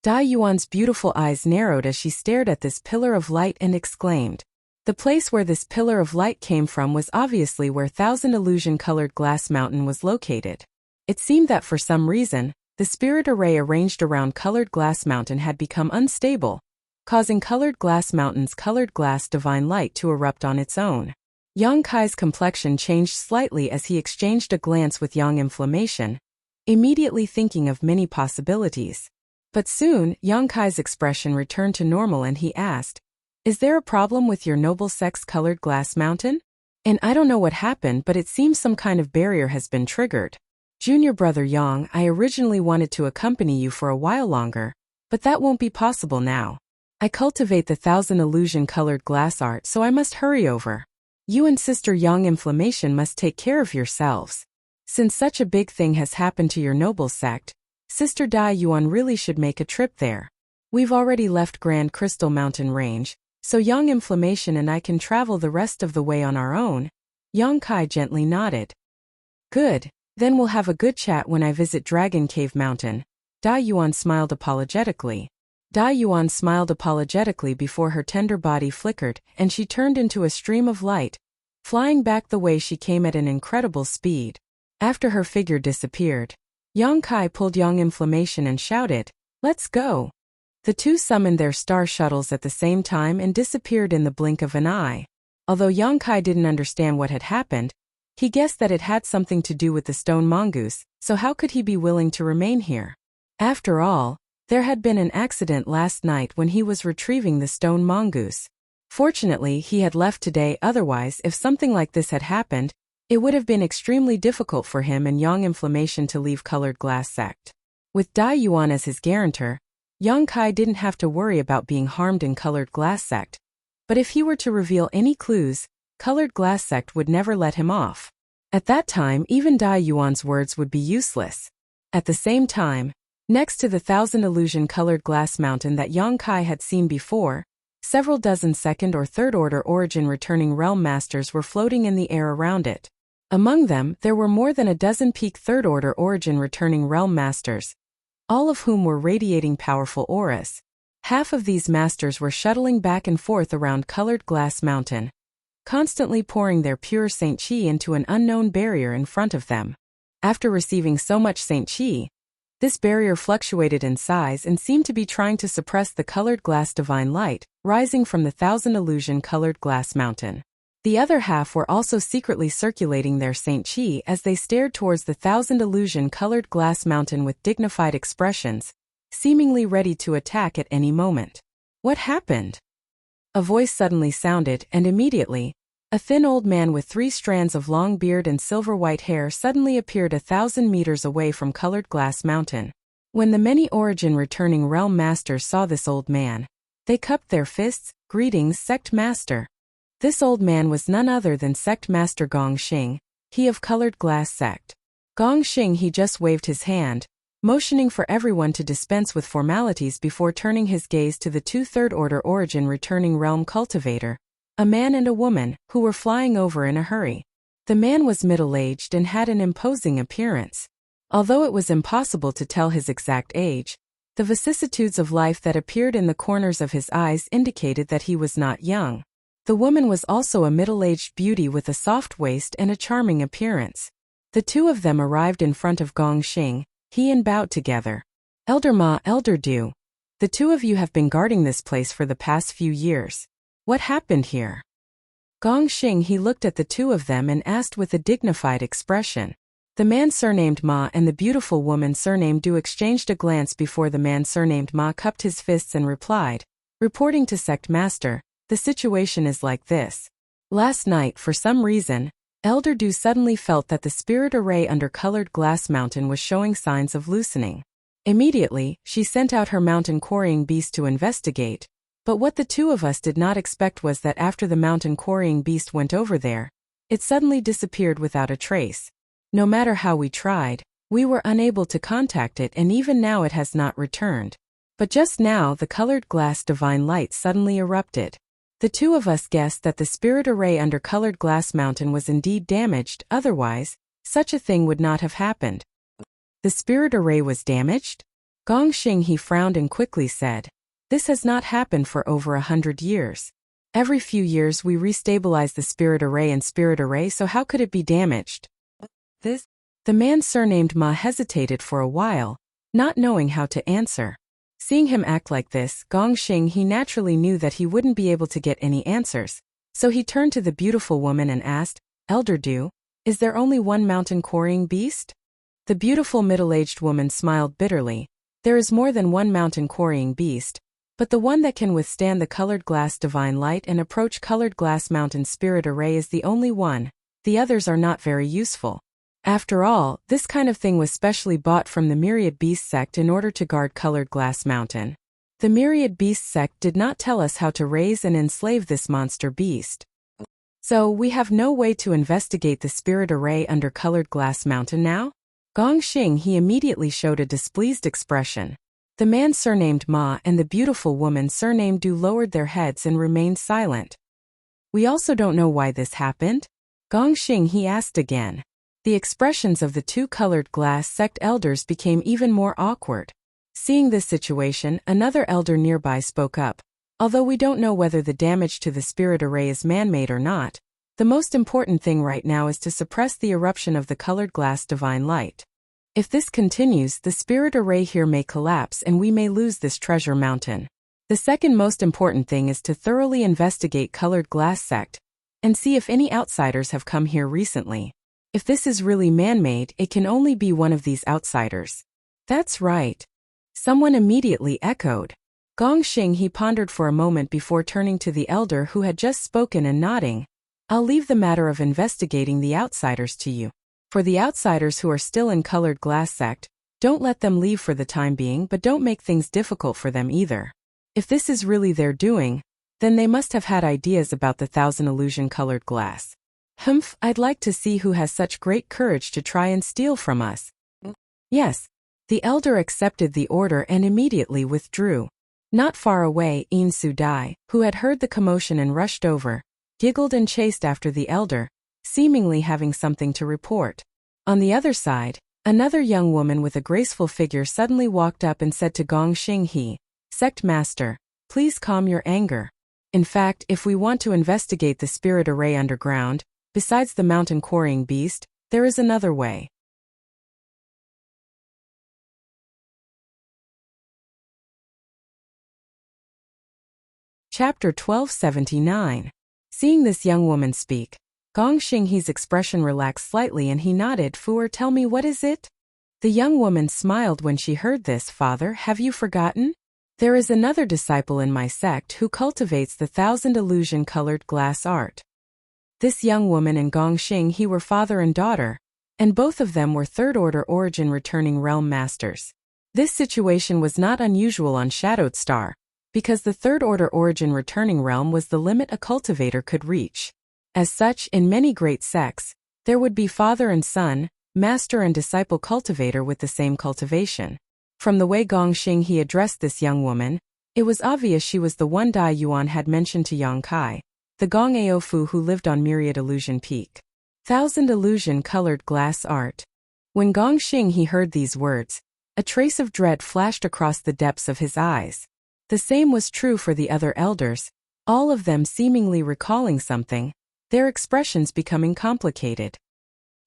Dai Yuan's beautiful eyes narrowed as she stared at this pillar of light and exclaimed. The place where this pillar of light came from was obviously where Thousand Illusion Colored Glass Mountain was located. It seemed that for some reason, the spirit array arranged around Colored Glass Mountain had become unstable, causing Colored Glass Mountain's colored glass divine light to erupt on its own. Yang Kai's complexion changed slightly as he exchanged a glance with Yang Inflammation, immediately thinking of many possibilities. But soon, Yang Kai's expression returned to normal and he asked, Is there a problem with your noble sex Colored Glass Mountain? And I don't know what happened, but it seems some kind of barrier has been triggered. Junior brother Yang, I originally wanted to accompany you for a while longer, but that won't be possible now. I cultivate the Thousand Illusion Colored Glass art, so I must hurry over. You and Sister Yang Inflammation must take care of yourselves. Since such a big thing has happened to your noble sect, Sister Dai Yuan really should make a trip there. We've already left Grand Crystal Mountain Range, so Yang Inflammation and I can travel the rest of the way on our own. Yang Kai gently nodded. Good. Then we'll have a good chat when I visit Dragon Cave Mountain. Dai Yuan smiled apologetically. Dai Yuan smiled apologetically before her tender body flickered and she turned into a stream of light, flying back the way she came at an incredible speed. After her figure disappeared, Yang Kai pulled Yang Inflammation and shouted, Let's go! The two summoned their star shuttles at the same time and disappeared in the blink of an eye. Although Yang Kai didn't understand what had happened, he guessed that it had something to do with the stone mongoose, so how could he be willing to remain here? After all, there had been an accident last night when he was retrieving the stone mongoose. Fortunately, he had left today, otherwise if something like this had happened, it would have been extremely difficult for him and Yang Inflammation to leave Colored Glass Sect. With Dai Yuan as his guarantor, Yang Kai didn't have to worry about being harmed in Colored Glass Sect. But if he were to reveal any clues, Colored Glass Sect would never let him off. At that time, even Dai Yuan's words would be useless. At the same time, next to the Thousand Illusion Colored Glass Mountain that Yang Kai had seen before, several dozen second or third order Origin Returning Realm Masters were floating in the air around it. Among them, there were more than a dozen peak third order Origin Returning Realm Masters, all of whom were radiating powerful auras. Half of these masters were shuttling back and forth around Colored Glass Mountain, constantly pouring their pure Saint Qi into an unknown barrier in front of them. After receiving so much Saint Qi, this barrier fluctuated in size and seemed to be trying to suppress the colored glass divine light, rising from the Thousand Illusion Colored Glass Mountain. The other half were also secretly circulating their Saint Qi as they stared towards the Thousand Illusion Colored Glass Mountain with dignified expressions, seemingly ready to attack at any moment. What happened? A voice suddenly sounded, and immediately, a thin old man with 3 strands of long beard and silver-white hair suddenly appeared 1,000 meters away from Colored Glass Mountain. When the many origin returning realm masters saw this old man, they cupped their fists. Greetings, Sect Master. This old man was none other than Sect Master Gong Xing, he of Colored Glass Sect. Gong Xing he just waved his hand, motioning for everyone to dispense with formalities before turning his gaze to the 2 third-order origin returning realm cultivator, a man and a woman, who were flying over in a hurry. The man was middle-aged and had an imposing appearance. Although it was impossible to tell his exact age, the vicissitudes of life that appeared in the corners of his eyes indicated that he was not young. The woman was also a middle-aged beauty with a soft waist and a charming appearance. The 2 of them arrived in front of Gong Xing, he and bowed together. Elder Ma, Elder Du, the 2 of you have been guarding this place for the past few years. What happened here? Gong Xing he looked at the 2 of them and asked with a dignified expression. The man surnamed Ma and the beautiful woman surnamed Du exchanged a glance before the man surnamed Ma cupped his fists and replied, reporting to Sect Master, the situation is like this. Last night, for some reason, Elder Du suddenly felt that the spirit array under Colored Glass Mountain was showing signs of loosening. Immediately, she sent out her mountain quarrying beast to investigate, but what the 2 of us did not expect was that after the mountain quarrying beast went over there, it suddenly disappeared without a trace. No matter how we tried, we were unable to contact it, and even now it has not returned. But just now the colored glass divine light suddenly erupted. The 2 of us guessed that the spirit array under Colored Glass Mountain was indeed damaged, otherwise, such a thing would not have happened. The spirit array was damaged? Gong Xing he frowned and quickly said, this has not happened for over 100 years. Every few years we restabilize the spirit array, so how could it be damaged? The man surnamed Ma hesitated for a while, not knowing how to answer. Seeing him act like this, Gong Xing he naturally knew that he wouldn't be able to get any answers, so he turned to the beautiful woman and asked, Elder Du, is there only one mountain quarrying beast? The beautiful middle-aged woman smiled bitterly. There is more than one mountain quarrying beast, but the one that can withstand the colored glass divine light and approach Colored Glass Mountain spirit array is the only one. The others are not very useful. After all, this kind of thing was specially bought from the Myriad Beast sect in order to guard Colored Glass Mountain. The Myriad Beast sect did not tell us how to raise and enslave this monster beast. So we have no way to investigate the spirit array under Colored Glass Mountain now? Gong Xing he immediately showed a displeased expression. The man surnamed Ma and the beautiful woman surnamed Du lowered their heads and remained silent. We also don't know why this happened? Gong Xing he asked again. The expressions of the 2 colored glass sect elders became even more awkward. Seeing this situation, another elder nearby spoke up. Although we don't know whether the damage to the spirit array is man-made or not, the most important thing right now is to suppress the eruption of the colored glass divine light. If this continues, the spirit array here may collapse and we may lose this treasure mountain. The second most important thing is to thoroughly investigate Colored Glass Sect and see if any outsiders have come here recently. If this is really man-made, it can only be one of these outsiders. That's right. Someone immediately echoed. Gong Xing he pondered for a moment before turning to the elder who had just spoken and nodding. I'll leave the matter of investigating the outsiders to you. For the outsiders who are still in Colored Glass Sect, don't let them leave for the time being, but don't make things difficult for them either. If this is really their doing, then they must have had ideas about the 1,000 illusion colored glass. Humph, I'd like to see who has such great courage to try and steal from us. Yes. The elder accepted the order and immediately withdrew. Not far away, Een Su Dai, who had heard the commotion and rushed over, giggled and chased after the elder, seemingly having something to report. On the other side, another young woman with a graceful figure suddenly walked up and said to Gong Xing he, Sect Master, please calm your anger. In fact, if we want to investigate the spirit array underground, besides the mountain quarrying beast, there is another way. Chapter 1279. Seeing this young woman speak, Gong Xing he's expression relaxed slightly and he nodded. Fuer, tell me, what is it? The young woman smiled when she heard this. Father, have you forgotten? There is another disciple in my sect who cultivates the 1,000 illusion-colored glass art. This young woman and Gongxing he were father and daughter, and both of them were third-order origin returning realm masters. This situation was not unusual on Shadowed Star, because the third-order origin returning realm was the limit a cultivator could reach. As such, in many great sects, there would be father and son, master and disciple cultivator with the same cultivation. From the way Gongxing he addressed this young woman, it was obvious she was the one Dai Yuan had mentioned to Yang Kai, the Gong Aofu who lived on Myriad Illusion Peak. 1,000 illusion-colored glass art. When Gongxing he heard these words, a trace of dread flashed across the depths of his eyes. The same was true for the other elders, all of them seemingly recalling something, their expressions becoming complicated.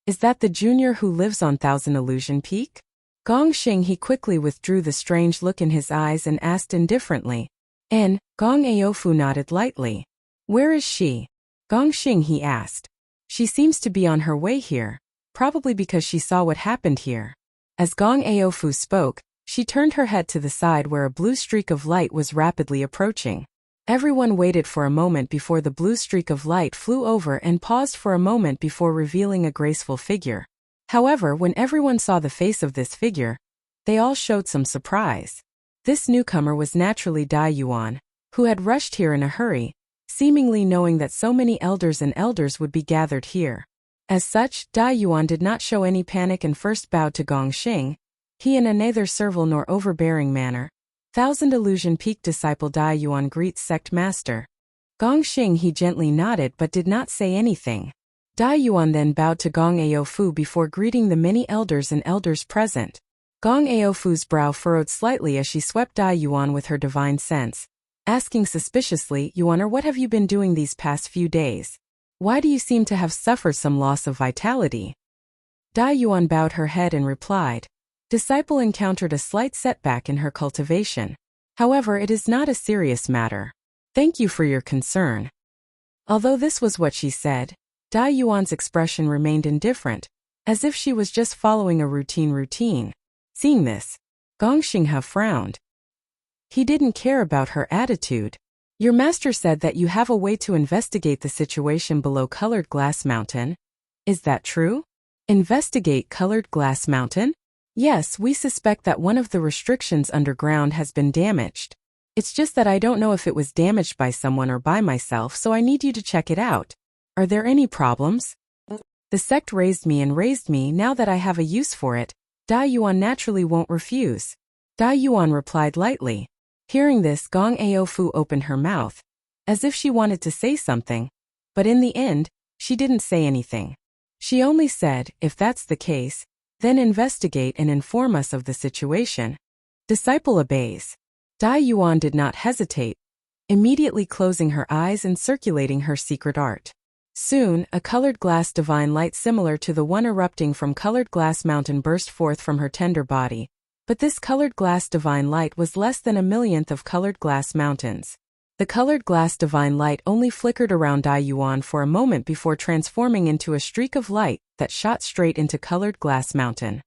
Is that the junior who lives on 1,000 Illusion Peak? Gongxing he quickly withdrew the strange look in his eyes and asked indifferently. Gong Aofu nodded lightly. Where is she? Gongxing he asked. She seems to be on her way here, probably because she saw what happened here. As Gong Aofu spoke, she turned her head to the side where a blue streak of light was rapidly approaching. Everyone waited for a moment before the blue streak of light flew over and paused for a moment before revealing a graceful figure. However, when everyone saw the face of this figure, they all showed some surprise. This newcomer was naturally Dai Yuan, who had rushed here in a hurry, seemingly knowing that so many elders would be gathered here. As such, Dai Yuan did not show any panic and first bowed to Gongxing, he in a neither servile nor overbearing manner. 1,000 Illusion Peak disciple Dai Yuan greets sect master. Gongxing he gently nodded but did not say anything. Dai Yuan then bowed to Gong Aofu before greeting the many elders and elders present. Gong Aofu's brow furrowed slightly as she swept Dai Yuan with her divine sense, asking suspiciously, Yuaner, what have you been doing these past few days? Why do you seem to have suffered some loss of vitality? Dai Yuan bowed her head and replied, Disciple encountered a slight setback in her cultivation. However, it is not a serious matter. Thank you for your concern. Although this was what she said, Dai Yuan's expression remained indifferent, as if she was just following a routine. Seeing this, Gongxing frowned. He didn't care about her attitude. Your master said that you have a way to investigate the situation below Colored Glass Mountain. Is that true? Investigate Colored Glass Mountain? Yes, we suspect that one of the restrictions underground has been damaged. It's just that I don't know if it was damaged by someone or by myself, so I need you to check it out. Are there any problems? The sect raised me, now that I have a use for it, Dai Yuan naturally won't refuse. Dai Yuan replied lightly. Hearing this, Gong Aofu opened her mouth, as if she wanted to say something, but in the end, she didn't say anything. She only said, if that's the case, then investigate and inform us of the situation. Disciple obeys. Dai Yuan did not hesitate, immediately closing her eyes and circulating her secret art. Soon, a colored glass divine light similar to the one erupting from Colored Glass Mountain burst forth from her tender body, but this colored glass divine light was less than a millionth of Colored Glass Mountains. The colored glass divine light only flickered around Dai Yuan for a moment before transforming into a streak of light that shot straight into Colored Glass Mountain.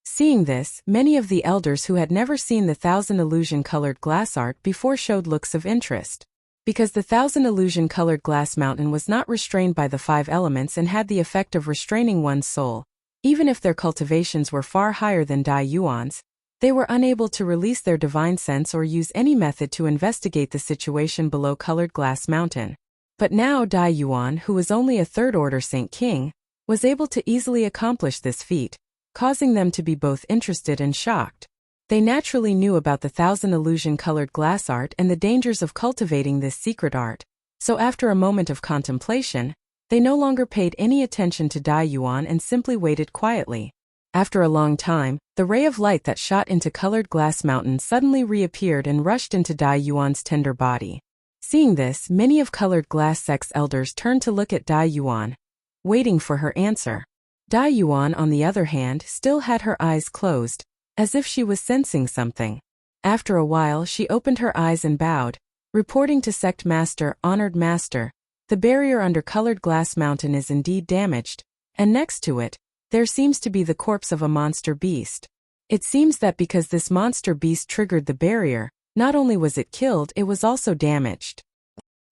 Seeing this, many of the elders who had never seen the 1,000 illusion-colored glass art before showed looks of interest. Because the 1,000 illusion-colored glass mountain was not restrained by the 5 elements and had the effect of restraining one's soul, even if their cultivations were far higher than Dai Yuan's, they were unable to release their divine sense or use any method to investigate the situation below Colored Glass Mountain. But now Dai Yuan, who was only a third-order Saint King, was able to easily accomplish this feat, causing them to be both interested and shocked. They naturally knew about the 1,000 illusion-colored glass art and the dangers of cultivating this secret art, so after a moment of contemplation, they no longer paid any attention to Dai Yuan and simply waited quietly. After a long time, the ray of light that shot into Colored Glass Mountain suddenly reappeared and rushed into Dai Yuan's tender body. Seeing this, many of Colored Glass Sect's elders turned to look at Dai Yuan, waiting for her answer. Dai Yuan, on the other hand, still had her eyes closed, as if she was sensing something. After a while, she opened her eyes and bowed, reporting to Sect Master, Honored Master, the barrier under Colored Glass Mountain is indeed damaged, and next to it, there seems to be the corpse of a monster beast. It seems that because this monster beast triggered the barrier, not only was it killed, it was also damaged.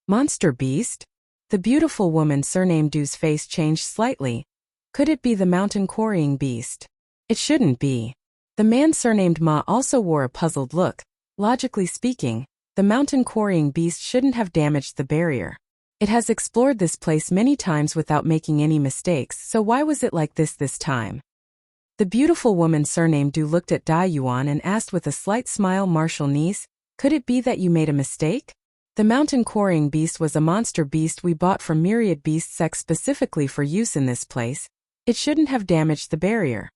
Monster beast? The beautiful woman surnamed Du's face changed slightly. Could it be the mountain quarrying beast? It shouldn't be. The man surnamed Ma also wore a puzzled look. Logically speaking, the mountain quarrying beast shouldn't have damaged the barrier. It has explored this place many times without making any mistakes, so why was it like this time? The beautiful woman surnamed Du looked at Dai Yuan and asked with a slight smile, Martial niece, could it be that you made a mistake? The mountain quarrying beast was a monster beast we bought from Myriad Beasts X specifically for use in this place. It shouldn't have damaged the barrier.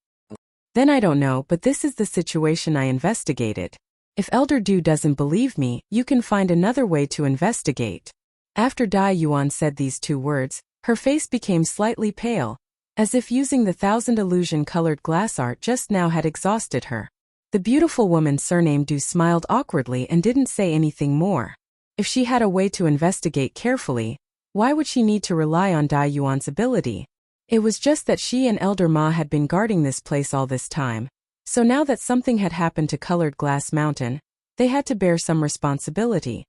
Then I don't know, but this is the situation I investigated. If Elder Du doesn't believe me, you can find another way to investigate. After Dai Yuan said these two words, her face became slightly pale, as if using the 1,000 illusion-colored glass art just now had exhausted her. The beautiful woman surnamed Du smiled awkwardly and didn't say anything more. If she had a way to investigate carefully, why would she need to rely on Dai Yuan's ability? It was just that she and Elder Ma had been guarding this place all this time, so now that something had happened to Colored Glass Mountain, they had to bear some responsibility.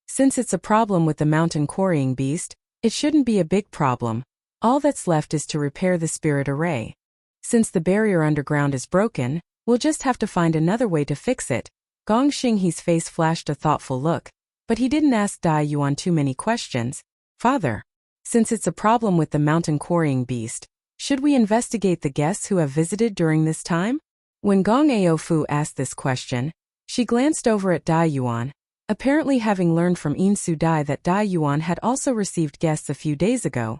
Since it's a problem with the mountain quarrying beast, it shouldn't be a big problem. All that's left is to repair the spirit array. Since the barrier underground is broken, we'll just have to find another way to fix it. Gong Xinghe's face flashed a thoughtful look, but he didn't ask Dai Yuan too many questions. Father, since it's a problem with the mountain quarrying beast, should we investigate the guests who have visited during this time? When Gong Aofu asked this question, she glanced over at Dai Yuan, apparently having learned from In Su Dai that Dai Yuan had also received guests a few days ago.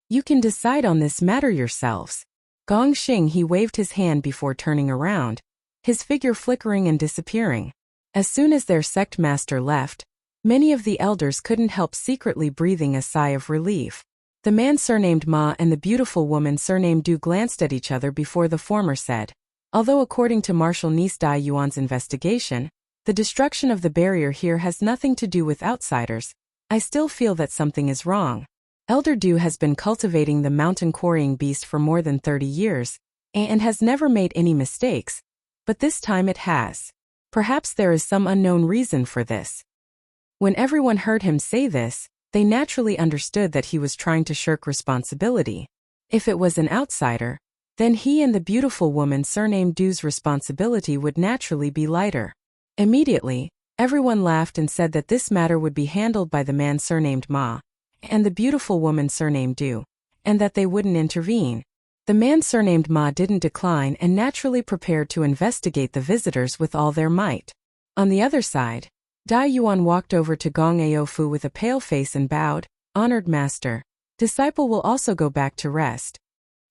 You can decide on this matter yourselves. Gong Xinghe waved his hand before turning around, his figure flickering and disappearing. As soon as their sect master left, many of the elders couldn't help secretly breathing a sigh of relief. The man surnamed Ma and the beautiful woman surnamed Du glanced at each other before the former said, although according to Martial niece Dai Yuan's investigation, the destruction of the barrier here has nothing to do with outsiders, I still feel that something is wrong. Elder Du has been cultivating the mountain quarrying beast for more than 30 years, and has never made any mistakes, but this time it has. Perhaps there is some unknown reason for this. When everyone heard him say this, they naturally understood that he was trying to shirk responsibility. If it was an outsider, then he and the beautiful woman surnamed Du's responsibility would naturally be lighter. Immediately, everyone laughed and said that this matter would be handled by the man surnamed Ma and the beautiful woman surnamed Du, and that they wouldn't intervene. The man surnamed Ma didn't decline and naturally prepared to investigate the visitors with all their might. On the other side, Dai Yuan walked over to Gong Aofu with a pale face and bowed, "Honored master, disciple will also go back to rest."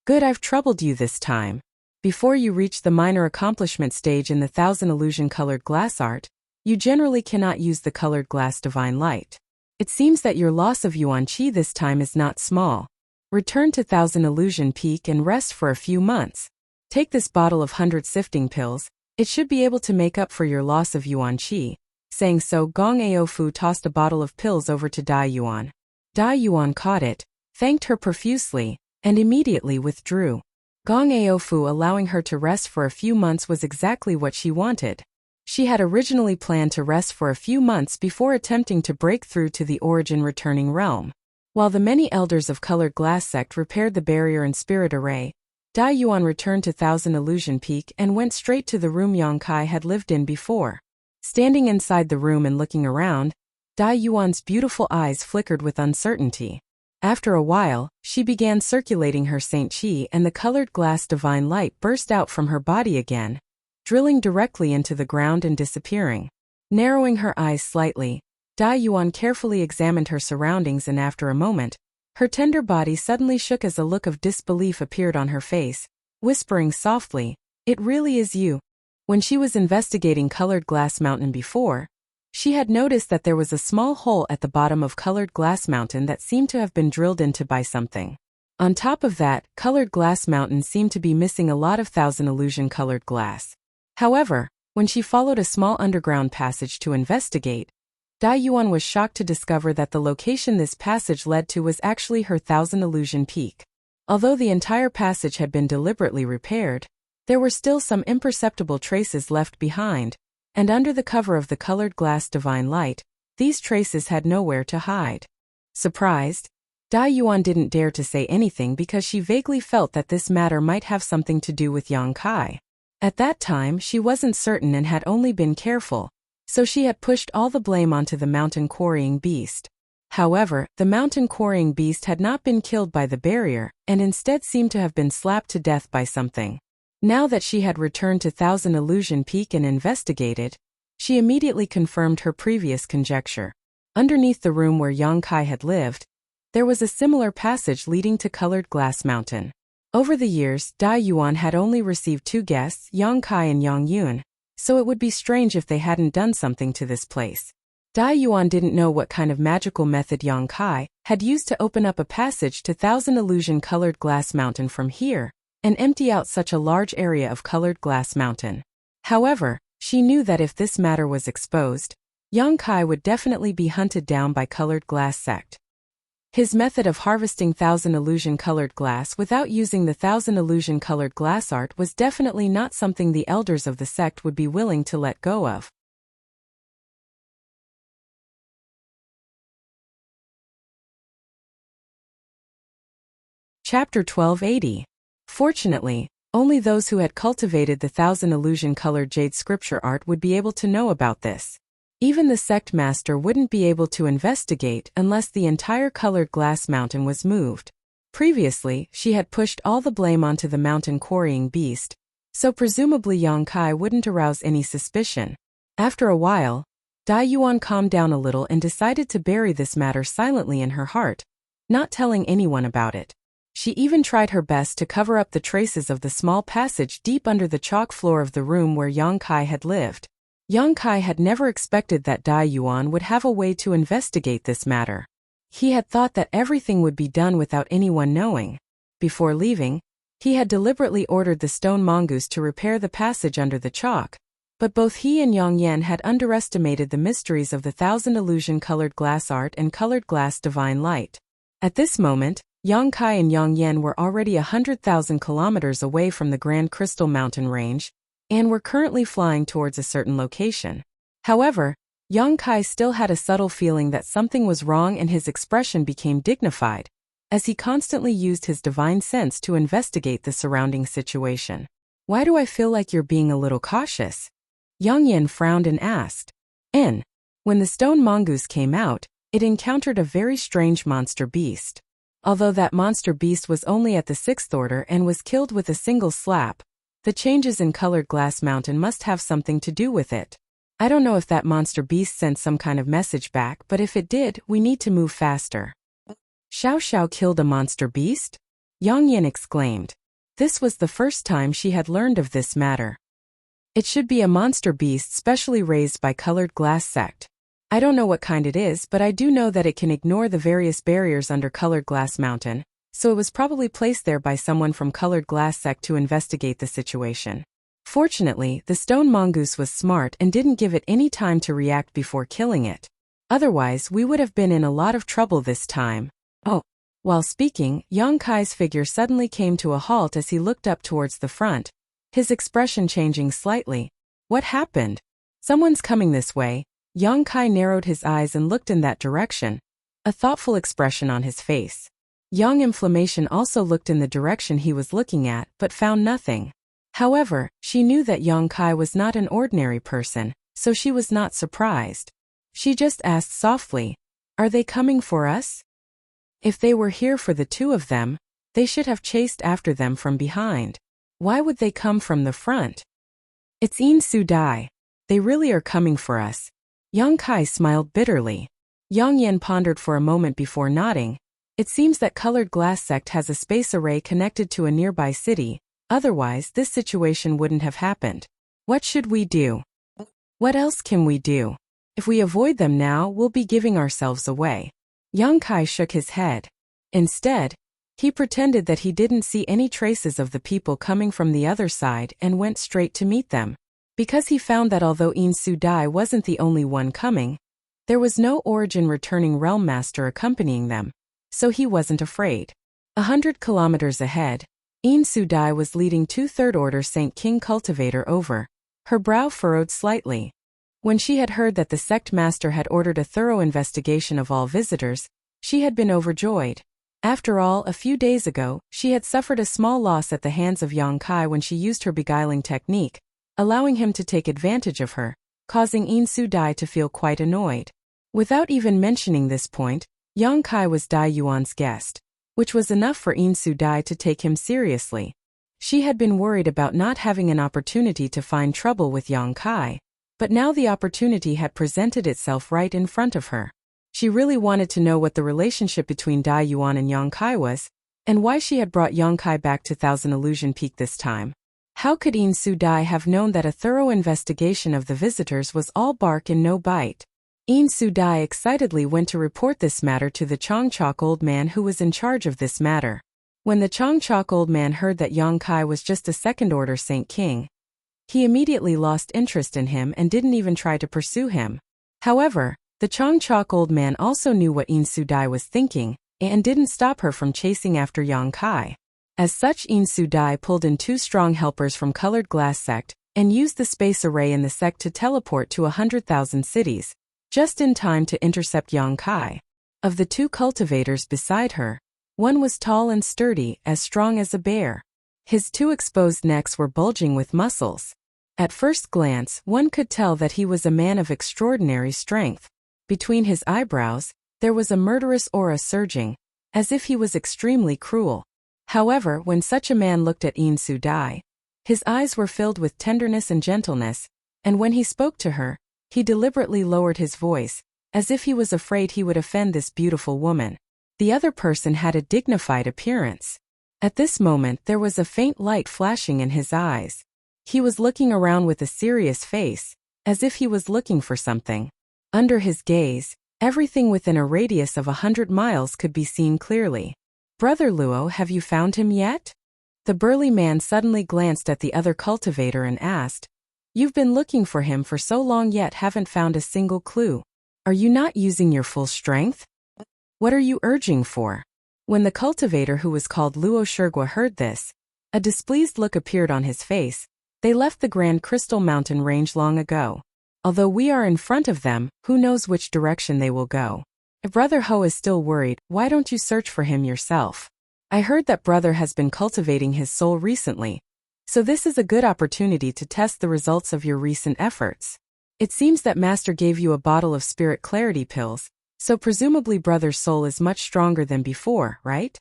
"Good, I've troubled you this time. Before you reach the minor accomplishment stage in the 1,000 illusion-colored glass art, you generally cannot use the colored glass divine light. It seems that your loss of Yuan Qi this time is not small. Return to 1,000 Illusion Peak and rest for a few months. Take this bottle of 100 sifting pills, it should be able to make up for your loss of Yuan Qi." Saying so, Gong Aofu tossed a bottle of pills over to Dai Yuan. Dai Yuan caught it, thanked her profusely, and immediately withdrew. Gong Aofu allowing her to rest for a few months was exactly what she wanted. She had originally planned to rest for a few months before attempting to break through to the origin returning realm. While the many elders of Colored Glass Sect repaired the barrier and spirit array, Dai Yuan returned to 1,000 Illusion Peak and went straight to the room Yang Kai had lived in before. Standing inside the room and looking around, Dai Yuan's beautiful eyes flickered with uncertainty. After a while, she began circulating her Saint Qi and the colored glass divine light burst out from her body again, drilling directly into the ground and disappearing. Narrowing her eyes slightly, Dai Yuan carefully examined her surroundings and after a moment, her tender body suddenly shook as a look of disbelief appeared on her face, whispering softly, "It really is you." When she was investigating Colored Glass Mountain before, she had noticed that there was a small hole at the bottom of Colored Glass Mountain that seemed to have been drilled into by something. On top of that, Colored Glass Mountain seemed to be missing a lot of 1,000 illusion-colored glass. However, when she followed a small underground passage to investigate, Dai Yuan was shocked to discover that the location this passage led to was actually her 1,000 Illusion Peak. Although the entire passage had been deliberately repaired, There were still some imperceptible traces left behind, and under the cover of the colored glass divine light, these traces had nowhere to hide. Surprised, Dai Yuan didn't dare to say anything because she vaguely felt that this matter might have something to do with Yang Kai. At that time, she wasn't certain and had only been careful, so she had pushed all the blame onto the mountain quarrying beast. However, the mountain quarrying beast had not been killed by the barrier, and instead seemed to have been slapped to death by something. Now that she had returned to Thousand Illusion Peak and investigated, she immediately confirmed her previous conjecture. Underneath the room where Yang Kai had lived, there was a similar passage leading to Colored Glass Mountain. Over the years, Dai Yuan had only received 2 guests, Yang Kai and Yang Yun, so it would be strange if they hadn't done something to this place. Dai Yuan didn't know what kind of magical method Yang Kai had used to open up a passage to Thousand Illusion Colored Glass Mountain from here, and empty out such a large area of Colored Glass Mountain. However, she knew that if this matter was exposed, Yang Kai would definitely be hunted down by Colored Glass Sect. His method of harvesting Thousand Illusion Colored Glass without using the Thousand Illusion Colored Glass art was definitely not something the elders of the sect would be willing to let go of. Chapter 1280. Fortunately, only those who had cultivated the Thousand Illusion Colored Jade scripture art would be able to know about this. Even the sect master wouldn't be able to investigate unless the entire Colored Glass Mountain was moved. Previously, she had pushed all the blame onto the mountain quarrying beast, so presumably Yang Kai wouldn't arouse any suspicion. After a while, Dai Yuan calmed down a little and decided to bury this matter silently in her heart, not telling anyone about it. She even tried her best to cover up the traces of the small passage deep under the chalk floor of the room where Yang Kai had lived. Yang Kai had never expected that Dai Yuan would have a way to investigate this matter. He had thought that everything would be done without anyone knowing. Before leaving, he had deliberately ordered the stone mongoose to repair the passage under the chalk, but both he and Yang Yan had underestimated the mysteries of the Thousand Illusion Colored Glass art and Colored Glass Divine Light. At this moment, Yang Kai and Yang Yan were already 100,000 kilometers away from the Grand Crystal Mountain Range, and were currently flying towards a certain location. However, Yang Kai still had a subtle feeling that something was wrong, and his expression became dignified, as he constantly used his divine sense to investigate the surrounding situation. "Why do I feel like you're being a little cautious?" Yang Yan frowned and asked. When the stone mongoose came out, it encountered a very strange monster beast. Although that monster beast was only at the 6th order and was killed with a single slap, the changes in Colored Glass Mountain must have something to do with it. I don't know if that monster beast sent some kind of message back, but if it did, we need to move faster. Xiao Xiao killed a monster beast? Yang Yan exclaimed. This was the first time she had learned of this matter. It should be a monster beast specially raised by Colored Glass Sect. I don't know what kind it is, but I do know that it can ignore the various barriers under Colored Glass Mountain, so it was probably placed there by someone from Colored Glass Sect to investigate the situation. Fortunately, the stone mongoose was smart and didn't give it any time to react before killing it. Otherwise, we would have been in a lot of trouble this time. Oh. While speaking, Yang Kai's figure suddenly came to a halt as he looked up towards the front, his expression changing slightly. What happened? Someone's coming this way. Yang Kai narrowed his eyes and looked in that direction, a thoughtful expression on his face. Yang Inflammation also looked in the direction he was looking at, but found nothing. However, she knew that Yang Kai was not an ordinary person, so she was not surprised. She just asked softly, "Are they coming for us?" If they were here for the 2 of them, they should have chased after them from behind. Why would they come from the front? It's In Su Dai. They really are coming for us. Yang Kai smiled bitterly. Yang Yan pondered for a moment before nodding. It seems that Colored Glass Sect has a space array connected to a nearby city, otherwise this situation wouldn't have happened. What should we do? What else can we do? If we avoid them now, we'll be giving ourselves away. Yang Kai shook his head. Instead, he pretended that he didn't see any traces of the people coming from the other side and went straight to meet them. Because he found that although In Su Dai wasn't the only one coming, there was no Origin returning Realm Master accompanying them, so he wasn't afraid. 100 kilometers ahead, Een Su-dai was leading 2 third-order Saint King cultivator over, her brow furrowed slightly. When she had heard that the sect master had ordered a thorough investigation of all visitors, she had been overjoyed. After all, a few days ago, she had suffered a small loss at the hands of Yang Kai when she used her beguiling technique, allowing him to take advantage of her, causing Een Su-dai to feel quite annoyed. Without even mentioning this point, Yang Kai was Dai Yuan's guest, which was enough for Een Su-dai to take him seriously. She had been worried about not having an opportunity to find trouble with Yang Kai, but now the opportunity had presented itself right in front of her. She really wanted to know what the relationship between Dai Yuan and Yang Kai was, and why she had brought Yang Kai back to Thousand Illusion Peak this time. How could Een Su-dai have known that a thorough investigation of the visitors was all bark and no bite? Een Su-dai excitedly went to report this matter to the Chongchok old man who was in charge of this matter. When the Chongchok old man heard that Yang Kai was just a second-order Saint King, he immediately lost interest in him and didn't even try to pursue him. However, the Chongchok old man also knew what Een Su-dai was thinking, and didn't stop her from chasing after Yang Kai. As such, Een Su-dai pulled in 2 strong helpers from Colored Glass Sect, and used the space array in the sect to teleport to 100,000 cities, just in time to intercept Yang Kai. Of the 2 cultivators beside her, one was tall and sturdy, as strong as a bear. His 2 exposed necks were bulging with muscles. At first glance, one could tell that he was a man of extraordinary strength. Between his eyebrows, there was a murderous aura surging, as if he was extremely cruel. However, when such a man looked at Een Su-dai, his eyes were filled with tenderness and gentleness, and when he spoke to her, he deliberately lowered his voice, as if he was afraid he would offend this beautiful woman. The other person had a dignified appearance. At this moment there was a faint light flashing in his eyes. He was looking around with a serious face, as if he was looking for something. Under his gaze, everything within a radius of 100 miles could be seen clearly. "Brother Luo, have you found him yet?" The burly man suddenly glanced at the other cultivator and asked, "You've been looking for him for so long yet haven't found a single clue. Are you not using your full strength? What are you urging for?" When the cultivator who was called Luo Shirgua heard this, a displeased look appeared on his face. They left the Grand Crystal Mountain range long ago. Although we are in front of them, who knows which direction they will go. If Brother Ho is still worried, why don't you search for him yourself? I heard that Brother has been cultivating his soul recently, so this is a good opportunity to test the results of your recent efforts. It seems that Master gave you a bottle of spirit clarity pills, so presumably Brother's soul is much stronger than before, right?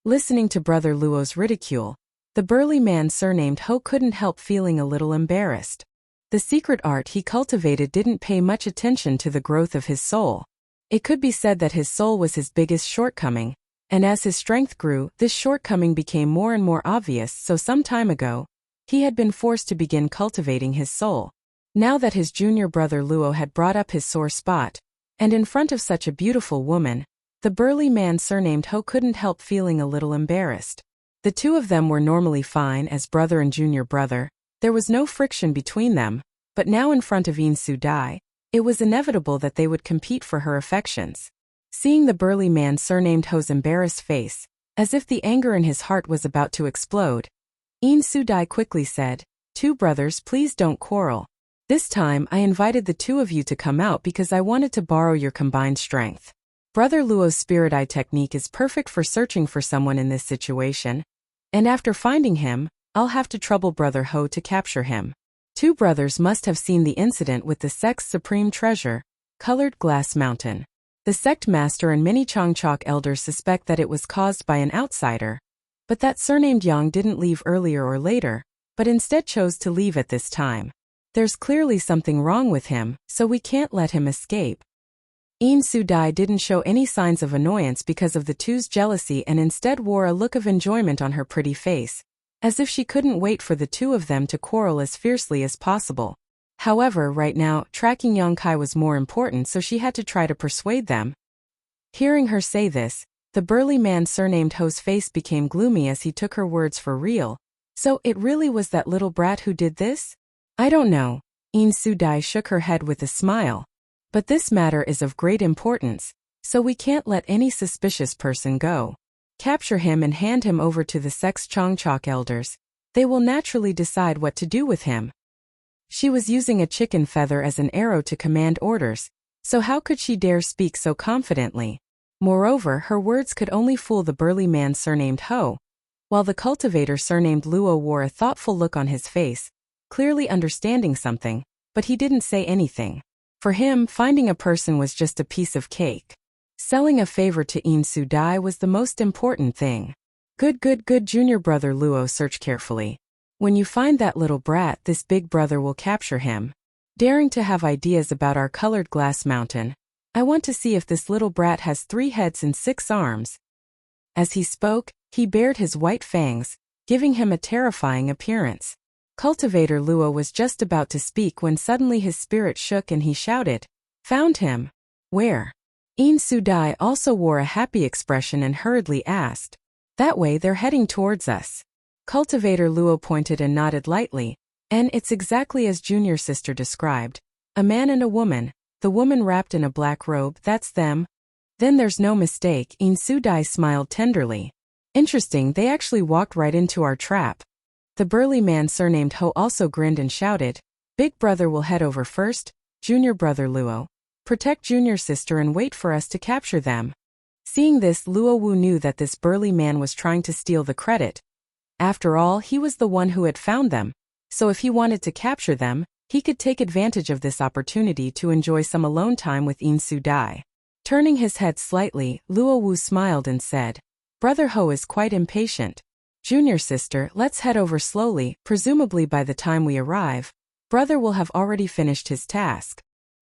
Listening to Brother Luo's ridicule, the burly man surnamed Ho couldn't help feeling a little embarrassed. The secret art he cultivated didn't pay much attention to the growth of his soul. It could be said that his soul was his biggest shortcoming, and as his strength grew, this shortcoming became more and more obvious, so some time ago, he had been forced to begin cultivating his soul. Now that his junior brother Luo had brought up his sore spot, and in front of such a beautiful woman, the burly man surnamed Ho couldn't help feeling a little embarrassed. The 2 of them were normally fine as brother and junior brother. There was no friction between them, but now in front of Een Su-dai, it was inevitable that they would compete for her affections. Seeing the burly man surnamed Ho's embarrassed face, as if the anger in his heart was about to explode, Een Su-dai quickly said, "2 brothers, please don't quarrel. This time I invited the 2 of you to come out because I wanted to borrow your combined strength. Brother Luo's spirit eye technique is perfect for searching for someone in this situation, and after finding him, I'll have to trouble Brother Ho to capture him." 2 brothers must have seen the incident with the sect's supreme treasure, Colored Glass Mountain. The sect master and many Chongchok elders suspect that it was caused by an outsider, but that surnamed Yang didn't leave earlier or later, but instead chose to leave at this time. There's clearly something wrong with him, so we can't let him escape. Een Su-dai didn't show any signs of annoyance because of the 2's jealousy and instead wore a look of enjoyment on her pretty face, as if she couldn't wait for the 2 of them to quarrel as fiercely as possible. However, right now, tracking Yang Kai was more important, so she had to try to persuade them. Hearing her say this, the burly man surnamed Ho's face became gloomy as he took her words for real. "So it really was that little brat who did this?" "I don't know." Een Su-dai shook her head with a smile. "But this matter is of great importance, so we can't let any suspicious person go. Capture him and hand him over to the Sex Chongchok elders. They will naturally decide what to do with him. She was using a chicken feather as an arrow to command orders, so how could she dare speak so confidently? Moreover, her words could only fool the burly man surnamed Ho, while the cultivator surnamed Luo wore a thoughtful look on his face, clearly understanding something, but he didn't say anything. For him, finding a person was just a piece of cake. Selling a favor to In Su Dai was the most important thing. Good, junior brother Luo searched carefully. When you find that little brat, this big brother will capture him. Daring to have ideas about our colored glass mountain. I want to see if this little brat has 3 heads and 6 arms. As he spoke, he bared his white fangs, giving him a terrifying appearance. Cultivator Luo was just about to speak when suddenly his spirit shook and he shouted, "Found him!" "Where?" In Su Dai also wore a happy expression and hurriedly asked, "That way, they're heading towards us." Cultivator Luo pointed and nodded lightly, and it's exactly as junior sister described. A man and a woman, the woman wrapped in a black robe, that's them. Then there's no mistake, In Su Dai smiled tenderly. Interesting, they actually walked right into our trap. The burly man surnamed Ho also grinned and shouted, "Big brother will head over first, junior brother Luo. Protect junior sister and wait for us to capture them." Seeing this, Luo Wu knew that this burly man was trying to steal the credit. After all, he was the one who had found them, so if he wanted to capture them, he could take advantage of this opportunity to enjoy some alone time with In Su Dai. Turning his head slightly, Luo Wu smiled and said, "Brother Ho is quite impatient. Junior sister, let's head over slowly, presumably by the time we arrive, brother will have already finished his task."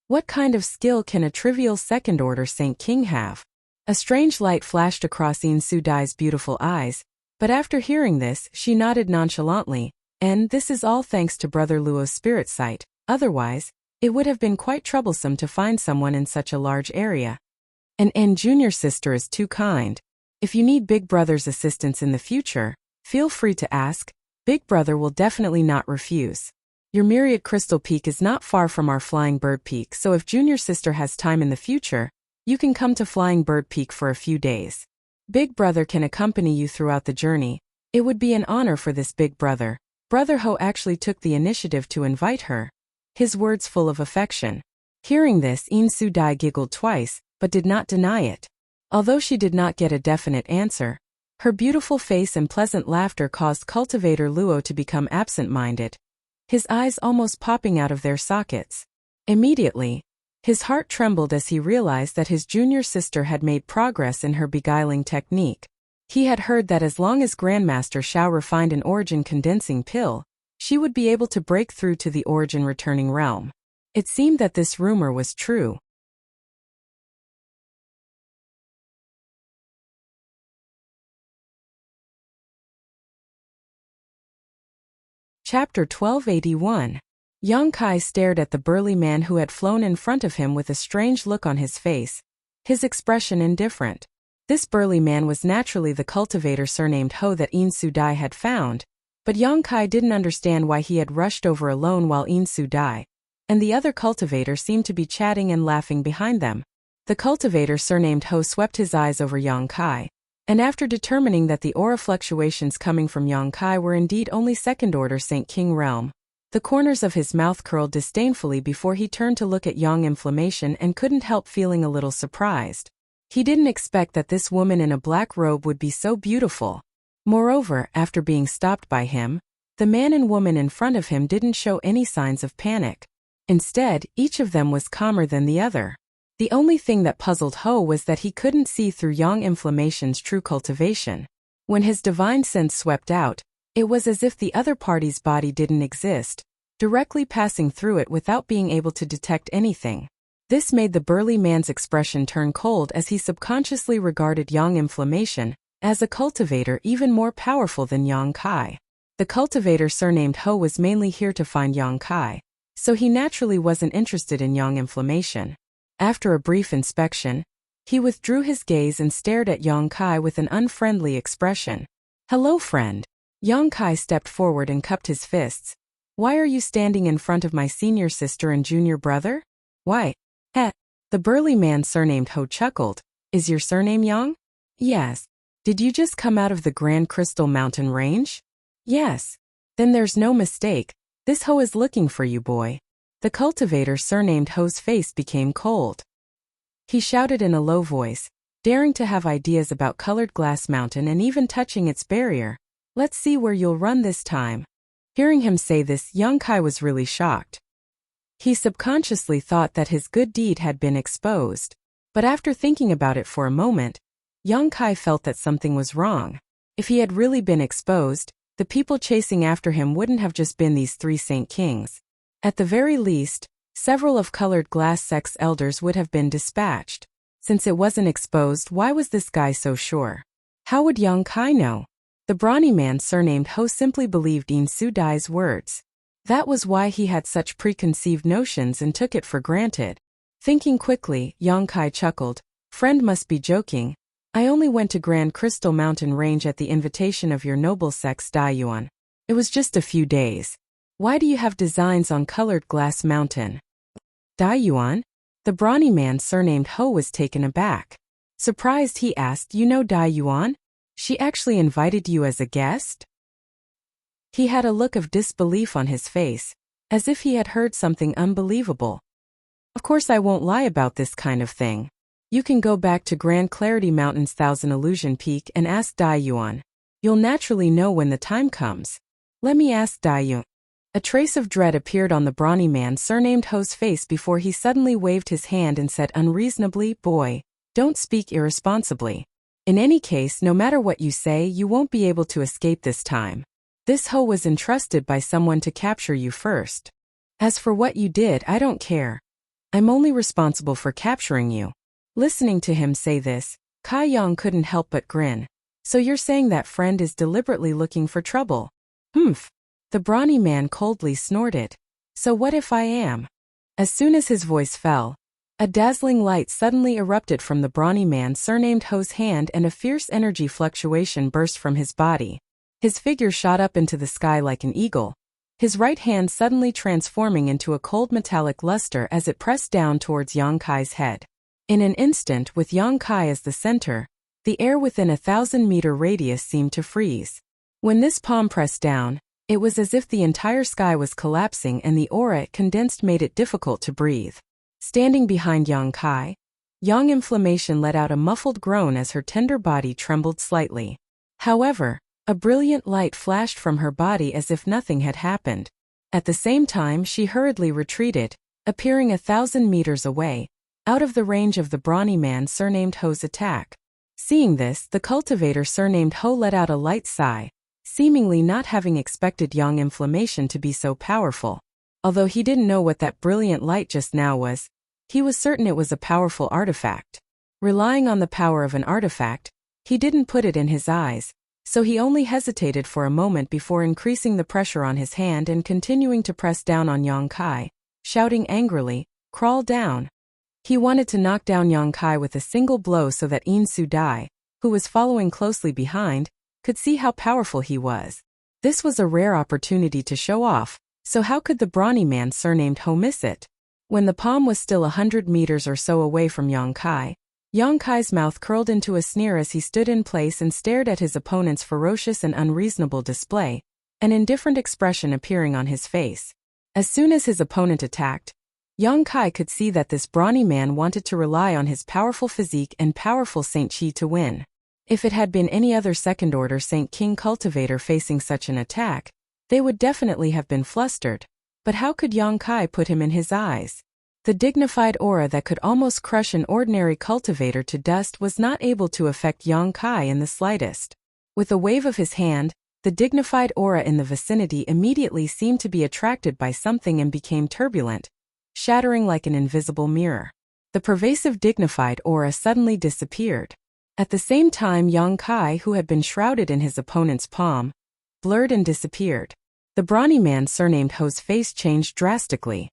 What kind of skill can a trivial second-order Saint King have? A strange light flashed across In Su Dai's beautiful eyes, but after hearing this, she nodded nonchalantly, and this is all thanks to brother Luo's spirit sight. Otherwise, it would have been quite troublesome to find someone in such a large area. And junior sister is too kind. If you need big brother's assistance in the future, feel free to ask. Big brother will definitely not refuse. Your Myriad Crystal Peak is not far from our Flying Bird Peak, so if junior sister has time in the future, you can come to Flying Bird Peak for a few days. Big brother can accompany you throughout the journey. It would be an honor for this big brother. Brother Ho actually took the initiative to invite her. His words full of affection. Hearing this, In Su Dai giggled twice, but did not deny it. Although she did not get a definite answer, her beautiful face and pleasant laughter caused Cultivator Luo to become absent-minded, his eyes almost popping out of their sockets. Immediately, his heart trembled as he realized that his junior sister had made progress in her beguiling technique. He had heard that as long as Grandmaster Xiao refined an origin condensing pill, she would be able to break through to the origin returning realm. It seemed that this rumor was true. Chapter 1281. Yang Kai stared at the burly man who had flown in front of him with a strange look on his face, his expression indifferent. This burly man was naturally the cultivator surnamed Ho that In Su Dai had found, but Yang Kai didn't understand why he had rushed over alone while In Su Dai and the other cultivator seemed to be chatting and laughing behind them. The cultivator surnamed Ho swept his eyes over Yang Kai, and after determining that the aura fluctuations coming from Yang Kai were indeed only second-order Saint King realm, the corners of his mouth curled disdainfully before he turned to look at Yang Inflammation and couldn't help feeling a little surprised. He didn't expect that this woman in a black robe would be so beautiful. Moreover, after being stopped by him, the man and woman in front of him didn't show any signs of panic. Instead, each of them was calmer than the other. The only thing that puzzled Ho was that he couldn't see through Yang Inflammation's true cultivation. When his divine sense swept out, it was as if the other party's body didn't exist, directly passing through it without being able to detect anything. This made the burly man's expression turn cold as he subconsciously regarded Yang Inflammation as a cultivator even more powerful than Yang Kai. The cultivator surnamed Ho was mainly here to find Yang Kai, so he naturally wasn't interested in Yang Inflammation. After a brief inspection, he withdrew his gaze and stared at Yang Kai with an unfriendly expression. "Hello, friend." Yang Kai stepped forward and cupped his fists. "Why are you standing in front of my senior sister and junior brother?" "Why? Heh." The burly man surnamed Ho chuckled. "Is your surname Yang?" "Yes." Did you just come out of the Grand Crystal Mountain Range? Yes. Then there's no mistake. This Ho is looking for you, boy. The cultivator surnamed Ho's face became cold. He shouted in a low voice, daring to have ideas about Colored Glass Mountain and even touching its barrier. Let's see where you'll run this time. Hearing him say this, young Kai was really shocked. He subconsciously thought that his good deed had been exposed. But after thinking about it for a moment, young Kai felt that something was wrong. If he had really been exposed, the people chasing after him wouldn't have just been these 3 Saint Kings. At the very least, several of Colored Glass Sect's elders would have been dispatched. Since it wasn't exposed, why was this guy so sure? How would young Kai know? The brawny man surnamed Ho simply believed In Su Dai's words. That was why he had such preconceived notions and took it for granted. Thinking quickly, young Kai chuckled. Friend must be joking. I only went to Grand Crystal Mountain Range at the invitation of your noble sex Daiyuan. It was just a few days. Why do you have designs on Colored Glass Mountain? Daiyuan? The brawny man surnamed Ho was taken aback. Surprised, he asked, You know Daiyuan? She actually invited you as a guest? He had a look of disbelief on his face, as if he had heard something unbelievable. Of course I won't lie about this kind of thing. You can go back to Grand Clarity Mountain's Thousand Illusion Peak and ask Daiyuan. You'll naturally know when the time comes. Let me ask Daiyuan. A trace of dread appeared on the brawny man surnamed Ho's face before he suddenly waved his hand and said unreasonably, Boy, don't speak irresponsibly. In any case, no matter what you say, you won't be able to escape this time. This Ho was entrusted by someone to capture you first. As for what you did, I don't care. I'm only responsible for capturing you. Listening to him say this, Kai Yang couldn't help but grin. So you're saying that friend is deliberately looking for trouble? Humph. The brawny man coldly snorted. So what if I am? As soon as his voice fell, a dazzling light suddenly erupted from the brawny man surnamed Ho's hand and a fierce energy fluctuation burst from his body. His figure shot up into the sky like an eagle, his right hand suddenly transforming into a cold metallic luster as it pressed down towards Yang Kai's head. In an instant, with Yang Kai as the center, the air within a 1,000-meter radius seemed to freeze. When this palm pressed down, it was as if the entire sky was collapsing and the aura it condensed made it difficult to breathe. Standing behind Yang Kai, Yang Inflammation let out a muffled groan as her tender body trembled slightly. However, a brilliant light flashed from her body as if nothing had happened. At the same time, she hurriedly retreated, appearing 1,000 meters away, out of the range of the brawny man surnamed Ho's attack. Seeing this, the cultivator surnamed Ho let out a light sigh, seemingly not having expected Yang Inflammation to be so powerful. Although he didn't know what that brilliant light just now was, he was certain it was a powerful artifact. Relying on the power of an artifact, he didn't put it in his eyes, so he only hesitated for a moment before increasing the pressure on his hand and continuing to press down on Yang Kai, shouting angrily, Crawl down. He wanted to knock down Yang Kai with a single blow so that In Su Dai, who was following closely behind, could see how powerful he was. This was a rare opportunity to show off, so how could the brawny man surnamed Ho miss it? When the palm was still 100 meters or so away from Yang Kai's mouth curled into a sneer as he stood in place and stared at his opponent's ferocious and unreasonable display, an indifferent expression appearing on his face. As soon as his opponent attacked, Yang Kai could see that this brawny man wanted to rely on his powerful physique and powerful Saint Chi to win. If it had been any other second-order Saint King cultivator facing such an attack, they would definitely have been flustered. But how could Yang Kai put him in his eyes? The dignified aura that could almost crush an ordinary cultivator to dust was not able to affect Yang Kai in the slightest. With a wave of his hand, the dignified aura in the vicinity immediately seemed to be attracted by something and became turbulent, shattering like an invisible mirror. The pervasive dignified aura suddenly disappeared. At the same time, Yang Kai, who had been shrouded in his opponent's palm, blurred and disappeared. The brawny man surnamed Ho's face changed drastically.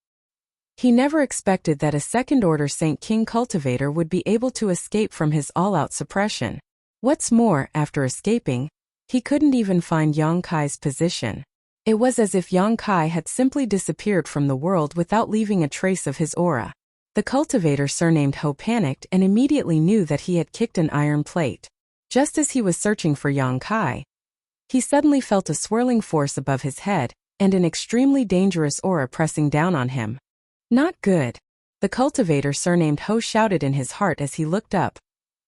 He never expected that a second-order Saint King cultivator would be able to escape from his all-out suppression. What's more, after escaping, he couldn't even find Yang Kai's position. It was as if Yang Kai had simply disappeared from the world without leaving a trace of his aura. The cultivator surnamed Ho panicked and immediately knew that he had kicked an iron plate. Just as he was searching for Yang Kai, he suddenly felt a swirling force above his head and an extremely dangerous aura pressing down on him. Not good. The cultivator surnamed Ho shouted in his heart as he looked up,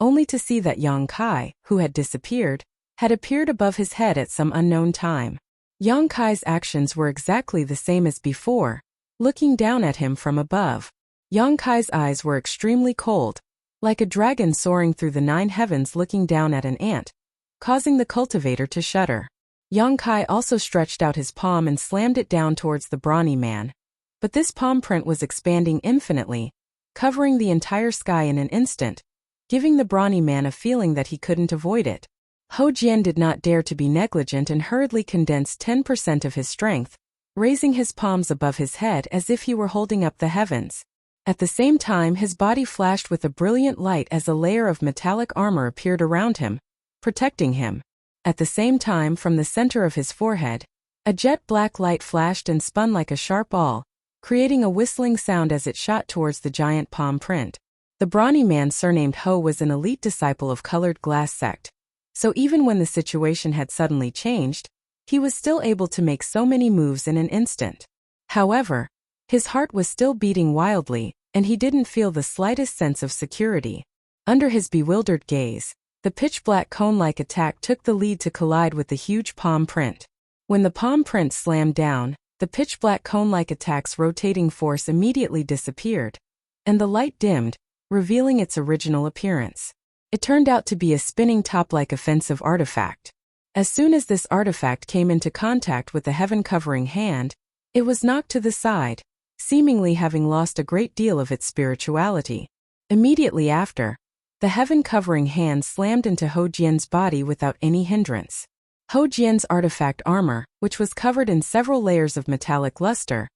only to see that Yang Kai, who had disappeared, had appeared above his head at some unknown time. Yang Kai's actions were exactly the same as before, looking down at him from above. Yang Kai's eyes were extremely cold, like a dragon soaring through the 9 heavens looking down at an ant, causing the cultivator to shudder. Yang Kai also stretched out his palm and slammed it down towards the brawny man. But this palm print was expanding infinitely, covering the entire sky in an instant, giving the brawny man a feeling that he couldn't avoid it. Ho Jian did not dare to be negligent and hurriedly condensed 10% of his strength, raising his palms above his head as if he were holding up the heavens. At the same time, his body flashed with a brilliant light as a layer of metallic armor appeared around him, protecting him. At the same time, from the center of his forehead, a jet black light flashed and spun like a sharp awl, creating a whistling sound as it shot towards the giant palm print. The brawny man surnamed Ho was an elite disciple of Colored Glass sect, so even when the situation had suddenly changed, he was still able to make so many moves in an instant. However, his heart was still beating wildly, and he didn't feel the slightest sense of security. Under his bewildered gaze, the pitch-black cone-like attack took the lead to collide with the huge palm print. When the palm print slammed down, the pitch-black cone-like attack's rotating force immediately disappeared, and the light dimmed, revealing its original appearance. It turned out to be a spinning top-like offensive artifact. As soon as this artifact came into contact with the heaven-covering hand, it was knocked to the side, seemingly having lost a great deal of its spirituality. Immediately after, the heaven-covering hand slammed into Ho Jian's body without any hindrance. Ho Jian's artifact armor, which was covered in several layers of metallic luster,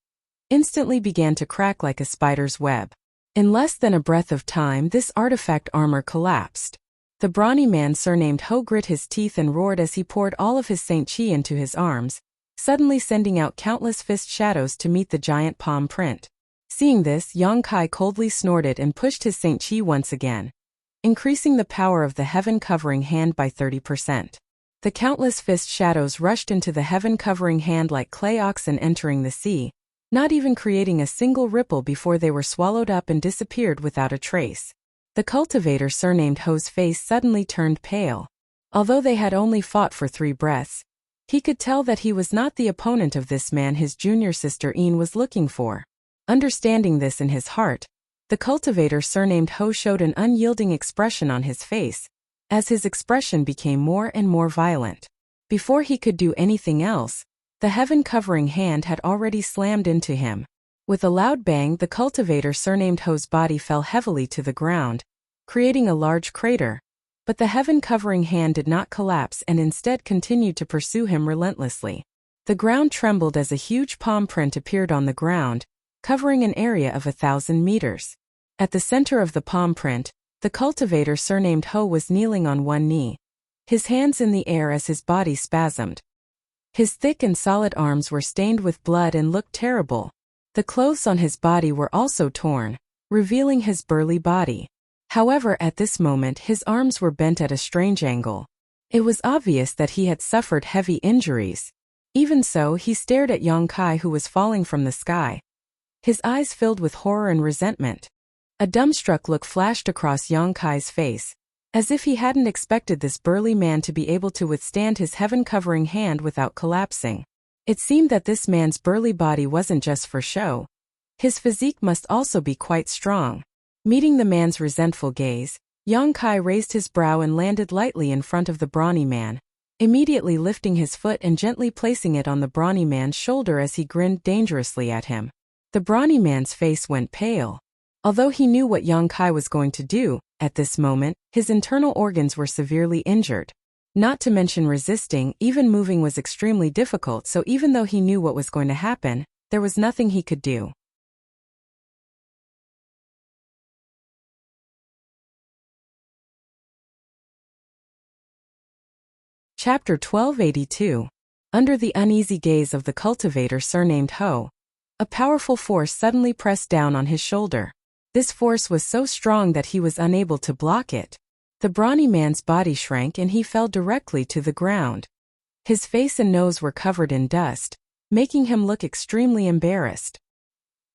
instantly began to crack like a spider's web. In less than a breath of time, this artifact armor collapsed. The brawny man surnamed Ho grit his teeth and roared as he poured all of his Saint Chi into his arms, suddenly sending out countless fist shadows to meet the giant palm print. Seeing this, Yang Kai coldly snorted and pushed his Saint Chi once again, increasing the power of the heaven-covering hand by 30%. The countless fist shadows rushed into the heaven-covering hand like clay oxen entering the sea, not even creating a single ripple before they were swallowed up and disappeared without a trace. The cultivator surnamed Ho's face suddenly turned pale. Although they had only fought for 3 breaths, he could tell that he was not the opponent of this man his junior sister Een was looking for. Understanding this in his heart, the cultivator surnamed Ho showed an unyielding expression on his face, as his expression became more and more violent. Before he could do anything else, the heaven-covering hand had already slammed into him. With a loud bang, the cultivator surnamed Ho's body fell heavily to the ground, creating a large crater. But the heaven-covering hand did not collapse and instead continued to pursue him relentlessly. The ground trembled as a huge palm print appeared on the ground, covering an area of 1,000 meters. At the center of the palm print, the cultivator surnamed Ho was kneeling on one knee, his hands in the air as his body spasmed. His thick and solid arms were stained with blood and looked terrible. The clothes on his body were also torn, revealing his burly body. However, at this moment his arms were bent at a strange angle. It was obvious that he had suffered heavy injuries. Even so, he stared at Yang Kai who was falling from the sky, his eyes filled with horror and resentment. A dumbstruck look flashed across Yang Kai's face, as if he hadn't expected this burly man to be able to withstand his heaven-covering hand without collapsing. It seemed that this man's burly body wasn't just for show. His physique must also be quite strong. Meeting the man's resentful gaze, Yang Kai raised his brow and landed lightly in front of the brawny man, immediately lifting his foot and gently placing it on the brawny man's shoulder as he grinned dangerously at him. The brawny man's face went pale. Although he knew what Yang Kai was going to do, at this moment, his internal organs were severely injured. Not to mention resisting, even moving was extremely difficult, so even though he knew what was going to happen, there was nothing he could do. Chapter 1282. Under the uneasy gaze of the cultivator surnamed Ho, a powerful force suddenly pressed down on his shoulder. This force was so strong that he was unable to block it. The brawny man's body shrank and he fell directly to the ground. His face and nose were covered in dust, making him look extremely embarrassed.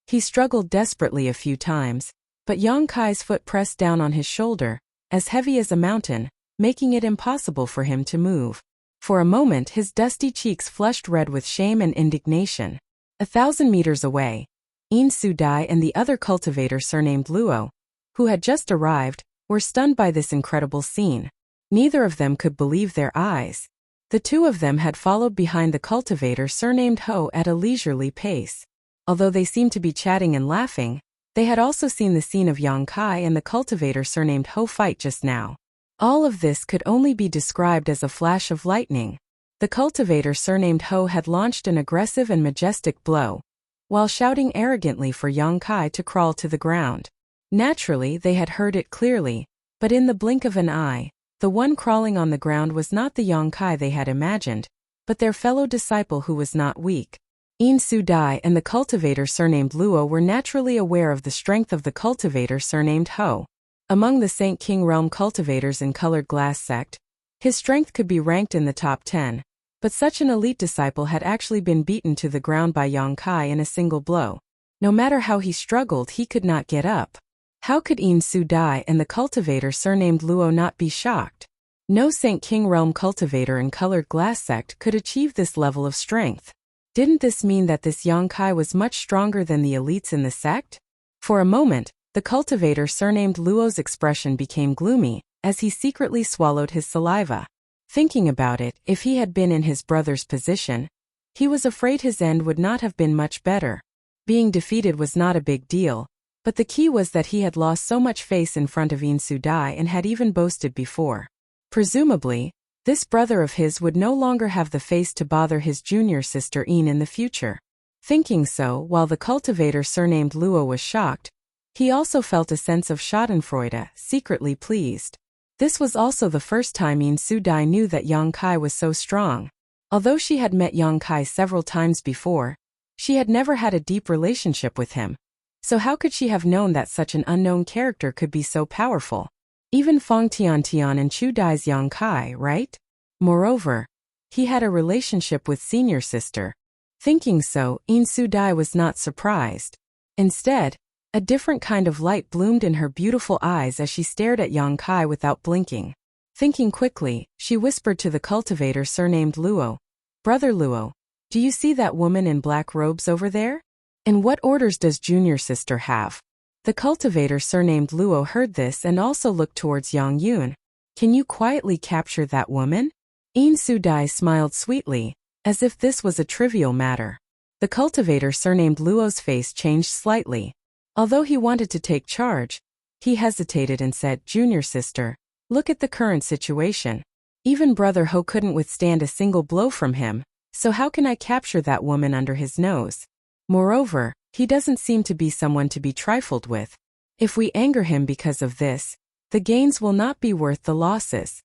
He struggled desperately a few times, but Yang Kai's foot pressed down on his shoulder, as heavy as a mountain, making it impossible for him to move. For a moment his dusty cheeks flushed red with shame and indignation. 1,000 meters away, In Su Dai and the other cultivator surnamed Luo, who had just arrived, were stunned by this incredible scene. Neither of them could believe their eyes. The two of them had followed behind the cultivator surnamed Ho at a leisurely pace. Although they seemed to be chatting and laughing, they had also seen the scene of Yang Kai and the cultivator surnamed Ho fight just now. All of this could only be described as a flash of lightning. The cultivator surnamed Ho had launched an aggressive and majestic blow, while shouting arrogantly for Yang Kai to crawl to the ground. Naturally, they had heard it clearly, but in the blink of an eye, the one crawling on the ground was not the Yang Kai they had imagined, but their fellow disciple who was not weak. In Su Dai and the cultivator surnamed Luo were naturally aware of the strength of the cultivator surnamed Ho. Among the Saint King Realm cultivators in Colored Glass sect, his strength could be ranked in the top 10, but such an elite disciple had actually been beaten to the ground by Yang Kai in a single blow. No matter how he struggled, he could not get up. How could In Su Dai and the cultivator surnamed Luo not be shocked? No Saint King Realm cultivator in Colored Glass sect could achieve this level of strength. Didn't this mean that this Yang Kai was much stronger than the elites in the sect? For a moment, the cultivator surnamed Luo's expression became gloomy, as he secretly swallowed his saliva. Thinking about it, if he had been in his brother's position, he was afraid his end would not have been much better. Being defeated was not a big deal, but the key was that he had lost so much face in front of In Su Dai and had even boasted before. Presumably, this brother of his would no longer have the face to bother his junior sister in the future. Thinking so, while the cultivator surnamed Luo was shocked, he also felt a sense of schadenfreude, secretly pleased. This was also the first time In Su Dai knew that Yang Kai was so strong. Although she had met Yang Kai several times before, she had never had a deep relationship with him. So how could she have known that such an unknown character could be so powerful? Even Fong Tiantian and Chu Dai's Yang Kai, right? Moreover, he had a relationship with senior sister. Thinking so, In Su Dai was not surprised. Instead, a different kind of light bloomed in her beautiful eyes as she stared at Yang Kai without blinking. Thinking quickly, she whispered to the cultivator surnamed Luo, "Brother Luo, do you see that woman in black robes over there? And what orders does junior sister have?" The cultivator surnamed Luo heard this and also looked towards Yang Yun. "Can you quietly capture that woman?" In Su Dai smiled sweetly, as if this was a trivial matter. The cultivator surnamed Luo's face changed slightly. Although he wanted to take charge, he hesitated and said, "Junior sister, look at the current situation. Even Brother Ho couldn't withstand a single blow from him, so how can I capture that woman under his nose? Moreover, he doesn't seem to be someone to be trifled with. If we anger him because of this, the gains will not be worth the losses.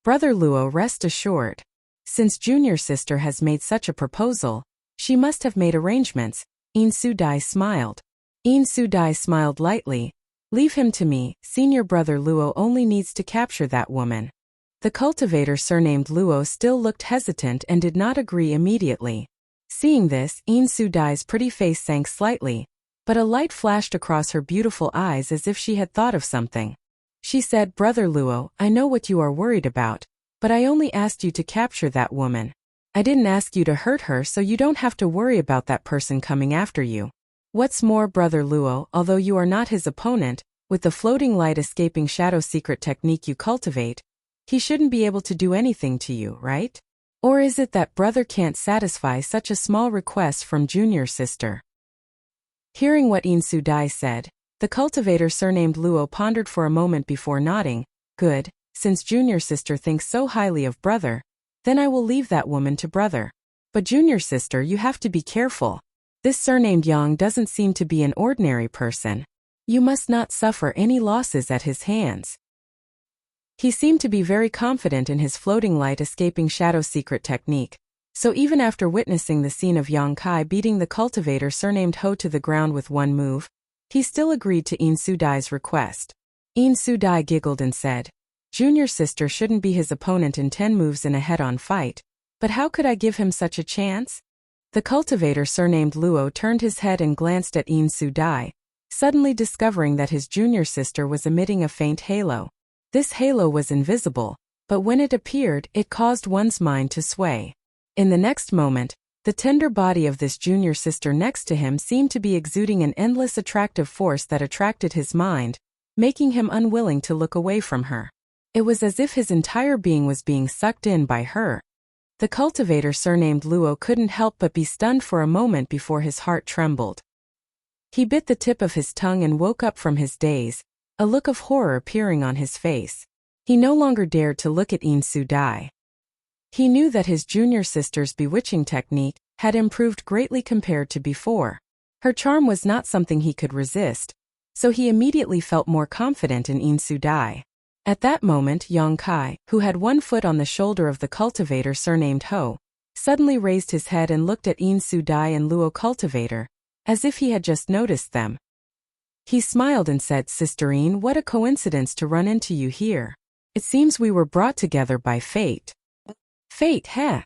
Brother Luo, rest assured. Since junior sister has made such a proposal, she must have made arrangements." In Su Dai smiled. In Su Dai smiled lightly. "Leave him to me, senior brother Luo only needs to capture that woman." The cultivator surnamed Luo still looked hesitant and did not agree immediately. Seeing this, In Su Dai's pretty face sank slightly, but a light flashed across her beautiful eyes as if she had thought of something. She said, "Brother Luo, I know what you are worried about, but I only asked you to capture that woman. I didn't ask you to hurt her, so you don't have to worry about that person coming after you. What's more, Brother Luo, although you are not his opponent, with the floating light escaping shadow secret technique you cultivate, he shouldn't be able to do anything to you, right? Or is it that brother can't satisfy such a small request from junior sister?" Hearing what In Su Dai said, the cultivator surnamed Luo pondered for a moment before nodding. "Good, since junior sister thinks so highly of brother, then I will leave that woman to brother. But junior sister, you have to be careful. This surnamed Yang doesn't seem to be an ordinary person. You must not suffer any losses at his hands." He seemed to be very confident in his floating light escaping shadow secret technique, so even after witnessing the scene of Yang Kai beating the cultivator surnamed Ho to the ground with one move, he still agreed to In Su Dai's request. In Su Dai giggled and said, Junior sister shouldn't be his opponent in 10 moves in a head-on fight, but how could I give him such a chance? The cultivator surnamed Luo turned his head and glanced at In Su Dai, suddenly discovering that his junior sister was emitting a faint halo. This halo was invisible, but when it appeared, it caused one's mind to sway. In the next moment, the tender body of this junior sister next to him seemed to be exuding an endless attractive force that attracted his mind, making him unwilling to look away from her. It was as if his entire being was being sucked in by her. The cultivator surnamed Luo couldn't help but be stunned for a moment before his heart trembled. He bit the tip of his tongue and woke up from his daze, a look of horror appearing on his face. He no longer dared to look at In Su Dai. He knew that his junior sister's bewitching technique had improved greatly compared to before. Her charm was not something he could resist, so he immediately felt more confident in In Su Dai. At that moment, Yang Kai, who had one foot on the shoulder of the cultivator surnamed Ho, suddenly raised his head and looked at In Su Dai and Luo cultivator, as if he had just noticed them. He smiled and said, "Sisterine, what a coincidence to run into you here. It seems we were brought together by fate." "Fate, heh?"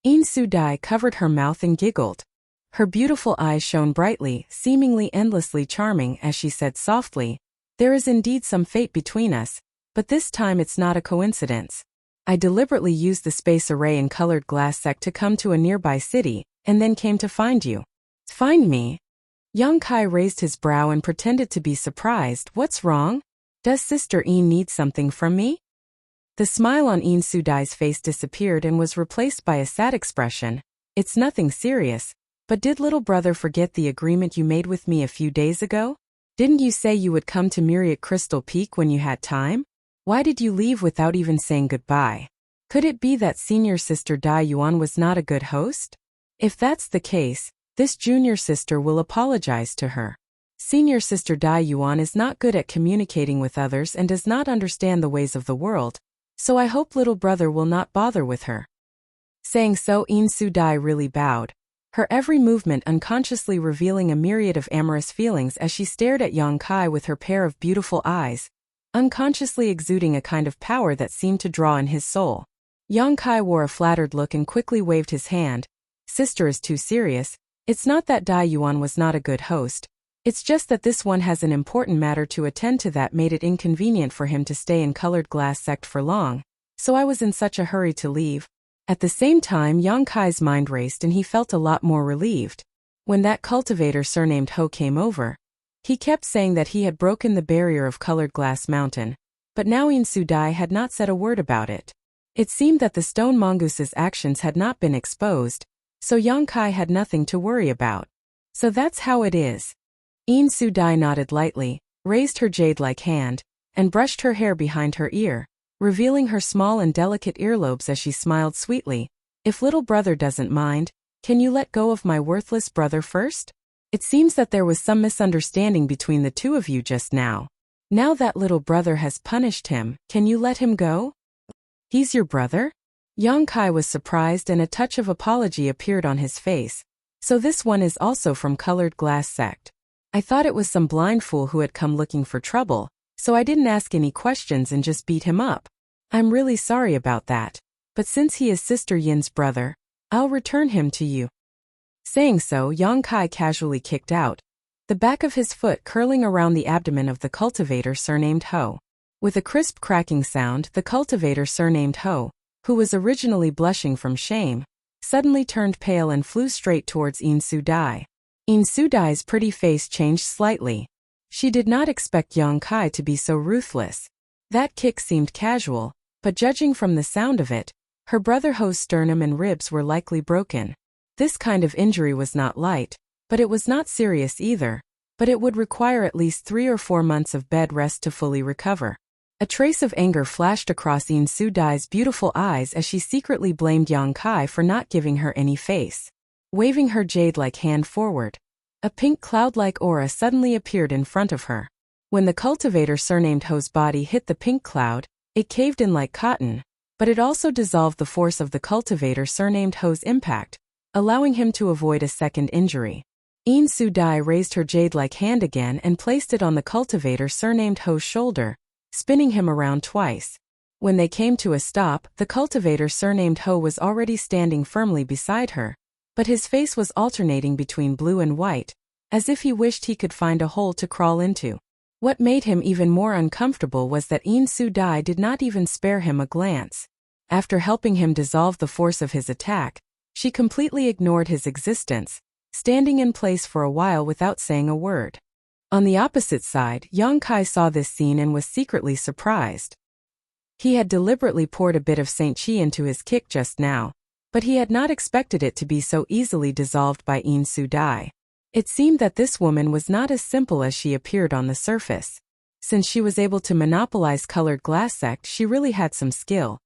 In Su Dai covered her mouth and giggled. Her beautiful eyes shone brightly, seemingly endlessly charming as she said softly, "There is indeed some fate between us, but this time it's not a coincidence. I deliberately used the space array in colored glass sect to come to a nearby city, and then came to find you." "Find me?" Yang Kai raised his brow and pretended to be surprised. "What's wrong? Does Sister In need something from me?" The smile on In Su Dai's face disappeared and was replaced by a sad expression. "It's nothing serious, but did little brother forget the agreement you made with me a few days ago? Didn't you say you would come to Myriad Crystal Peak when you had time? Why did you leave without even saying goodbye? Could it be that senior sister Dai Yuan was not a good host? If that's the case, this junior sister will apologize to her. Senior sister Dai Yuan is not good at communicating with others and does not understand the ways of the world, so I hope little brother will not bother with her." Saying so, In Su Dai really bowed, her every movement unconsciously revealing a myriad of amorous feelings as she stared at Yang Kai with her pair of beautiful eyes, unconsciously exuding a kind of power that seemed to draw in his soul. Yang Kai wore a flattered look and quickly waved his hand. "Sister is too serious. It's not that Dai Yuan was not a good host. It's just that this one has an important matter to attend to that made it inconvenient for him to stay in colored glass sect for long, so I was in such a hurry to leave." At the same time, Yang Kai's mind raced and he felt a lot more relieved. When that cultivator surnamed Ho came over, he kept saying that he had broken the barrier of colored glass mountain, but now In Su Dai had not said a word about it. It seemed that the stone mongoose's actions had not been exposed, so Yang Kai had nothing to worry about. "So that's how it is." In Su Dai nodded lightly, raised her jade-like hand, and brushed her hair behind her ear, revealing her small and delicate earlobes as she smiled sweetly. "If little brother doesn't mind, can you let go of my worthless brother first? It seems that there was some misunderstanding between the two of you just now. Now that little brother has punished him, can you let him go?" "He's your brother?" Yang Kai was surprised and a touch of apology appeared on his face. "So this one is also from colored glass sect. I thought it was some blind fool who had come looking for trouble, so I didn't ask any questions and just beat him up. I'm really sorry about that, but since he is Sister Yin's brother, I'll return him to you." Saying so, Yang Kai casually kicked out, the back of his foot curling around the abdomen of the cultivator surnamed Ho. With a crisp cracking sound, the cultivator surnamed Ho, who was originally blushing from shame, suddenly turned pale and flew straight towards In Su Dai. In Su Dai's pretty face changed slightly. She did not expect Yang Kai to be so ruthless. That kick seemed casual, but judging from the sound of it, her brother Ho's sternum and ribs were likely broken. This kind of injury was not light, but it was not serious either, but it would require at least 3 or 4 months of bed rest to fully recover. A trace of anger flashed across In Su Dai's beautiful eyes as she secretly blamed Yang Kai for not giving her any face. Waving her jade-like hand forward, a pink cloud-like aura suddenly appeared in front of her. When the cultivator surnamed Ho's body hit the pink cloud, it caved in like cotton, but it also dissolved the force of the cultivator surnamed Ho's impact, allowing him to avoid a second injury. In Su Dai raised her jade-like hand again and placed it on the cultivator surnamed Ho's shoulder, spinning him around twice. When they came to a stop, the cultivator surnamed Ho was already standing firmly beside her, but his face was alternating between blue and white, as if he wished he could find a hole to crawl into. What made him even more uncomfortable was that In Su Dai did not even spare him a glance. After helping him dissolve the force of his attack, she completely ignored his existence, standing in place for a while without saying a word. On the opposite side, Yang Kai saw this scene and was secretly surprised. He had deliberately poured a bit of Saint Chi into his kick just now, but he had not expected it to be so easily dissolved by In Su Dai. It seemed that this woman was not as simple as she appeared on the surface. Since she was able to monopolize colored glass sect, she really had some skill.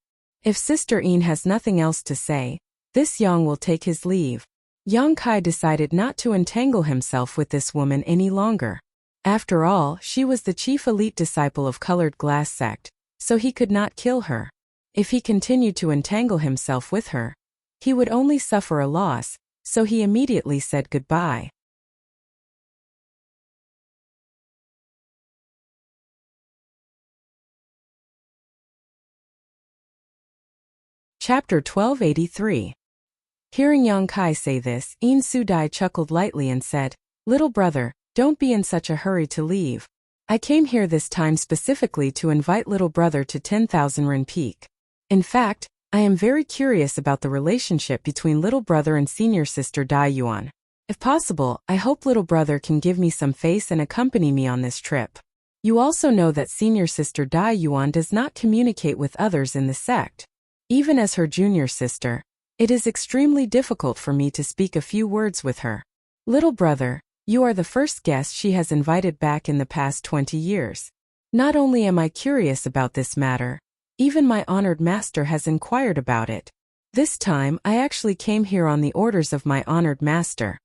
If Sister In has nothing else to say, this Yang will take his leave. Yang Kai decided not to entangle himself with this woman any longer. After all, she was the chief elite disciple of colored glass sect, so he could not kill her. If he continued to entangle himself with her, he would only suffer a loss, so he immediately said goodbye. Chapter 1283. Hearing Yang Kai say this, In Su Dai chuckled lightly and said, "Little brother, don't be in such a hurry to leave. I came here this time specifically to invite little brother to 10,000 Ren Peak. In fact, I am very curious about the relationship between little brother and senior sister Dai Yuan. If possible, I hope little brother can give me some face and accompany me on this trip. You also know that senior sister Dai Yuan does not communicate with others in the sect. Even as her junior sister, it is extremely difficult for me to speak a few words with her. Little brother, you are the first guest she has invited back in the past 20 years. Not only am I curious about this matter, even my honored master has inquired about it. This time, I actually came here on the orders of my honored master."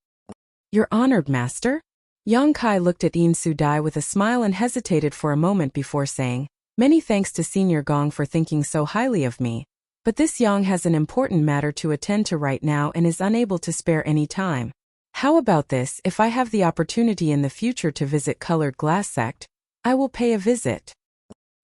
"Your honored master?" Yang Kai looked at In Su Dai with a smile and hesitated for a moment before saying, "Many thanks to Senior Gong for thinking so highly of me. But this Yang has an important matter to attend to right now and is unable to spare any time. How about this, if I have the opportunity in the future to visit Colored Glass Sect, I will pay a visit."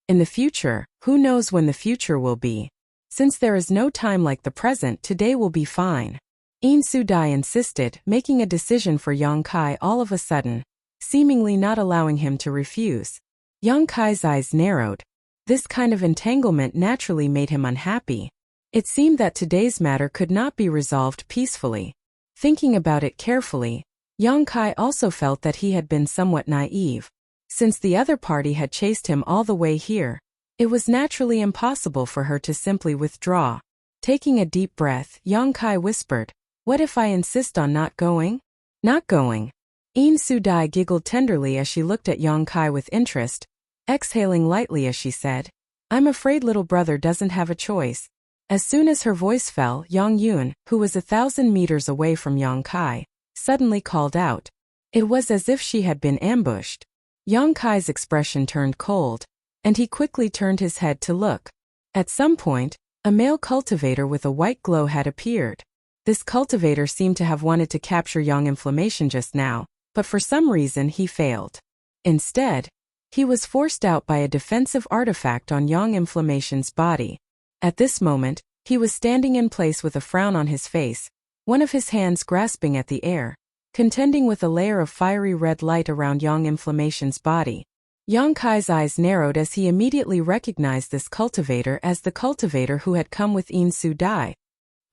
In the future, who knows when the future will be? Since there is no time like the present, today will be fine. In Su Dai insisted, making a decision for Yang Kai all of a sudden, seemingly not allowing him to refuse. Yang Kai's eyes narrowed. This kind of entanglement naturally made him unhappy. It seemed that today's matter could not be resolved peacefully. Thinking about it carefully, Yang Kai also felt that he had been somewhat naive. Since the other party had chased him all the way here, it was naturally impossible for her to simply withdraw. Taking a deep breath, Yang Kai whispered, "What if I insist on not going?" "Not going?" In Su Dai giggled tenderly as she looked at Yang Kai with interest, exhaling lightly as she said, "I'm afraid little brother doesn't have a choice." As soon as her voice fell, Yang Yun, who was 1,000 meters away from Yang Kai, suddenly called out. It was as if she had been ambushed. Yang Kai's expression turned cold, and he quickly turned his head to look. At some point, a male cultivator with a white glow had appeared. This cultivator seemed to have wanted to capture Yang Inflammation just now, but for some reason he failed. Instead, he was forced out by a defensive artifact on Yang Inflammation's body. At this moment, he was standing in place with a frown on his face, one of his hands grasping at the air, contending with a layer of fiery red light around Yang Inflammation's body. Yang Kai's eyes narrowed as he immediately recognized this cultivator as the cultivator who had come with In Su Dai.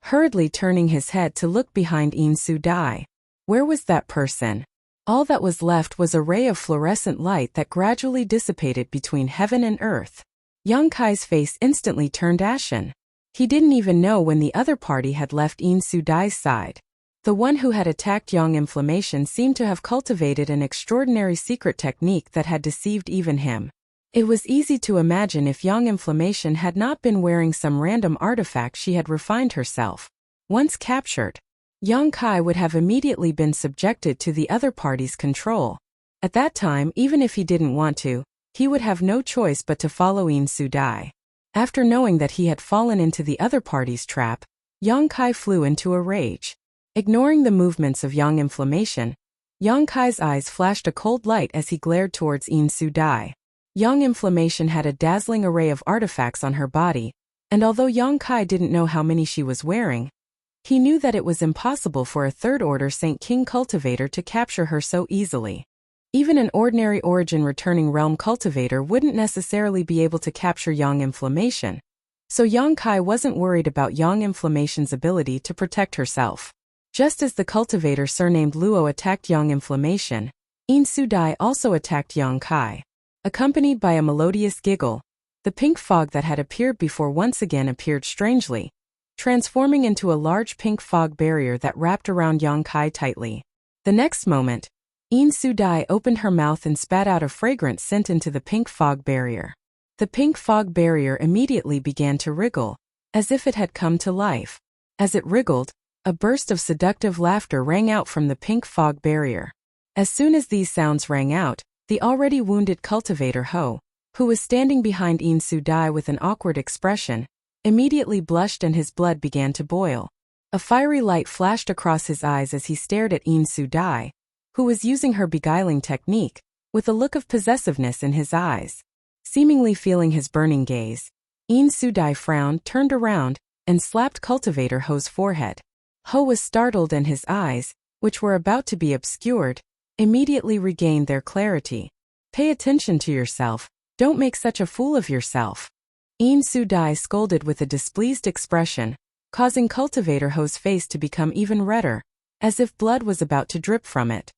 Hurriedly turning his head to look behind In Su Dai. Where was that person? All that was left was a ray of fluorescent light that gradually dissipated between heaven and earth. Yang Kai's face instantly turned ashen. He didn't even know when the other party had left In Su Dai's side. The one who had attacked Yang Inflammation seemed to have cultivated an extraordinary secret technique that had deceived even him. It was easy to imagine if Yang Inflammation had not been wearing some random artifact she had refined herself. Once captured, Yang Kai would have immediately been subjected to the other party's control. At that time, even if he didn't want to, he would have no choice but to follow In Su Dai. After knowing that he had fallen into the other party's trap, Yang Kai flew into a rage. Ignoring the movements of Yang Inflammation, Yang Kai's eyes flashed a cold light as he glared towards In Su Dai. Young Inflammation had a dazzling array of artifacts on her body, and although Yang Kai didn't know how many she was wearing, he knew that it was impossible for a third-order Saint King cultivator to capture her so easily. Even an ordinary origin returning realm cultivator wouldn't necessarily be able to capture Yang Inflammation, so Yang Kai wasn't worried about Yang Inflammation's ability to protect herself. Just as the cultivator surnamed Luo attacked Yang Inflammation, In Su-dai also attacked Yang Kai. Accompanied by a melodious giggle, the pink fog that had appeared before once again appeared strangely, transforming into a large pink fog barrier that wrapped around Yang Kai tightly. The next moment, In Su-dai opened her mouth and spat out a fragrant scent into the pink fog barrier. The pink fog barrier immediately began to wriggle, as if it had come to life. As it wriggled, a burst of seductive laughter rang out from the pink fog barrier. As soon as these sounds rang out, the already wounded cultivator Ho, who was standing behind In Su-dai with an awkward expression, immediately blushed and his blood began to boil. A fiery light flashed across his eyes as he stared at In Su-dai, who was using her beguiling technique, with a look of possessiveness in his eyes. Seemingly feeling his burning gaze, In Su-dai frowned, turned around, and slapped cultivator Ho's forehead. Ho was startled and his eyes, which were about to be obscured, immediately regained their clarity. "Pay attention to yourself, don't make such a fool of yourself." In Su-dai scolded with a displeased expression, causing cultivator Ho's face to become even redder, as if blood was about to drip from it.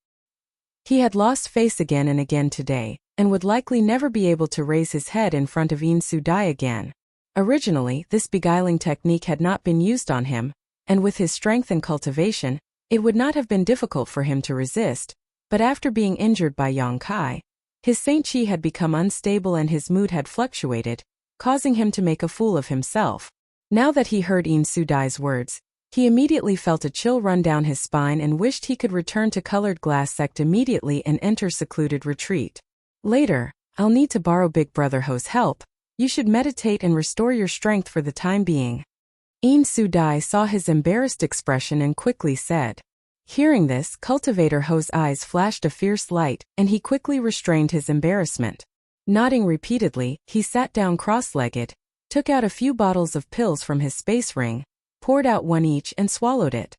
He had lost face again and again today, and would likely never be able to raise his head in front of In Su-dai again. Originally, this beguiling technique had not been used on him, and with his strength and cultivation, it would not have been difficult for him to resist, but after being injured by Yang Kai, his Saint Chi had become unstable and his mood had fluctuated, causing him to make a fool of himself. Now that he heard In Su-dai's words, he immediately felt a chill run down his spine and wished he could return to Colored Glass Sect immediately and enter secluded retreat. "Later, I'll need to borrow Big Brother Ho's help. You should meditate and restore your strength for the time being." In Su-dai saw his embarrassed expression and quickly said. Hearing this, cultivator Ho's eyes flashed a fierce light, and he quickly restrained his embarrassment. Nodding repeatedly, he sat down cross-legged, took out a few bottles of pills from his space ring, poured out one each and swallowed it.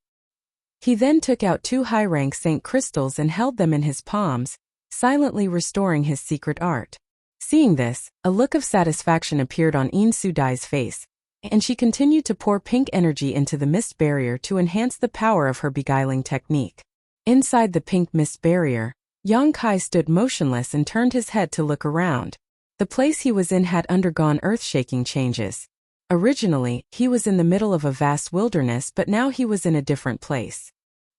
He then took out 2 high-rank Saint crystals and held them in his palms, silently restoring his secret art. Seeing this, a look of satisfaction appeared on In Su-dai's face, and she continued to pour pink energy into the mist barrier to enhance the power of her beguiling technique. Inside the pink mist barrier, Yang Kai stood motionless and turned his head to look around. The place he was in had undergone earth-shaking changes. Originally, he was in the middle of a vast wilderness, but now he was in a different place.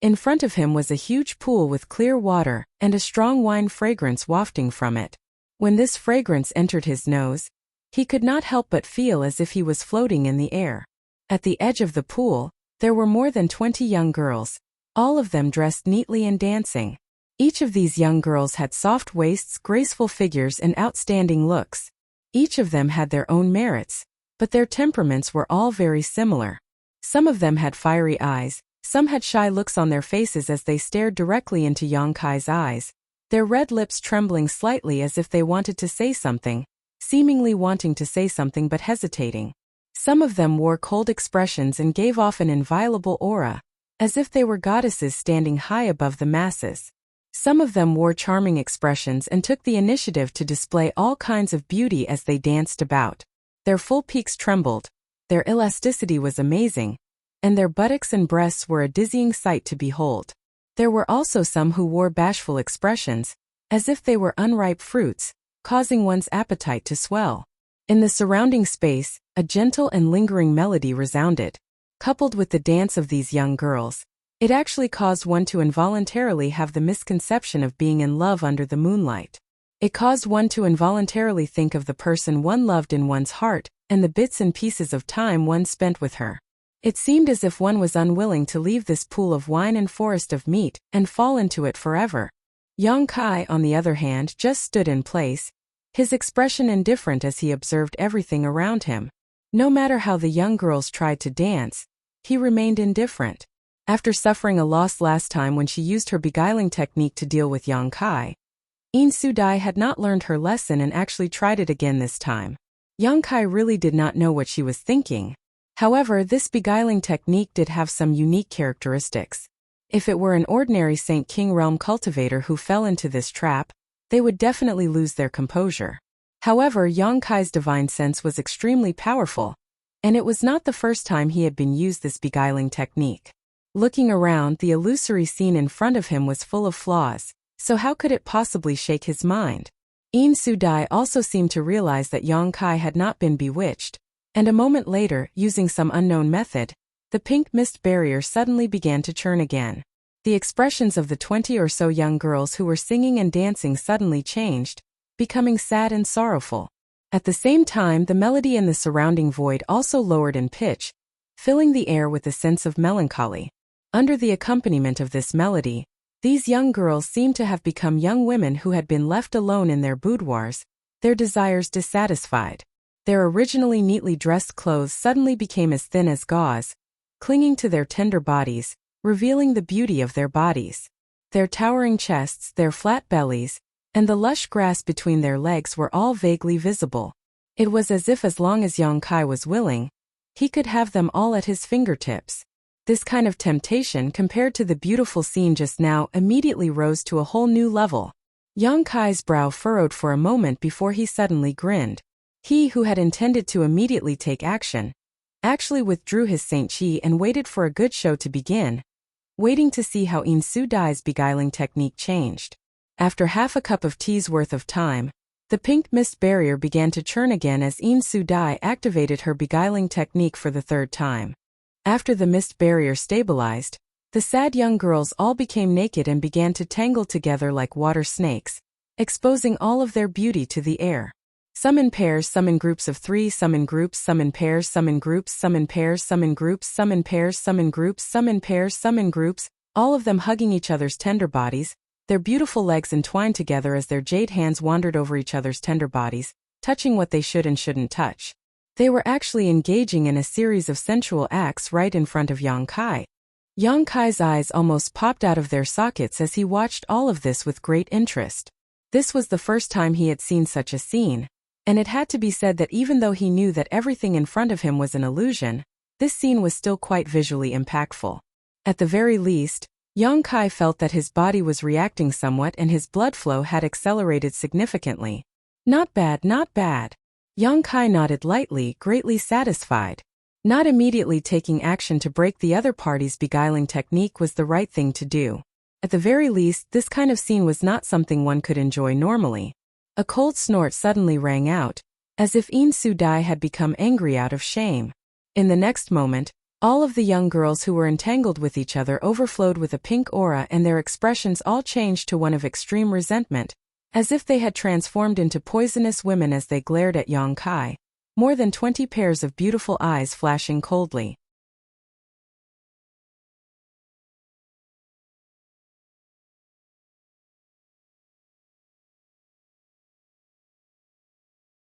In front of him was a huge pool with clear water and a strong wine fragrance wafting from it. When this fragrance entered his nose, he could not help but feel as if he was floating in the air. At the edge of the pool, there were more than 20 young girls, all of them dressed neatly and dancing. Each of these young girls had soft waists, graceful figures, and outstanding looks. Each of them had their own merits, but their temperaments were all very similar. Some of them had fiery eyes, some had shy looks on their faces as they stared directly into Yang Kai's eyes, their red lips trembling slightly as if they wanted to say something, seemingly wanting to say something but hesitating. Some of them wore cold expressions and gave off an inviolable aura, as if they were goddesses standing high above the masses. Some of them wore charming expressions and took the initiative to display all kinds of beauty as they danced about. Their full peaks trembled, their elasticity was amazing, and their buttocks and breasts were a dizzying sight to behold. There were also some who wore bashful expressions, as if they were unripe fruits, causing one's appetite to swell. In the surrounding space, a gentle and lingering melody resounded. Coupled with the dance of these young girls, it actually caused one to involuntarily have the misconception of being in love under the moonlight. It caused one to involuntarily think of the person one loved in one's heart, and the bits and pieces of time one spent with her. It seemed as if one was unwilling to leave this pool of wine and forest of meat, and fall into it forever. Yang Kai, on the other hand, just stood in place, his expression indifferent as he observed everything around him. No matter how the young girls tried to dance, he remained indifferent. After suffering a loss last time when she used her beguiling technique to deal with Yang Kai, Sudai had not learned her lesson and actually tried it again this time. Yongkai really did not know what she was thinking. However, this beguiling technique did have some unique characteristics. If it were an ordinary Saint King realm cultivator who fell into this trap, they would definitely lose their composure. However, Yongkai's divine sense was extremely powerful, and it was not the first time he had been used this beguiling technique. Looking around, the illusory scene in front of him was full of flaws, so how could it possibly shake his mind? Sudai also seemed to realize that Yongkai had not been bewitched, and a moment later, using some unknown method, the pink mist barrier suddenly began to churn again. The expressions of the 20 or so young girls who were singing and dancing suddenly changed, becoming sad and sorrowful. At the same time, the melody in the surrounding void also lowered in pitch, filling the air with a sense of melancholy. Under the accompaniment of this melody, these young girls seemed to have become young women who had been left alone in their boudoirs, their desires dissatisfied. Their originally neatly dressed clothes suddenly became as thin as gauze, clinging to their tender bodies, revealing the beauty of their bodies. Their towering chests, their flat bellies, and the lush grass between their legs were all vaguely visible. It was as if as long as Yongkai was willing, he could have them all at his fingertips. This kind of temptation compared to the beautiful scene just now immediately rose to a whole new level. Yongkai's brow furrowed for a moment before he suddenly grinned. He who had intended to immediately take action, actually withdrew his Saint Chi and waited for a good show to begin, waiting to see how Sudai's beguiling technique changed. After half a cup of tea's worth of time, the pink mist barrier began to churn again as Sudai activated her beguiling technique for the third time. After the mist barrier stabilized, the sad young girls all became naked and began to tangle together like water snakes, exposing all of their beauty to the air. Some in pairs, some in groups of 3, some in groups, some in pairs, some in groups, some in pairs, some in groups, some in pairs, some in groups, some in pairs, some in groups, all of them hugging each other's tender bodies, their beautiful legs entwined together as their jade hands wandered over each other's tender bodies, touching what they should and shouldn't touch. They were actually engaging in a series of sensual acts right in front of Yongkai. Yongkai's eyes almost popped out of their sockets as he watched all of this with great interest. This was the first time he had seen such a scene, and it had to be said that even though he knew that everything in front of him was an illusion, this scene was still quite visually impactful. At the very least, Yongkai felt that his body was reacting somewhat and his blood flow had accelerated significantly. Not bad, not bad. Yongkai nodded lightly, greatly satisfied. Not immediately taking action to break the other party's beguiling technique was the right thing to do. At the very least, this kind of scene was not something one could enjoy normally. A cold snort suddenly rang out, as if Sudai had become angry out of shame. In the next moment, all of the young girls who were entangled with each other overflowed with a pink aura and their expressions all changed to one of extreme resentment, as if they had transformed into poisonous women as they glared at Yongkai, more than 20 pairs of beautiful eyes flashing coldly.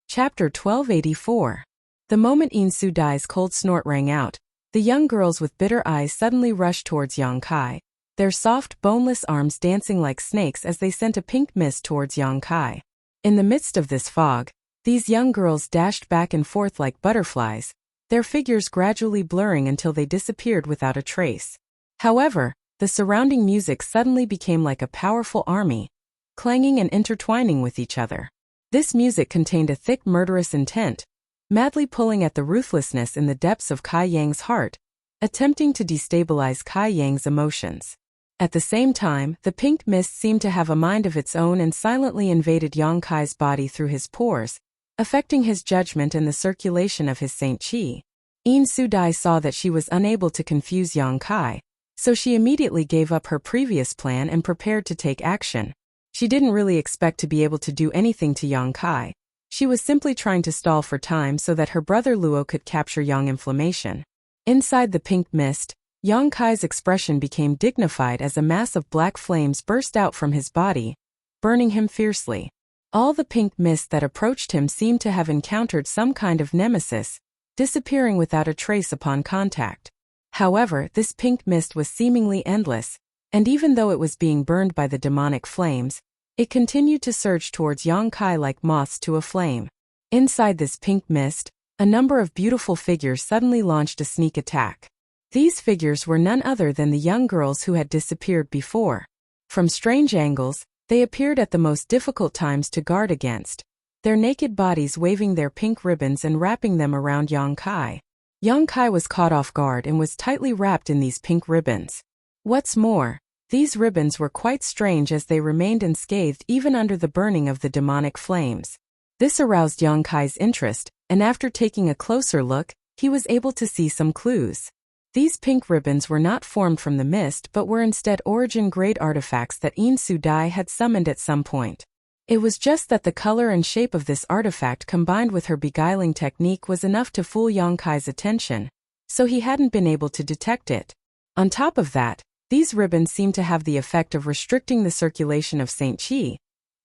Chapter 1284. The moment Sudai's cold snort rang out, the young girls with bitter eyes suddenly rushed towards Yongkai, their soft, boneless arms dancing like snakes as they sent a pink mist towards Yongkai. In the midst of this fog, these young girls dashed back and forth like butterflies, their figures gradually blurring until they disappeared without a trace. However, the surrounding music suddenly became like a powerful army, clanging and intertwining with each other. This music contained a thick murderous intent, madly pulling at the ruthlessness in the depths of Kai Yang's heart, attempting to destabilize Kai Yang's emotions. At the same time, the pink mist seemed to have a mind of its own and silently invaded Yongkai's body through his pores, affecting his judgment and the circulation of his Saint Chi. Sudai saw that she was unable to confuse Yongkai, so she immediately gave up her previous plan and prepared to take action. She didn't really expect to be able to do anything to Yongkai. She was simply trying to stall for time so that her brother Luo could capture Yang Inflammation. Inside the pink mist, Yongkai's expression became dignified as a mass of black flames burst out from his body, burning him fiercely. All the pink mist that approached him seemed to have encountered some kind of nemesis, disappearing without a trace upon contact. However, this pink mist was seemingly endless, and even though it was being burned by the demonic flames, It continued to surge towards Yang Kai like moths to a flame. Inside this pink mist, a number of beautiful figures suddenly launched a sneak attack. These figures were none other than the young girls who had disappeared before. From strange angles, they appeared at the most difficult times to guard against, their naked bodies waving their pink ribbons and wrapping them around Yang Kai. Yang Kai was caught off guard and was tightly wrapped in these pink ribbons. What's more, these ribbons were quite strange as they remained unscathed even under the burning of the demonic flames. This aroused Yang Kai's interest, and after taking a closer look, he was able to see some clues. These pink ribbons were not formed from the mist but were instead origin-grade artifacts that In Su Dai had summoned at some point. It was just that the color and shape of this artifact combined with her beguiling technique was enough to fool Yang Kai's attention, so he hadn't been able to detect it. On top of that, these ribbons seemed to have the effect of restricting the circulation of Saint Qi,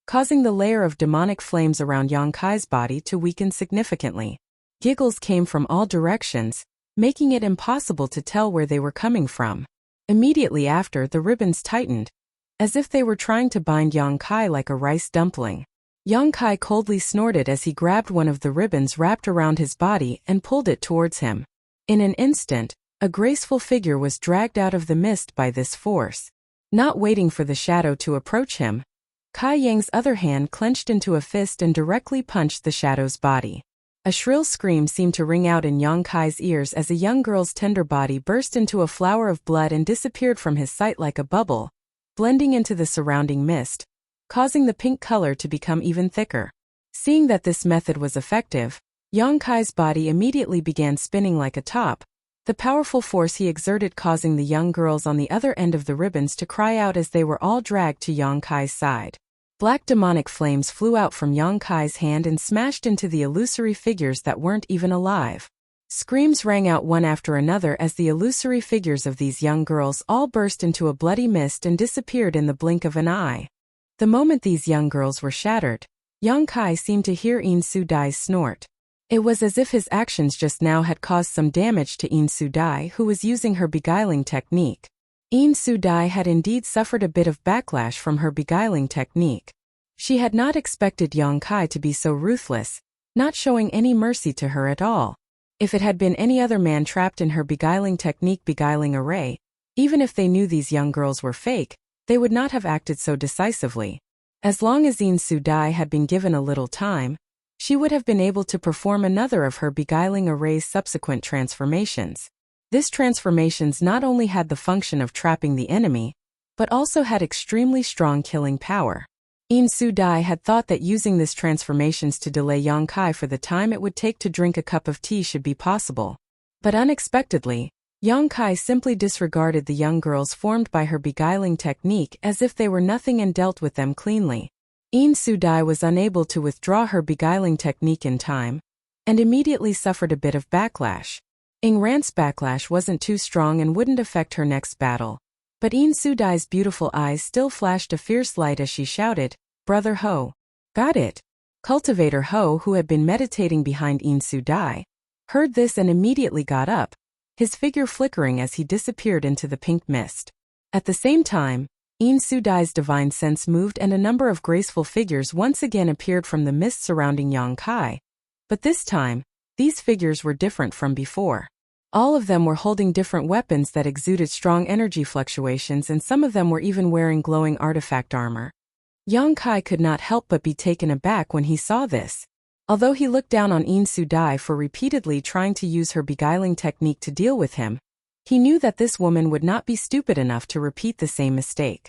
causing the layer of demonic flames around Yang Kai's body to weaken significantly. Giggles came from all directions, making it impossible to tell where they were coming from. Immediately after, the ribbons tightened, as if they were trying to bind Yang Kai like a rice dumpling. Yang Kai coldly snorted as he grabbed one of the ribbons wrapped around his body and pulled it towards him. In an instant, a graceful figure was dragged out of the mist by this force. Not waiting for the shadow to approach him, Kai Yang's other hand clenched into a fist and directly punched the shadow's body. A shrill scream seemed to ring out in Yang Kai's ears as a young girl's tender body burst into a flower of blood and disappeared from his sight like a bubble, blending into the surrounding mist, causing the pink color to become even thicker. Seeing that this method was effective, Yang Kai's body immediately began spinning like a top, the powerful force he exerted causing the young girls on the other end of the ribbons to cry out as they were all dragged to Yang Kai's side. Black demonic flames flew out from Yang Kai's hand and smashed into the illusory figures that weren't even alive. Screams rang out one after another as the illusory figures of these young girls all burst into a bloody mist and disappeared in the blink of an eye. The moment these young girls were shattered, Yang Kai seemed to hear In Su Dai's snort. It was as if his actions just now had caused some damage to In Su Dai, who was using her beguiling technique. In Su Dai had indeed suffered a bit of backlash from her beguiling technique. She had not expected Yang Kai to be so ruthless, not showing any mercy to her at all. If it had been any other man trapped in her beguiling technique beguiling array, even if they knew these young girls were fake, they would not have acted so decisively. As long as In Su Dai had been given a little time, she would have been able to perform another of her beguiling array's subsequent transformations. These transformations not only had the function of trapping the enemy, but also had extremely strong killing power. In Su Dai had thought that using these transformations to delay Yang Kai for the time it would take to drink a cup of tea should be possible. But unexpectedly, Yang Kai simply disregarded the young girls formed by her beguiling technique as if they were nothing and dealt with them cleanly. In Su Dai was unable to withdraw her beguiling technique in time, and immediately suffered a bit of backlash. Ing Rant's backlash wasn't too strong and wouldn't affect her next battle, but In Su Dai's beautiful eyes still flashed a fierce light as she shouted, "Brother Ho." Got it. Cultivator Ho, who had been meditating behind In Su Dai, heard this and immediately got up, his figure flickering as he disappeared into the pink mist. At the same time, In Su Dai's divine sense moved and a number of graceful figures once again appeared from the mist surrounding Yang Kai. But this time, these figures were different from before. All of them were holding different weapons that exuded strong energy fluctuations, and some of them were even wearing glowing artifact armor. Yang Kai could not help but be taken aback when he saw this. Although he looked down on In Su Dai for repeatedly trying to use her beguiling technique to deal with him, he knew that this woman would not be stupid enough to repeat the same mistake.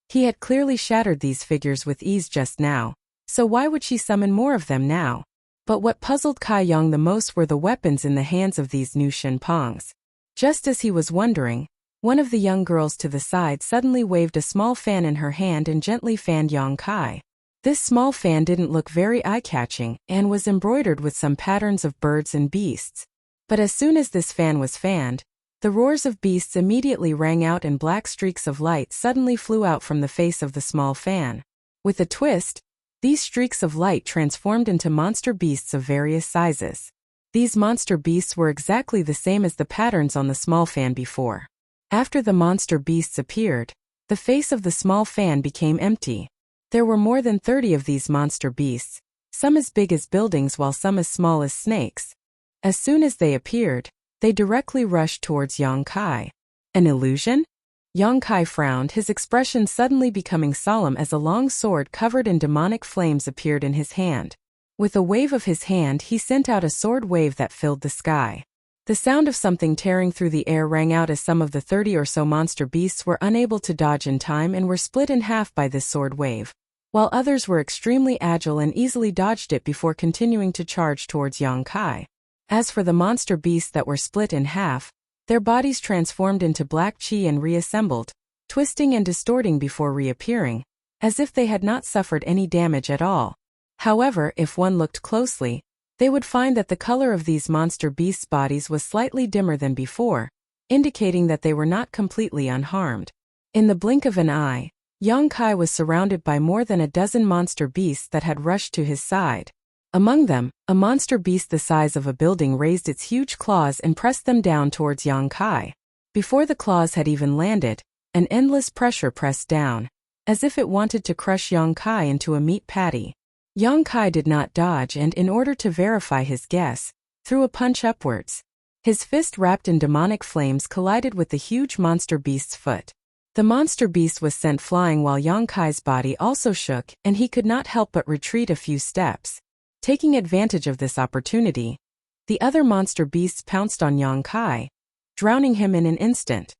He had clearly shattered these figures with ease just now, so why would she summon more of them now? But what puzzled Kai Yang the most were the weapons in the hands of these new Shinpongs. Just as he was wondering, one of the young girls to the side suddenly waved a small fan in her hand and gently fanned Yang Kai. This small fan didn't look very eye-catching and was embroidered with some patterns of birds and beasts. But as soon as this fan was fanned, the roars of beasts immediately rang out and black streaks of light suddenly flew out from the face of the small fan. With a twist, these streaks of light transformed into monster beasts of various sizes. These monster beasts were exactly the same as the patterns on the small fan before. After the monster beasts appeared, the face of the small fan became empty. There were more than 30 of these monster beasts, some as big as buildings while some as small as snakes. As soon as they appeared, they directly rushed towards Yang Kai. An illusion? Yang Kai frowned, his expression suddenly becoming solemn as a long sword covered in demonic flames appeared in his hand. With a wave of his hand, he sent out a sword wave that filled the sky. The sound of something tearing through the air rang out as some of the 30 or so monster beasts were unable to dodge in time and were split in half by this sword wave, while others were extremely agile and easily dodged it before continuing to charge towards Yang Kai. As for the monster beasts that were split in half, their bodies transformed into black chi and reassembled, twisting and distorting before reappearing, as if they had not suffered any damage at all. However, if one looked closely, they would find that the color of these monster beasts' bodies was slightly dimmer than before, indicating that they were not completely unharmed. In the blink of an eye, Yang Kai was surrounded by more than a dozen monster beasts that had rushed to his side. Among them, a monster beast the size of a building raised its huge claws and pressed them down towards Yang Kai. Before the claws had even landed, an endless pressure pressed down, as if it wanted to crush Yang Kai into a meat patty. Yang Kai did not dodge and, in order to verify his guess, threw a punch upwards. His fist wrapped in demonic flames collided with the huge monster beast's foot. The monster beast was sent flying while Yang Kai's body also shook, and he could not help but retreat a few steps. Taking advantage of this opportunity, the other monster beasts pounced on Yang Kai, drowning him in an instant.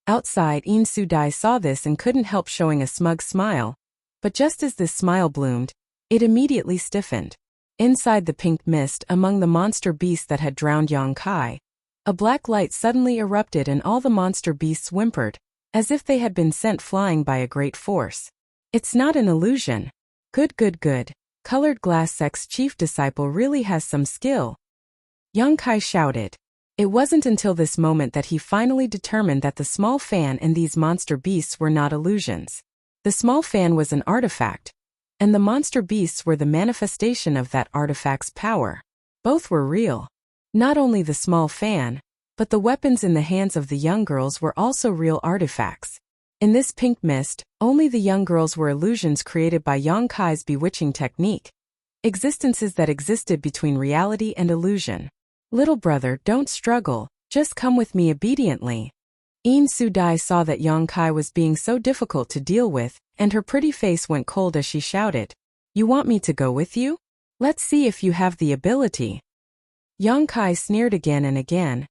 Outside, In Su-dai saw this and couldn't help showing a smug smile, but just as this smile bloomed, it immediately stiffened. Inside the pink mist among the monster beasts that had drowned Yang Kai, a black light suddenly erupted and all the monster beasts whimpered, as if they had been sent flying by a great force. It's not an illusion. Good, good, good. Colored glass sect's chief disciple really has some skill. Yang Kai shouted. It wasn't until this moment that he finally determined that the small fan and these monster beasts were not illusions. The small fan was an artifact, and the monster beasts were the manifestation of that artifact's power. Both were real. Not only the small fan, but the weapons in the hands of the young girls were also real artifacts. In this pink mist, only the young girls were illusions created by Yang Kai's bewitching technique. Existences that existed between reality and illusion. Little brother, don't struggle, just come with me obediently. In Su-dai saw that Yang Kai was being so difficult to deal with, and her pretty face went cold as she shouted, You want me to go with you? Let's see if you have the ability. Yang Kai sneered again and again,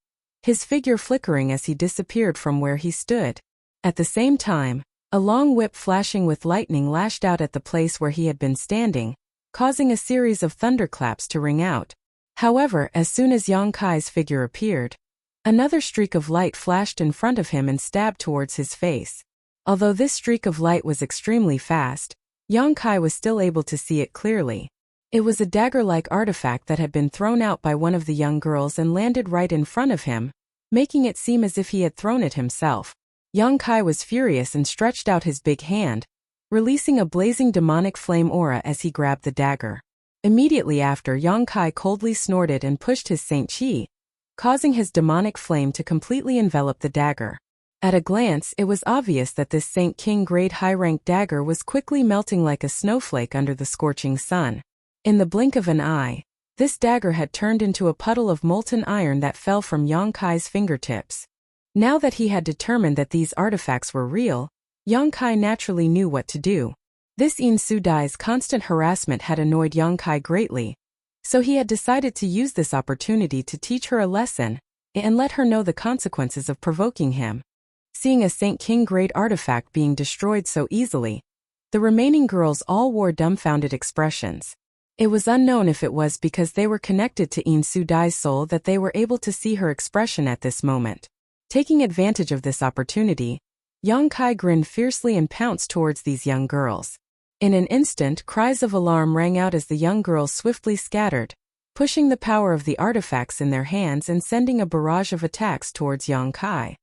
his figure flickering as he disappeared from where he stood. At the same time, a long whip flashing with lightning lashed out at the place where he had been standing, causing a series of thunderclaps to ring out. However, as soon as Yang Kai's figure appeared, another streak of light flashed in front of him and stabbed towards his face. Although this streak of light was extremely fast, Yang Kai was still able to see it clearly. It was a dagger-like artifact that had been thrown out by one of the young girls and landed right in front of him, making it seem as if he had thrown it himself. Yang Kai was furious and stretched out his big hand, releasing a blazing demonic flame aura as he grabbed the dagger. Immediately after, Yang Kai coldly snorted and pushed his Saint Chi, causing his demonic flame to completely envelop the dagger. At a glance, it was obvious that this Saint King grade high-rank dagger was quickly melting like a snowflake under the scorching sun. In the blink of an eye, this dagger had turned into a puddle of molten iron that fell from Yang Kai's fingertips. Now that he had determined that these artifacts were real, Yang Kai naturally knew what to do. This In Su-dai's constant harassment had annoyed Yang Kai greatly, so he had decided to use this opportunity to teach her a lesson and let her know the consequences of provoking him. Seeing a Saint King grade artifact being destroyed so easily, the remaining girls all wore dumbfounded expressions. It was unknown if it was because they were connected to In Su-dai's soul that they were able to see her expression at this moment. Taking advantage of this opportunity, Yang Kai grinned fiercely and pounced towards these young girls. In an instant, cries of alarm rang out as the young girls swiftly scattered, pushing the power of the artifacts in their hands and sending a barrage of attacks towards Yang Kai.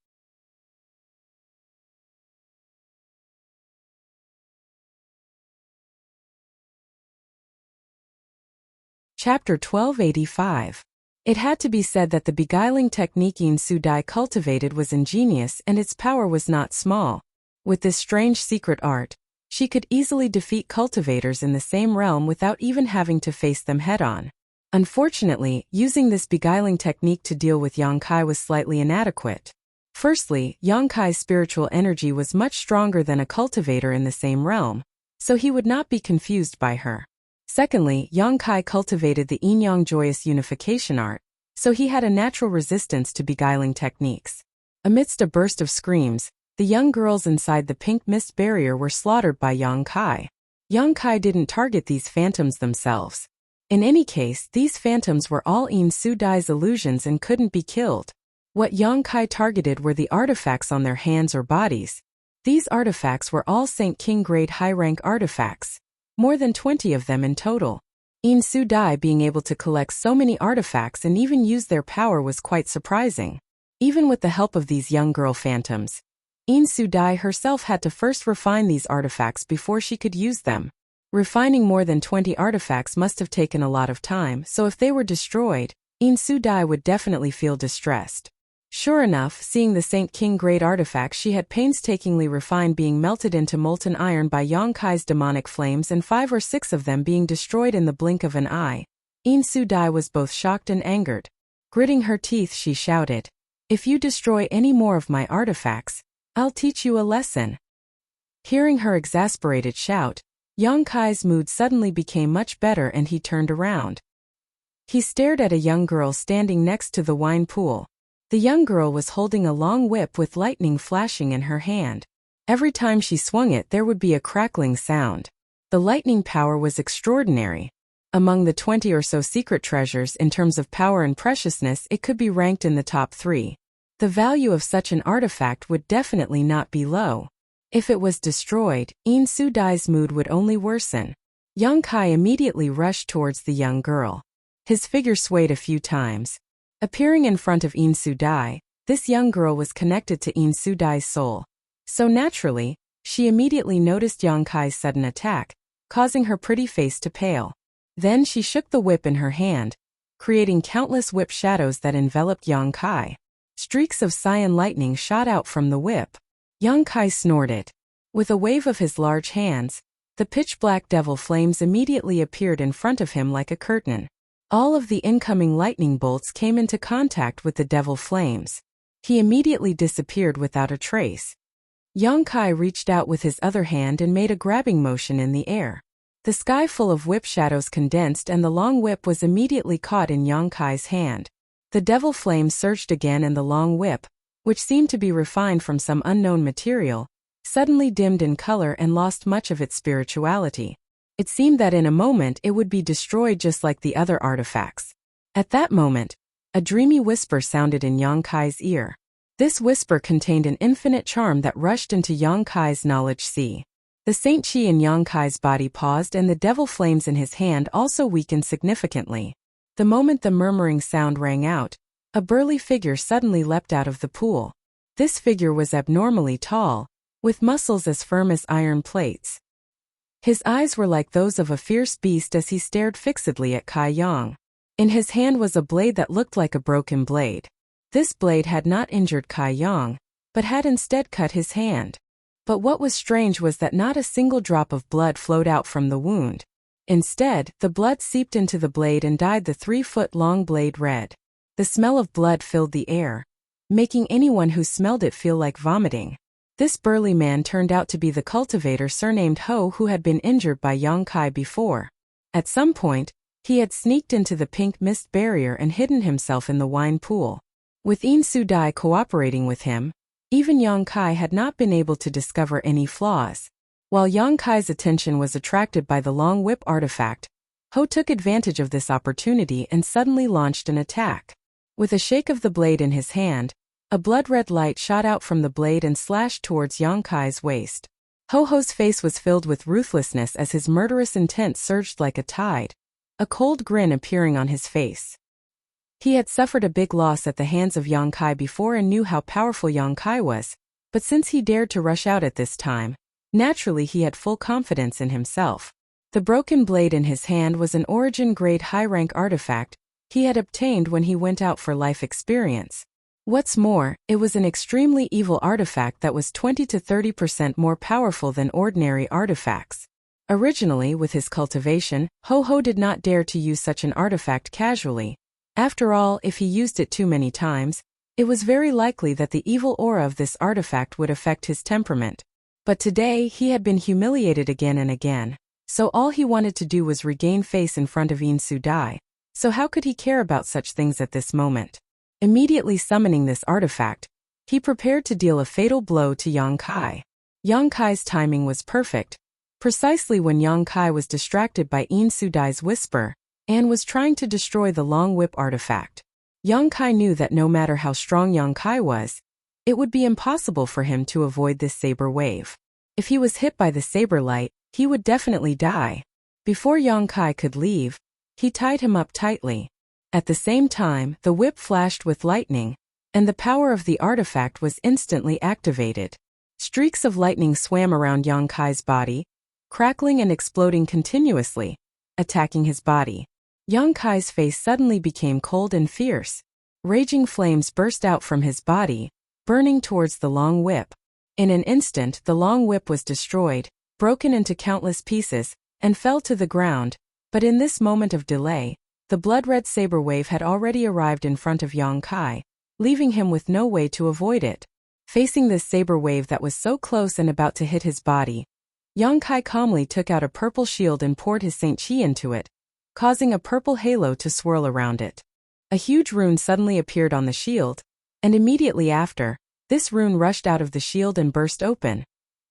Chapter 1285. It had to be said that the beguiling technique In Su-dai cultivated was ingenious and its power was not small. With this strange secret art, She could easily defeat cultivators in the same realm without even having to face them head-on. Unfortunately, using this beguiling technique to deal with Yongkai was slightly inadequate. Firstly, Yongkai's spiritual energy was much stronger than a cultivator in the same realm, so he would not be confused by her. Secondly, Yongkai cultivated the yin-yang joyous unification art, so he had a natural resistance to beguiling techniques. Amidst a burst of screams, the young girls inside the pink mist barrier were slaughtered by Yongkai. Yongkai didn't target these phantoms themselves. In any case, these phantoms were all Yin Su Dai's illusions and couldn't be killed. What Yongkai targeted were the artifacts on their hands or bodies. These artifacts were all Saint King grade high-rank artifacts, more than 20 of them in total. Yin Su Dai being able to collect so many artifacts and even use their power was quite surprising. Even with the help of these young girl phantoms, Yin Su Dai herself had to first refine these artifacts before she could use them. Refining more than 20 artifacts must have taken a lot of time, so if they were destroyed, Yin Su Dai would definitely feel distressed. Sure enough, seeing the Saint King grade artifacts she had painstakingly refined being melted into molten iron by Yongkai's demonic flames and 5 or 6 of them being destroyed in the blink of an eye, Yin Su Dai was both shocked and angered. Gritting her teeth, she shouted, "If you destroy any more of my artifacts, I'll teach you a lesson." Hearing her exasperated shout, Yongkai's mood suddenly became much better and he turned around. He stared at a young girl standing next to the wine pool. The young girl was holding a long whip with lightning flashing in her hand. Every time she swung it, there would be a crackling sound. The lightning power was extraordinary. Among the 20 or so secret treasures in terms of power and preciousness, it could be ranked in the top 3. The value of such an artifact would definitely not be low. If it was destroyed, Yin Su Dai's mood would only worsen. Yongkai immediately rushed towards the young girl. His figure swayed a few times. Appearing in front of Yin Su Dai, this young girl was connected to Yin Su Dai's soul. So naturally, she immediately noticed Yongkai's sudden attack, causing her pretty face to pale. Then she shook the whip in her hand, creating countless whip shadows that enveloped Yongkai. Streaks of cyan lightning shot out from the whip. Yongkai snorted. With a wave of his large hands, the pitch-black devil flames immediately appeared in front of him like a curtain. All of the incoming lightning bolts came into contact with the devil flames. He immediately disappeared without a trace. Yongkai reached out with his other hand and made a grabbing motion in the air. The sky full of whip shadows condensed and the long whip was immediately caught in Yongkai's hand. The devil flames surged again and the long whip, which seemed to be refined from some unknown material, suddenly dimmed in color and lost much of its spirituality. It seemed that in a moment it would be destroyed just like the other artifacts. At that moment, a dreamy whisper sounded in Yongkai's ear. This whisper contained an infinite charm that rushed into Yongkai's knowledge sea. The Saint Chi in Yongkai's body paused and the devil flames in his hand also weakened significantly. The moment the murmuring sound rang out, a burly figure suddenly leapt out of the pool. This figure was abnormally tall, with muscles as firm as iron plates. His eyes were like those of a fierce beast as he stared fixedly at Kai Yang. In his hand was a blade that looked like a broken blade. This blade had not injured Kai Yang, but had instead cut his hand. But what was strange was that not a single drop of blood flowed out from the wound. Instead, the blood seeped into the blade and dyed the 3-foot-long blade red. The smell of blood filled the air, making anyone who smelled it feel like vomiting. This burly man turned out to be the cultivator surnamed Ho who had been injured by Yongkai before. At some point, he had sneaked into the pink mist barrier and hidden himself in the wine pool. With Yin Su Dai cooperating with him, even Yongkai had not been able to discover any flaws. While Yongkai's attention was attracted by the long whip artifact, Ho took advantage of this opportunity and suddenly launched an attack. With a shake of the blade in his hand, a blood-red light shot out from the blade and slashed towards Yongkai's waist. Ho-Ho's face was filled with ruthlessness as his murderous intent surged like a tide, a cold grin appearing on his face. He had suffered a big loss at the hands of Yongkai before and knew how powerful Yongkai was, but since he dared to rush out at this time, naturally he had full confidence in himself. The broken blade in his hand was an origin-grade high-rank artifact he had obtained when he went out for life experience. What's more, it was an extremely evil artifact that was 20 to 30% more powerful than ordinary artifacts. Originally, with his cultivation, Ho-Ho did not dare to use such an artifact casually. After all, if he used it too many times, it was very likely that the evil aura of this artifact would affect his temperament. But today, he had been humiliated again and again, so all he wanted to do was regain face in front of Insu Dai. So how could he care about such things at this moment? Immediately summoning this artifact, he prepared to deal a fatal blow to Yang Kai. Yang Kai's timing was perfect. Precisely when Yang Kai was distracted by Insu Dai's whisper, and was trying to destroy the long whip artifact. Yang Kai knew that no matter how strong Yang Kai was, it would be impossible for him to avoid this saber wave. If he was hit by the saber light, he would definitely die. Before Yang Kai could leave, he tied him up tightly. At the same time, the whip flashed with lightning, and the power of the artifact was instantly activated. Streaks of lightning swam around Yang Kai's body, crackling and exploding continuously, attacking his body. Yang Kai's face suddenly became cold and fierce. Raging flames burst out from his body, burning towards the long whip. In an instant, the long whip was destroyed, broken into countless pieces, and fell to the ground. But in this moment of delay, the blood-red saber wave had already arrived in front of Yang Kai, leaving him with no way to avoid it. Facing this saber wave that was so close and about to hit his body, Yang Kai calmly took out a purple shield and poured his Saint Chi into it, causing a purple halo to swirl around it. A huge rune suddenly appeared on the shield, and immediately after, this rune rushed out of the shield and burst open,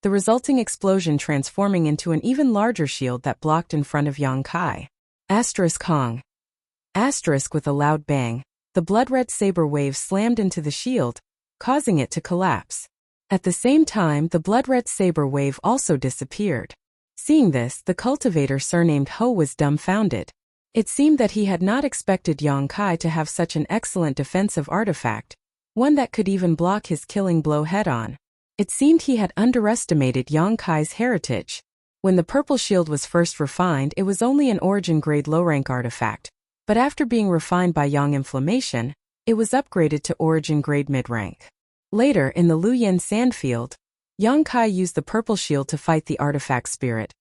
the resulting explosion transforming into an even larger shield that blocked in front of Yang Kai. Asterisk Hong. Asterisk with a loud bang, the blood-red saber wave slammed into the shield, causing it to collapse. At the same time, the blood-red saber wave also disappeared. Seeing this, the cultivator surnamed Ho was dumbfounded. It seemed that he had not expected Yang Kai to have such an excellent defensive artifact, one that could even block his killing blow head-on. It seemed he had underestimated Yang Kai's heritage. When the purple shield was first refined, it was only an origin-grade low-rank artifact, but after being refined by Yang Inflammation, it was upgraded to origin-grade mid-rank. Later, in the Luyan Sandfield, Yang Kai used the purple shield to fight the artifact spirit,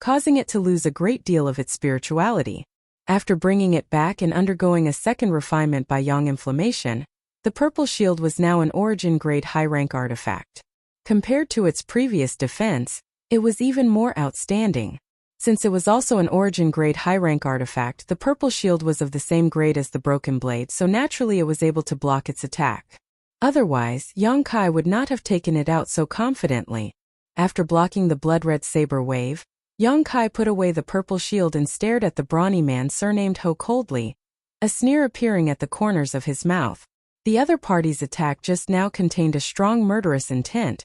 causing it to lose a great deal of its spirituality. After bringing it back and undergoing a second refinement by Yang Inflammation, the purple shield was now an origin-grade high-rank artifact. Compared to its previous defense, it was even more outstanding. Since it was also an origin-grade high-rank artifact, the purple shield was of the same grade as the broken blade, so naturally it was able to block its attack. Otherwise, Yang Kai would not have taken it out so confidently. After blocking the blood-red saber wave, Yang Kai put away the purple shield and stared at the brawny man surnamed Ho coldly, a sneer appearing at the corners of his mouth. The other party's attack just now contained a strong murderous intent.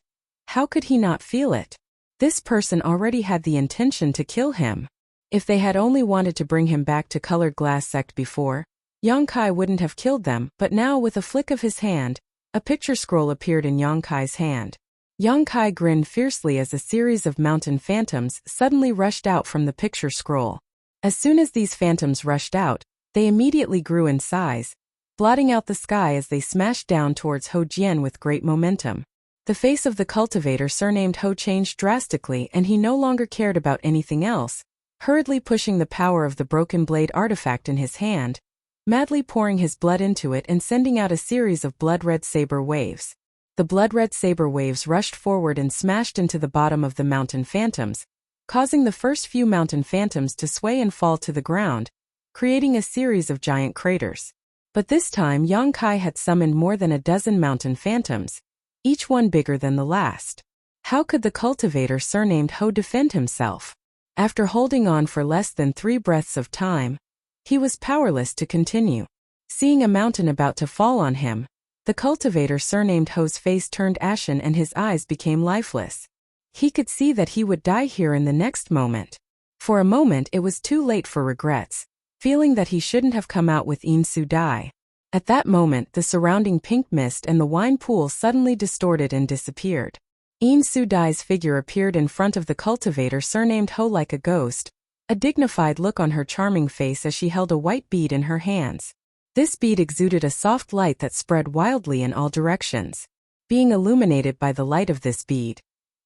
How could he not feel it? This person already had the intention to kill him. If they had only wanted to bring him back to Colored Glass Sect before, Yang Kai wouldn't have killed them, but now with a flick of his hand, a picture scroll appeared in Yang Kai's hand. Yang Kai grinned fiercely as a series of mountain phantoms suddenly rushed out from the picture scroll. As soon as these phantoms rushed out, they immediately grew in size, blotting out the sky as they smashed down towards Ho Jian with great momentum. The face of the cultivator surnamed Ho changed drastically, and he no longer cared about anything else, hurriedly pushing the power of the broken blade artifact in his hand, madly pouring his blood into it and sending out a series of blood-red saber waves. The blood-red saber waves rushed forward and smashed into the bottom of the mountain phantoms, causing the first few mountain phantoms to sway and fall to the ground, creating a series of giant craters. But this time Yang Kai had summoned more than a dozen mountain phantoms, each one bigger than the last. How could the cultivator surnamed Ho defend himself? After holding on for less than 3 breaths of time, he was powerless to continue. Seeing a mountain about to fall on him, the cultivator surnamed Ho's face turned ashen and his eyes became lifeless. He could see that he would die here in the next moment. For a moment it was too late for regrets, feeling that he shouldn't have come out with Insu Dai. At that moment the surrounding pink mist and the wine pool suddenly distorted and disappeared. Insu Dai's figure appeared in front of the cultivator surnamed Ho like a ghost, a dignified look on her charming face as she held a white bead in her hands. This bead exuded a soft light that spread wildly in all directions. Being illuminated by the light of this bead,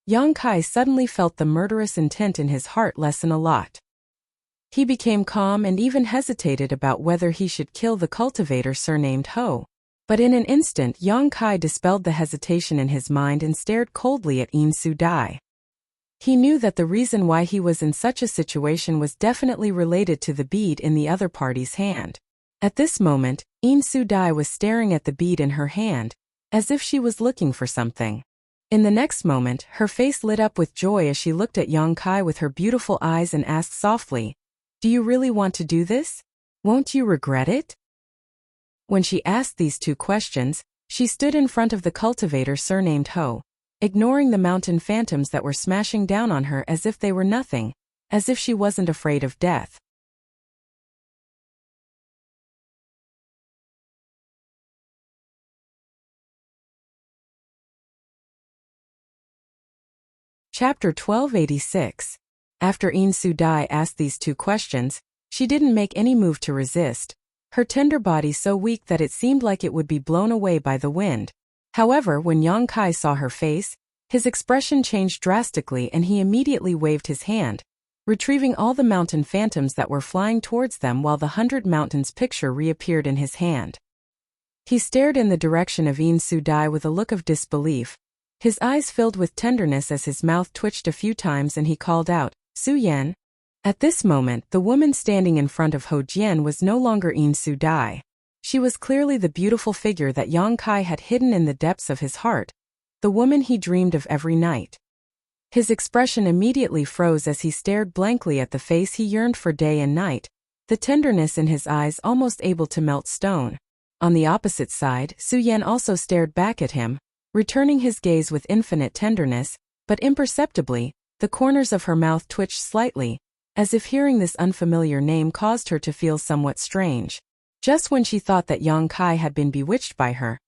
Yang Kai suddenly felt the murderous intent in his heart lessen a lot. He became calm and even hesitated about whether he should kill the cultivator surnamed Ho. But in an instant Yang Kai dispelled the hesitation in his mind and stared coldly at In Su Dai. He knew that the reason why he was in such a situation was definitely related to the bead in the other party's hand. At this moment, In Su Dai was staring at the bead in her hand, as if she was looking for something. In the next moment, her face lit up with joy as she looked at Yang Kai with her beautiful eyes and asked softly, "Do you really want to do this? Won't you regret it?" When she asked these two questions, she stood in front of the cultivator surnamed Ho, ignoring the mountain phantoms that were smashing down on her as if they were nothing, as if she wasn't afraid of death. Chapter 1286. After In Su Dai asked these two questions, she didn't make any move to resist, her tender body so weak that it seemed like it would be blown away by the wind. However, when Yang Kai saw her face, his expression changed drastically and he immediately waved his hand, retrieving all the mountain phantoms that were flying towards them while the 100 Mountains picture reappeared in his hand. He stared in the direction of In Su Dai with a look of disbelief, his eyes filled with tenderness as his mouth twitched a few times and he called out, "Su Yan." At this moment, the woman standing in front of Ho Jian was no longer In Su Dai. She was clearly the beautiful figure that Yang Kai had hidden in the depths of his heart, the woman he dreamed of every night. His expression immediately froze as he stared blankly at the face he yearned for day and night, the tenderness in his eyes almost able to melt stone. On the opposite side, Su Yan also stared back at him, returning his gaze with infinite tenderness, but imperceptibly, the corners of her mouth twitched slightly, as if hearing this unfamiliar name caused her to feel somewhat strange. Just when she thought that Yang Kai had been bewitched by her,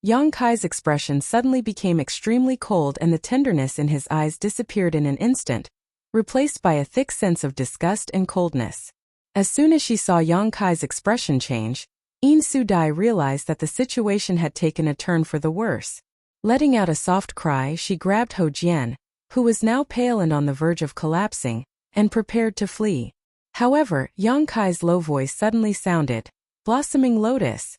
Yang Kai's expression suddenly became extremely cold and the tenderness in his eyes disappeared in an instant, replaced by a thick sense of disgust and coldness. As soon as she saw Yang Kai's expression change, In Su Dai realized that the situation had taken a turn for the worse. Letting out a soft cry, she grabbed Ho Jian, who was now pale and on the verge of collapsing, and prepared to flee. However, Yang Kai's low voice suddenly sounded, "Blossoming Lotus."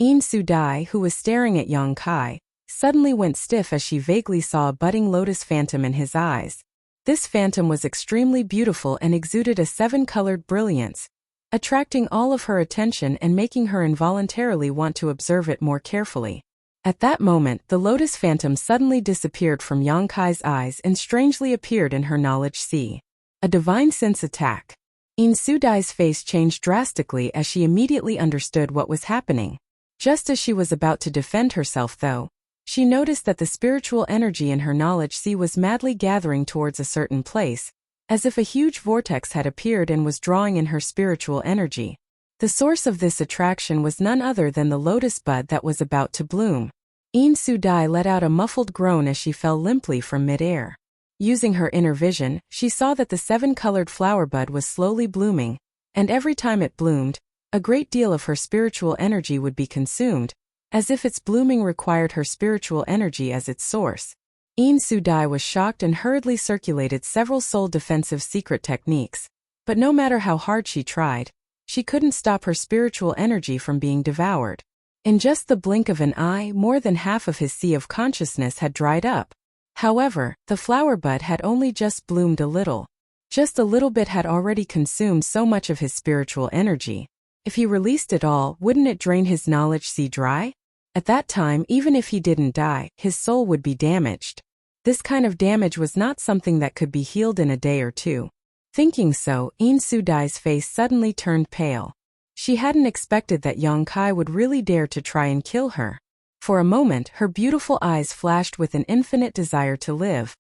In Su Dai, who was staring at Yang Kai, suddenly went stiff as she vaguely saw a budding lotus phantom in his eyes. This phantom was extremely beautiful and exuded a seven-colored brilliance, attracting all of her attention and making her involuntarily want to observe it more carefully. At that moment, the lotus phantom suddenly disappeared from Yang Kai's eyes and strangely appeared in her knowledge sea. A divine sense attack. In Su Dai's face changed drastically as she immediately understood what was happening. Just as she was about to defend herself though, she noticed that the spiritual energy in her knowledge sea was madly gathering towards a certain place, as if a huge vortex had appeared and was drawing in her spiritual energy. The source of this attraction was none other than the lotus bud that was about to bloom. In Su Dai let out a muffled groan as she fell limply from mid-air. Using her inner vision, she saw that the seven-colored flower bud was slowly blooming, and every time it bloomed, a great deal of her spiritual energy would be consumed, as if its blooming required her spiritual energy as its source. In Su Dai was shocked and hurriedly circulated several soul defensive secret techniques, but no matter how hard she tried, she couldn't stop her spiritual energy from being devoured. In just the blink of an eye, more than half of his sea of consciousness had dried up. However, the flower bud had only just bloomed a little. Just a little bit had already consumed so much of his spiritual energy. If he released it all, wouldn't it drain his knowledge sea dry? At that time, even if he didn't die, his soul would be damaged. This kind of damage was not something that could be healed in a day or two. Thinking so, In Su Dai's face suddenly turned pale. She hadn't expected that Yang Kai would really dare to try and kill her. For a moment, her beautiful eyes flashed with an infinite desire to live,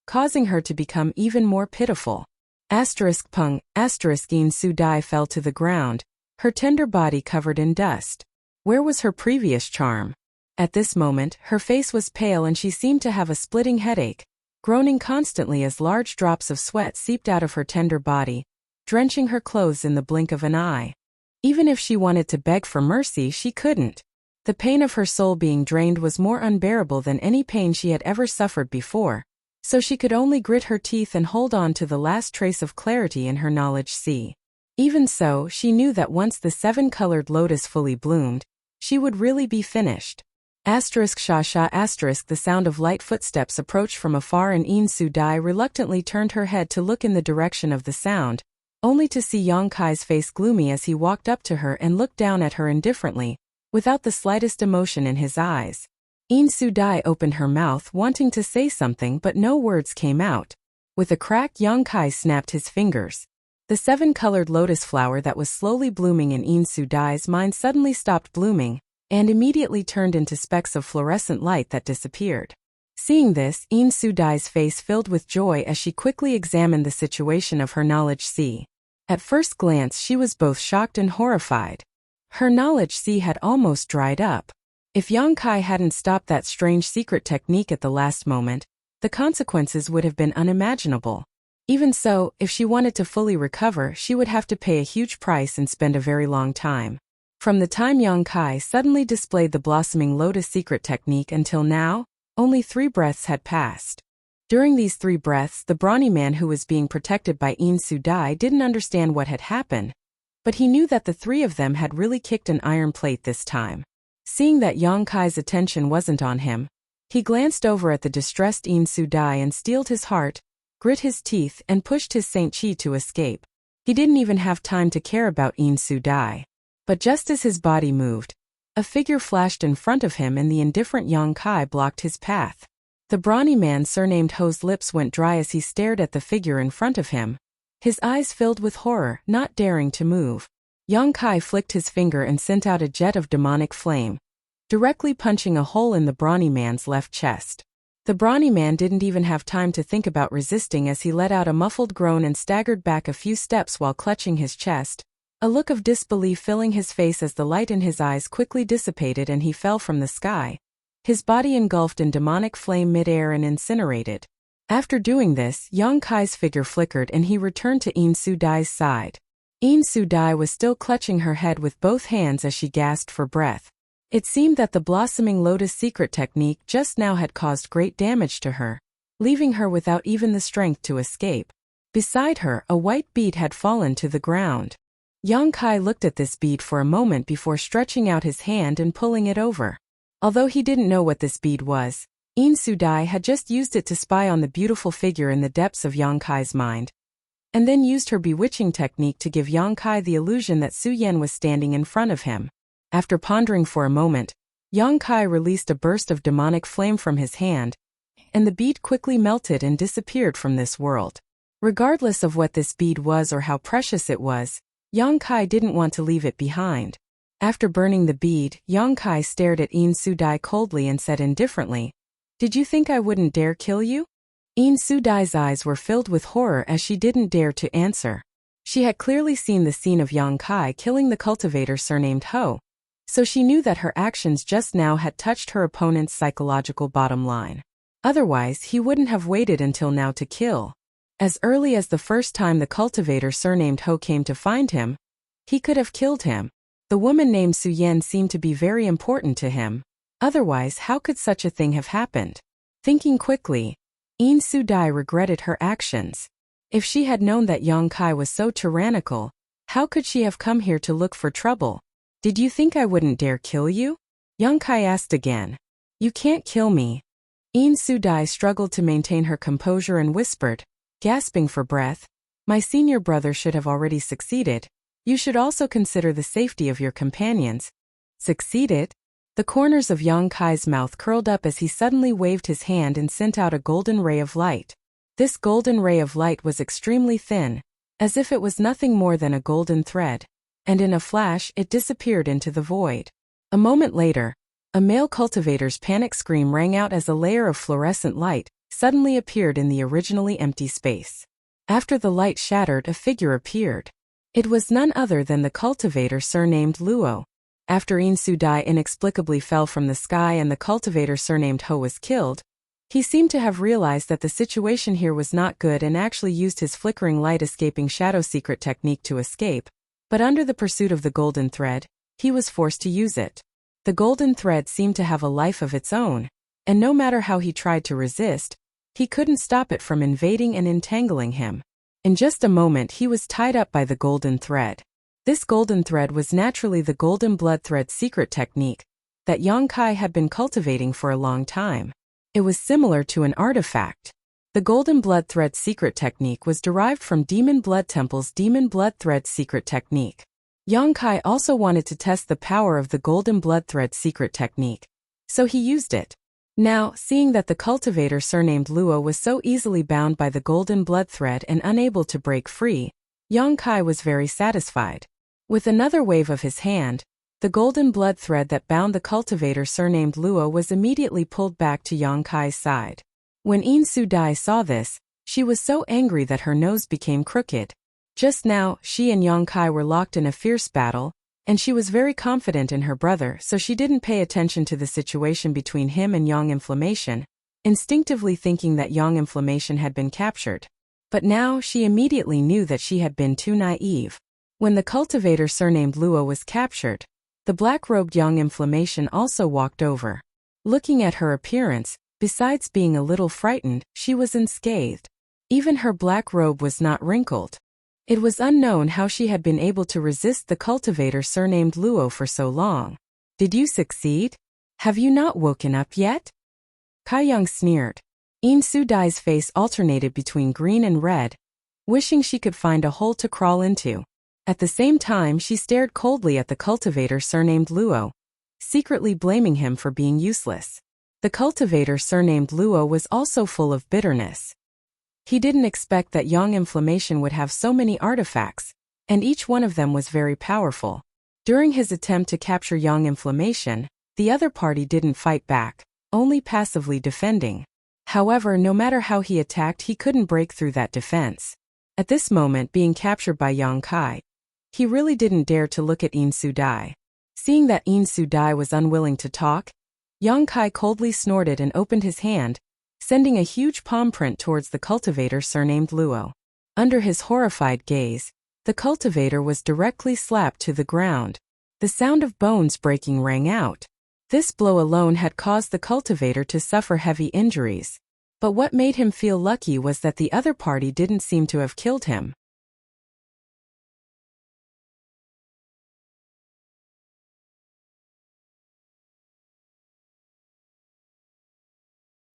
causing her to become even more pitiful. Pung, In Su Dai fell to the ground, her tender body covered in dust. Where was her previous charm? At this moment, her face was pale and she seemed to have a splitting headache, groaning constantly as large drops of sweat seeped out of her tender body, drenching her clothes in the blink of an eye. Even if she wanted to beg for mercy, she couldn't. The pain of her soul being drained was more unbearable than any pain she had ever suffered before, so she could only grit her teeth and hold on to the last trace of clarity in her knowledge sea. Even so, she knew that once the seven-colored lotus fully bloomed, she would really be finished. The sound of light footsteps approached from afar, and In Su-dai reluctantly turned her head to look in the direction of the sound, only to see Yang Kai's face gloomy as he walked up to her and looked down at her indifferently, without the slightest emotion in his eyes. In Su-dai opened her mouth wanting to say something, but no words came out. With a crack, Yang Kai snapped his fingers. The seven-colored lotus flower that was slowly blooming in In Su-dai's mind suddenly stopped blooming, and immediately turned into specks of fluorescent light that disappeared. Seeing this, In Su-dai's face filled with joy as she quickly examined the situation of her knowledge sea. At first glance, she was both shocked and horrified. Her knowledge sea had almost dried up. If Yang Kai hadn't stopped that strange secret technique at the last moment, the consequences would have been unimaginable. Even so, if she wanted to fully recover, she would have to pay a huge price and spend a very long time. From the time Yang Kai suddenly displayed the blossoming lotus secret technique until now, only 3 breaths had passed. During these 3 breaths, the brawny man who was being protected by In Su-dai didn't understand what had happened, but he knew that the 3 of them had really kicked an iron plate this time. Seeing that Yang Kai's attention wasn't on him, he glanced over at the distressed In Su-dai and steeled his heart, grit his teeth, and pushed his Saint Chi to escape. He didn't even have time to care about In Su-dai. But just as his body moved, a figure flashed in front of him and the indifferent Yang Kai blocked his path. The brawny man surnamed Ho's lips went dry as he stared at the figure in front of him, his eyes filled with horror, not daring to move. Yang Kai flicked his finger and sent out a jet of demonic flame, directly punching a hole in the brawny man's left chest. The brawny man didn't even have time to think about resisting as he let out a muffled groan and staggered back a few steps while clutching his chest, a look of disbelief filling his face as the light in his eyes quickly dissipated and he fell from the sky, his body engulfed in demonic flame mid-air and incinerated. After doing this, Yang Kai's figure flickered and he returned to In Su-dai's side. In Su-dai was still clutching her head with both hands as she gasped for breath. It seemed that the blossoming lotus secret technique just now had caused great damage to her, leaving her without even the strength to escape. Beside her, a white bead had fallen to the ground. Yang Kai looked at this bead for a moment before stretching out his hand and pulling it over. Although he didn't know what this bead was, In Su-dai had just used it to spy on the beautiful figure in the depths of Yang Kai's mind, and then used her bewitching technique to give Yang Kai the illusion that Su Yan was standing in front of him. After pondering for a moment, Yang Kai released a burst of demonic flame from his hand, and the bead quickly melted and disappeared from this world. Regardless of what this bead was or how precious it was, Yang Kai didn't want to leave it behind. After burning the bead, Yang Kai stared at In Su-dai coldly and said indifferently, "Did you think I wouldn't dare kill you?" In Su-dai's eyes were filled with horror as she didn't dare to answer. She had clearly seen the scene of Yang Kai killing the cultivator surnamed Ho, so she knew that her actions just now had touched her opponent's psychological bottom line. Otherwise, he wouldn't have waited until now to kill. As early as the first time the cultivator surnamed Ho came to find him, he could have killed him. The woman named Su Yan seemed to be very important to him. Otherwise, how could such a thing have happened? Thinking quickly, In Su-dai regretted her actions. If she had known that Yang Kai was so tyrannical, how could she have come here to look for trouble? "Did you think I wouldn't dare kill you?" Yang Kai asked again. "You can't kill me." In Su-dai struggled to maintain her composure and whispered, gasping for breath, "My senior brother should have already succeeded. You should also consider the safety of your companions." Succeeded? The corners of Yang Kai's mouth curled up as he suddenly waved his hand and sent out a golden ray of light. This golden ray of light was extremely thin, as if it was nothing more than a golden thread, and in a flash it disappeared into the void. A moment later, a male cultivator's panic scream rang out as a layer of fluorescent light suddenly appeared in the originally empty space. After the light shattered, a figure appeared. It was none other than the cultivator surnamed Luo. After In Su-dai inexplicably fell from the sky and the cultivator surnamed Ho was killed, he seemed to have realized that the situation here was not good and actually used his flickering light escaping shadow secret technique to escape. But under the pursuit of the golden thread, he was forced to use it. The golden thread seemed to have a life of its own, and no matter how he tried to resist, he couldn't stop it from invading and entangling him. In just a moment he was tied up by the golden thread. This golden thread was naturally the golden blood thread secret technique that Yang Kai had been cultivating for a long time. It was similar to an artifact. The golden blood thread secret technique was derived from Demon Blood Temple's demon blood thread secret technique. Yang Kai also wanted to test the power of the golden blood thread secret technique, so he used it. Now, seeing that the cultivator surnamed Luo was so easily bound by the golden blood thread and unable to break free, Yang Kai was very satisfied. With another wave of his hand, the golden blood thread that bound the cultivator surnamed Luo was immediately pulled back to Yang Kai's side. When In Su Dai saw this, she was so angry that her nose became crooked. Just now, she and Yang Kai were locked in a fierce battle, and she was very confident in her brother, so she didn't pay attention to the situation between him and Yang Inflammation, instinctively thinking that Yang Inflammation had been captured. But now she immediately knew that she had been too naive. When the cultivator surnamed Luo was captured, the black-robed Yang Inflammation also walked over. Looking at her appearance, besides being a little frightened, she was unscathed. Even her black robe was not wrinkled. It was unknown how she had been able to resist the cultivator surnamed Luo for so long. Did you succeed? Have you not woken up yet? Kai Yang sneered. In Su Dai's face alternated between green and red, wishing she could find a hole to crawl into. At the same time she stared coldly at the cultivator surnamed Luo, secretly blaming him for being useless. The cultivator surnamed Luo was also full of bitterness. He didn't expect that Yang Inflammation would have so many artifacts, and each one of them was very powerful. During his attempt to capture Yang Inflammation, the other party didn't fight back, only passively defending. However, no matter how he attacked, he couldn't break through that defense. At this moment, being captured by Yang Kai, he really didn't dare to look at In Su Dai. Seeing that In Su Dai was unwilling to talk, Yang Kai coldly snorted and opened his hand, sending a huge palm print towards the cultivator surnamed Luo. Under his horrified gaze, the cultivator was directly slapped to the ground. The sound of bones breaking rang out. This blow alone had caused the cultivator to suffer heavy injuries. But what made him feel lucky was that the other party didn't seem to have killed him.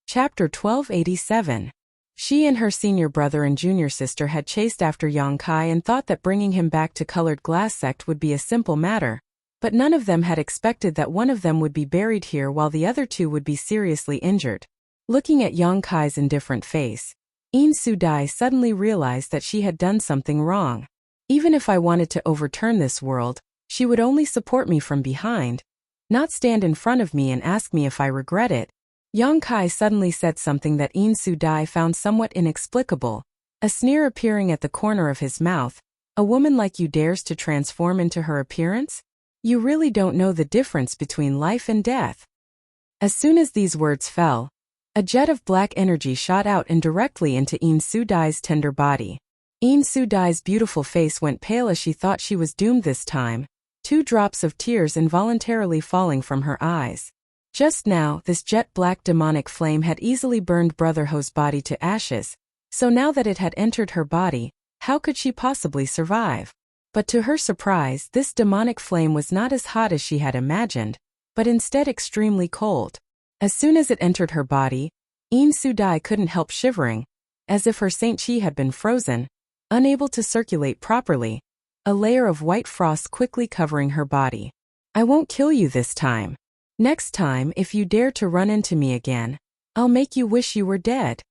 Chapter 1287. She and her senior brother and junior sister had chased after Yang Kai and thought that bringing him back to Colored Glass Sect would be a simple matter, but none of them had expected that one of them would be buried here while the other two would be seriously injured. Looking at Yang Kai's indifferent face, In Su Dai suddenly realized that she had done something wrong. Even if I wanted to overturn this world, she would only support me from behind, not stand in front of me and ask me if I regret it. Yang Kai suddenly said something that In Su Dai found somewhat inexplicable, a sneer appearing at the corner of his mouth. A woman like you dares to transform into her appearance? You really don't know the difference between life and death. As soon as these words fell, a jet of black energy shot out and directly into In Su Dai's tender body. In Su Dai's beautiful face went pale as she thought she was doomed this time, 2 drops of tears involuntarily falling from her eyes. Just now, this jet-black demonic flame had easily burned Brother Ho's body to ashes, so now that it had entered her body, how could she possibly survive? But to her surprise, this demonic flame was not as hot as she had imagined, but instead extremely cold. As soon as it entered her body, In Su Dai couldn't help shivering, as if her Saint Chi had been frozen, unable to circulate properly, a layer of white frost quickly covering her body. I won't kill you this time. Next time, if you dare to run into me again, I'll make you wish you were dead.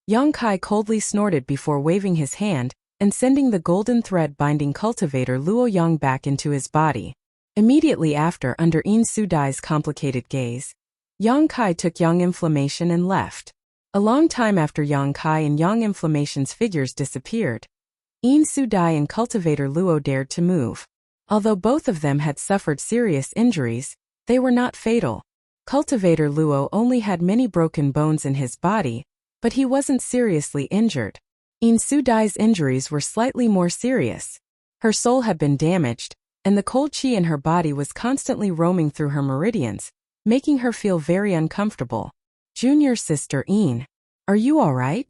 Yang Kai coldly snorted before waving his hand and sending the golden thread binding cultivator Luo Yang back into his body. Immediately after, under In Su Dai's complicated gaze, Yang Kai took Yang Inflammation and left. A long time after Yang Kai and Yang Inflammation's figures disappeared, In Su Dai and cultivator Luo dared to move. Although both of them had suffered serious injuries, they were not fatal. Cultivator Luo only had many broken bones in his body, but he wasn't seriously injured. In Su Dai's injuries were slightly more serious. Her soul had been damaged, and the cold chi in her body was constantly roaming through her meridians, making her feel very uncomfortable. Junior sister Een, are you all right?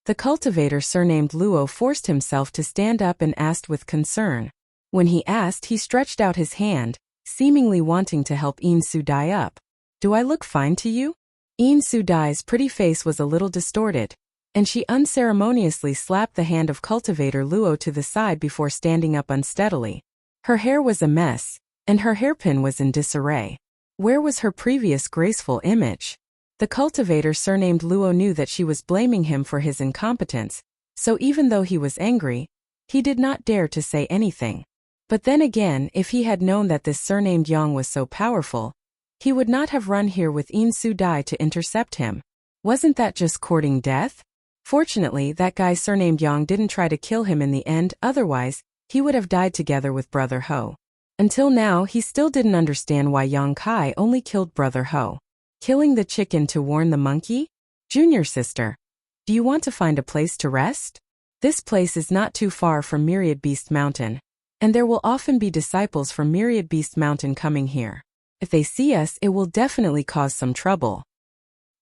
The cultivator surnamed Luo forced himself to stand up and asked with concern. When he asked, he stretched out his hand, seemingly wanting to help Een Su-dai up. Do I look fine to you? Een Su-dai's pretty face was a little distorted, and she unceremoniously slapped the hand of cultivator Luo to the side before standing up unsteadily. Her hair was a mess, and her hairpin was in disarray. Where was her previous graceful image? The cultivator surnamed Luo knew that she was blaming him for his incompetence, so even though he was angry, he did not dare to say anything. But then again, if he had known that this surnamed Yang was so powerful, he would not have run here with Een Su-dai to intercept him. Wasn't that just courting death? Fortunately, that guy surnamed Yang didn't try to kill him in the end, otherwise, he would have died together with Brother Ho. Until now, he still didn't understand why Yang Kai only killed Brother Ho. Killing the chicken to warn the monkey? Junior sister, do you want to find a place to rest? This place is not too far from Myriad Beast Mountain, and there will often be disciples from Myriad Beast Mountain coming here. If they see us, it will definitely cause some trouble.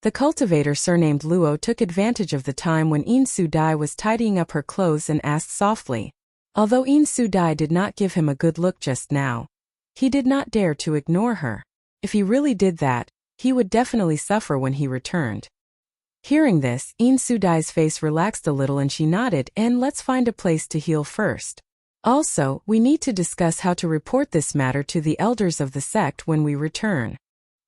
The cultivator surnamed Luo took advantage of the time when Een Su-dai was tidying up her clothes and asked softly. Although Een Su-dai did not give him a good look just now, he did not dare to ignore her. If he really did that, he would definitely suffer when he returned. Hearing this, Een Su-dai's face relaxed a little and she nodded, and let's find a place to heal first. Also, we need to discuss how to report this matter to the elders of the sect when we return.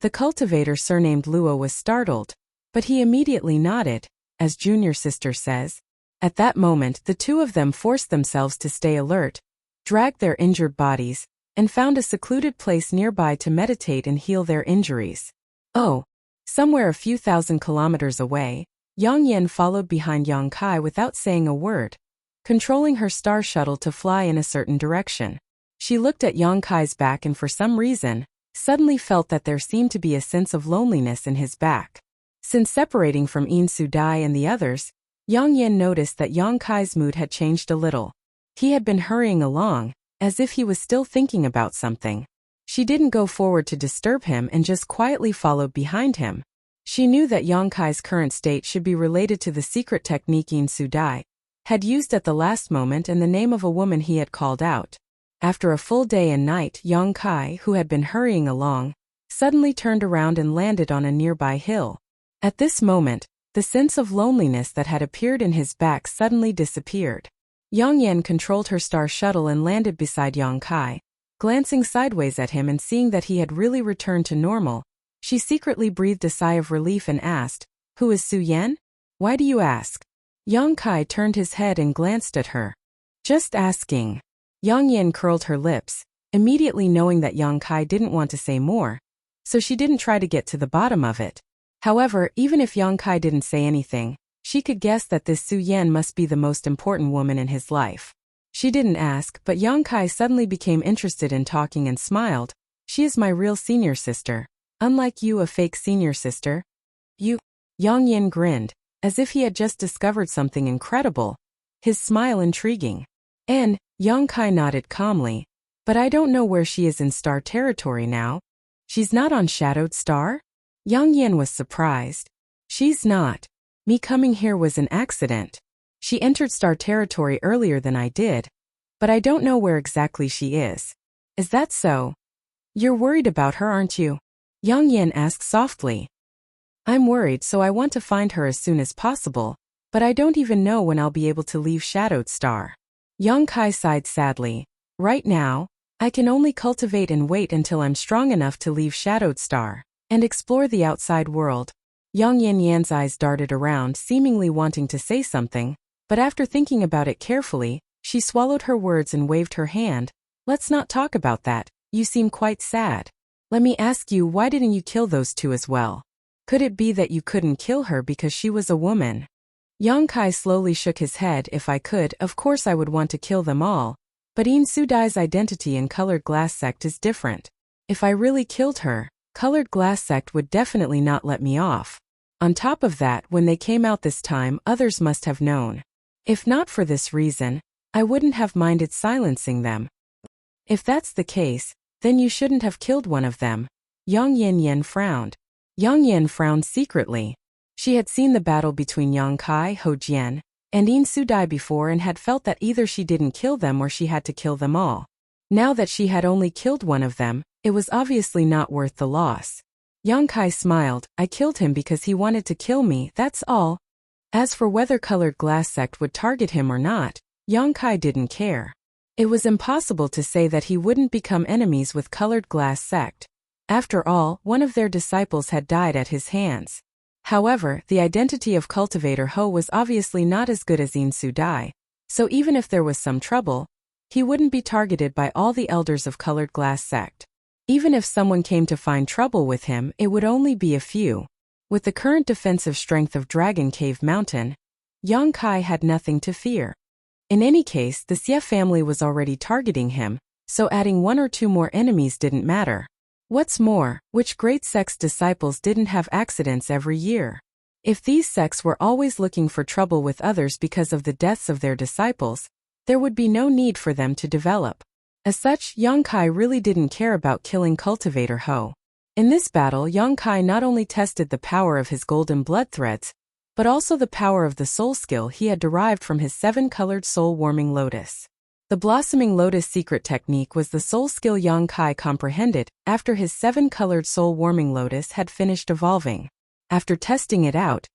The cultivator surnamed Luo was startled, but he immediately nodded, as Junior sister says. At that moment, the two of them forced themselves to stay alert, dragged their injured bodies, and found a secluded place nearby to meditate and heal their injuries. Oh, somewhere a few thousand kilometers away, Yang Yan followed behind Yang Kai without saying a word, controlling her star shuttle to fly in a certain direction. She looked at Yang Kai's back and for some reason, suddenly felt that there seemed to be a sense of loneliness in his back. Since separating from Een Su-dai and the others, Yang Yan noticed that Yang Kai's mood had changed a little. He had been hurrying along, as if he was still thinking about something. She didn't go forward to disturb him and just quietly followed behind him. She knew that Yang Kai's current state should be related to the secret technique Een Su-dai had used at the last moment and the name of a woman he had called out. After a full day and night, Yang Kai, who had been hurrying along, suddenly turned around and landed on a nearby hill. At this moment, the sense of loneliness that had appeared in his back suddenly disappeared. Yang Yan controlled her star shuttle and landed beside Yang Kai. Glancing sideways at him and seeing that he had really returned to normal, she secretly breathed a sigh of relief and asked, "Who is Su Yan? Why do you ask?" Yang Kai turned his head and glanced at her. "Just asking." Yang Yan curled her lips, immediately knowing that Yang Kai didn't want to say more, so she didn't try to get to the bottom of it. However, even if Yang Kai didn't say anything, she could guess that this Su Yan must be the most important woman in his life. She didn't ask, but Yang Kai suddenly became interested in talking and smiled. "She is my real senior sister. Unlike you, a fake senior sister." "You?" Yang Yan grinned, as if he had just discovered something incredible, his smile intriguing. "And," Yang Kai nodded calmly, "but I don't know where she is in star territory now." "She's not on Shadowed Star?" Yang Yan was surprised. "She's not. Me coming here was an accident. She entered star territory earlier than I did, but I don't know where exactly she is." "Is that so? You're worried about her, aren't you?" Yang Yan asked softly. "I'm worried, so I want to find her as soon as possible, but I don't even know when I'll be able to leave Shadowed Star." Yang Kai sighed sadly. "Right now, I can only cultivate and wait until I'm strong enough to leave Shadowed Star and explore the outside world." Yang Yan's eyes darted around, seemingly wanting to say something, but after thinking about it carefully, she swallowed her words and waved her hand. "Let's not talk about that, you seem quite sad. Let me ask you, why didn't you kill those two as well? Could it be that you couldn't kill her because she was a woman?" Yang Kai slowly shook his head. "If I could, of course I would want to kill them all, but Een Su-dai's identity in Colored Glass Sect is different. If I really killed her, Colored Glass Sect would definitely not let me off. On top of that, when they came out this time, others must have known. If not for this reason, I wouldn't have minded silencing them. If that's the case, then you shouldn't have killed one of them. Yang Yin frowned. Yang Yin frowned secretly. She had seen the battle between Yang Kai, Ho Jian, and Yin Sudai before and had felt that either she didn't kill them or she had to kill them all. Now that she had only killed one of them, it was obviously not worth the loss. Yang Kai smiled. I killed him because he wanted to kill me, that's all. As for whether Colored Glass Sect would target him or not, Yang Kai didn't care. It was impossible to say that he wouldn't become enemies with Colored Glass Sect. After all, one of their disciples had died at his hands. However, the identity of Cultivator Ho was obviously not as good as Yin Sudai, so even if there was some trouble, he wouldn't be targeted by all the elders of Colored Glass Sect. Even if someone came to find trouble with him, it would only be a few. With the current defensive strength of Dragon Cave Mountain, Yang Kai had nothing to fear. In any case, the Xie family was already targeting him, so adding one or two more enemies didn't matter. What's more, which great sect's disciples didn't have accidents every year? If these sects were always looking for trouble with others because of the deaths of their disciples, there would be no need for them to develop. As such, Yang Kai really didn't care about killing Cultivator Ho. In this battle, Yang Kai not only tested the power of his golden blood threads, but also the power of the soul skill he had derived from his 7-colored soul-warming lotus. The blossoming lotus secret technique was the soul skill Yang Kai comprehended after his 7-colored soul-warming lotus had finished evolving. After testing it out,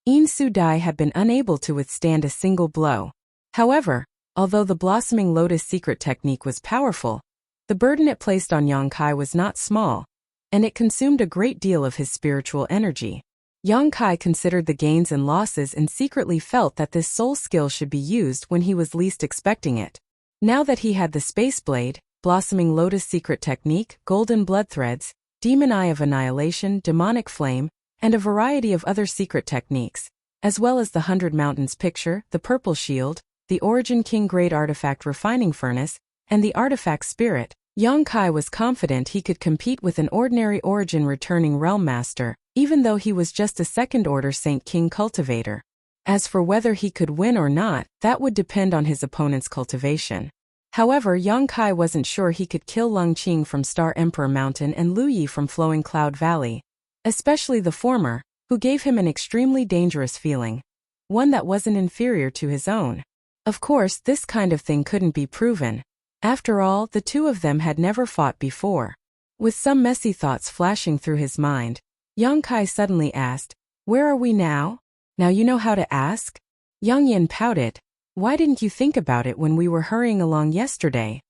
Yin Sudai had been unable to withstand a single blow. However, although the blossoming lotus secret technique was powerful, the burden it placed on Yang Kai was not small, and it consumed a great deal of his spiritual energy. Yang Kai considered the gains and losses and secretly felt that this soul skill should be used when he was least expecting it. Now that he had the Space Blade, Blossoming Lotus Secret Technique, Golden Blood Threads, Demon Eye of Annihilation, Demonic Flame, and a variety of other secret techniques, as well as the 100 Mountains Picture, the Purple Shield, the Origin King Great Artifact Refining Furnace, and the Artifact Spirit, Yang Kai was confident he could compete with an ordinary Origin returning Realm Master, even though he was just a second-order Saint King cultivator. As for whether he could win or not, that would depend on his opponent's cultivation. However, Yang Kai wasn't sure he could kill Lung Qing from Star Emperor Mountain and Lu Yi from Flowing Cloud Valley, especially the former, who gave him an extremely dangerous feeling, one that wasn't inferior to his own. Of course, this kind of thing couldn't be proven. After all, the two of them had never fought before. With some messy thoughts flashing through his mind, Yang Kai suddenly asked, "Where are we now?" "Now you know how to ask?" Yang Yin pouted. "Why didn't you think about it when we were hurrying along yesterday?"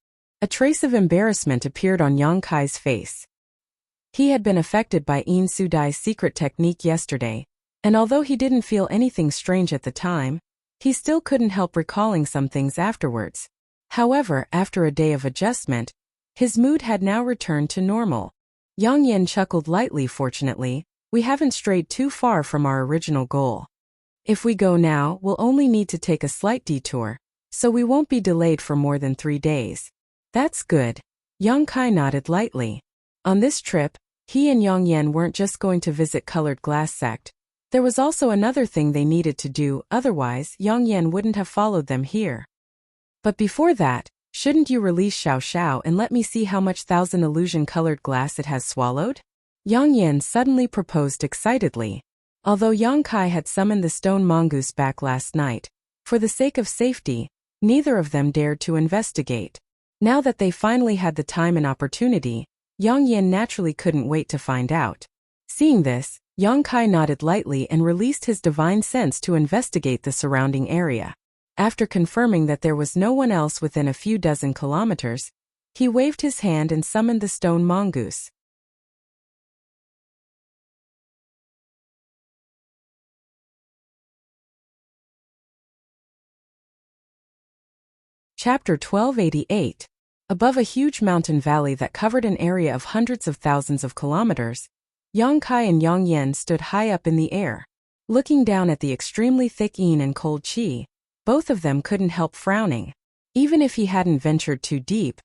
A trace of embarrassment appeared on Yang Kai's face. He had been affected by Yin Sudai's secret technique yesterday, and although he didn't feel anything strange at the time, he still couldn't help recalling some things afterwards. However, after a day of adjustment, his mood had now returned to normal. Yang Yin chuckled lightly. "Fortunately, we haven't strayed too far from our original goal. If we go now, we'll only need to take a slight detour, so we won't be delayed for more than 3 days. "That's good." Yang Kai nodded lightly. On this trip, he and Yang Yin weren't just going to visit Colored Glass Sect. There was also another thing they needed to do, otherwise Yang Yin wouldn't have followed them here. "But before that, shouldn't you release Xiao Xiao and let me see how much 1,000 illusion-colored glass it has swallowed?" Yang Yin suddenly proposed excitedly. Although Yang Kai had summoned the stone mongoose back last night, for the sake of safety, neither of them dared to investigate. Now that they finally had the time and opportunity, Yang Yin naturally couldn't wait to find out. Seeing this, Yang Kai nodded lightly and released his divine sense to investigate the surrounding area. After confirming that there was no one else within a few dozen kilometers, he waved his hand and summoned the stone mongoose. Chapter 1288. Above a huge mountain valley that covered an area of hundreds of thousands of kilometers, Yang Kai and Yang Yin stood high up in the air. Looking down at the extremely thick yin and cold qi, both of them couldn't help frowning. Even if he hadn't ventured too deep,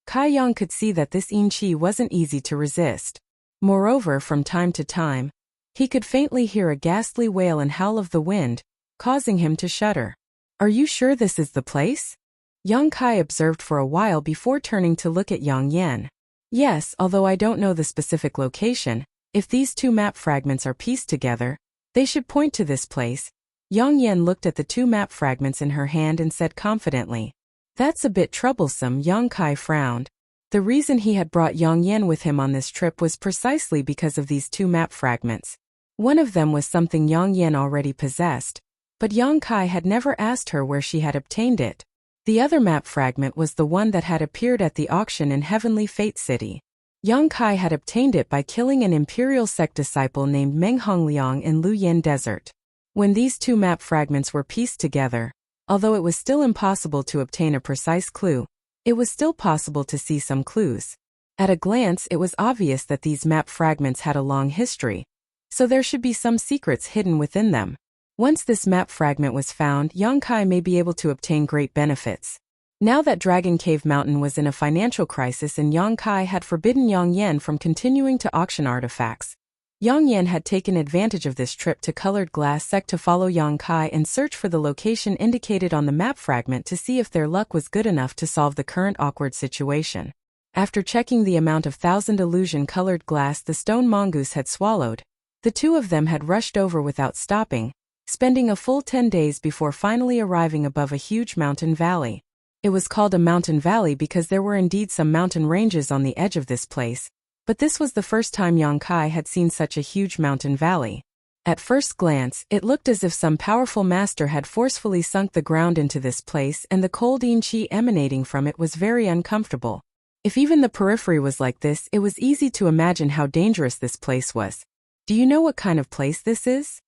Kai Yang could see that this yin qi wasn't easy to resist. Moreover, from time to time, he could faintly hear a ghastly wail and howl of the wind, causing him to shudder. "Are you sure this is the place?" Yang Kai observed for a while before turning to look at Yang Yan. Yes, although I don't know the specific location, if these two map fragments are pieced together, they should point to this place. Yang Yan looked at the two map fragments in her hand and said confidently. That's a bit troublesome. Yang Kai frowned. The reason he had brought Yang Yan with him on this trip was precisely because of these two map fragments. One of them was something Yang Yan already possessed, but Yang Kai had never asked her where she had obtained it. The other map fragment was the one that had appeared at the auction in Heavenly Fate City. Yang Kai had obtained it by killing an imperial sect disciple named Meng Hongliang in Luyin Desert. When these two map fragments were pieced together, although it was still impossible to obtain a precise clue, it was still possible to see some clues. At a glance, it was obvious that these map fragments had a long history, so there should be some secrets hidden within them. Once this map fragment was found, Yang Kai may be able to obtain great benefits. Now that Dragon Cave Mountain was in a financial crisis and Yang Kai had forbidden Yang Yan from continuing to auction artifacts, Yang Yan had taken advantage of this trip to Colored Glass Sect to follow Yang Kai and search for the location indicated on the map fragment to see if their luck was good enough to solve the current awkward situation. After checking the amount of 1,000 illusion-colored glass the stone mongoose had swallowed, the two of them had rushed over without stopping, spending a full 10 days before finally arriving above a huge mountain valley. It was called a mountain valley because there were indeed some mountain ranges on the edge of this place, but this was the first time Yang Kai had seen such a huge mountain valley. At first glance, it looked as if some powerful master had forcefully sunk the ground into this place and the cold yin qi emanating from it was very uncomfortable. If even the periphery was like this, it was easy to imagine how dangerous this place was. Do you know what kind of place this is?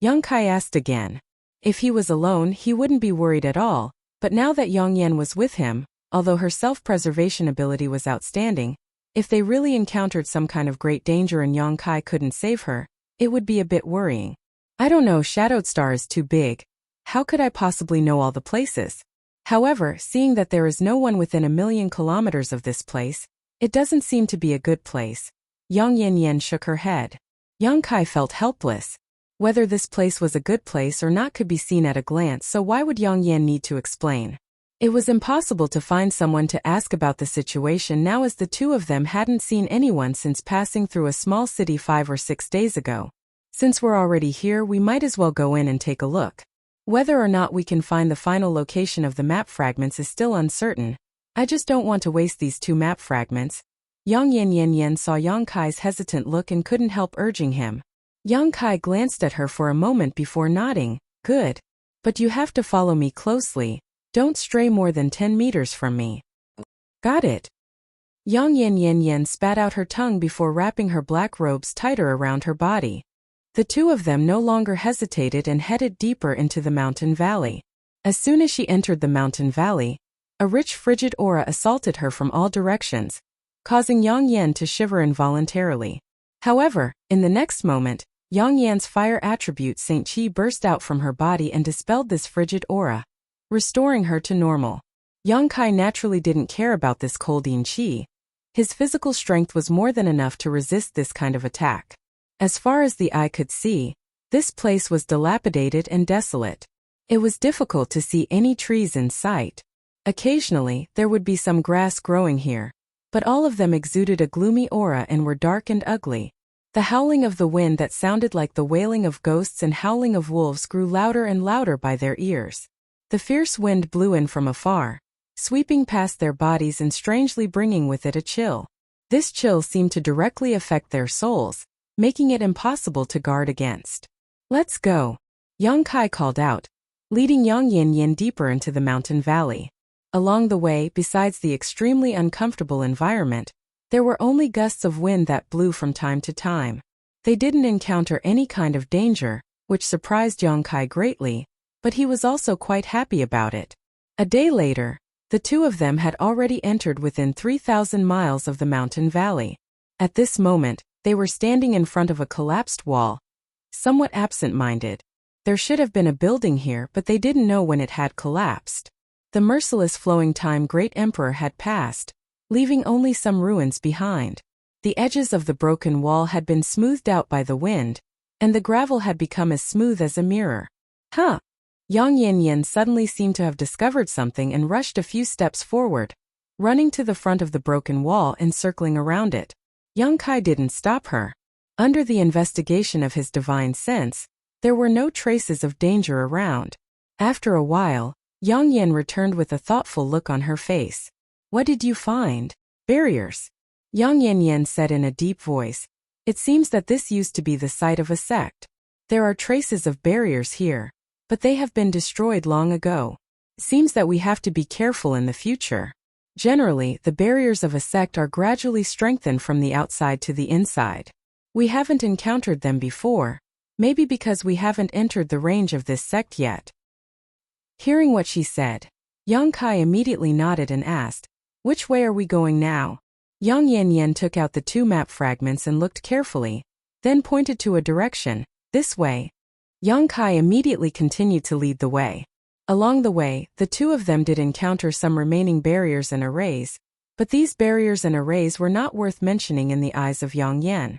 Yang Kai asked again. If he was alone, he wouldn't be worried at all, but now that Yang Yan was with him, although her self-preservation ability was outstanding, if they really encountered some kind of great danger and Yang Kai couldn't save her, it would be a bit worrying. I don't know, Shadowed Star is too big. How could I possibly know all the places? However, seeing that there is no one within 1,000,000 kilometers of this place, it doesn't seem to be a good place. Yang Yan shook her head. Yang Kai felt helpless. Whether this place was a good place or not could be seen at a glance, so why would Yang Yan need to explain? It was impossible to find someone to ask about the situation now as the two of them hadn't seen anyone since passing through a small city 5 or 6 days ago. Since we're already here, we might as well go in and take a look. Whether or not we can find the final location of the map fragments is still uncertain. I just don't want to waste these two map fragments. Yang Yan saw Yang Kai's hesitant look and couldn't help urging him. Yang Kai glanced at her for a moment before nodding. Good. But you have to follow me closely. Don't stray more than 10 meters from me. Got it. Yang Yan spat out her tongue before wrapping her black robes tighter around her body. The two of them no longer hesitated and headed deeper into the mountain valley. As soon as she entered the mountain valley, a rich frigid aura assaulted her from all directions, causing Yang Yan to shiver involuntarily. However, in the next moment, Yang Yan's fire attribute Saint Qi burst out from her body and dispelled this frigid aura, restoring her to normal. Yang Kai naturally didn't care about this cold yin qi. His physical strength was more than enough to resist this kind of attack. As far as the eye could see, this place was dilapidated and desolate. It was difficult to see any trees in sight. Occasionally, there would be some grass growing here, but all of them exuded a gloomy aura and were dark and ugly. The howling of the wind that sounded like the wailing of ghosts and howling of wolves grew louder and louder by their ears. The fierce wind blew in from afar, sweeping past their bodies and strangely bringing with it a chill. This chill seemed to directly affect their souls, making it impossible to guard against. Let's go. Yang Kai called out, leading Yang Yan deeper into the mountain valley. Along the way, besides the extremely uncomfortable environment, there were only gusts of wind that blew from time to time. They didn't encounter any kind of danger, which surprised Yang Kai greatly, but he was also quite happy about it. A day later, the two of them had already entered within 3,000 miles of the mountain valley. At this moment, they were standing in front of a collapsed wall, somewhat absent-minded. There should have been a building here, but they didn't know when it had collapsed. The merciless flowing time Great Emperor had passed, leaving only some ruins behind. The edges of the broken wall had been smoothed out by the wind, and the gravel had become as smooth as a mirror. Huh! Yang Yin suddenly seemed to have discovered something and rushed a few steps forward, running to the front of the broken wall and circling around it. Yang Kai didn't stop her. Under the investigation of his divine sense, there were no traces of danger around. After a while, Yang Yin returned with a thoughtful look on her face. What did you find? Barriers. Yang Yin said in a deep voice. It seems that this used to be the site of a sect. There are traces of barriers here, but they have been destroyed long ago. Seems that we have to be careful in the future. Generally, the barriers of a sect are gradually strengthened from the outside to the inside. We haven't encountered them before, maybe because we haven't entered the range of this sect yet. Hearing what she said, Yang Kai immediately nodded and asked, which way are we going now? Yang Yin took out the 2 map fragments and looked carefully, then pointed to a direction, this way. Yang Kai immediately continued to lead the way. Along the way, the 2 of them did encounter some remaining barriers and arrays, but these barriers and arrays were not worth mentioning in the eyes of Yang Yin.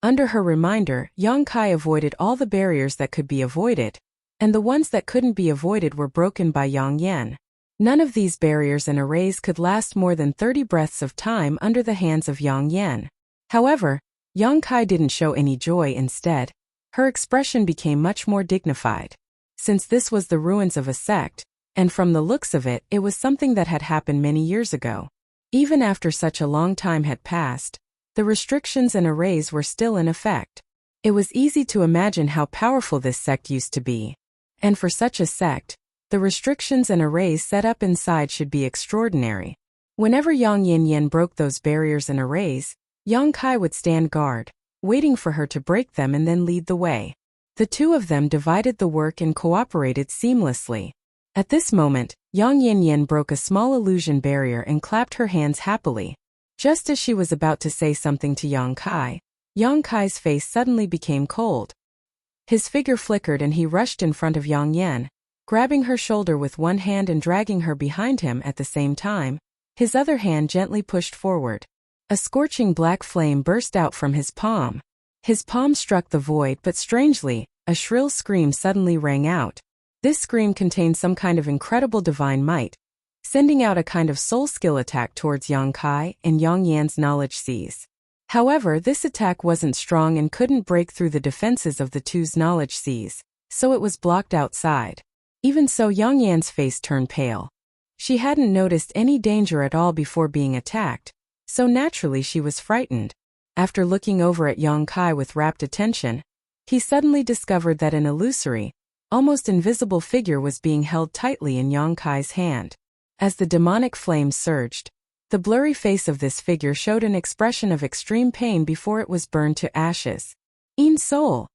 Under her reminder, Yang Kai avoided all the barriers that could be avoided, and the ones that couldn't be avoided were broken by Yang Yin. None of these barriers and arrays could last more than 30 breaths of time under the hands of Yang Yin. However, Yang Kai didn't show any joy. Instead, her expression became much more dignified. Since this was the ruins of a sect, and from the looks of it, it was something that had happened many years ago. Even after such a long time had passed, the restrictions and arrays were still in effect. It was easy to imagine how powerful this sect used to be. And for such a sect, the restrictions and arrays set up inside should be extraordinary. Whenever Yang Yin broke those barriers and arrays, Yang Kai would stand guard, waiting for her to break them and then lead the way. The 2 of them divided the work and cooperated seamlessly. At this moment, Yang Yin broke a small illusion barrier and clapped her hands happily. Just as she was about to say something to Yang Kai's face suddenly became cold. His figure flickered and he rushed in front of Yang Yin, grabbing her shoulder with one hand and dragging her behind him at the same time. His other hand gently pushed forward. A scorching black flame burst out from his palm. His palm struck the void, but strangely, a shrill scream suddenly rang out. This scream contained some kind of incredible divine might, sending out a kind of soul skill attack towards Yang Kai and Yang Yin's knowledge seas. However, this attack wasn't strong and couldn't break through the defenses of the 2's knowledge seas, so it was blocked outside. Even so, Yang Yin's face turned pale. She hadn't noticed any danger at all before being attacked, so naturally she was frightened. After looking over at Yang Kai with rapt attention, he suddenly discovered that an illusory, almost invisible figure was being held tightly in Yang Kai's hand. As the demonic flames surged, the blurry face of this figure showed an expression of extreme pain before it was burned to ashes. "In soul!"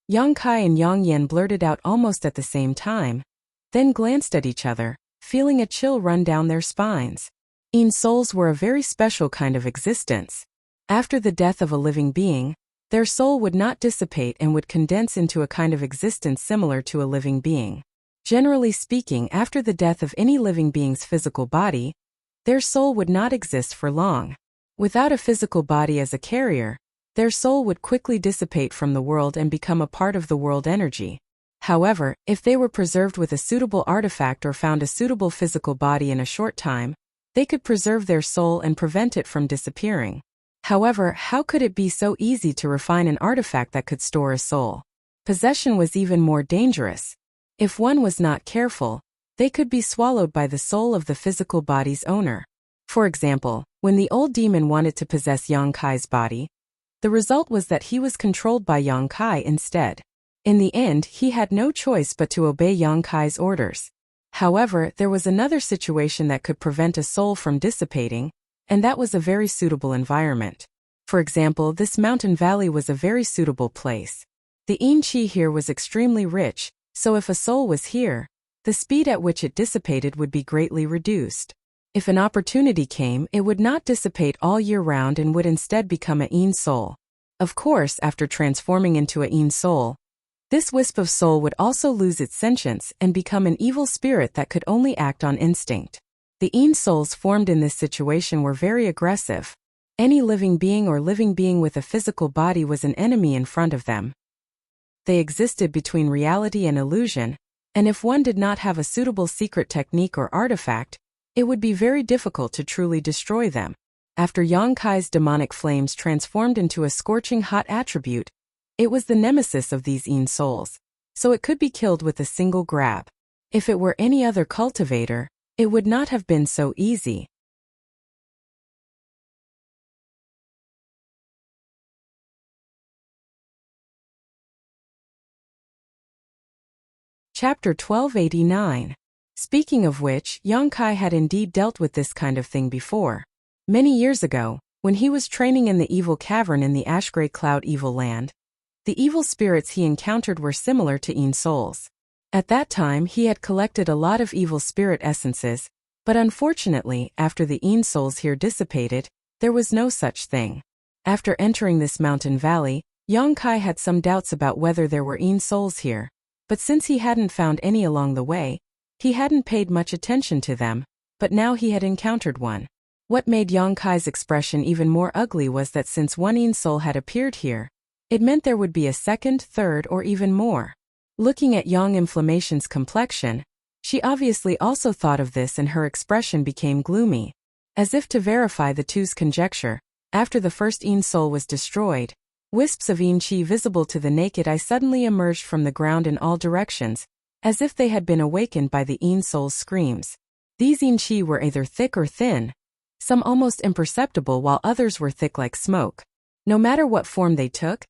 Yang Kai and Yang Yin blurted out almost at the same time, then glanced at each other, feeling a chill run down their spines. In souls were a very special kind of existence. After the death of a living being, their soul would not dissipate and would condense into a kind of existence similar to a living being. Generally speaking, after the death of any living being's physical body, their soul would not exist for long. Without a physical body as a carrier, their soul would quickly dissipate from the world and become a part of the world energy. However, if they were preserved with a suitable artifact or found a suitable physical body in a short time, they could preserve their soul and prevent it from disappearing. However, how could it be so easy to refine an artifact that could store a soul? Possession was even more dangerous. If one was not careful, they could be swallowed by the soul of the physical body's owner. For example, when the old demon wanted to possess Yang Kai's body, the result was that he was controlled by Yang Kai instead. In the end, he had no choice but to obey Yang Kai's orders. However, there was another situation that could prevent a soul from dissipating, and that was a very suitable environment. For example, this mountain valley was a very suitable place. The yin qi here was extremely rich, so if a soul was here, the speed at which it dissipated would be greatly reduced. If an opportunity came, it would not dissipate all year round and would instead become a yin soul. Of course, after transforming into a yin soul, this wisp of soul would also lose its sentience and become an evil spirit that could only act on instinct. The yin souls formed in this situation were very aggressive. Any living being or living being with a physical body was an enemy in front of them. They existed between reality and illusion, and if one did not have a suitable secret technique or artifact, it would be very difficult to truly destroy them. After Yang Kai's demonic flames transformed into a scorching hot attribute, it was the nemesis of these Yin souls, so it could be killed with a single grab. If it were any other cultivator, it would not have been so easy. Chapter 1289. Speaking of which, Yang Kai had indeed dealt with this kind of thing before. Many years ago, when he was training in the evil cavern in the Ashgrey Cloud Evil Land, the evil spirits he encountered were similar to Yin souls. At that time he had collected a lot of evil spirit essences, but unfortunately, after the Yin souls here dissipated, there was no such thing. After entering this mountain valley, Yang Kai had some doubts about whether there were Yin souls here, but since he hadn't found any along the way, he hadn't paid much attention to them, but now he had encountered one. What made Yang Kai's expression even more ugly was that since one Yin soul had appeared here, it meant there would be a second, third, or even more. Looking at Yang Inflammation's complexion, she obviously also thought of this and her expression became gloomy. As if to verify the two's conjecture, after the first Yin soul was destroyed, wisps of Yin Qi visible to the naked eye suddenly emerged from the ground in all directions, as if they had been awakened by the Yin soul's screams. These Yin Qi were either thick or thin, some almost imperceptible while others were thick like smoke. No matter what form they took,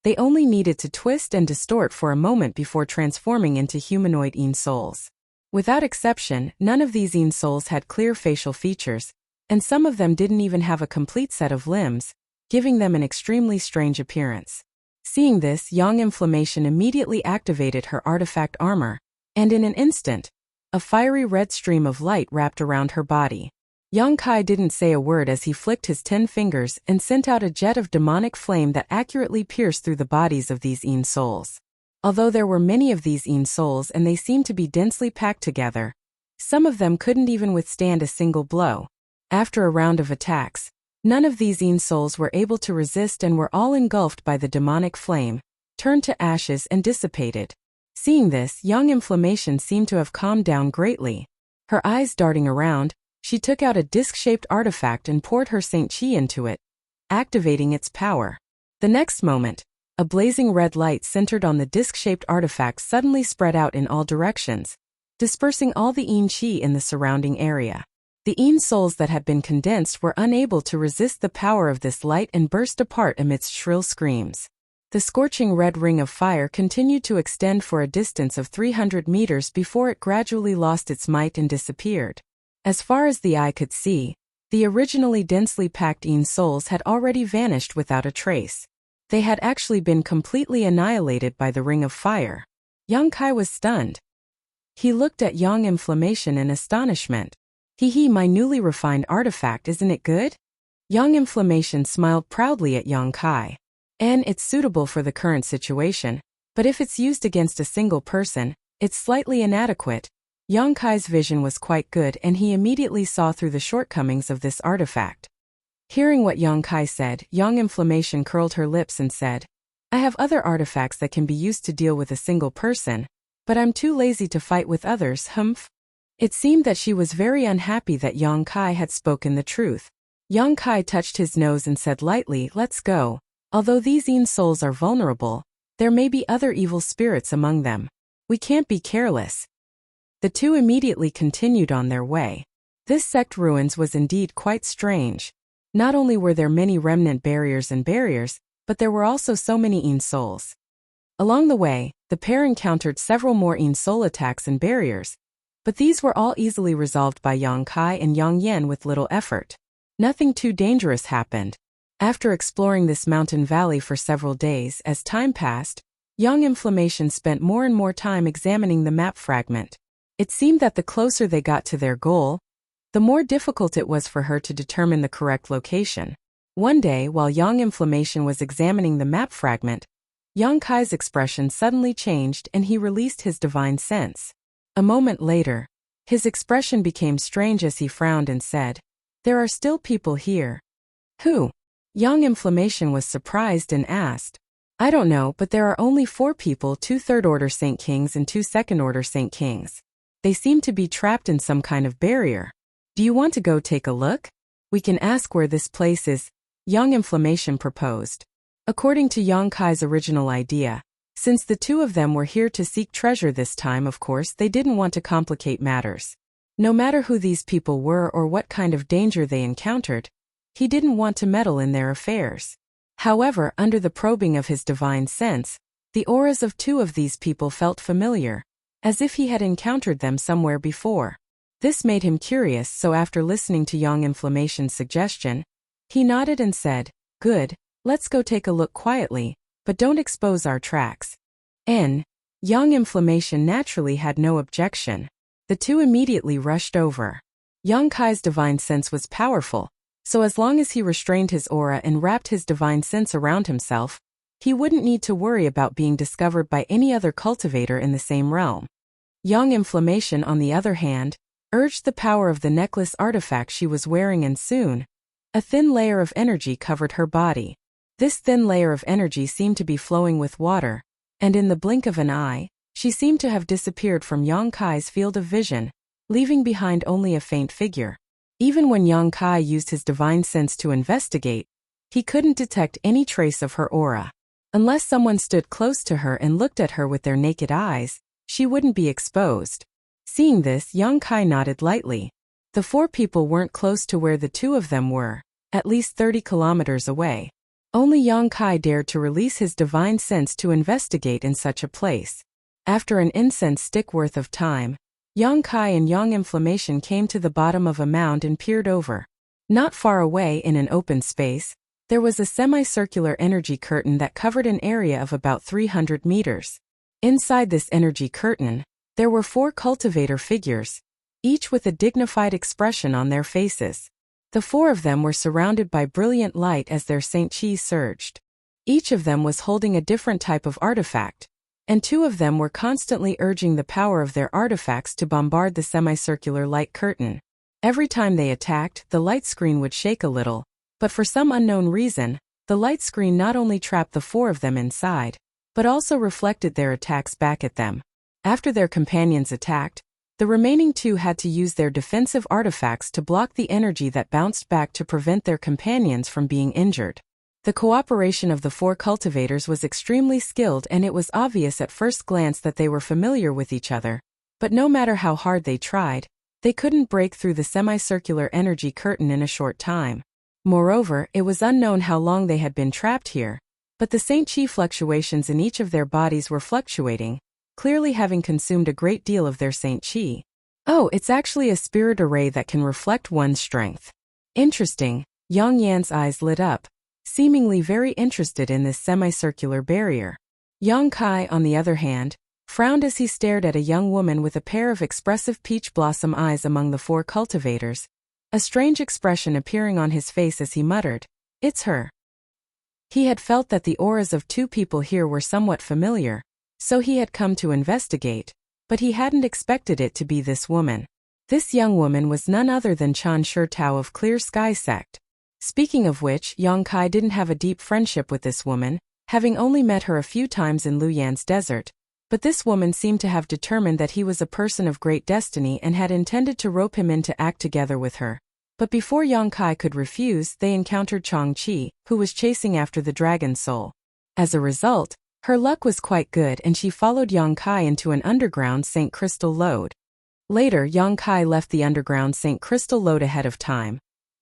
they only needed to twist and distort for a moment before transforming into humanoid Yin souls. Without exception, none of these Yin souls had clear facial features, and some of them didn't even have a complete set of limbs, giving them an extremely strange appearance. Seeing this, Yang Inflammation immediately activated her artifact armor, and in an instant, a fiery red stream of light wrapped around her body. Yang Kai didn't say a word as he flicked his 10 fingers and sent out a jet of demonic flame that accurately pierced through the bodies of these Yin souls. Although there were many of these Yin souls and they seemed to be densely packed together, some of them couldn't even withstand a single blow. After a round of attacks, none of these Yin souls were able to resist and were all engulfed by the demonic flame, turned to ashes and dissipated. Seeing this, Yang Inflammation seemed to have calmed down greatly. Her eyes darting around, she took out a disc-shaped artifact and poured her Saint Qi into it, activating its power. The next moment, a blazing red light centered on the disc-shaped artifact suddenly spread out in all directions, dispersing all the Yin Qi in the surrounding area. The Yin souls that had been condensed were unable to resist the power of this light and burst apart amidst shrill screams. The scorching red ring of fire continued to extend for a distance of 300 meters before it gradually lost its might and disappeared. As far as the eye could see, the originally densely packed Yin souls had already vanished without a trace. They had actually been completely annihilated by the ring of fire. Yang Kai was stunned. He looked at Yang Inflammation in astonishment. My newly refined artifact, isn't it good? Yang Inflammation smiled proudly at Yang Kai. It's suitable for the current situation, but if it's used against a single person, it's slightly inadequate. Yang Kai's vision was quite good and he immediately saw through the shortcomings of this artifact. Hearing what Yang Kai said, Yang Inflammation curled her lips and said, I have other artifacts that can be used to deal with a single person, but I'm too lazy to fight with others, humph. It seemed that she was very unhappy that Yang Kai had spoken the truth. Yang Kai touched his nose and said lightly, let's go. Although these Yin souls are vulnerable, there may be other evil spirits among them. We can't be careless. The two immediately continued on their way. This sect ruins was indeed quite strange. Not only were there many remnant barriers, but there were also so many Yin souls. Along the way, the pair encountered several more Yin soul attacks and barriers, but these were all easily resolved by Yang Kai and Yang Yan with little effort. Nothing too dangerous happened. After exploring this mountain valley for several days, as time passed, Yang Inflammation spent more and more time examining the map fragment. It seemed that the closer they got to their goal, the more difficult it was for her to determine the correct location. One day, while Yang Inflammation was examining the map fragment, Yang Kai's expression suddenly changed and he released his divine sense. A moment later, his expression became strange as he frowned and said, there are still people here. Who? Yang Inflammation was surprised and asked, I don't know, but there are only 4 people, 2 third-order Saint Kings and 2 second-order Saint Kings. They seem to be trapped in some kind of barrier. Do you want to go take a look? We can ask where this place is, Young Inflammation proposed. According to Yang Kai's original idea, since the 2 of them were here to seek treasure this time, of course they didn't want to complicate matters. No matter who these people were or what kind of danger they encountered, he didn't want to meddle in their affairs. However, under the probing of his divine sense, the auras of 2 of these people felt familiar, as if he had encountered them somewhere before. This made him curious, so after listening to Young Inflammation's suggestion, he nodded and said, "Good, let's go take a look quietly, but don't expose our tracks." Young Inflammation naturally had no objection. The 2 immediately rushed over. Yang Kai's divine sense was powerful, so as long as he restrained his aura and wrapped his divine sense around himself, he wouldn't need to worry about being discovered by any other cultivator in the same realm. Young Inflammation, on the other hand, urged the power of the necklace artifact she was wearing, and soon, a thin layer of energy covered her body. This thin layer of energy seemed to be flowing with water, and in the blink of an eye, she seemed to have disappeared from Yang Kai's field of vision, leaving behind only a faint figure. Even when Yang Kai used his divine sense to investigate, he couldn't detect any trace of her aura. Unless someone stood close to her and looked at her with their naked eyes, she wouldn't be exposed. Seeing this, Yang Kai nodded lightly. The 4 people weren't close to where the 2 of them were, at least 30 kilometers away. Only Yang Kai dared to release his divine sense to investigate in such a place. After an incense stick worth of time, Yang Kai and Young Inflammation came to the bottom of a mound and peered over. Not far away, in an open space, there was a semicircular energy curtain that covered an area of about 300 meters. Inside this energy curtain, there were 4 cultivator figures, each with a dignified expression on their faces. The 4 of them were surrounded by brilliant light as their Saint Chi surged. Each of them was holding a different type of artifact, and 2 of them were constantly urging the power of their artifacts to bombard the semicircular light curtain. Every time they attacked, the light screen would shake a little, but for some unknown reason, the light screen not only trapped the 4 of them inside, but also reflected their attacks back at them. After their companions attacked, the remaining 2 had to use their defensive artifacts to block the energy that bounced back to prevent their companions from being injured. The cooperation of the 4 cultivators was extremely skilled, and it was obvious at first glance that they were familiar with each other, but no matter how hard they tried, they couldn't break through the semicircular energy curtain in a short time. Moreover, it was unknown how long they had been trapped here, but the Saint Chi fluctuations in each of their bodies were fluctuating, clearly having consumed a great deal of their Saint Chi. Oh, it's actually a spirit array that can reflect one's strength. Interesting. Yang Yan's eyes lit up, seemingly very interested in this semicircular barrier. Yang Kai, on the other hand, frowned as he stared at a young woman with a pair of expressive peach blossom eyes among the 4 cultivators, a strange expression appearing on his face as he muttered, "It's her." He had felt that the auras of 2 people here were somewhat familiar, so he had come to investigate, but he hadn't expected it to be this woman. This young woman was none other than Chan Shurtao of Clear Sky Sect. Speaking of which, Yang Kai didn't have a deep friendship with this woman, having only met her a few times in Luyan's desert, but this woman seemed to have determined that he was a person of great destiny and had intended to rope him in to act together with her. But before Yang Kai could refuse, they encountered Chang Chi, who was chasing after the dragon soul. As a result, her luck was quite good and she followed Yang Kai into an underground St. Crystal lode. Later, Yang Kai left the underground St. Crystal lode ahead of time,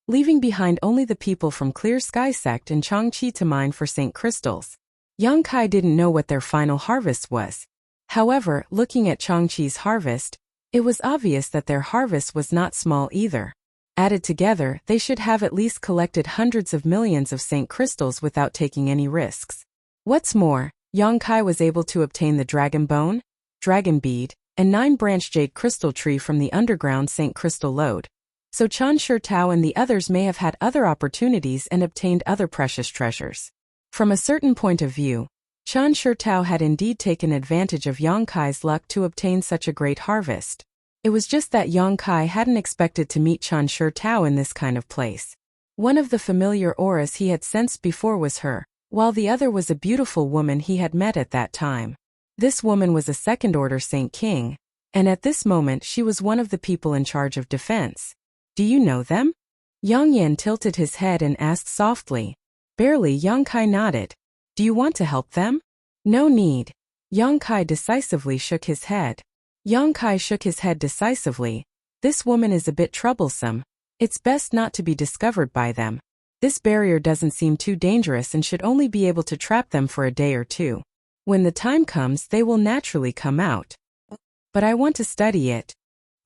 leaving behind only the people from Clear Sky Sect and Chang Chi to mine for St. Crystals. Yang Kai didn't know what their final harvest was. However, looking at Chang Chi's harvest, it was obvious that their harvest was not small either. Added together, they should have at least collected hundreds of millions of St. Crystals without taking any risks. What's more, Yang Kai was able to obtain the dragon bone, dragon bead, and 9-branch jade crystal tree from the underground St. Crystal lode. So Chan Shurtao and the others may have had other opportunities and obtained other precious treasures. From a certain point of view, Chan Shurtao had indeed taken advantage of Yang Kai's luck to obtain such a great harvest. It was just that Yang Kai hadn't expected to meet Chan Shurtao in this kind of place. One of the familiar auras he had sensed before was her, while the other was a beautiful woman he had met at that time. This woman was a second-order Saint King, and at this moment she was one of the people in charge of defense. Do you know them? Yang Yan tilted his head and asked softly. Barely. Yang Kai nodded. Do you want to help them? No need. Yang Kai decisively shook his head. Yang Kai shook his head decisively. This woman is a bit troublesome. It's best not to be discovered by them. This barrier doesn't seem too dangerous and should only be able to trap them for a day or two. When the time comes, they will naturally come out. But I want to study it.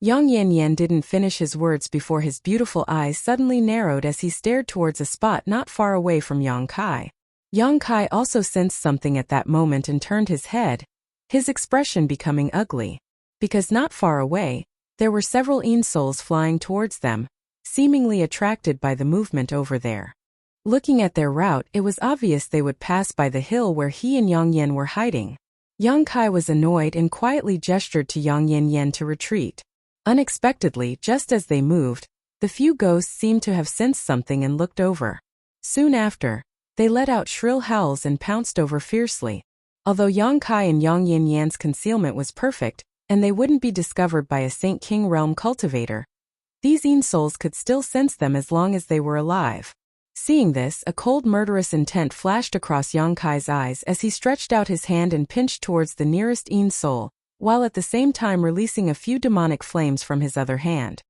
Yang Yan didn't finish his words before his beautiful eyes suddenly narrowed as he stared towards a spot not far away from Yang Kai. Yang Kai also sensed something at that moment and turned his head, his expression becoming ugly. Because not far away, there were several insouls flying towards them, seemingly attracted by the movement over there. Looking at their route, it was obvious they would pass by the hill where he and Yang Yan were hiding. Yang Kai was annoyed and quietly gestured to Yang Yan to retreat. Unexpectedly, just as they moved, the few ghosts seemed to have sensed something and looked over. Soon after, they let out shrill howls and pounced over fiercely. Although Yang Kai and Yang Yan's concealment was perfect, and they wouldn't be discovered by a Saint King realm cultivator, these insouls could still sense them as long as they were alive. Seeing this, a cold murderous intent flashed across Yang Kai's eyes as he stretched out his hand and pinched towards the nearest insoul, while at the same time releasing a few demonic flames from his other hand.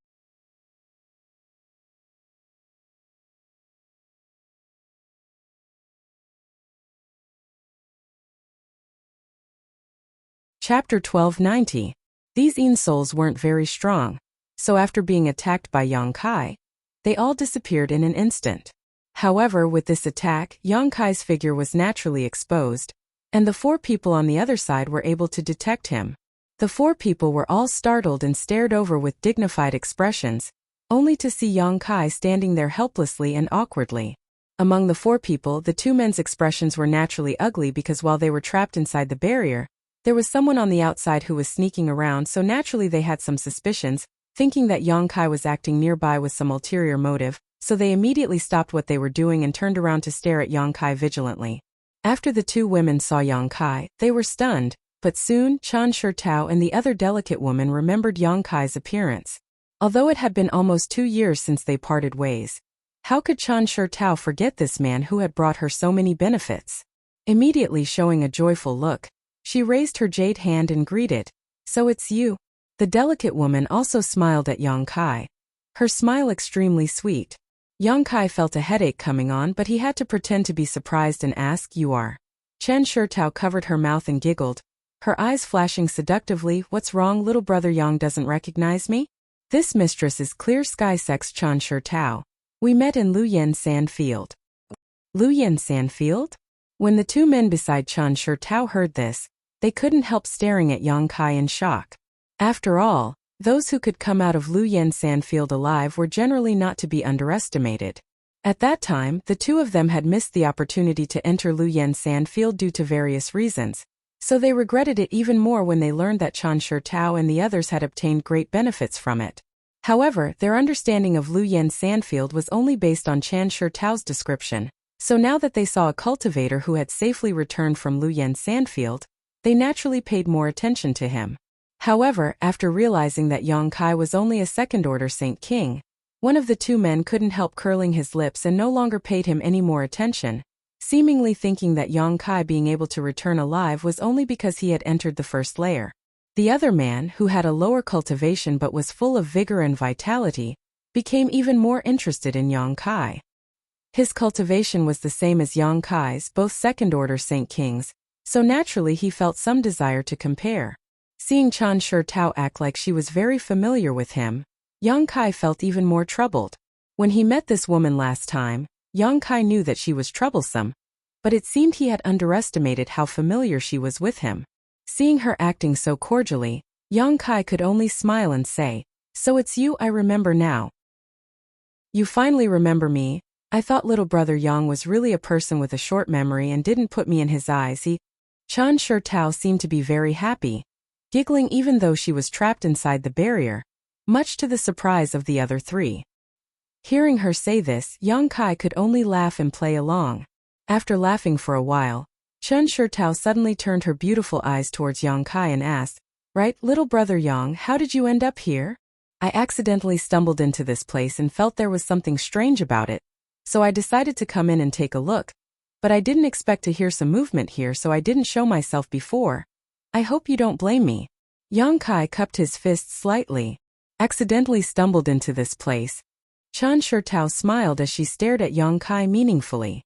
Chapter 1290. These insouls weren't very strong, so after being attacked by Yang Kai, they all disappeared in an instant. However, with this attack, Yang Kai's figure was naturally exposed, and the four people on the other side were able to detect him. The four people were all startled and stared over with dignified expressions, only to see Yang Kai standing there helplessly and awkwardly. Among the four people, the two men's expressions were naturally ugly because while they were trapped inside the barrier, there was someone on the outside who was sneaking around, so naturally they had some suspicions, thinking that Yang Kai was acting nearby with some ulterior motive, so they immediately stopped what they were doing and turned around to stare at Yang Kai vigilantly. After the two women saw Yang Kai, they were stunned. But soon, Chan Shurtao and the other delicate woman remembered Yang Kai's appearance. Although it had been almost 2 years since they parted ways, how could Chan Shurtao forget this man who had brought her so many benefits? Immediately showing a joyful look, she raised her jade hand and greeted, "So it's you." The delicate woman also smiled at Yang Kai, her smile extremely sweet. Yang Kai felt a headache coming on, but he had to pretend to be surprised and ask, "You are?" Chen Shurtao covered her mouth and giggled, her eyes flashing seductively. "What's wrong, little brother? Yang doesn't recognize me?" "This mistress is Clear Sky Sex Chan Shurtao. We met in Luyen Sand Field." Luyen Sand Field? When the two men beside Chan Shurtao heard this, they couldn't help staring at Yang Kai in shock. After all, those who could come out of Luyen Sandfield alive were generally not to be underestimated. At that time, the two of them had missed the opportunity to enter Luyen Sandfield due to various reasons, so they regretted it even more when they learned that Chan Shurtao and the others had obtained great benefits from it. However, their understanding of Luyen Sandfield was only based on Chan Shurtao's description, so now that they saw a cultivator who had safely returned from Luyen Sandfield, they naturally paid more attention to him. However, after realizing that Yang Kai was only a second-order Saint King, one of the two men couldn't help curling his lips and no longer paid him any more attention, seemingly thinking that Yang Kai being able to return alive was only because he had entered the first layer. The other man, who had a lower cultivation but was full of vigor and vitality, became even more interested in Yang Kai. His cultivation was the same as Yang Kai's, both second-order Saint Kings, so naturally he felt some desire to compare. Seeing Chan Shurtao act like she was very familiar with him, Yang Kai felt even more troubled. When he met this woman last time, Yang Kai knew that she was troublesome, but it seemed he had underestimated how familiar she was with him. Seeing her acting so cordially, Yang Kai could only smile and say, "So it's you, I remember now." "You finally remember me. I thought little brother Yang was really a person with a short memory and didn't put me in his eyes." Chan Shurtao seemed to be very happy, giggling even though she was trapped inside the barrier, much to the surprise of the other three. Hearing her say this, Yang Kai could only laugh and play along. After laughing for a while, Chen Shitao suddenly turned her beautiful eyes towards Yang Kai and asked, "Right, little brother Yang, how did you end up here?" "I accidentally stumbled into this place and felt there was something strange about it, so I decided to come in and take a look. But I didn't expect to hear some movement here, so I didn't show myself before. I hope you don't blame me." Yang Kai cupped his fist slightly. "Accidentally stumbled into this place." Chen Shitao smiled as she stared at Yang Kai meaningfully.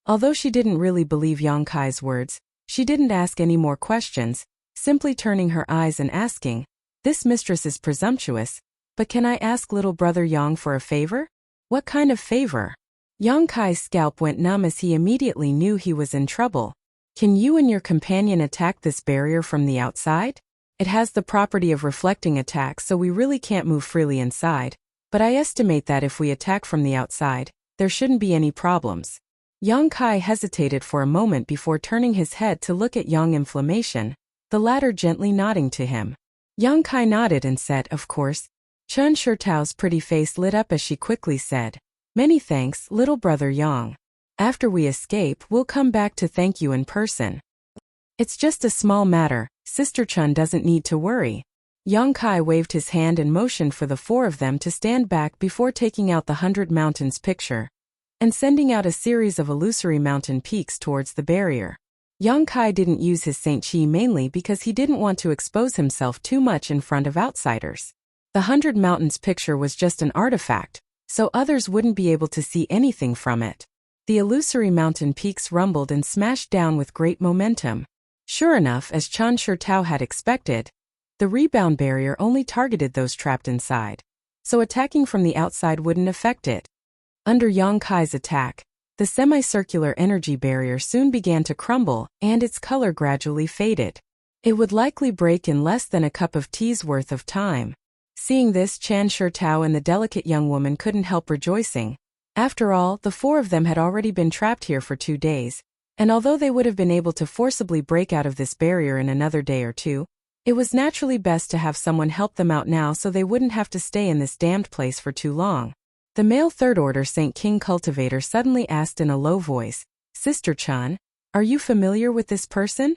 Although she didn't really believe Yang Kai's words, she didn't ask any more questions, simply turning her eyes and asking, "This mistress is presumptuous, but can I ask little brother Yang for a favor?" "What kind of favor?" Yang Kai's scalp went numb as he immediately knew he was in trouble. "Can you and your companion attack this barrier from the outside? It has the property of reflecting attacks, so we really can't move freely inside, but I estimate that if we attack from the outside, there shouldn't be any problems." Yang Kai hesitated for a moment before turning his head to look at Yang Inflammation, the latter gently nodding to him. Yang Kai nodded and said, "Of course." Chen Shitao's pretty face lit up as she quickly said, "Many thanks, little brother Yang. After we escape, we'll come back to thank you in person. It's just a small matter, Sister Chen doesn't need to worry." Yang Kai waved his hand and motioned for the four of them to stand back before taking out the 100 Mountains picture and sending out a series of illusory mountain peaks towards the barrier. Yang Kai didn't use his Saint Chi mainly because he didn't want to expose himself too much in front of outsiders. The 100 Mountains picture was just an artifact, so others wouldn't be able to see anything from it. The illusory mountain peaks rumbled and smashed down with great momentum. Sure enough, as Chen Shitao had expected, the rebound barrier only targeted those trapped inside, so attacking from the outside wouldn't affect it. Under Yang Kai's attack, the semicircular energy barrier soon began to crumble, and its color gradually faded. It would likely break in less than a cup of tea's worth of time. Seeing this, Chen Shitao and the delicate young woman couldn't help rejoicing. After all, the four of them had already been trapped here for 2 days, and although they would have been able to forcibly break out of this barrier in another day or two, it was naturally best to have someone help them out now so they wouldn't have to stay in this damned place for too long. The male third-order Saint King cultivator suddenly asked in a low voice, "Sister Chen, are you familiar with this person?"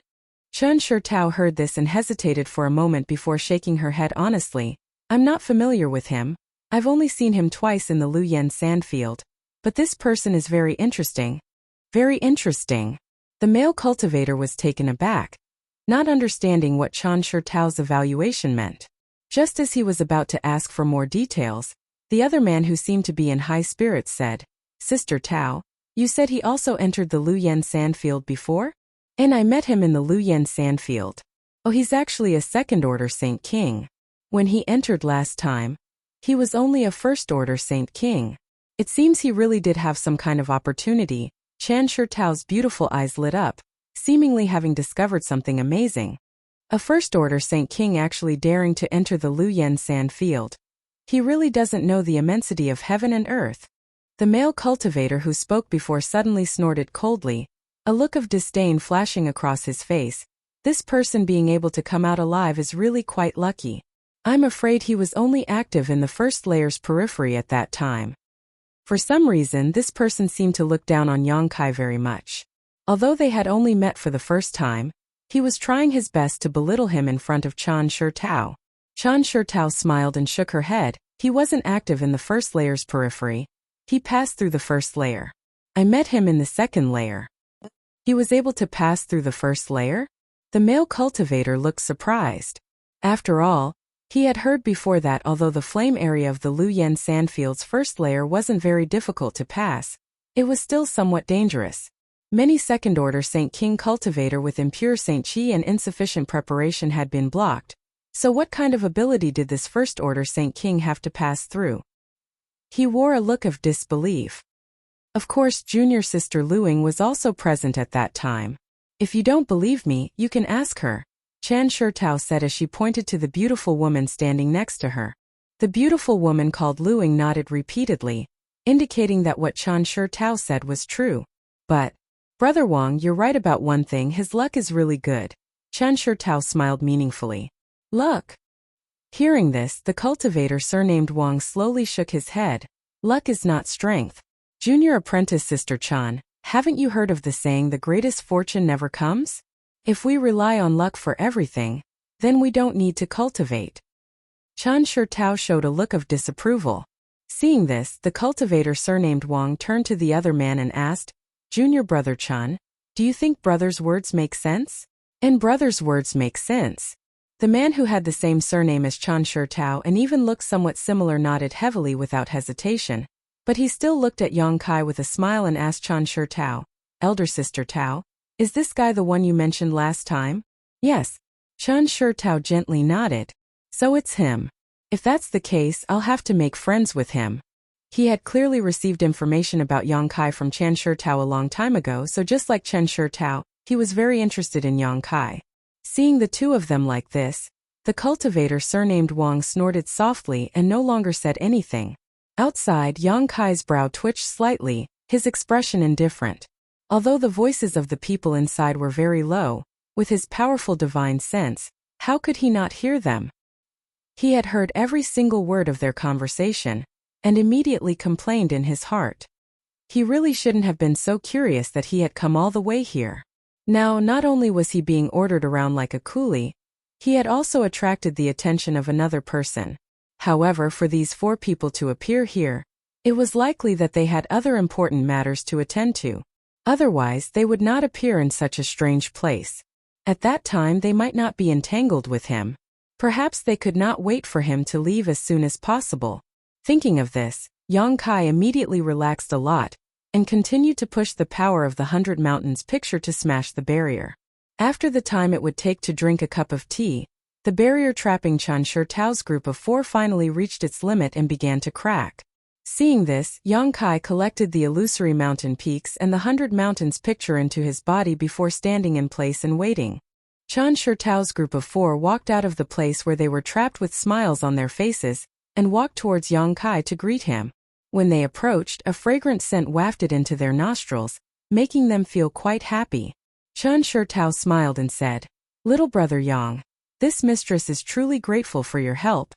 Chen Shitao heard this and hesitated for a moment before shaking her head honestly. "I'm not familiar with him. I've only seen him twice in the Luyan sandfield. But this person is very interesting." "Very interesting." The male cultivator was taken aback, not understanding what Chen Shitao's evaluation meant. Just as he was about to ask for more details, the other man, who seemed to be in high spirits, said, "Sister Tao, you said he also entered the Luyan sandfield before?" "And I met him in the Luyan sandfield." "Oh, he's actually a second-order Saint King. When he entered last time, he was only a first-order Saint King. It seems he really did have some kind of opportunity." Chen Shitao's beautiful eyes lit up, seemingly having discovered something amazing. A first-order Saint King actually daring to enter the Luyan sandfield. He really doesn't know the immensity of heaven and earth. The male cultivator who spoke before suddenly snorted coldly, a look of disdain flashing across his face. This person being able to come out alive is really quite lucky. I'm afraid he was only active in the first layer's periphery at that time. For some reason, this person seemed to look down on Yang Kai very much. Although they had only met for the first time, he was trying his best to belittle him in front of Chen Shitao. Chen Shitao smiled and shook her head. He wasn't active in the first layer's periphery. He passed through the first layer. I met him in the second layer. He was able to pass through the first layer? The male cultivator looked surprised. After all, he had heard before that although the flame area of the Luyan sandfield's first layer wasn't very difficult to pass, it was still somewhat dangerous. Many second-order Saint King cultivator with impure Saint Chi and insufficient preparation had been blocked. So what kind of ability did this first-order Saint King have to pass through? He wore a look of disbelief. Of course, junior sister Luing was also present at that time. "If you don't believe me, you can ask her," Chen Shitao said as she pointed to the beautiful woman standing next to her. The beautiful woman called Luing nodded repeatedly, indicating that what Chen Shitao said was true. "But, Brother Wang, you're right about one thing, his luck is really good." Chen Shitao smiled meaningfully. "Luck?" Hearing this, the cultivator surnamed Wang slowly shook his head. "Luck is not strength. Junior apprentice Sister Chen, Haven't you heard of the saying, the greatest fortune never comes? If we rely on luck for everything, then we don't need to cultivate. Chen Shitao showed a look of disapproval. Seeing this, the cultivator surnamed Wang turned to the other man and asked, Junior brother Chen, do you think brother's words make sense? And brother's words make sense. The man who had the same surname as Chen Shitao and even looked somewhat similar nodded heavily without hesitation, but he still looked at Yang Kai with a smile and asked Chen Shitao, elder sister Tao, is this guy the one you mentioned last time? Yes. Chen Shitao gently nodded. So it's him. If that's the case, I'll have to make friends with him. He had clearly received information about Yang Kai from Chen Shitao a long time ago, so just like Chen Shitao, he was very interested in Yang Kai. Seeing the two of them like this, the cultivator surnamed Wang snorted softly and no longer said anything. Outside, Yang Kai's brow twitched slightly, his expression indifferent. Although the voices of the people inside were very low, with his powerful divine sense, how could he not hear them? He had heard every single word of their conversation, and immediately complained in his heart. He really shouldn't have been so curious that he had come all the way here. Now, not only was he being ordered around like a coolie, he had also attracted the attention of another person. However, for these four people to appear here, it was likely that they had other important matters to attend to. Otherwise, they would not appear in such a strange place. At that time, they might not be entangled with him. Perhaps they could not wait for him to leave as soon as possible. Thinking of this, Yang Kai immediately relaxed a lot, and continued to push the power of the 100 Mountains picture to smash the barrier. After the time it would take to drink a cup of tea, the barrier trapping Chen Shitao's group of four finally reached its limit and began to crack. Seeing this, Yang Kai collected the illusory mountain peaks and the 100 Mountains picture into his body before standing in place and waiting. Chen Shitao's group of four walked out of the place where they were trapped with smiles on their faces, and walked towards Yang Kai to greet him. When they approached, a fragrant scent wafted into their nostrils, making them feel quite happy. Chen Shitao smiled and said, Little brother Yang, this mistress is truly grateful for your help.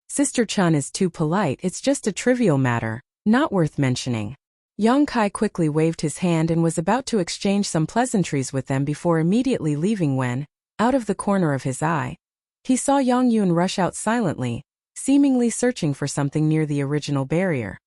Sister Chen is too polite, it's just a trivial matter, not worth mentioning. Yang Kai quickly waved his hand and was about to exchange some pleasantries with them before immediately leaving when, out of the corner of his eye, he saw Yang Yun rush out silently, seemingly searching for something near the original barrier.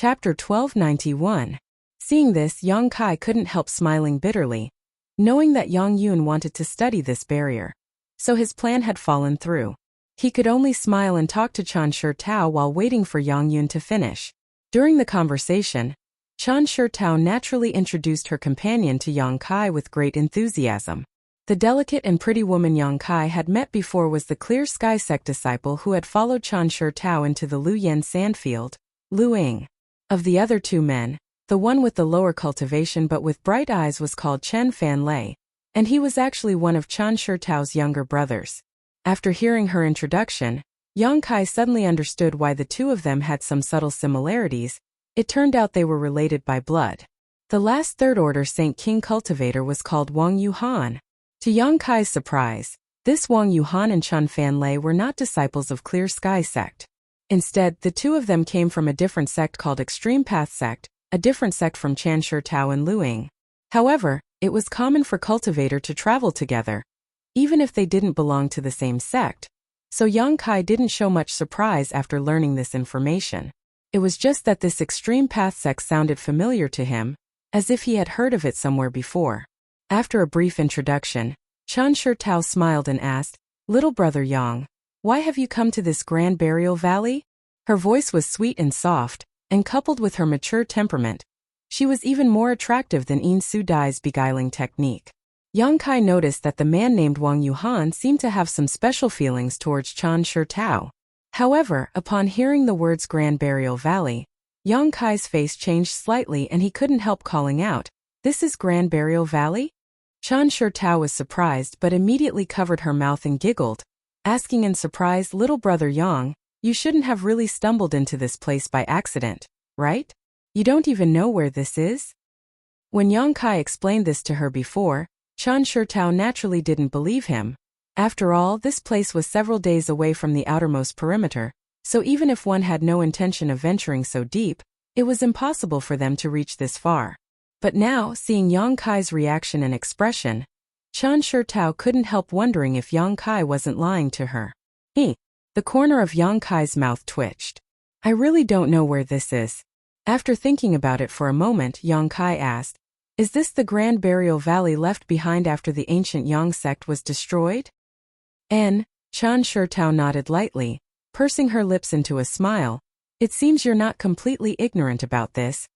Chapter 1291. Seeing this, Yang Kai couldn't help smiling bitterly, knowing that Yang Yun wanted to study this barrier. So his plan had fallen through. He could only smile and talk to Chen Shitao while waiting for Yang Yun to finish. During the conversation, Chen Shitao naturally introduced her companion to Yang Kai with great enthusiasm. The delicate and pretty woman Yang Kai had met before was the Clear Sky sect disciple who had followed Chen Shitao into the Lu Yen sandfield, Lu Ying. Of the other two men, the one with the lower cultivation but with bright eyes was called Chen Fan Lei, and he was actually one of Chen Shitao's younger brothers. After hearing her introduction, Yang Kai suddenly understood why the two of them had some subtle similarities. It turned out they were related by blood. The last Third Order Saint King cultivator was called Wang Yuhan. To Yang Kai's surprise, this Wang Yuhan and Chen Fan Lei were not disciples of Clear Sky sect. Instead, the two of them came from a different sect called Extreme Path sect, a different sect from Chen Shitao and Lu Ying. However, it was common for cultivator to travel together, even if they didn't belong to the same sect. So Yang Kai didn't show much surprise after learning this information. It was just that this Extreme Path sect sounded familiar to him, as if he had heard of it somewhere before. After a brief introduction, Chen Shitao smiled and asked, Little brother Yang, why have you come to this grand burial valley? Her voice was sweet and soft, and coupled with her mature temperament, she was even more attractive than Yin Su Dai's beguiling technique. Yang Kai noticed that the man named Wang Yuhan seemed to have some special feelings towards Chen Shitao. However, upon hearing the words Grand Burial Valley, Yang Kai's face changed slightly and he couldn't help calling out, This is Grand Burial Valley? Chen Shitao was surprised but immediately covered her mouth and giggled, asking in surprise, Little brother Yang, you shouldn't have really stumbled into this place by accident, right? You don't even know where this is? When Yang Kai explained this to her before, Chen Shitao naturally didn't believe him, After all, this place was several days away from the outermost perimeter, so even if one had no intention of venturing so deep, it was impossible for them to reach this far. But now, seeing Yang Kai's reaction and expression, Chen Shitao couldn't help wondering if Yang Kai wasn't lying to her. The corner of Yang Kai's mouth twitched. I really don't know where this is. After thinking about it for a moment, Yang Kai asked, is this the Grand Burial Valley left behind after the ancient Yang sect was destroyed? Chen Shitao nodded lightly, pursing her lips into a smile. It seems you're not completely ignorant about this.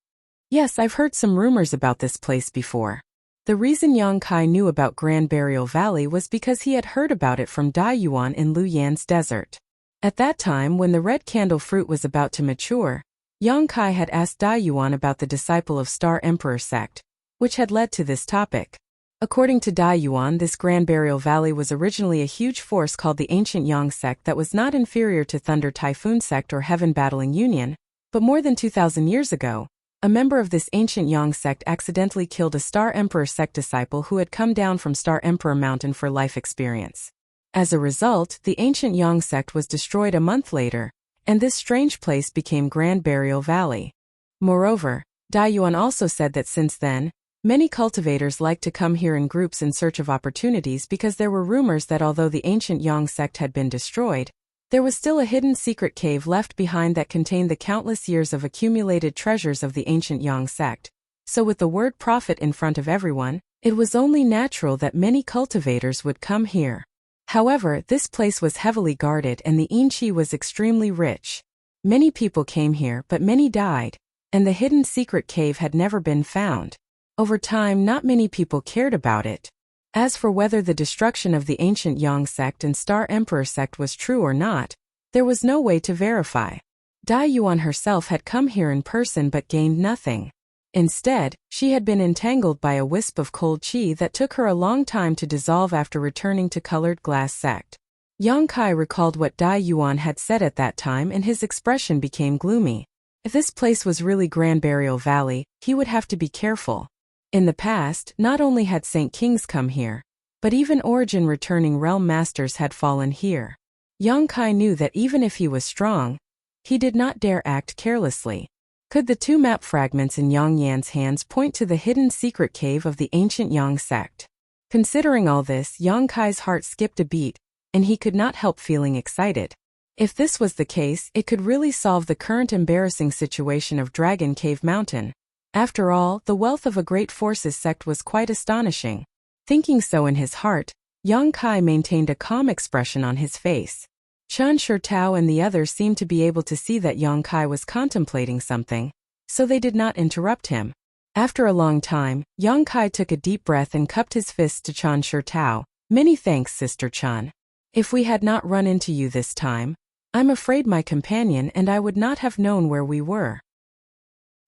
Yes, I've heard some rumors about this place before. The reason Yang Kai knew about Grand Burial Valley was because he had heard about it from Dai Yuan in Lu Yan's desert. At that time, when the red candle fruit was about to mature, Yang Kai had asked Dai Yuan about the disciple of Star Emperor sect, which had led to this topic. According to Dai Yuan, this Grand Burial Valley was originally a huge force called the Ancient Yang sect that was not inferior to Thunder Typhoon sect or Heaven Battling Union, but more than 2,000 years ago, a member of this Ancient Yang sect accidentally killed a Star Emperor sect disciple who had come down from Star Emperor Mountain for life experience. As a result, the Ancient Yang sect was destroyed a month later, and this strange place became Grand Burial Valley. Moreover, Dai Yuan also said that since then, many cultivators liked to come here in groups in search of opportunities because there were rumors that although the ancient Yang sect had been destroyed, there was still a hidden secret cave left behind that contained the countless years of accumulated treasures of the ancient Yang sect. So with the word profit in front of everyone, it was only natural that many cultivators would come here. However, this place was heavily guarded and the Inchi was extremely rich. Many people came here, but many died, and the hidden secret cave had never been found. Over time, not many people cared about it. As for whether the destruction of the ancient Yang sect and Star Emperor sect was true or not, there was no way to verify. Dai Yuan herself had come here in person but gained nothing. Instead, she had been entangled by a wisp of cold qi that took her a long time to dissolve after returning to Colored Glass sect. Yang Kai recalled what Dai Yuan had said at that time and his expression became gloomy. If this place was really Grand Burial Valley, he would have to be careful. In the past, not only had Saint Kings come here, but even Origin returning realm masters had fallen here. Yang Kai knew that even if he was strong, he did not dare act carelessly. Could the two map fragments in Yang Yan's hands point to the hidden secret cave of the ancient Yang sect? Considering all this, Yang Kai's heart skipped a beat, and he could not help feeling excited. If this was the case, it could really solve the current embarrassing situation of Dragon Cave Mountain. After all, the wealth of a great forces sect was quite astonishing. Thinking so in his heart, Yang Kai maintained a calm expression on his face. Chen Shitao and the others seemed to be able to see that Yang Kai was contemplating something, so they did not interrupt him. After a long time, Yang Kai took a deep breath and cupped his fists to Chen Shitao. Many thanks, Sister Chen. If we had not run into you this time, I'm afraid my companion and I would not have known where we were.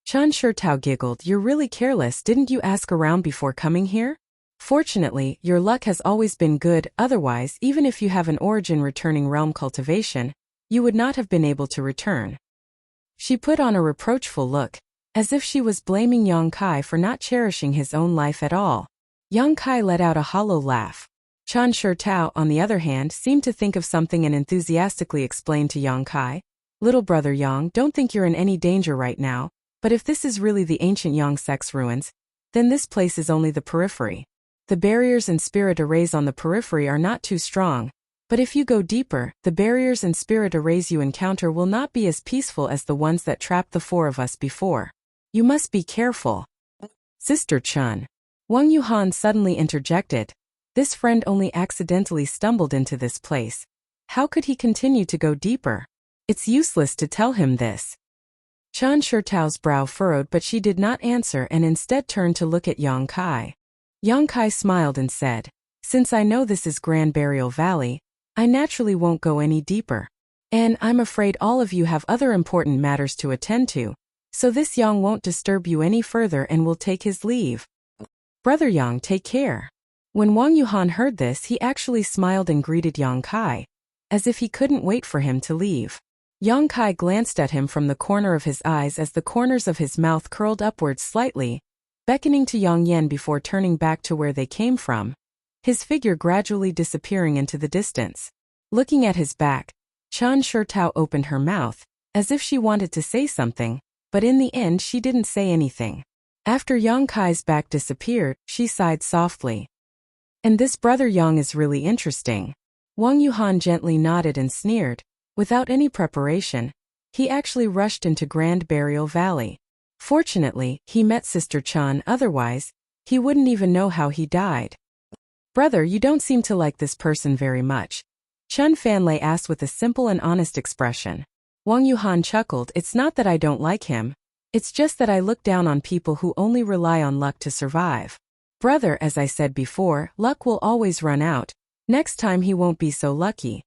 Chen Shitao giggled. You're really careless. Didn't you ask around before coming here? Fortunately, your luck has always been good, otherwise, even if you have an origin returning realm cultivation, you would not have been able to return. She put on a reproachful look, as if she was blaming Yang Kai for not cherishing his own life at all. Yang Kai let out a hollow laugh. Chen Shitao, on the other hand, seemed to think of something and enthusiastically explained to Yang Kai, Little brother Yang, don't think you're in any danger right now, but if this is really the ancient Yang sect's ruins, then this place is only the periphery. The barriers and spirit arrays on the periphery are not too strong, but if you go deeper, the barriers and spirit arrays you encounter will not be as peaceful as the ones that trapped the four of us before. You must be careful. Sister Chen. Wang Yuhan suddenly interjected. This friend only accidentally stumbled into this place. How could he continue to go deeper? It's useless to tell him this. Chen Shitao's brow furrowed, but she did not answer and instead turned to look at Yang Kai. Yang Kai smiled and said, Since I know this is Grand Burial Valley, I naturally won't go any deeper. And I'm afraid all of you have other important matters to attend to, so this Yang won't disturb you any further and will take his leave. Brother Yang, take care. When Wang Yuhan heard this, he actually smiled and greeted Yang Kai, as if he couldn't wait for him to leave. Yang Kai glanced at him from the corner of his eyes as the corners of his mouth curled upwards slightly, beckoning to Yang Yan before turning back to where they came from. his figure gradually disappearing into the distance. Looking at his back, Chen Shitao opened her mouth, as if she wanted to say something, but in the end she didn't say anything. After Yang Kai's back disappeared, she sighed softly. And this brother Yang is really interesting. Wang Yuhan gently nodded and sneered. Without any preparation, he actually rushed into Grand Burial Valley. Fortunately, he met Sister Chen, otherwise, he wouldn't even know how he died. Brother, you don't seem to like this person very much. Chen Fanlei asked with a simple and honest expression. Wang Yuhan chuckled. It's not that I don't like him. It's just that I look down on people who only rely on luck to survive. Brother, as I said before, luck will always run out. Next time he won't be so lucky.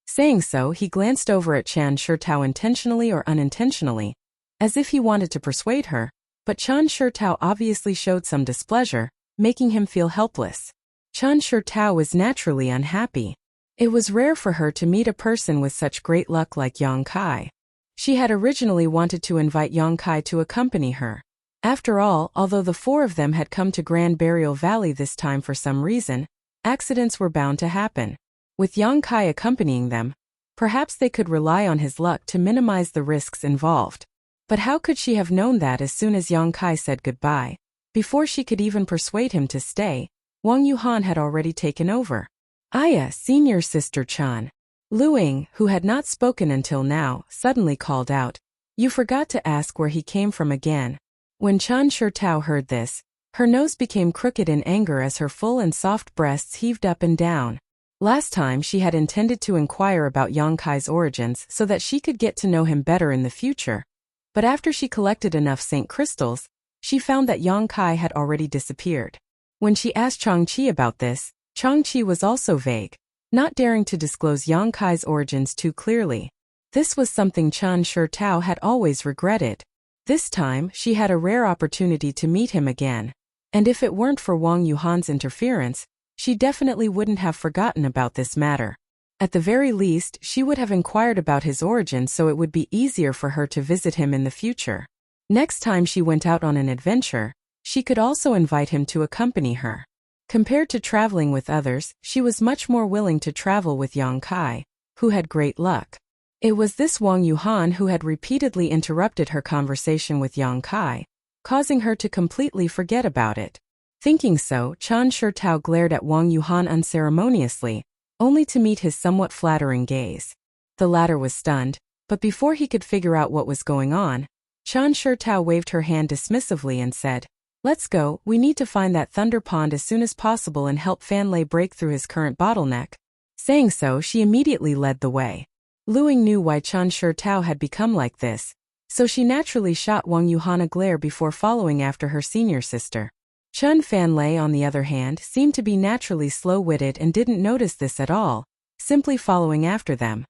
Saying so, he glanced over at Chen Shitao intentionally or unintentionally, as if he wanted to persuade her, but Chen Shitao obviously showed some displeasure, making him feel helpless. Chen Shitao was naturally unhappy. It was rare for her to meet a person with such great luck like Yang Kai. She had originally wanted to invite Yang Kai to accompany her. After all, although the four of them had come to Grand Burial Valley this time for some reason, accidents were bound to happen. With Yang Kai accompanying them, perhaps they could rely on his luck to minimize the risks involved. But how could she have known that as soon as Yang Kai said goodbye? Before she could even persuade him to stay, Wang Yuhan had already taken over. Aya, senior sister Chen. Luing, who had not spoken until now, suddenly called out. You forgot to ask where he came from again. When Chen Shitao heard this, her nose became crooked in anger as her full and soft breasts heaved up and down. Last time she had intended to inquire about Yang Kai's origins so that she could get to know him better in the future. But after she collected enough Saint crystals, she found that Yang Kai had already disappeared. When she asked Changqi about this, Changqi was also vague, not daring to disclose Yang Kai's origins too clearly. This was something Chen Shitao had always regretted. This time, she had a rare opportunity to meet him again. And if it weren't for Wang Yuhan's interference, she definitely wouldn't have forgotten about this matter. At the very least, she would have inquired about his origins so it would be easier for her to visit him in the future. Next time she went out on an adventure, she could also invite him to accompany her. Compared to traveling with others, she was much more willing to travel with Yang Kai, who had great luck. It was this Wang Yuhan who had repeatedly interrupted her conversation with Yang Kai, causing her to completely forget about it. Thinking so, Chen Shitao glared at Wang Yuhan unceremoniously, only to meet his somewhat flattering gaze. The latter was stunned, but before he could figure out what was going on, Chen Shitao waved her hand dismissively and said, Let's go, we need to find that Thunder Pond as soon as possible and help Fanlei break through his current bottleneck. Saying so, she immediately led the way. Luing knew why Chen Shitao had become like this, so she naturally shot Wang Yuhan a glare before following after her senior sister. Chen Fanlei, on the other hand, seemed to be naturally slow-witted and didn't notice this at all, simply following after them.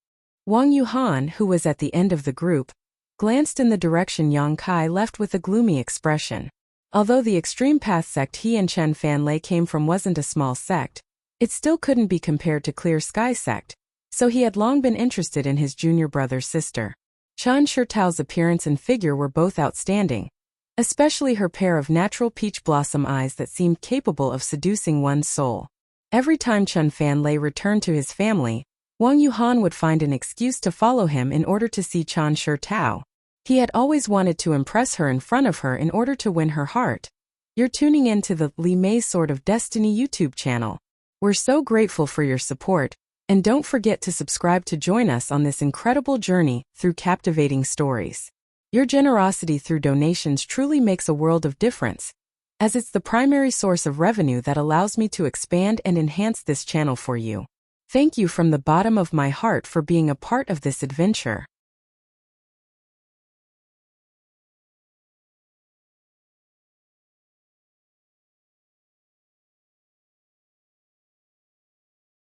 Wang Yuhan, who was at the end of the group, glanced in the direction Yang Kai left with a gloomy expression. Although the extreme path sect he and Chen Fanlei came from wasn't a small sect, it still couldn't be compared to Clear Sky sect, so he had long been interested in his junior brother's sister. Chen Shitao's appearance and figure were both outstanding, especially her pair of natural peach blossom eyes that seemed capable of seducing one's soul. Every time Chen Fanlei returned to his family, Wang Yuhan would find an excuse to follow him in order to see Chen Shitao. He had always wanted to impress her in front of her in order to win her heart. You're tuning in to the Li Mei Sword of Destiny YouTube channel. We're so grateful for your support, and don't forget to subscribe to join us on this incredible journey through captivating stories. Your generosity through donations truly makes a world of difference, as it's the primary source of revenue that allows me to expand and enhance this channel for you. Thank you from the bottom of my heart for being a part of this adventure.